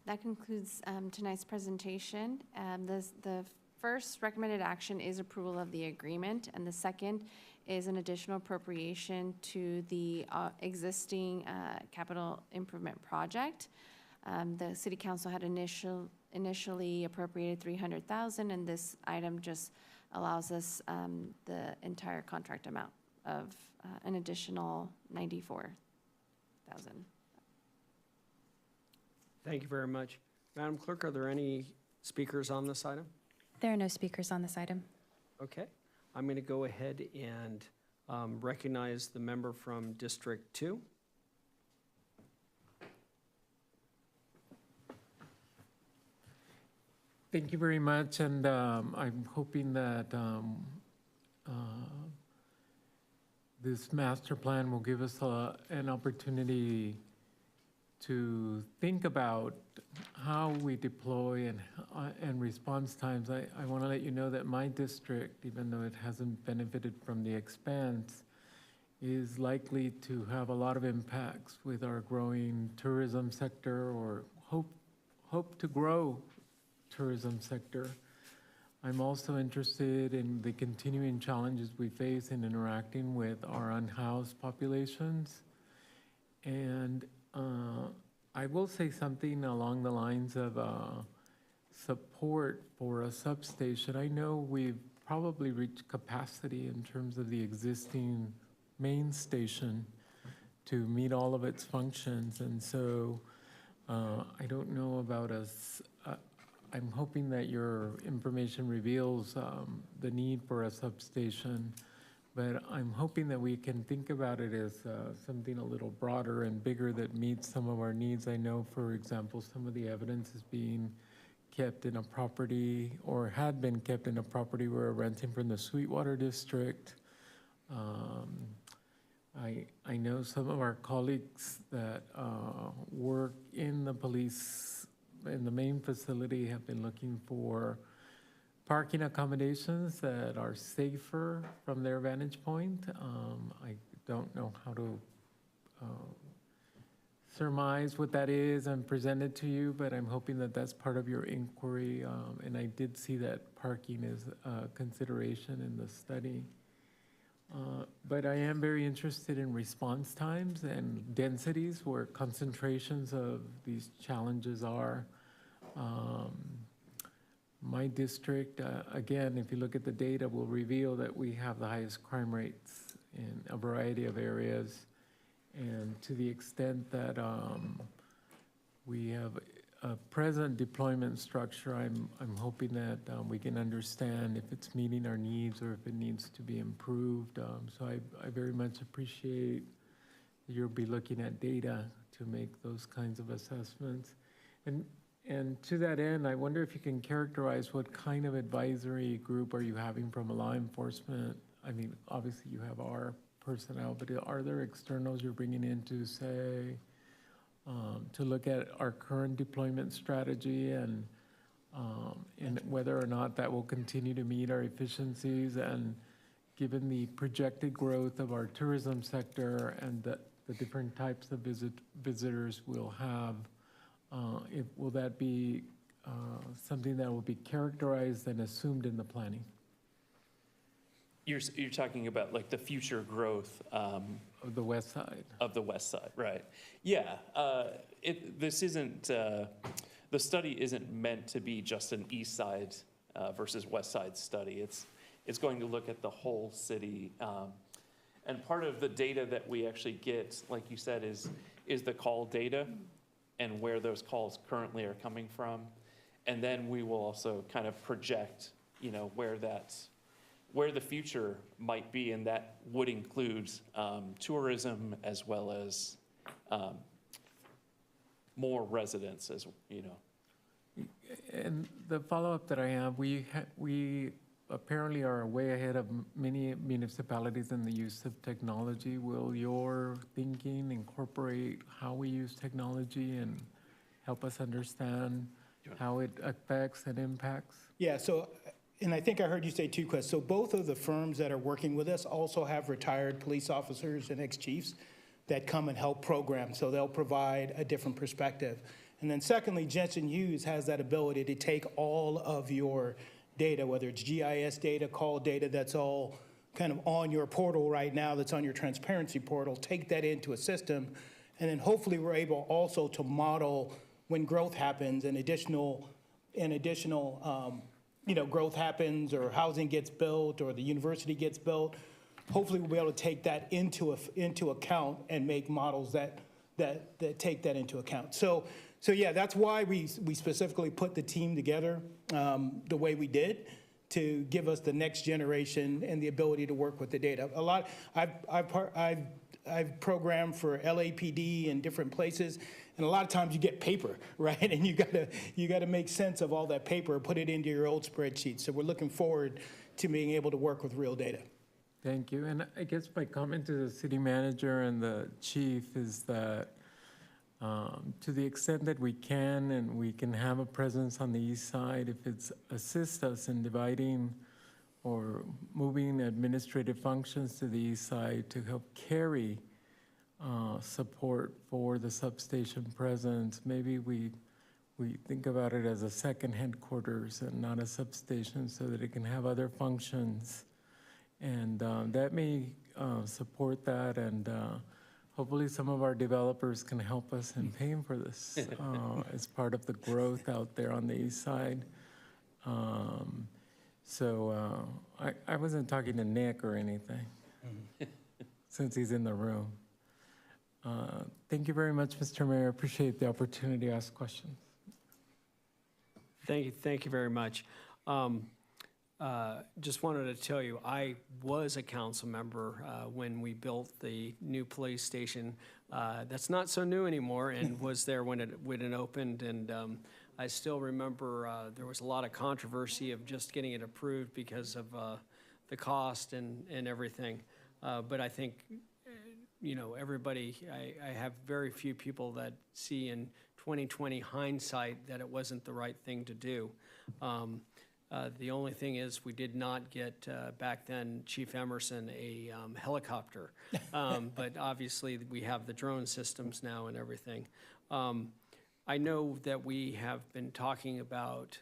That concludes tonight's presentation. The first recommended action is approval of the agreement, and the second is an additional appropriation to the existing capital improvement project. The City Council had initially appropriated $300,000, and this item just allows us the entire contract amount of an additional $94,000. Thank you very much. Madam Clerk, are there any speakers on this item? There are no speakers on this item. Okay, I'm going to go ahead and recognize the member from District 2. Thank you very much, and I'm hoping that this master plan will give us an opportunity to think about how we deploy and response times. I want to let you know that my district, even though it hasn't benefited from the expanse, is likely to have a lot of impacts with our growing tourism sector, or hope to grow tourism sector. I'm also interested in the continuing challenges we face in interacting with our unhoused populations. And I will say something along the lines of support for a substation. I know we've probably reached capacity in terms of the existing main station to meet all of its functions. And so I don't know about us. I'm hoping that your information reveals the need for a substation, but I'm hoping that we can think about it as something a little broader and bigger that meets some of our needs. I know, for example, some of the evidence is being kept in a property, or had been kept in a property we're renting from the Sweetwater District. I know some of our colleagues that work in the police, in the main facility, have been looking for parking accommodations that are safer from their vantage point. I don't know how to surmise what that is and present it to you, but I'm hoping that that's part of your inquiry. And I did see that parking is a consideration in the study. But I am very interested in response times and densities where concentrations of these challenges are. My district, again, if you look at the data, will reveal that we have the highest crime rates in a variety of areas. And to the extent that we have a present deployment structure, I'm hoping that we can understand if it's meeting our needs or if it needs to be improved. So I very much appreciate that you'll be looking at data to make those kinds of assessments. And to that end, I wonder if you can characterize what kind of advisory group are you having from law enforcement? I mean, obviously you have our personnel, but are there externals you're bringing in to say, to look at our current deployment strategy and whether or not that will continue to meet our efficiencies? And given the projected growth of our tourism sector and the different types of visitors we'll have, will that be something that will be characterized and assumed in the planning? You're talking about like the future growth of the west side. Of the west side, right? Yeah. This isn't the study isn't meant to be just an east side versus west side study. It's going to look at the whole city. And part of the data that we actually get, like you said, is the call data and where those calls currently are coming from. And then we will also kind of project, where the future might be, and that would include tourism as well as more residents, as you know. And the follow-up that I have, we apparently are way ahead of many municipalities in the use of technology. Will your thinking incorporate how we use technology and help us understand how it affects and impacts? Yeah, so, and I think I heard you say too, Chris, so both of the firms that are working with us also have retired police officers and ex-chiefs that come and help program, so they'll provide a different perspective. And then secondly, Jensen Hughes has that ability to take all of your data, whether it's GIS data, call data, that's all kind of on your portal right now, that's on your transparency portal, take that into a system, and then hopefully we're able also to model when growth happens and additional growth happens or housing gets built or the university gets built, hopefully we'll be able to take that into account and make models that take that into account. So yeah, that's why we specifically put the team together the way we did, to give us the next generation and the ability to work with the data. I've programmed for LAPD in different places, and a lot of times you get paper, right? And you gotta make sense of all that paper, put it into your old spreadsheet. So we're looking forward to being able to work with real data. Thank you. And I guess my comment to the city manager and the chief is that to the extent that we can, and we can have a presence on the east side, if it's assist us in dividing or moving administrative functions to the east side to help carry support for the substation presence, maybe we think about it as a second headquarters and not a substation, so that it can have other functions. And that may support that, and hopefully some of our developers can help us in paying for this as part of the growth out there on the east side. So I wasn't talking to Nick or anything, since he's in the room. Thank you very much, Mr. Mayor. Appreciate the opportunity to ask questions. Thank you very much. Just wanted to tell you, I was a council member when we built the new police station. That's not so new anymore, and was there when it opened. And I still remember there was a lot of controversy of just getting it approved because of the cost and everything. But I think, everybody, I have very few people that see in 2020 hindsight that it wasn't the right thing to do. The only thing is, we did not get, back then, Chief Emerson, a helicopter. But obviously, we have the drone systems now and everything. I know that we have been talking about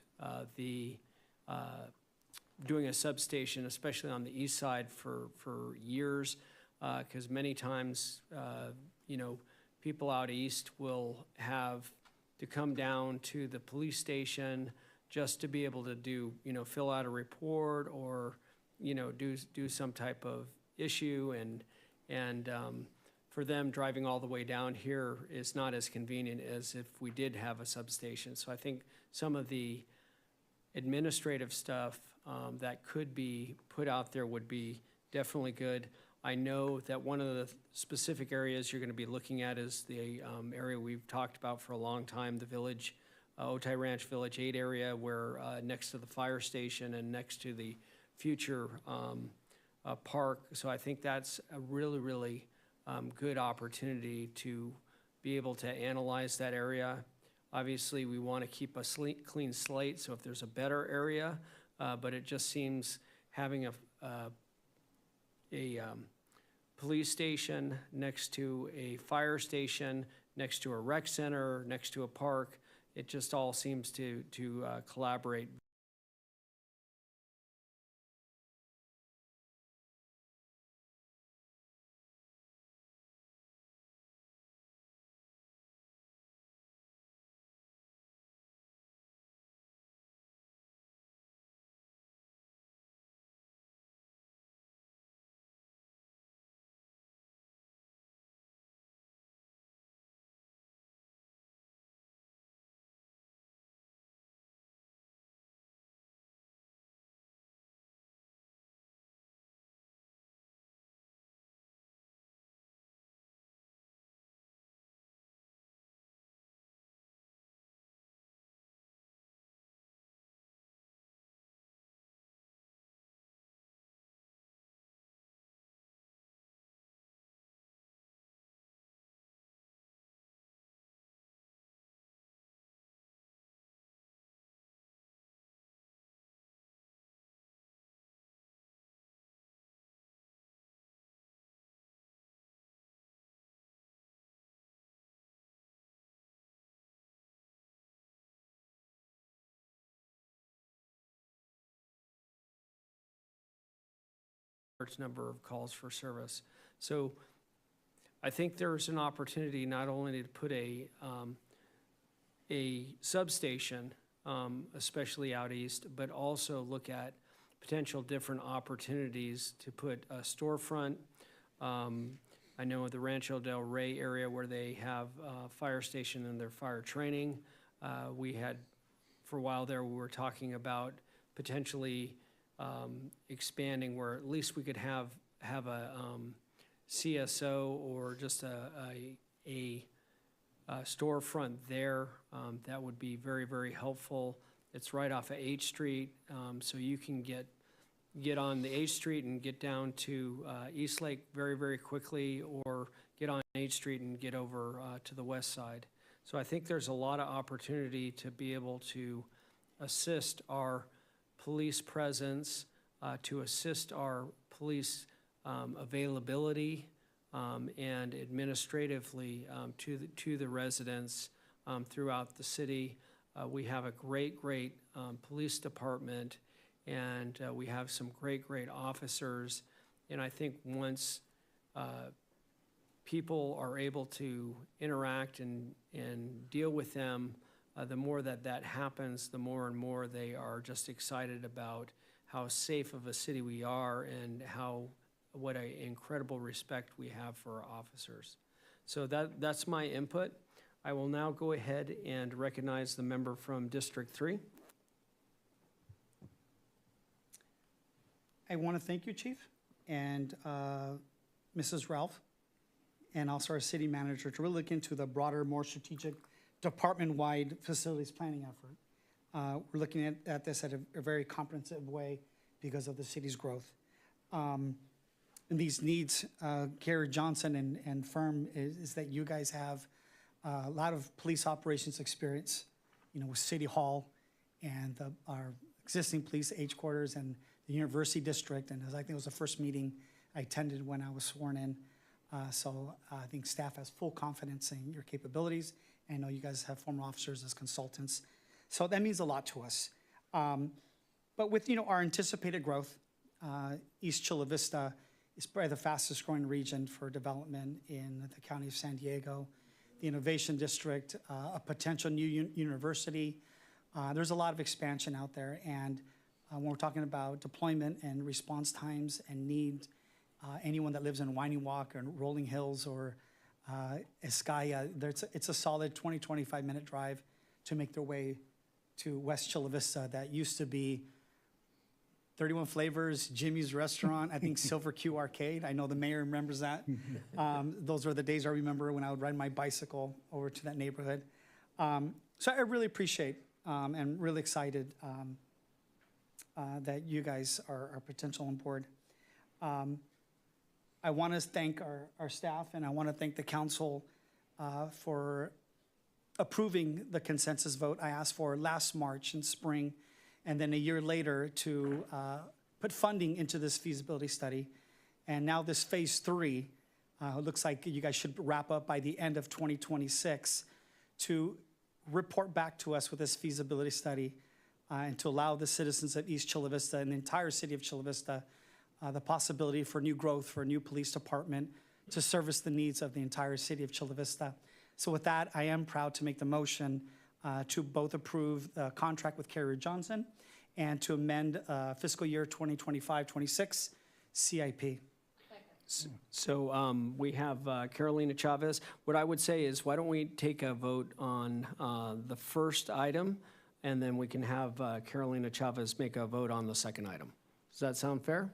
doing a substation, especially on the east side, for years, because many times, people out east will have to come down to the police station just to be able to do, fill out a report or, do some type of issue. And for them, driving all the way down here is not as convenient as if we did have a substation. So I think some of the administrative stuff that could be put out there would be definitely good. I know that one of the specific areas you're going to be looking at is the area we've talked about for a long time, the village, Otay Ranch Village 8 area, where next to the fire station and next to the future park. So I think that's a really, really good opportunity to be able to analyze that area. Obviously, we want to keep a clean slate, so if there's a better area, but it just seems having a police station next to a fire station, next to a rec center, next to a park, it just all seems to collaborate. Large number of calls for service. So I think there's an opportunity not only to put a substation especially out east, but also look at potential different opportunities to put a storefront. I know the Rancho Del Rey area where they have a fire station and their fire training. We had, for a while there, we were talking about potentially expanding where at least we could have a CSO or just a storefront there. That would be very, very helpful. It's right off of H Street, so you can get on the H Street and get down to East Lake very, very quickly, or get on H Street and get over to the west side. So I think there's a lot of opportunity to be able to assist our police presence, to assist our police availability, and administratively to the residents throughout the city. We have a great police department, and we have some great officers. And I think once people are able to interact and deal with them, the more that happens, the more and more they are just excited about how safe of a city we are and what an incredible respect we have for our officers. So that's my input. I will now go ahead and recognize the member from District 3. I want to thank you, Chief, and Mrs. Ralph, and also our city manager to really look into the broader, more strategic, department-wide facilities planning effort. We're looking at this at a very comprehensive way because of the city's growth. And these needs, Gary Johnson and firm, is that you guys have a lot of police operations experience, with City Hall and our existing police H quarters and the University District. And I think it was the first meeting I attended when I was sworn in. So I think staff has full confidence in your capabilities. And I know you guys have former officers as consultants. So that means a lot to us. But with, our anticipated growth, East Chula Vista is probably the fastest growing region for development in the county of San Diego. The Innovation District, a potential new university. There's a lot of expansion out there. And when we're talking about deployment and response times and need, anyone that lives in Winding Walk or Rolling Hills or Escaya, it's a solid 20, 25-minute drive to make their way to West Chula Vista. That used to be 31 Flavors, Jimmy's Restaurant, I think Silver Q Arcade. I know the mayor remembers that. Those are the days I remember when I would ride my bicycle over to that neighborhood. So I really appreciate and really excited that you guys are potential on board. I want to thank our staff, and I want to thank the council for approving the consensus vote I asked for last March in spring, and then a year later to put funding into this feasibility study. And now this phase 3, looks like you guys should wrap up by the end of 2026 to report back to us with this feasibility study and to allow the citizens of East Chula Vista and the entire city of Chula Vista the possibility for new growth, for a new police department to service the needs of the entire city of Chula Vista. So with that, I am proud to make the motion to both approve the contract with Carrier Johnson and to amend fiscal year 2025-26 CIP. So we have Carolina Chavez. What I would say is, why don't we take a vote on the first item, and then we can have Carolina Chavez make a vote on the second item. Does that sound fair?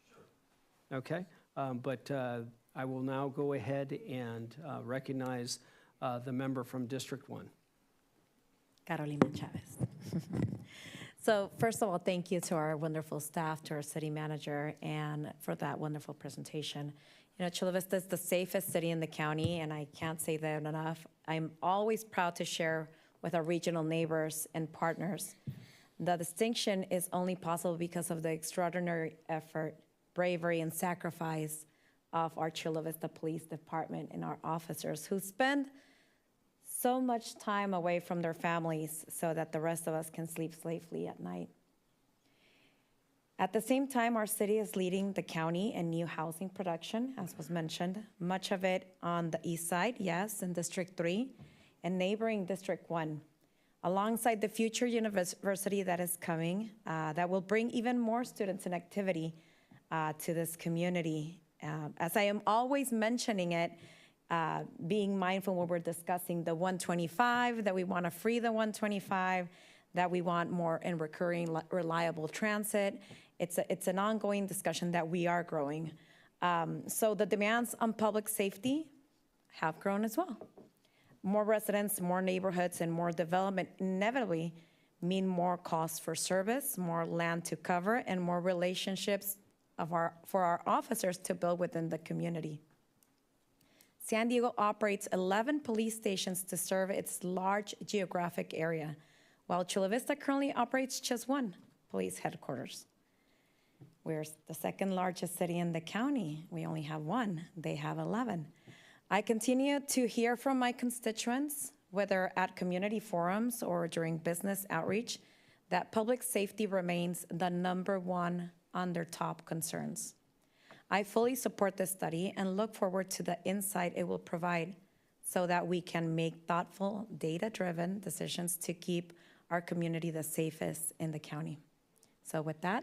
Sure. Okay, but I will now go ahead and recognize the member from District 1. Carolina Chavez. So first of all, thank you to our wonderful staff, to our city manager, and for that wonderful presentation. Chula Vista is the safest city in the county, and I can't say that enough. I'm always proud to share with our regional neighbors and partners. The distinction is only possible because of the extraordinary effort, bravery, and sacrifice of our Chula Vista Police Department and our officers who spend so much time away from their families so that the rest of us can sleep safely at night. At the same time, our city is leading the county in new housing production, as was mentioned, much of it on the east side, yes, in District 3, and neighboring District 1. alongside the future university that is coming, that will bring even more students and activity to this community. As I am always mentioning it, being mindful when we're discussing the 125, that we want to free the 125, that we want more and recurring reliable transit. It's an ongoing discussion that we are growing. So the demands on public safety have grown as well. More residents, more neighborhoods, and more development inevitably mean more costs for service, more land to cover, and more relationships for our officers to build within the community. San Diego operates 11 police stations to serve its large geographic area, while Chula Vista currently operates just one police headquarters. We're the second largest city in the county. We only have one. They have 11. I continue to hear from my constituents, whether at community forums or during business outreach, that public safety remains the #1 on their top concerns. I fully support this study and look forward to the insight it will provide so that we can make thoughtful, data-driven decisions to keep our community the safest in the county. So with that,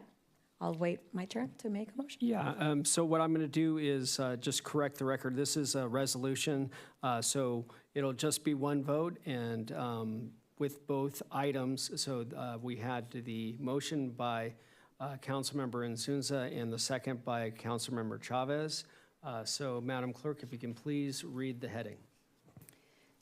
I'll wait my turn to make a motion. Yeah, so what I'm going to do is just correct the record. This is a resolution, so it'll just be one vote, and with both items. So we had the motion by Councilmember Insunza and the second by Councilmember Chavez. So Madam Clerk, if you can please read the heading.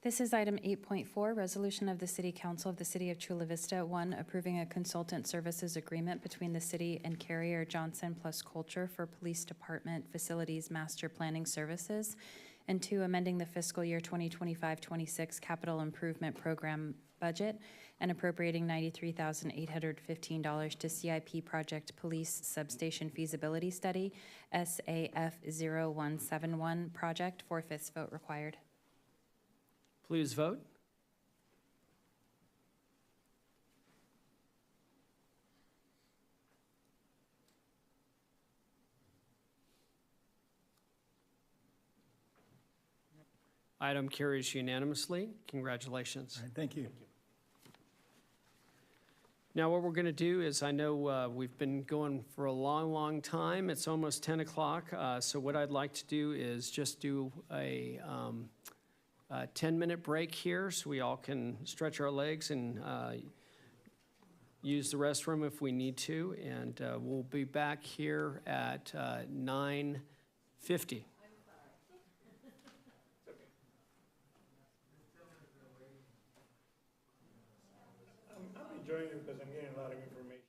This is item 8.4, resolution of the City Council of the City of Chula Vista. 1, approving a consultant services agreement between the city and Carrier Johnson plus Culture for Police Department Facilities Master Planning Services. And 2, amending the fiscal year 2025-26 capital improvement program budget and appropriating $93,815 to CIP Project Police Substation Feasibility Study, SAF 0171 project, 4/5 vote required. Please vote. Item carries unanimously. Congratulations. All right, thank you. Now, what we're going to do is, I know we've been going for a long, long time. It's almost 10 o'clock. So what I'd like to do is just do a 10-minute break here so we all can stretch our legs and use the restroom if we need to. And we'll be back here at 9:50. I'm enjoying it because I'm getting a lot of information.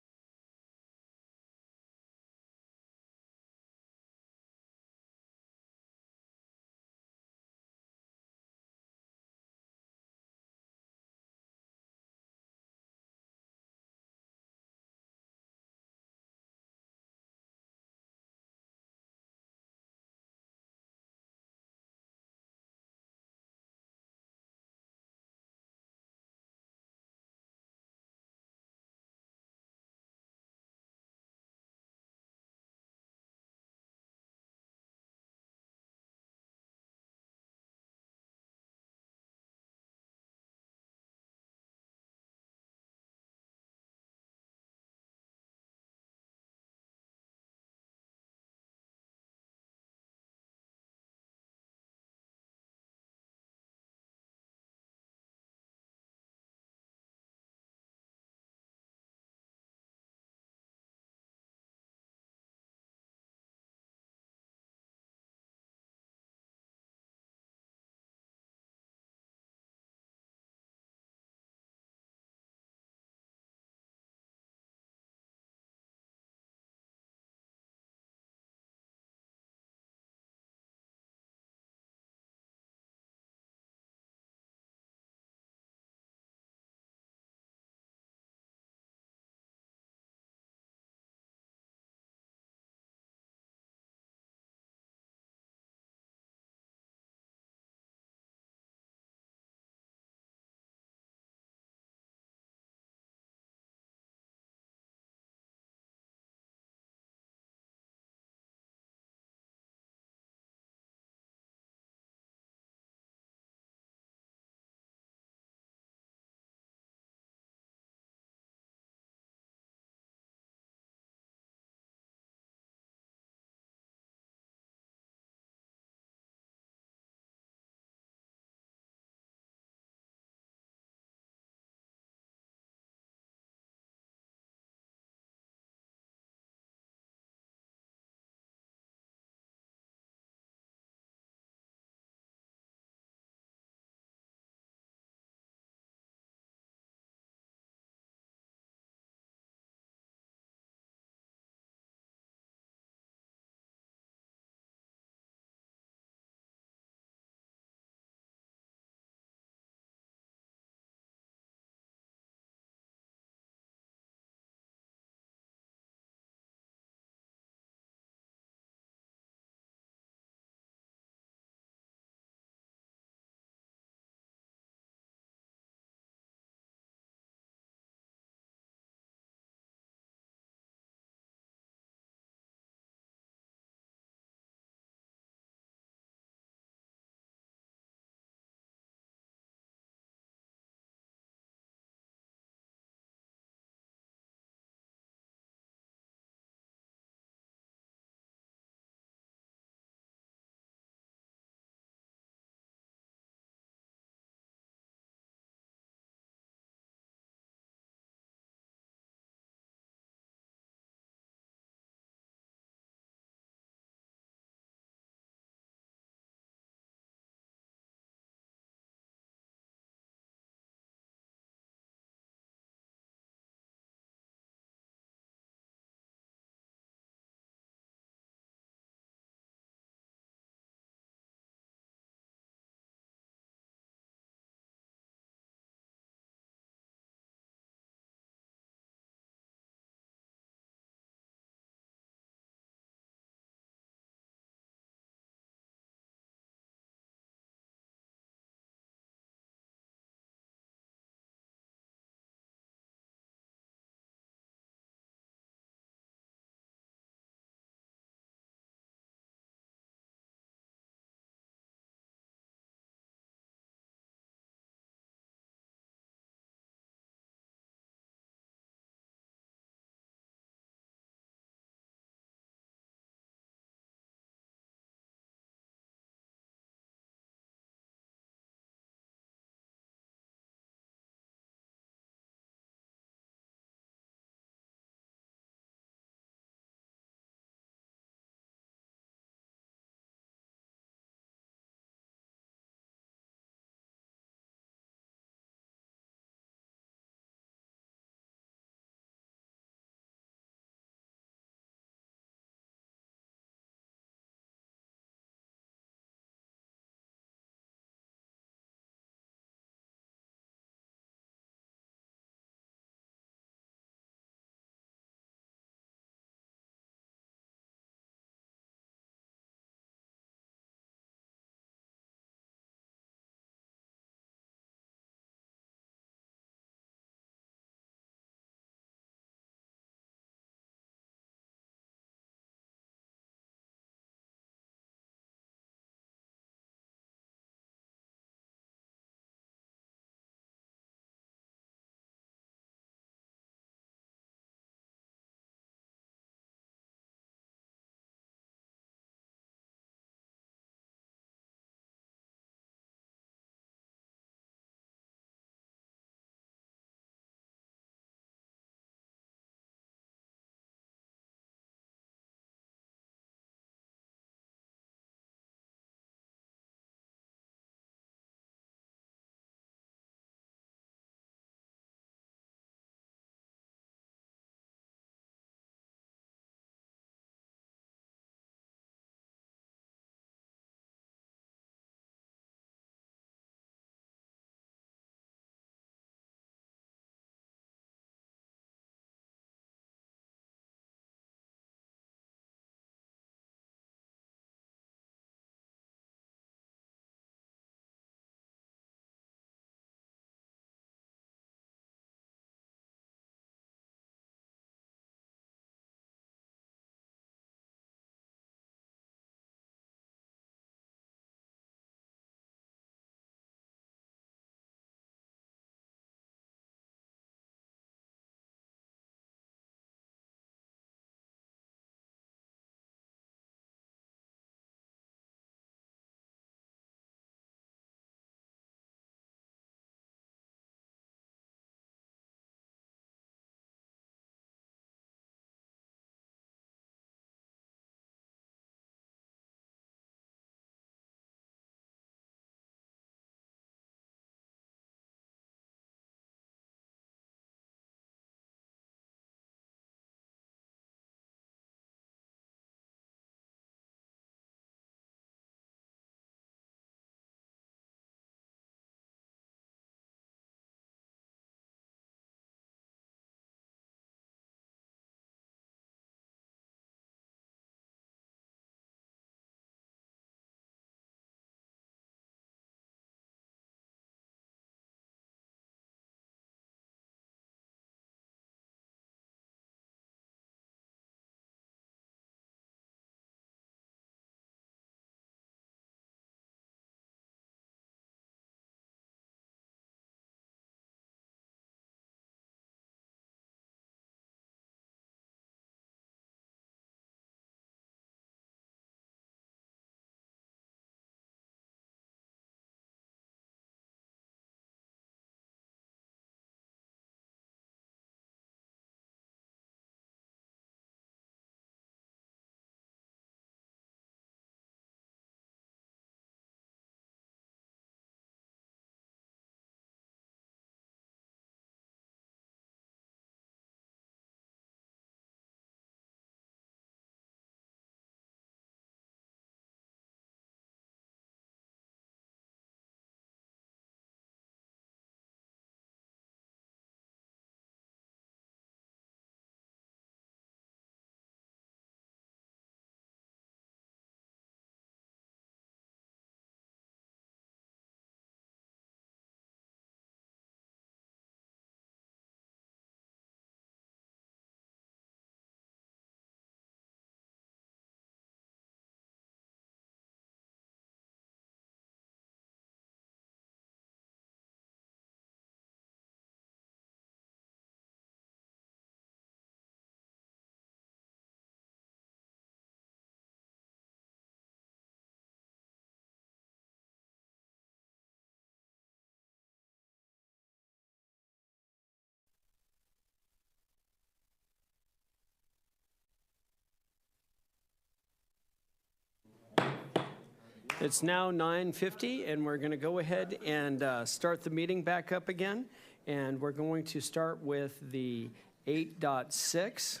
It's now 9:50, and we're going to go ahead and start the meeting back up again. And we're going to start with the 8.6.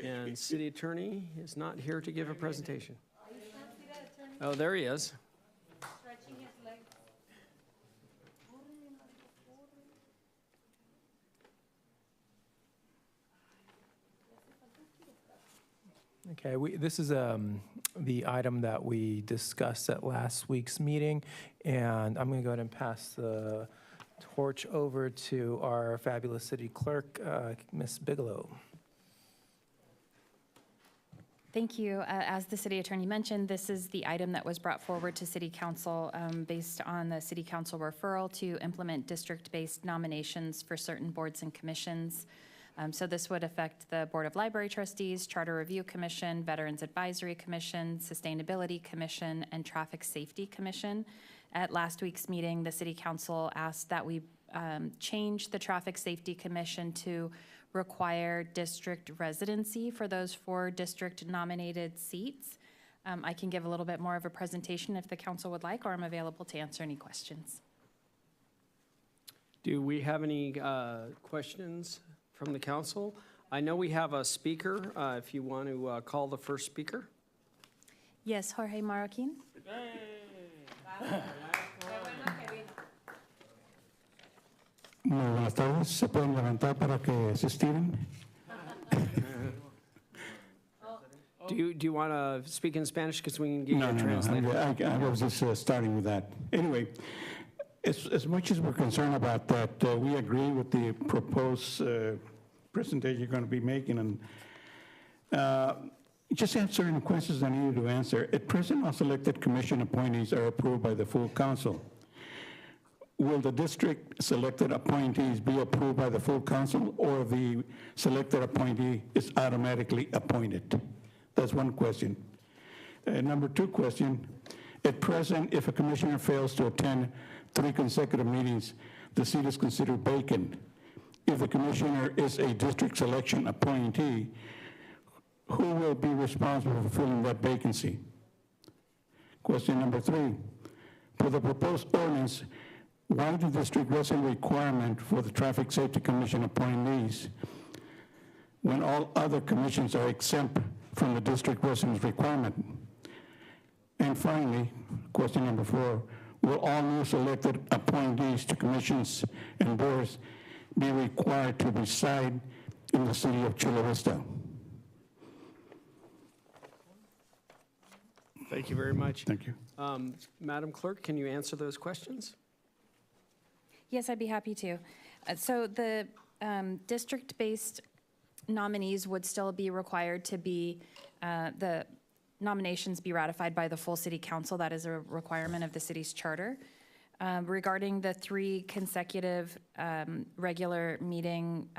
And City Attorney is not here to give a presentation. Oh, there he is. Okay, this is the item that we discussed at last week's meeting, and I'm going to go ahead and pass the torch over to our fabulous city clerk, Ms. Bigelow. Thank you. As the city attorney mentioned, this is the item that was brought forward to city council based on the city council referral to implement district-based nominations for certain boards and commissions. So this would affect the Board of Library Trustees, Charter Review Commission, Veterans Advisory Commission, Sustainability Commission, and Traffic Safety Commission. At last week's meeting, the City Council asked that we change the Traffic Safety Commission to require district residency for those 4 district-nominated seats. I can give a little bit more of a presentation if the council would like, or I'm available to answer any questions. Do we have any questions from the council? I know we have a speaker, if you want to call the first speaker. Yes, Jorge Marroquin. Muy buenas tardes. ¿Se pueden levantar para que se estiren? Do you want to speak in Spanish? Because we can get you a translator. I was just starting with that. Anyway, as much as we're concerned about that, we agree with the proposed presentation you're going to be making, and just have certain questions I need you to answer. At present, all selected commission appointees are approved by the full council. Will the district selected appointees be approved by the full council, or the selected appointee is automatically appointed? That's one question. Number 2 question, at present, if a commissioner fails to attend 3 consecutive meetings, the seat is considered vacant. If the commissioner is a district selection appointee, who will be responsible for filling that vacancy? Question number 3, for the proposed ordinance, why the district resident requirement for the Traffic Safety Commission appointees when all other commissions are exempt from the district residence requirement? And finally, question number 4, will all new selected appointees to commissions and boards be required to reside in the city of Chula Vista? Thank you very much. Thank you. Madam Clerk, can you answer those questions? Yes, I'd be happy to. So the district-based nominees would still be required to be, the nominations be ratified by the full city council. That is a requirement of the city's charter. Regarding the 3 consecutive regular meeting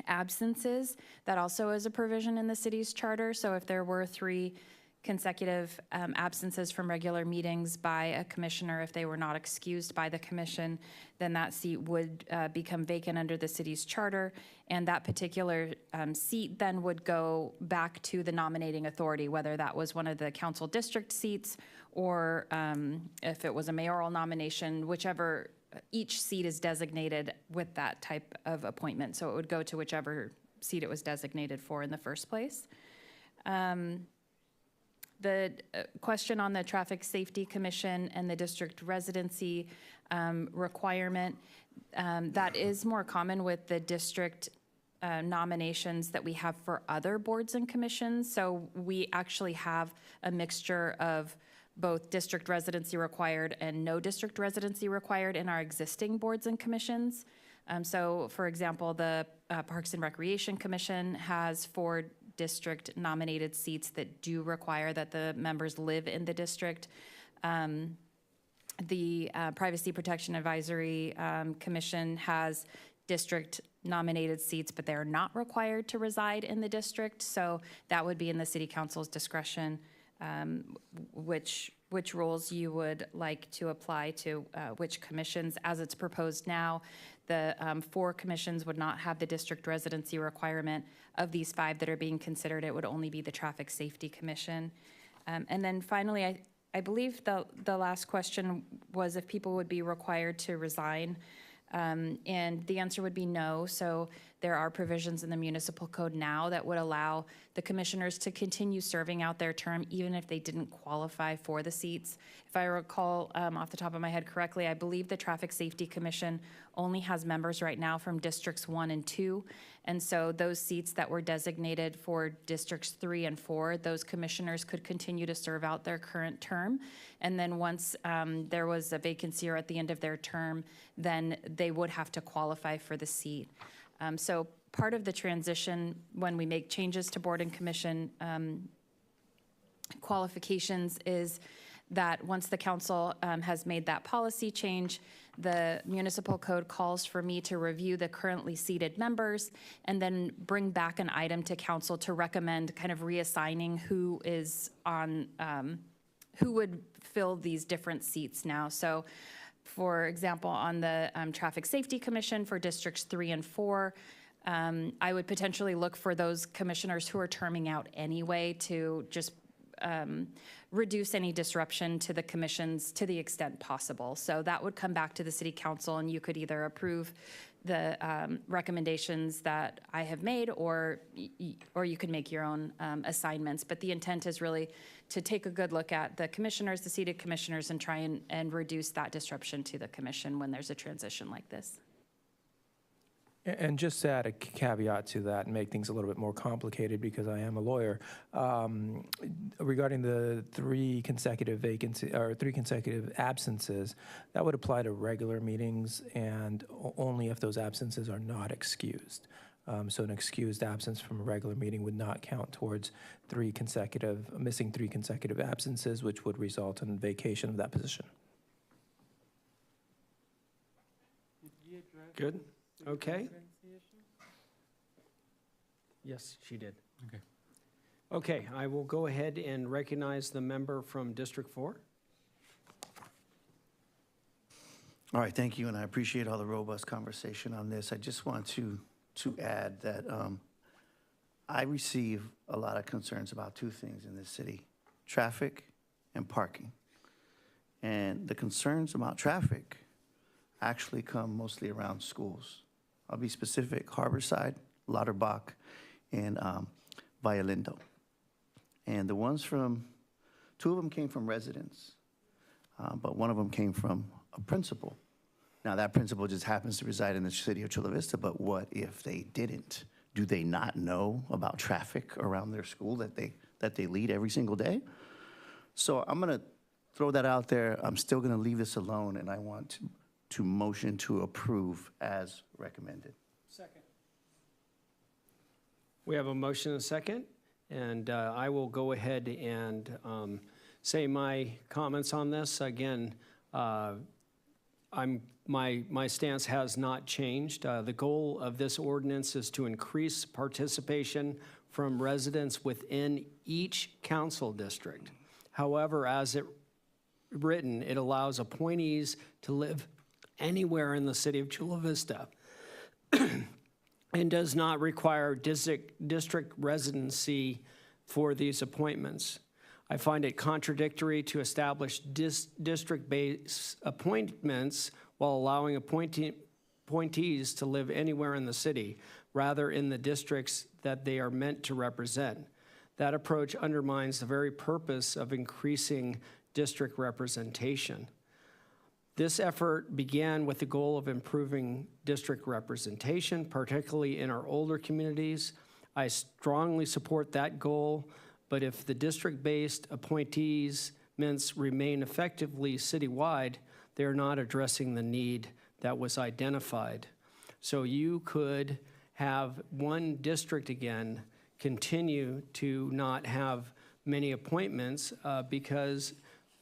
absences, that also is a provision in the city's charter. So if there were 3 consecutive absences from regular meetings by a commissioner, if they were not excused by the commission, then that seat would become vacant under the city's charter, and that particular seat then would go back to the nominating authority, whether that was one of the council district seats or if it was a mayoral nomination, whichever, each seat is designated with that type of appointment, so it would go to whichever seat it was designated for in the first place. The question on the Traffic Safety Commission and the district residency requirement, that is more common with the district nominations that we have for other boards and commissions. So we actually have a mixture of both district residency required and no district residency required in our existing boards and commissions. So for example, the Parks and Recreation Commission has 4 district nominated seats that do require that the members live in the district. The Privacy Protection Advisory Commission has district nominated seats, but they're not required to reside in the district. So that would be in the city council's discretion, which rules you would like to apply to which commissions. As it's proposed now, the 4 commissions would not have the district residency requirement. Of these 5 that are being considered, it would only be the Traffic Safety Commission. And then finally, I believe the last question was if people would be required to resign. And the answer would be no. So there are provisions in the municipal code now that would allow the commissioners to continue serving out their term even if they didn't qualify for the seats. If I recall off the top of my head correctly, I believe the Traffic Safety Commission only has members right now from Districts 1 and 2. And so those seats that were designated for Districts 3 and 4, those commissioners could continue to serve out their current term. And then once there was a vacancy or at the end of their term, then they would have to qualify for the seat. So part of the transition when we make changes to board and commission qualifications is that once the council has made that policy change, the municipal code calls for me to review the currently seated members and then bring back an item to council to recommend kind of reassigning who is on, who would fill these different seats now. So for example, on the Traffic Safety Commission for Districts 3 and 4, I would potentially look for those commissioners who are terming out anyway to just reduce any disruption to the commissions to the extent possible. So that would come back to the city council and you could either approve the recommendations that I have made or you could make your own assignments. But the intent is really to take a good look at the commissioners, the seated commissioners, and try and reduce that disruption to the commission when there's a transition like this. And just to add a caveat to that and make things a little bit more complicated because I am a lawyer, regarding the 3 consecutive vacancy or 3 consecutive absences, that would apply to regular meetings and only if those absences are not excused. So an excused absence from a regular meeting would not count towards missing 3 consecutive absences, which would result in vacation of that position. Good. Okay. Yes, she did. Okay. Okay, I will go ahead and recognize the member from District 4. All right, thank you, and I appreciate all the robust conversation on this. I just want to add that I receive a lot of concerns about 2 things in this city, traffic and parking. And the concerns about traffic actually come mostly around schools. I'll be specific, Harborside, Lauterbach, and Vallalindo. And the ones 2 of them came from residents, but one of them came from a principal. Now, that principal just happens to reside in the city of Chula Vista, but what if they didn't? Do they not know about traffic around their school that they lead every single day? So I'm gonna throw that out there. I'm still gonna leave this alone, and I want to motion to approve as recommended. Second. We have a motion and a second, and I will go ahead and say my comments on this. Again, my stance has not changed. The goal of this ordinance is to increase participation from residents within each council district. However, as it written, it allows appointees to live anywhere in the city of Chula Vista and does not require district residency for these appointments. I find it contradictory to establish district-based appointments while allowing appointees to live anywhere in the city, rather in the districts that they are meant to represent. That approach undermines the very purpose of increasing district representation. This effort began with the goal of improving district representation, particularly in our older communities. I strongly support that goal, but if the district-based appointees remain effectively citywide, they're not addressing the need that was identified. So you could have one district again continue to not have many appointments because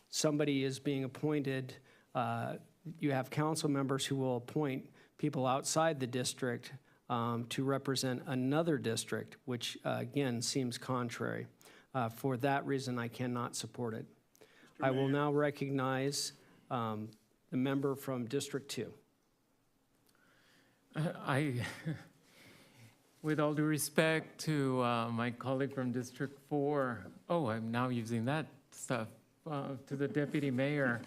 somebody is being appointed. You have council members who will appoint people outside the district to represent another district, which again seems contrary. For that reason, I cannot support it. I will now recognize the member from District 2. With all due respect to my colleague from District 4, I'm now using that stuff, to the deputy mayor,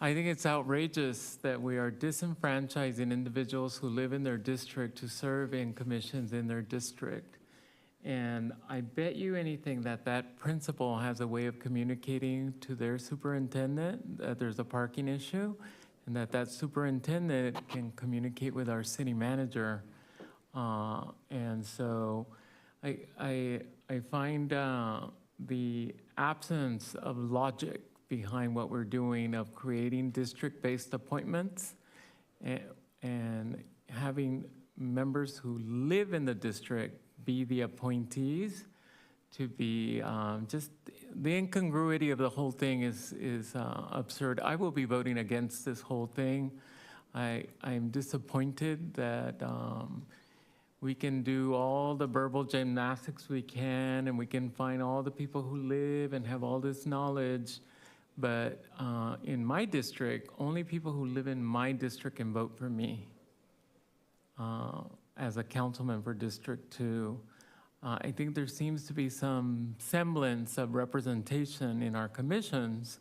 I think it's outrageous that we are disenfranchising individuals who live in their district to serve in commissions in their district. And I bet you anything that that principal has a way of communicating to their superintendent that there's a parking issue, and that that superintendent can communicate with our city manager. And so I find the absence of logic behind what we're doing of creating district-based appointments and having members who live in the district be the appointees, to be just the incongruity of the whole thing is absurd. I will be voting against this whole thing. I'm disappointed that we can do all the verbal gymnastics we can, and we can find all the people who live and have all this knowledge. But in my district, only people who live in my district can vote for me as a councilman for District 2. I think there seems to be some semblance of representation in our commissions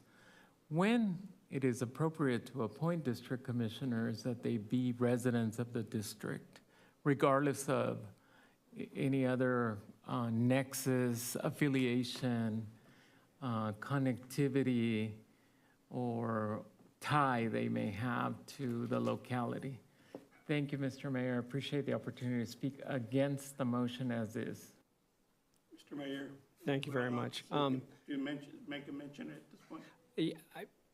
when it is appropriate to appoint district commissioners that they be residents of the district, regardless of any other nexus, affiliation, connectivity, or tie they may have to the locality. Thank you, Mr. Mayor. I appreciate the opportunity to speak against the motion as is. Mr. Mayor. Thank you very much. Do you make a mention at this point?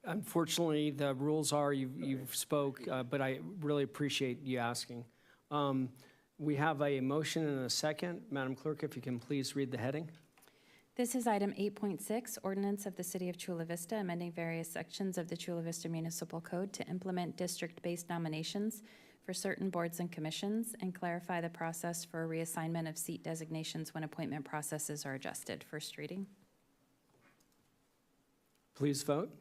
Unfortunately, the rules are you've spoke, but I really appreciate you asking. We have a motion and a second. Madam Clerk, if you can please read the heading. This is item 8.6, ordinance of the City of Chula Vista amending various sections of the Chula Vista Municipal Code to implement district-based nominations for certain boards and commissions and clarify the process for reassignment of seat designations when appointment processes are adjusted. First reading. Please vote.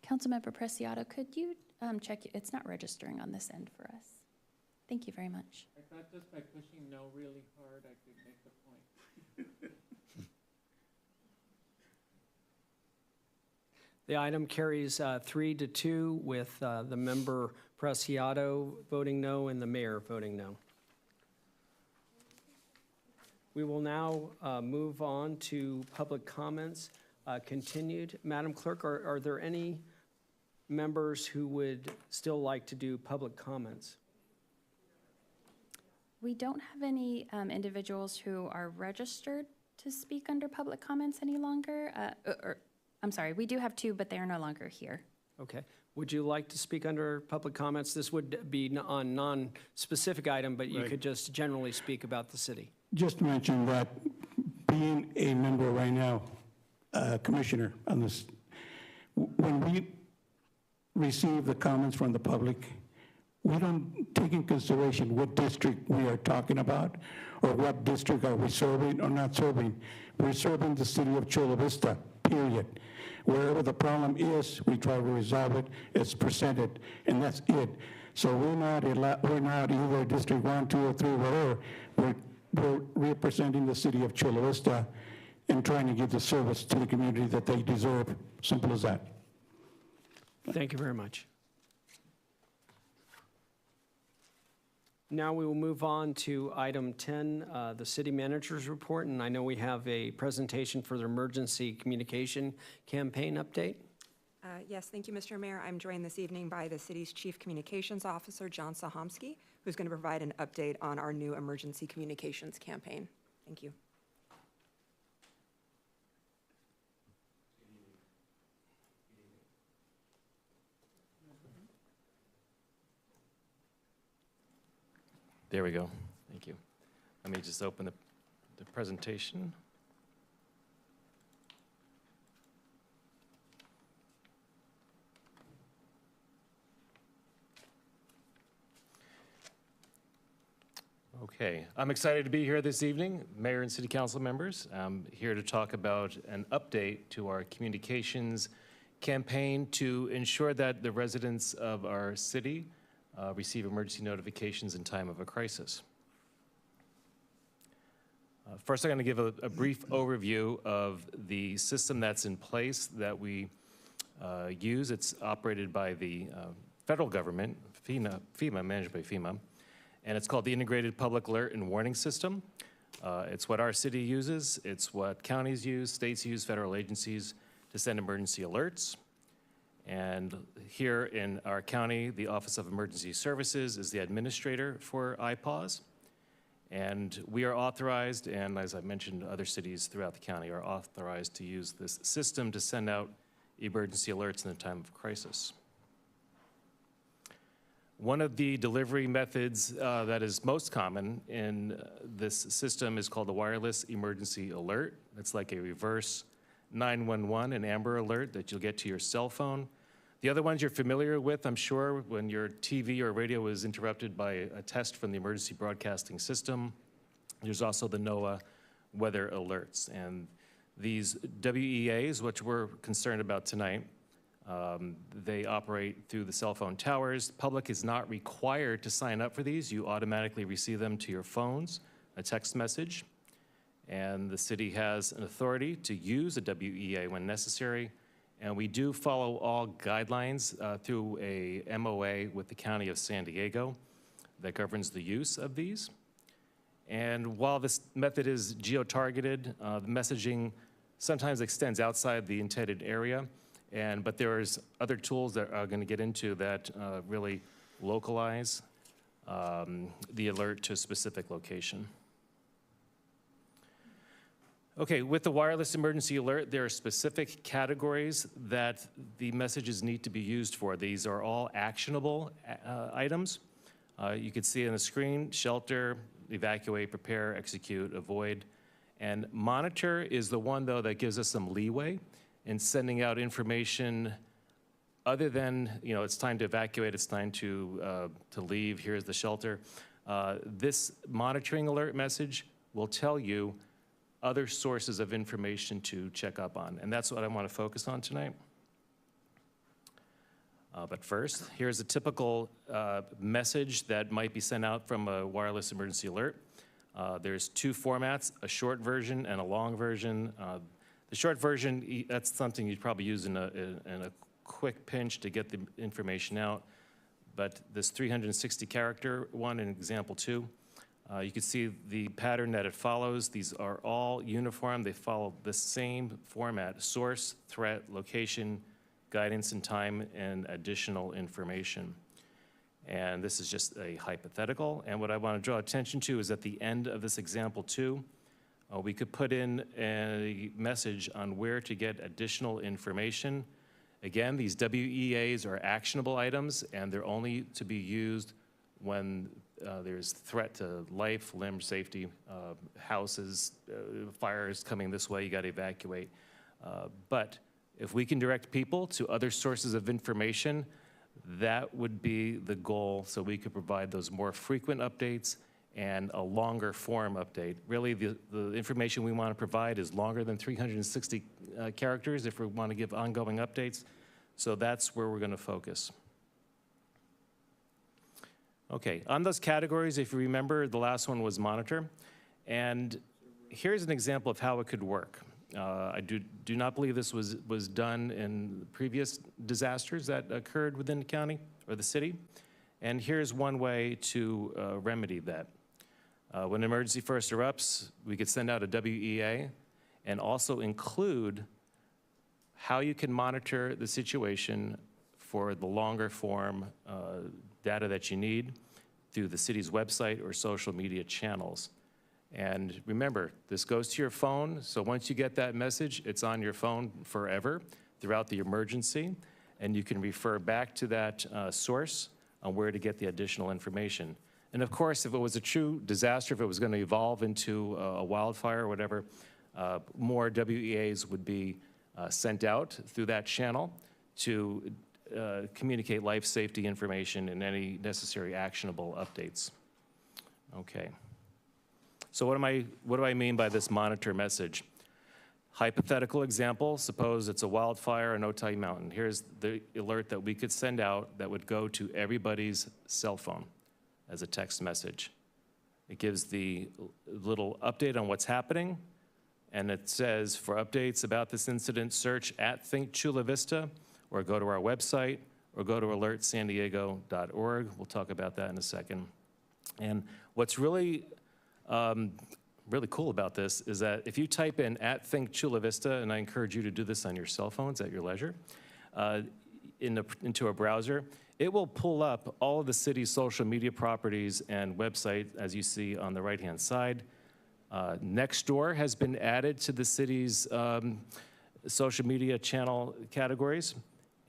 Councilmember Preciado, could you check? It's not registering on this end for us. Thank you very much. I thought just by pushing no really hard, I could make the point. The item carries 3-2 with the member Preciado voting no and the mayor voting no. We will now move on to public comments. Continued. Madam Clerk, are there any members who would still like to do public comments? We don't have any individuals who are registered to speak under public comments any longer. I'm sorry, we do have two, but they are no longer here. Okay. Would you like to speak under public comments? This would be on non-specific item, but you could just generally speak about the city. Just to mention that being a member right now, commissioner on this, when we receive the comments from the public, we don't take in consideration what district we are talking about or what district are we serving or not serving. We're serving the city of Chula Vista, period. Wherever the problem is, we try to resolve it. It's presented, and that's it. So we're not either District 1, 2, or 3, whatever. We're representing the city of Chula Vista and trying to give the service to the community that they deserve. Simple as that. Thank you very much. Now we will move on to item 10, the city manager's report, and I know we have a presentation for the emergency communication campaign update. Yes, thank you, Mr. Mayor. I'm joined this evening by the city's Chief Communications Officer, John Sahomsky, who's going to provide an update on our new emergency communications campaign. Thank you. There we go. Thank you. Let me just open the presentation. Okay, I'm excited to be here this evening, Mayor and City Council members. I'm here to talk about an update to our communications campaign to ensure that the residents of our city receive emergency notifications in time of a crisis. First, I'm going to give a brief overview of the system that's in place that we use. It's operated by the federal government, FEMA, managed by FEMA, and it's called the Integrated Public Alert and Warning System. It's what our city uses. It's what counties use, states use, federal agencies to send emergency alerts. And here in our county, the Office of Emergency Services is the administrator for IPAWS. And we are authorized, and as I mentioned, other cities throughout the county are authorized to use this system to send out emergency alerts in a time of crisis. One of the delivery methods that is most common in this system is called the wireless emergency alert. It's like a reverse 911, an Amber Alert that you'll get to your cell phone. The other ones you're familiar with, I'm sure, when your TV or radio is interrupted by a test from the emergency broadcasting system. There's also the NOAA weather alerts. And these WEAs, which we're concerned about tonight, they operate through the cell phone towers. The public is not required to sign up for these. You automatically receive them to your phones, a text message. And the city has an authority to use a WEA when necessary. And we do follow all guidelines through a MOA with the County of San Diego that governs the use of these. And while this method is geo-targeted, the messaging sometimes extends outside the intended area. But there's other tools that are going to get into that really localize the alert to a specific location. Okay, with the wireless emergency alert, there are specific categories that the messages need to be used for. These are all actionable items. You can see on the screen: shelter, evacuate, prepare, execute, avoid. And monitor is the one, though, that gives us some leeway in sending out information other than, it's time to evacuate, it's time to leave, here's the shelter. This monitoring alert message will tell you other sources of information to check up on. And that's what I want to focus on tonight. But first, here's a typical message that might be sent out from a wireless emergency alert. There's two formats, a short version and a long version. The short version, that's something you'd probably use in a quick pinch to get the information out. But this 360 character one in example 2, you can see the pattern that it follows. These are all uniform. They follow the same format: source, threat, location, guidance and time, and additional information. And this is just a hypothetical. And what I want to draw attention to is at the end of this example 2, we could put in a message on where to get additional information. Again, these WEAs are actionable items, and they're only to be used when there's threat to life, limb safety, houses, fires coming this way, you got to evacuate. But if we can direct people to other sources of information, that would be the goal, so we could provide those more frequent updates and a longer form update. Really, the information we want to provide is longer than 360 characters if we want to give ongoing updates. So that's where we're going to focus. Okay, on those categories, if you remember, the last one was monitor. And here's an example of how it could work. I do not believe this was done in previous disasters that occurred within the county or the city. And here's one way to remedy that. When an emergency first erupts, we could send out a WEA and also include how you can monitor the situation for the longer form data that you need through the city's website or social media channels. And remember, this goes to your phone, so once you get that message, it's on your phone forever throughout the emergency, and you can refer back to that source on where to get the additional information. And of course, if it was a true disaster, if it was going to evolve into a wildfire or whatever, more WEAs would be sent out through that channel to communicate life safety information and any necessary actionable updates. Okay. So what do I mean by this monitor message? Hypothetical example, suppose it's a wildfire in Otay Mountain. Here's the alert that we could send out that would go to everybody's cell phone as a text message. It gives the little update on what's happening, and it says, for updates about this incident, search at Think Chula Vista, or go to our website, or go to alertsandiego.org. We'll talk about that in a second. And what's really cool about this is that if you type in at Think Chula Vista, and I encourage you to do this on your cell phones at your leisure, into a browser, it will pull up all of the city's social media properties and website, as you see on the right-hand side. Nextdoor has been added to the city's social media channel categories,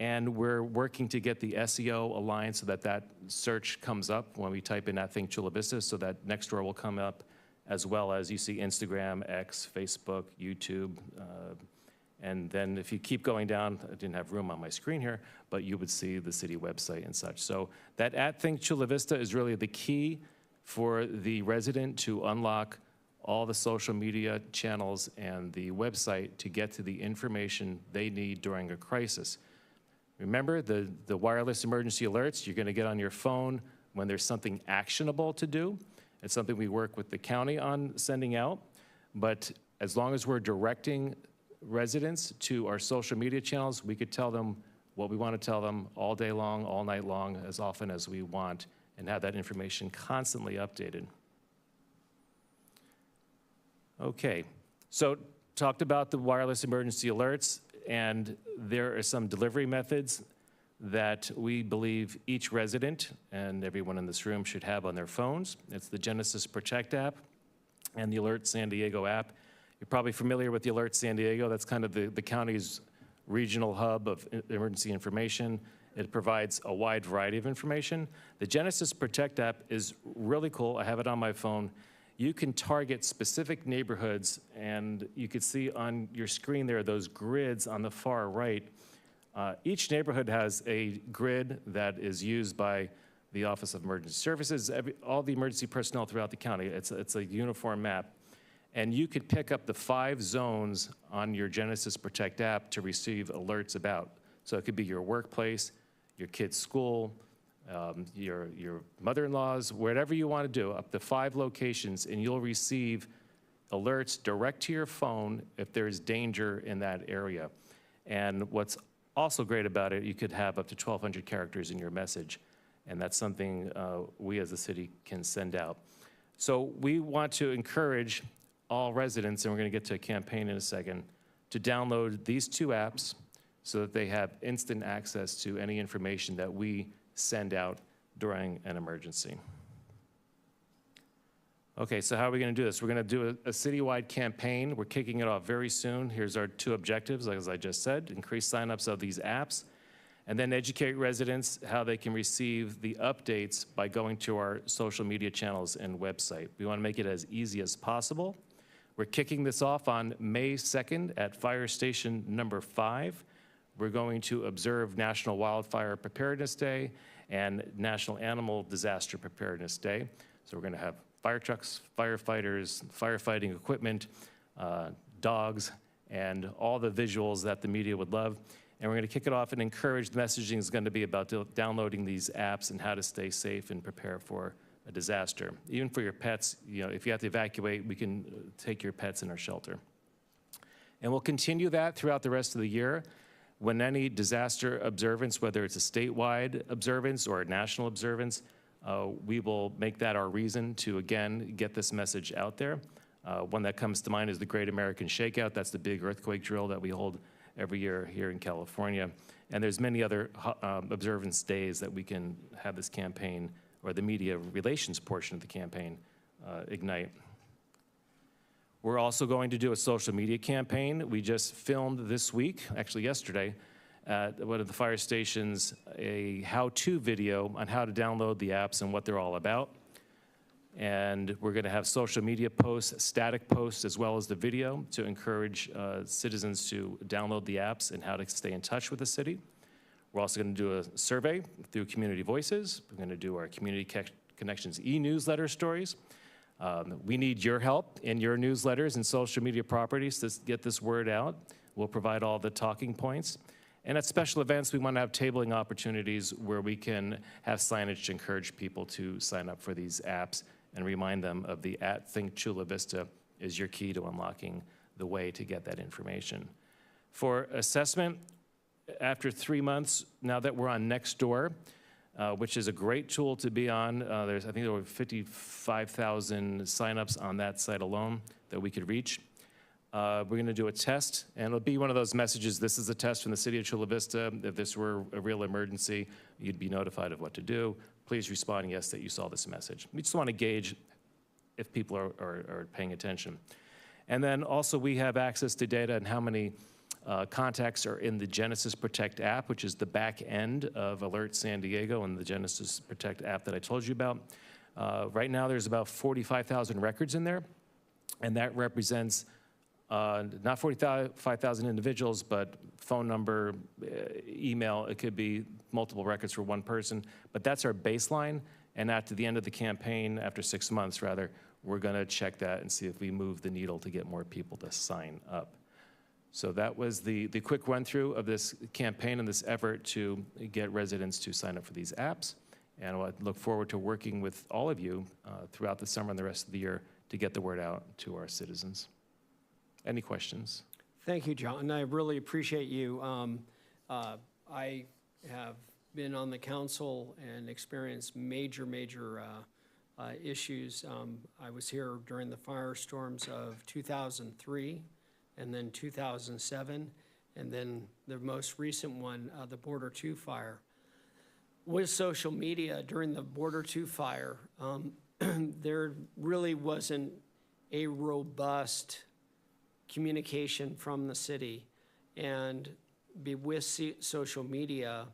and we're working to get the SEO aligned so that that search comes up when we type in at Think Chula Vista, so that Nextdoor will come up, as well as you see Instagram, X, Facebook, YouTube, and then if you keep going down, I didn't have room on my screen here, but you would see the city website and such. So that at Think Chula Vista is really the key for the resident to unlock all the social media channels and the website to get to the information they need during a crisis. Remember, the wireless emergency alerts you're gonna get on your phone when there's something actionable to do. It's something we work with the county on sending out, but as long as we're directing residents to our social media channels, we could tell them what we want to tell them all day long, all night long, as often as we want, and have that information constantly updated. Okay, so talked about the wireless emergency alerts, and there are some delivery methods that we believe each resident and everyone in this room should have on their phones. It's the Genesis Protect app and the Alert San Diego app. You're probably familiar with the Alert San Diego. That's kind of the county's regional hub of emergency information. It provides a wide variety of information. The Genesis Protect app is really cool. I have it on my phone. You can target specific neighborhoods, and you can see on your screen there those grids on the far right. Each neighborhood has a grid that is used by the Office of Emergency Services, all the emergency personnel throughout the county. It's a uniform map. And you could pick up the 5 zones on your Genesis Protect app to receive alerts about. So it could be your workplace, your kid's school, your mother-in-law's, whatever you want to do, up to 5 locations, and you'll receive alerts direct to your phone if there's danger in that area. And what's also great about it, you could have up to 1,200 characters in your message, and that's something we as a city can send out. So we want to encourage all residents, and we're going to get to a campaign in a second, to download these 2 apps so that they have instant access to any information that we send out during an emergency. Okay, so how are we going to do this? We're going to do a citywide campaign. We're kicking it off very soon. Here's our 2 objectives, as I just said: increase signups of these apps, and then educate residents how they can receive the updates by going to our social media channels and website. We want to make it as easy as possible. We're kicking this off on May 2nd at Fire Station number 5. We're going to observe National Wildfire Preparedness Day and National Animal Disaster Preparedness Day. So we're going to have fire trucks, firefighters, firefighting equipment, dogs, and all the visuals that the media would love. And we're going to kick it off and encourage the messaging is going to be about downloading these apps and how to stay safe and prepare for a disaster. Even for your pets, you know, if you have to evacuate, we can take your pets in our shelter. And we'll continue that throughout the rest of the year. When any disaster observance, whether it's a statewide observance or a national observance, we will make that our reason to, again, get this message out there. One that comes to mind is the Great American Shakeout. That's the big earthquake drill that we hold every year here in California. And there's many other observance days that we can have this campaign, or the media relations portion of the campaign, ignite. We're also going to do a social media campaign. We just filmed this week, actually yesterday, at one of the fire stations, a how-to video on how to download the apps and what they're all about. And we're going to have social media posts, static posts, as well as the video to encourage citizens to download the apps and how to stay in touch with the city. We're also going to do a survey through Community Voices. We're going to do our Community Connections e-newsletter stories. We need your help in your newsletters and social media properties to get this word out. We'll provide all the talking points. And at special events, we want to have tabling opportunities where we can have signage to encourage people to sign up for these apps and remind them of the Think Chula Vista is your key to unlocking the way to get that information. For assessment, after 3 months, now that we're on Nextdoor, which is a great tool to be on, I think there were 55,000 signups on that site alone that we could reach. We're going to do a test, and it'll be one of those messages, this is a test from the city of Chula Vista. If this were a real emergency, you'd be notified of what to do. Please respond yes that you saw this message. We just want to gauge if people are paying attention. And then also we have access to data and how many contacts are in the Genesis Protect app, which is the back end of Alert San Diego and the Genesis Protect app that I told you about. Right now there's about 45,000 records in there, and that represents not 45,000 individuals, but phone number, email, it could be multiple records for one person, but that's our baseline. And at the end of the campaign, after 6 months rather, we're gonna check that and see if we move the needle to get more people to sign up. So that was the quick run through of this campaign and this effort to get residents to sign up for these apps. And I look forward to working with all of you throughout the summer and the rest of the year to get the word out to our citizens. Any questions? Thank you, John. I really appreciate you. I have been on the council and experienced major issues. I was here during the firestorms of 2003 and then 2007, and then the most recent one, the Border 2 fire. With social media during the Border 2 fire, there really wasn't a robust communication from the city. And with social media,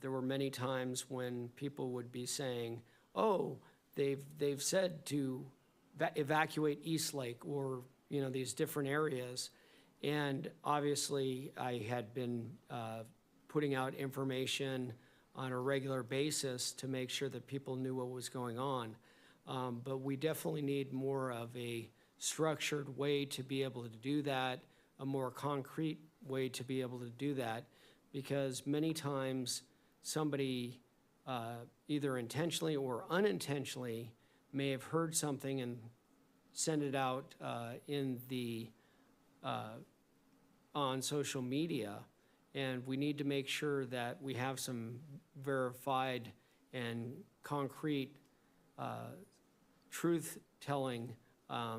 there were many times when people would be saying, oh, they've said to evacuate Eastlake or these different areas. And obviously I had been putting out information on a regular basis to make sure that people knew what was going on. But we definitely need more of a structured way to be able to do that, a more concrete way to be able to do that, because many times somebody either intentionally or unintentionally may have heard something and send it out on social media, and we need to make sure that we have some verified and concrete truth-telling,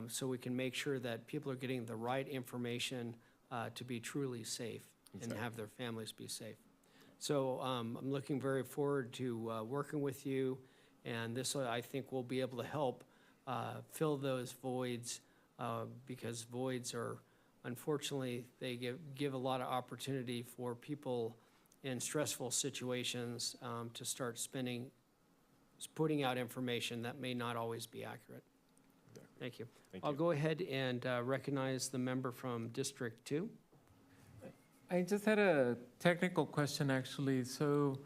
so we can make sure that people are getting the right information to be truly safe and have their families be safe. So I'm looking very forward to working with you, and this, I think, will be able to help fill those voids, because voids are, unfortunately, they give a lot of opportunity for people in stressful situations to start putting out information that may not always be accurate. Thank you. I'll go ahead and recognize the member from District 2. I just had a technical question, actually. So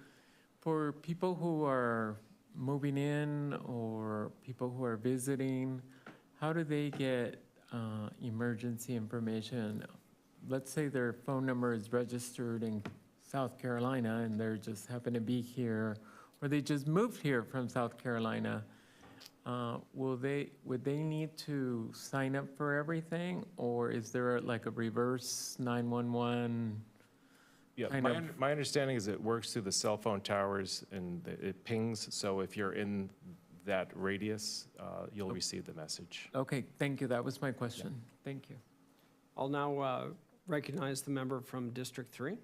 for people who are moving in or people who are visiting, how do they get emergency information? Let's say their phone number is registered in South Carolina and they're just happen to be here, or they just moved here from South Carolina. Would they need to sign up for everything, or is there like a reverse 911? Yeah, my understanding is it works through the cell phone towers and it pings. So if you're in that radius, you'll receive the message. Okay, thank you. That was my question. Thank you. I'll now recognize the member from District 3.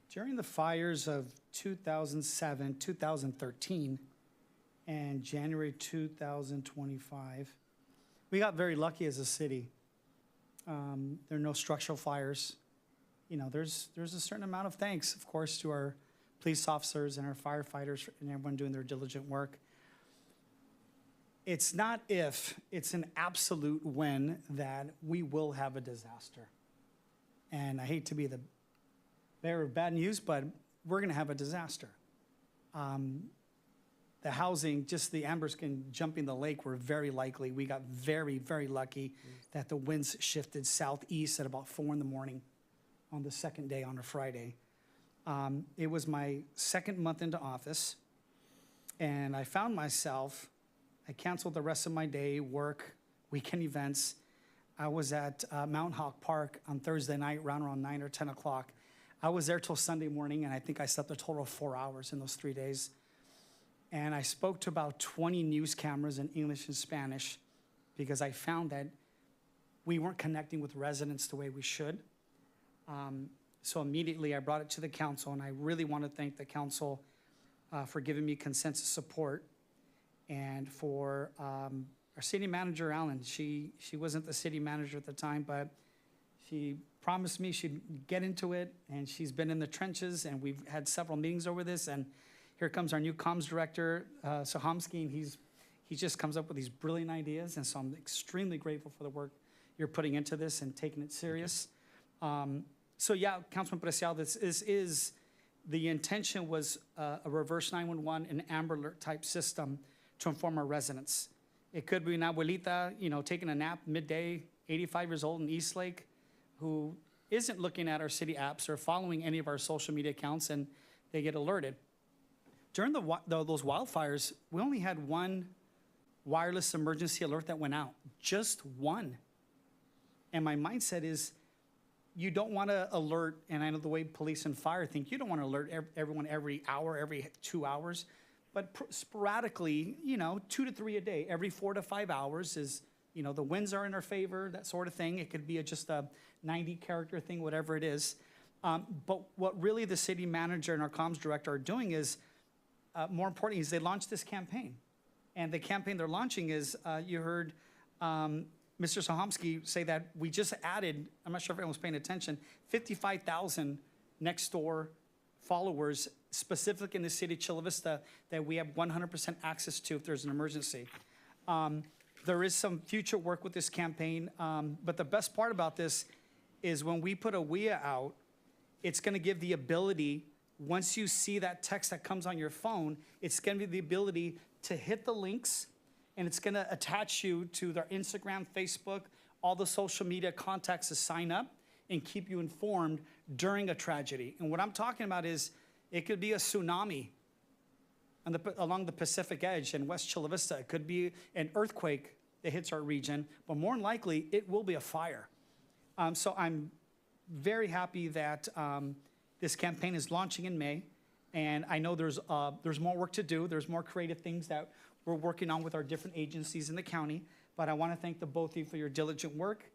During the fires of 2007, 2013, and January 2025, we got very lucky as a city. There are no structural fires. There's a certain amount of thanks, of course, to our police officers and our firefighters and everyone doing their diligent work. It's not if, it's an absolute when that we will have a disaster. And I hate to be the bearer of bad news, but we're going to have a disaster. the housing, just the embers can jumping the lake were very likely. We got very, very lucky that the winds shifted southeast at about 4 in the morning on the second day on a Friday. It was my second month into office, and I found myself, I canceled the rest of my day, work, weekend events. I was at Mount Hawk Park on Thursday night, around 9 or 10 o'clock. I was there till Sunday morning, and I think I slept a total of 4 hours in those 3 days. And I spoke to about 20 news cameras in English and Spanish because I found that we weren't connecting with residents the way we should. So immediately I brought it to the council, and I really want to thank the council for giving me consensus support, and for our city manager, Allen. She wasn't the city manager at the time, but she promised me she'd get into it, and she's been in the trenches, and we've had several meetings over this. And here comes our new comms director, Sohamsky, and he just comes up with these brilliant ideas. And so I'm extremely grateful for the work you're putting into this and taking it serious. So yeah, Councilman Preciado, this is, the intention was a reverse 911 and Amber Alert type system to inform our residents. It could be an abuelita, taking a nap midday, 85 years old in Eastlake, who isn't looking at our city apps or following any of our social media accounts, and they get alerted. During those wildfires, we only had one wireless emergency alert that went out, just one. And my mindset is, you don't want to alert, and I know the way police and fire think, you don't want to alert everyone every hour, every 2 hours, but sporadically, 2 to 3 a day, every 4 to 5 hours is, the winds are in our favor, that sort of thing. It could be just a 90-character thing, whatever it is. But what really the city manager and our comms director are doing is, more importantly, is they launched this campaign. And the campaign they're launching is, you heard Mr. Sohamsky say that we just added, I'm not sure if everyone was paying attention, 55,000 next door followers specific in the city of Chula Vista that we have 100% access to if there's an emergency. There is some future work with this campaign, but the best part about this is when we put a WIA out, it's gonna give the ability, once you see that text that comes on your phone, it's gonna be the ability to hit the links, and it's gonna attach you to their Instagram, Facebook, all the social media contacts to sign up and keep you informed during a tragedy. And what I'm talking about is, it could be a tsunami along the Pacific edge in West Chula Vista. It could be an earthquake that hits our region, but more than likely, it will be a fire. So I'm very happy that this campaign is launching in May, and I know there's more work to do. There's more creative things that we're working on with our different agencies in the county, but I want to thank the both of you for your diligent work.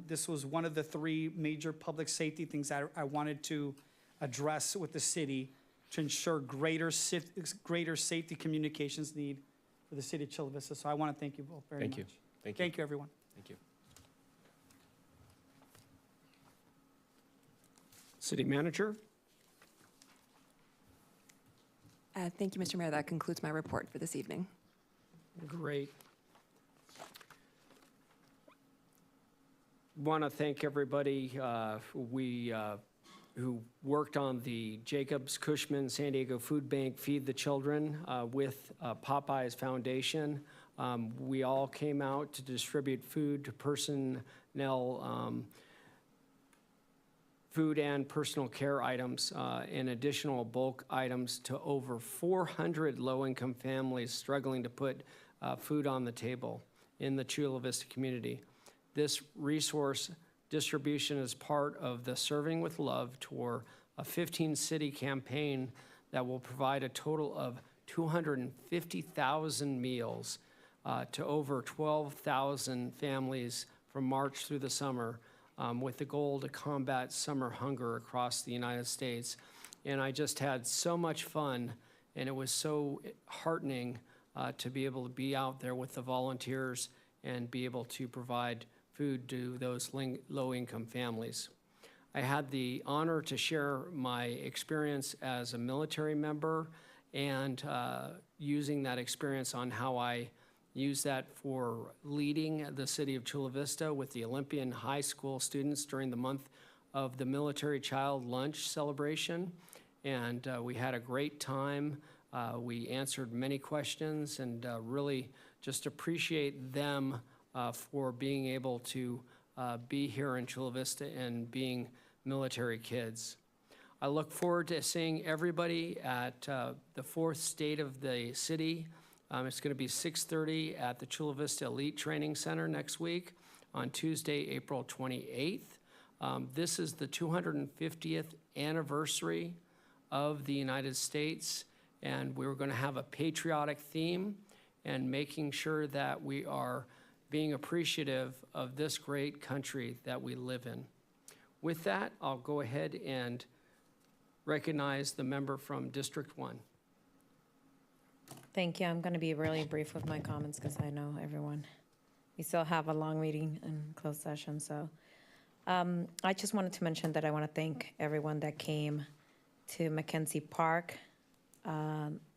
This was one of the 3 major public safety things that I wanted to address with the city to ensure greater safety communications need for the city of Chula Vista. So I want to thank you both very much. Thank you. Thank you, everyone. Thank you. City manager? Thank you, Mr. Mayor. That concludes my report for this evening. Great. Want to thank everybody who worked on the Jacobs Cushman San Diego Food Bank Feed the Children with Popeyes Foundation. We all came out to distribute food to personnel, food and personal care items and additional bulk items to over 400 low-income families struggling to put food on the table in the Chula Vista community. This resource distribution is part of the Serving with Love Tour, a 15-city campaign that will provide a total of 250,000 meals to over 12,000 families from March through the summer, with the goal to combat summer hunger across the United States. And I just had so much fun, and it was so heartening to be able to be out there with the volunteers and be able to provide food to those low-income families. I had the honor to share my experience as a military member and using that experience on how I use that for leading the city of Chula Vista with the Olympian High School students during the month of the Military Child Lunch celebration. And we had a great time We answered many questions and really just appreciate them for being able to be here in Chula Vista and being military kids. I look forward to seeing everybody at the fourth state of the city. It's going to be 6:30 at the Chula Vista Elite Training Center next week on Tuesday, April 28th. This is the 250th anniversary of the United States, and we're going to have a patriotic theme and making sure that we are being appreciative of this great country that we live in. With that, I'll go ahead and recognize the member from District 1. Thank you. I'm going to be really brief with my comments because I know everyone. We still have a long meeting and closed session, so I just wanted to mention that I want to thank everyone that came to Mackenzie Park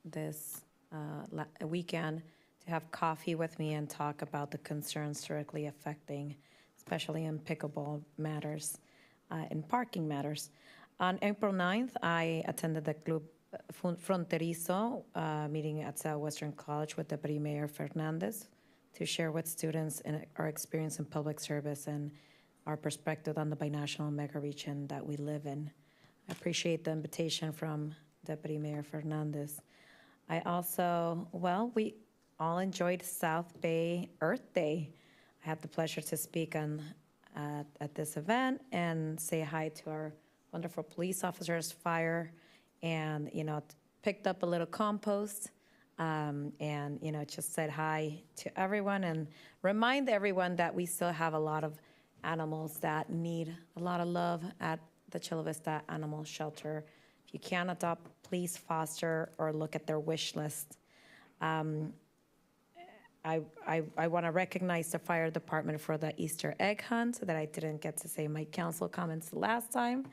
this weekend to have coffee with me and talk about the concerns directly affecting, especially in pickleball matters, and parking matters. On April 9th, I attended the Club Fronterizo meeting at Southwestern College with Deputy Mayor Fernandez to share with students our experience in public service and our perspective on the binational mega region that we live in. I appreciate the invitation from Deputy Mayor Fernandez. I also, we all enjoyed South Bay Earth Day. I had the pleasure to speak at this event and say hi to our wonderful police officers, fire, and, picked up a little compost, and, just said hi to everyone and remind everyone that we still have a lot of animals that need a lot of love at the Chula Vista Animal Shelter. If you can adopt, please foster or look at their wish list. I want to recognize the fire department for the Easter egg hunt that I didn't get to say my council comments last time.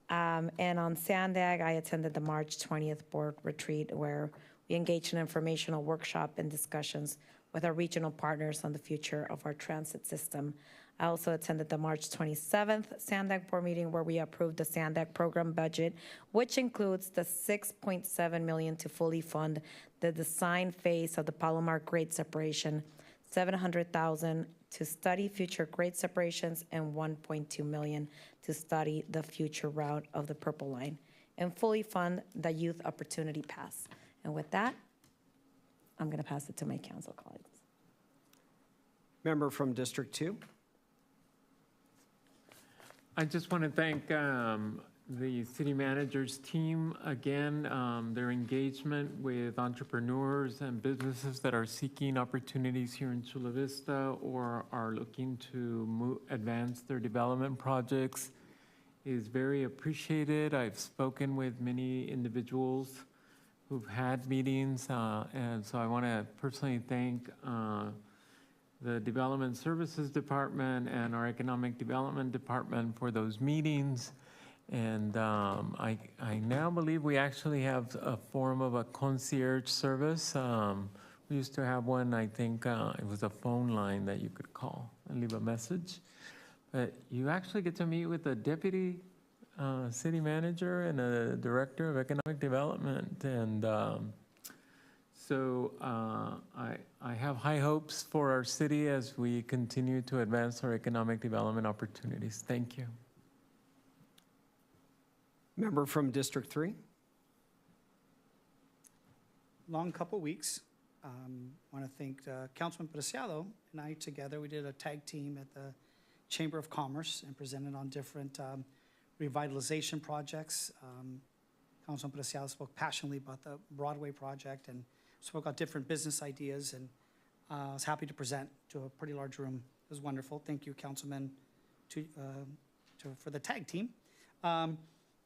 And on Sandag, I attended the March 20th board retreat where we engaged in informational workshop and discussions with our regional partners on the future of our transit system. I also attended the March 27th Sandag board meeting where we approved the Sandag program budget, which includes the $6.7 million to fully fund the design phase of the Palomar grade separation, $700,000 to study future grade separations, and $1.2 million to study the future route of the Purple Line, and fully fund the Youth Opportunity Pass. And with that, I'm going to pass it to my council colleagues. Member from District 2. I just want to thank the city manager's team again, their engagement with entrepreneurs and businesses that are seeking opportunities here in Chula Vista or are looking to advance their development projects is very appreciated. I've spoken with many individuals who've had meetings, and so I want to personally thank the Development Services Department and our Economic Development Department for those meetings. And I now believe we actually have a form of a concierge service. We used to have one, I think it was a phone line that you could call and leave a message. But you actually get to meet with a deputy city manager and a director of economic development. And so I have high hopes for our city as we continue to advance our economic development opportunities. Thank you. Member from District 3. Long couple weeks. Want to thank Councilman Preciado and I together. We did a tag team at the Chamber of Commerce and presented on different revitalization projects. Councilman Preciado spoke passionately about the Broadway project and spoke about different business ideas, and I was happy to present to a pretty large room. It was wonderful. Thank you, Councilman, for the tag team.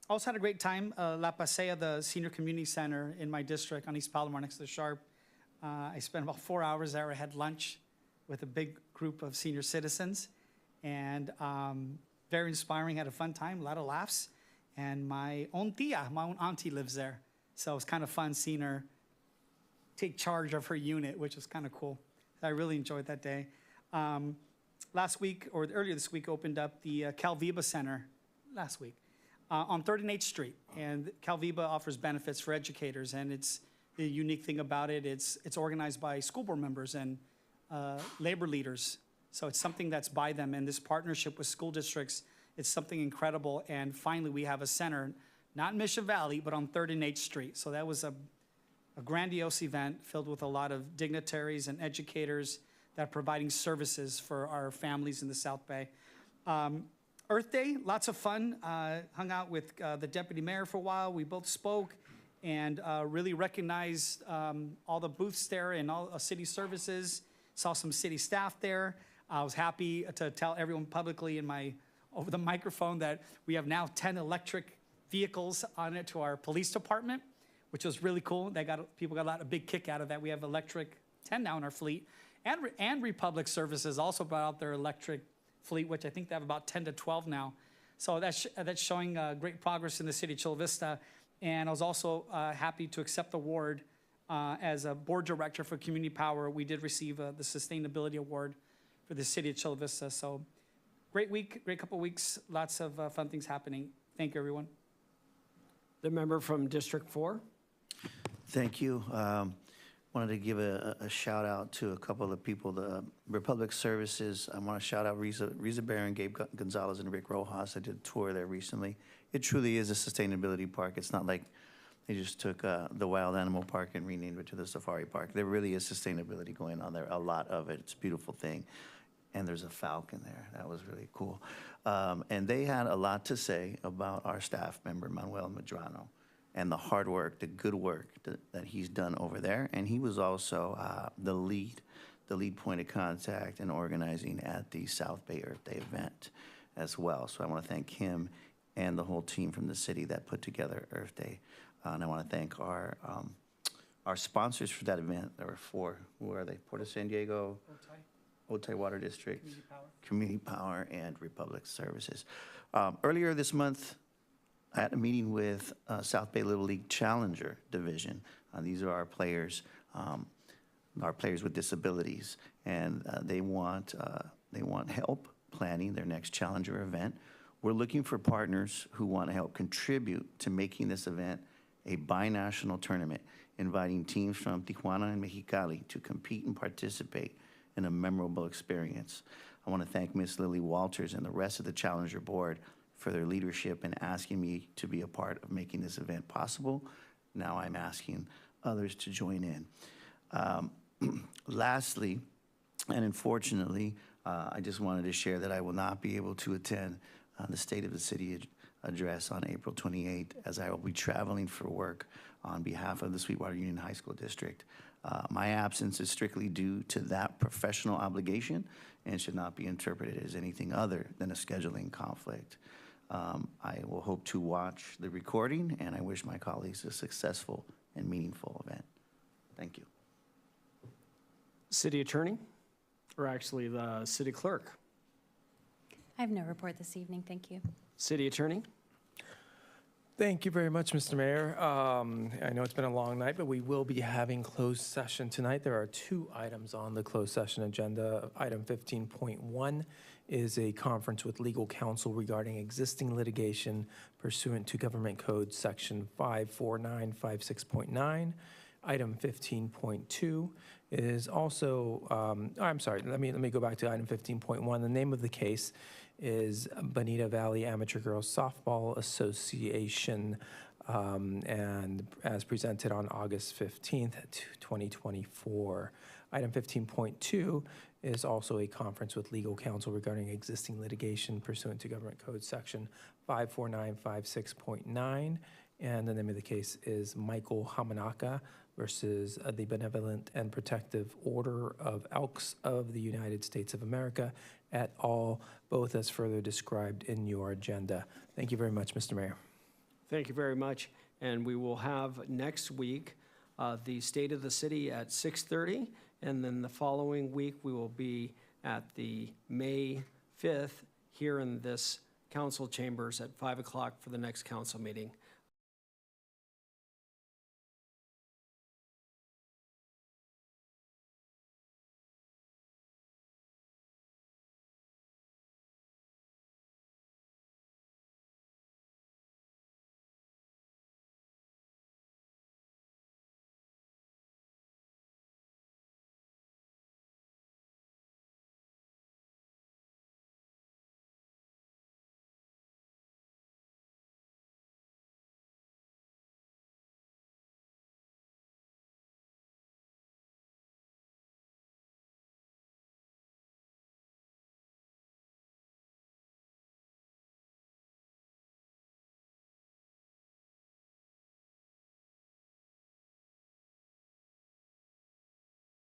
Also had a great time. La Pasea, the Senior Community Center in my district on East Palomar next to the Sharp. I spent about 4 hours there. I had lunch with a big group of senior citizens, and very inspiring. Had a fun time, a lot of laughs. And my own tia, my own auntie lives there. So it was kind of fun seeing her take charge of her unit, which was kind of cool. I really enjoyed that day. Last week, or earlier this week, opened up the Calviba Center last week on 3rd and 8th Street. And Calviba offers benefits for educators, and it's The unique thing about it, it's organized by school board members and labor leaders. So it's something that's by them, and this partnership with school districts, it's something incredible. And finally, we have a center, not in Mission Valley, but on 3rd and 8th Street. So that was a grandiose event filled with a lot of dignitaries and educators that are providing services for our families in the South Bay. Earth Day, lots of fun. Hung out with the deputy mayor for a while. We both spoke and really recognized all the booths there and all city services. Saw some city staff there. I was happy to tell everyone publicly over the microphone that we have now 10 electric vehicles on it to our police department, which was really cool. People got a big kick out of that. We have electric 10 now in our fleet. And Republic Services also brought out their electric fleet, which I think they have about 10 to 12 now. So that's showing great progress in the city of Chula Vista. And I was also happy to accept the award as a board director for Community Power. We did receive the Sustainability Award for the city of Chula Vista. So great week, great couple weeks, lots of fun things happening. Thank you, everyone. The member from District 4. Thank you. Wanted to give a shout out to a couple of people. The Republic Services, I want to shout out Riza Barron, Gabe Gonzalez, and Rick Rojas. I did a tour there recently. It truly is a sustainability park. It's not like they just took the wild animal park and renamed it to the safari park. There really is sustainability going on there, a lot of it. It's a beautiful thing. And there's a falcon there. That was really cool. And they had a lot to say about our staff member, Manuel Medrano, and the hard work, the good work that he's done over there. And he was also the lead point of contact in organizing at the South Bay Earth Day event as well. So I want to thank him and the whole team from the city that put together Earth Day. And I want to thank our sponsors for that event. There were 4. Who are they? Port of San Diego, Otay Water District, Community Power, and Republic Services. Earlier this month, I had a meeting with South Bay Little League Challenger Division. These are our players with disabilities, and they want help planning their next Challenger event. We're looking for partners who want to help contribute to making this event a binational tournament, inviting teams from Tijuana and Mexicali to compete and participate in a memorable experience. I want to thank Ms. Lily Walters and the rest of the Challenger board for their leadership in asking me to be a part of making this event possible. Now I'm asking others to join in. Lastly, and unfortunately, I just wanted to share that I will not be able to attend the State of the City address on April 28th, as I will be traveling for work on behalf of the Sweetwater Union High School District. My absence is strictly due to that professional obligation and should not be interpreted as anything other than a scheduling conflict. I will hope to watch the recording, and I wish my colleagues a successful and meaningful event. Thank you. City Attorney, or actually the City Clerk. I have no report this evening, thank you. City Attorney. Thank you very much, Mr. Mayor. I know it's been a long night, but we will be having closed session tonight. There are 2 items on the closed session agenda. Item 15.1 is a conference with legal counsel regarding existing litigation pursuant to Government Code Section 54956.9. Item 15.2 is also, I'm sorry, let me go back to item 15.1. The name of the case is Bonita Valley Amateur Girls Softball Association, and as presented on August 15th, 2024. Item 15.2 is also a conference with legal counsel regarding existing litigation pursuant to Government Code Section 54956.9, and the name of the case is Michael Hamanaka versus the Benevolent and Protective Order of Elks of the United States of America et al., both as further described in your agenda. Thank you very much, Mr. Mayor. Thank you very much. And we will have next week the State of the City at 6:30, and then the following week we will be at the May 5th here in this council chambers at 5 o'clock for the next council meeting.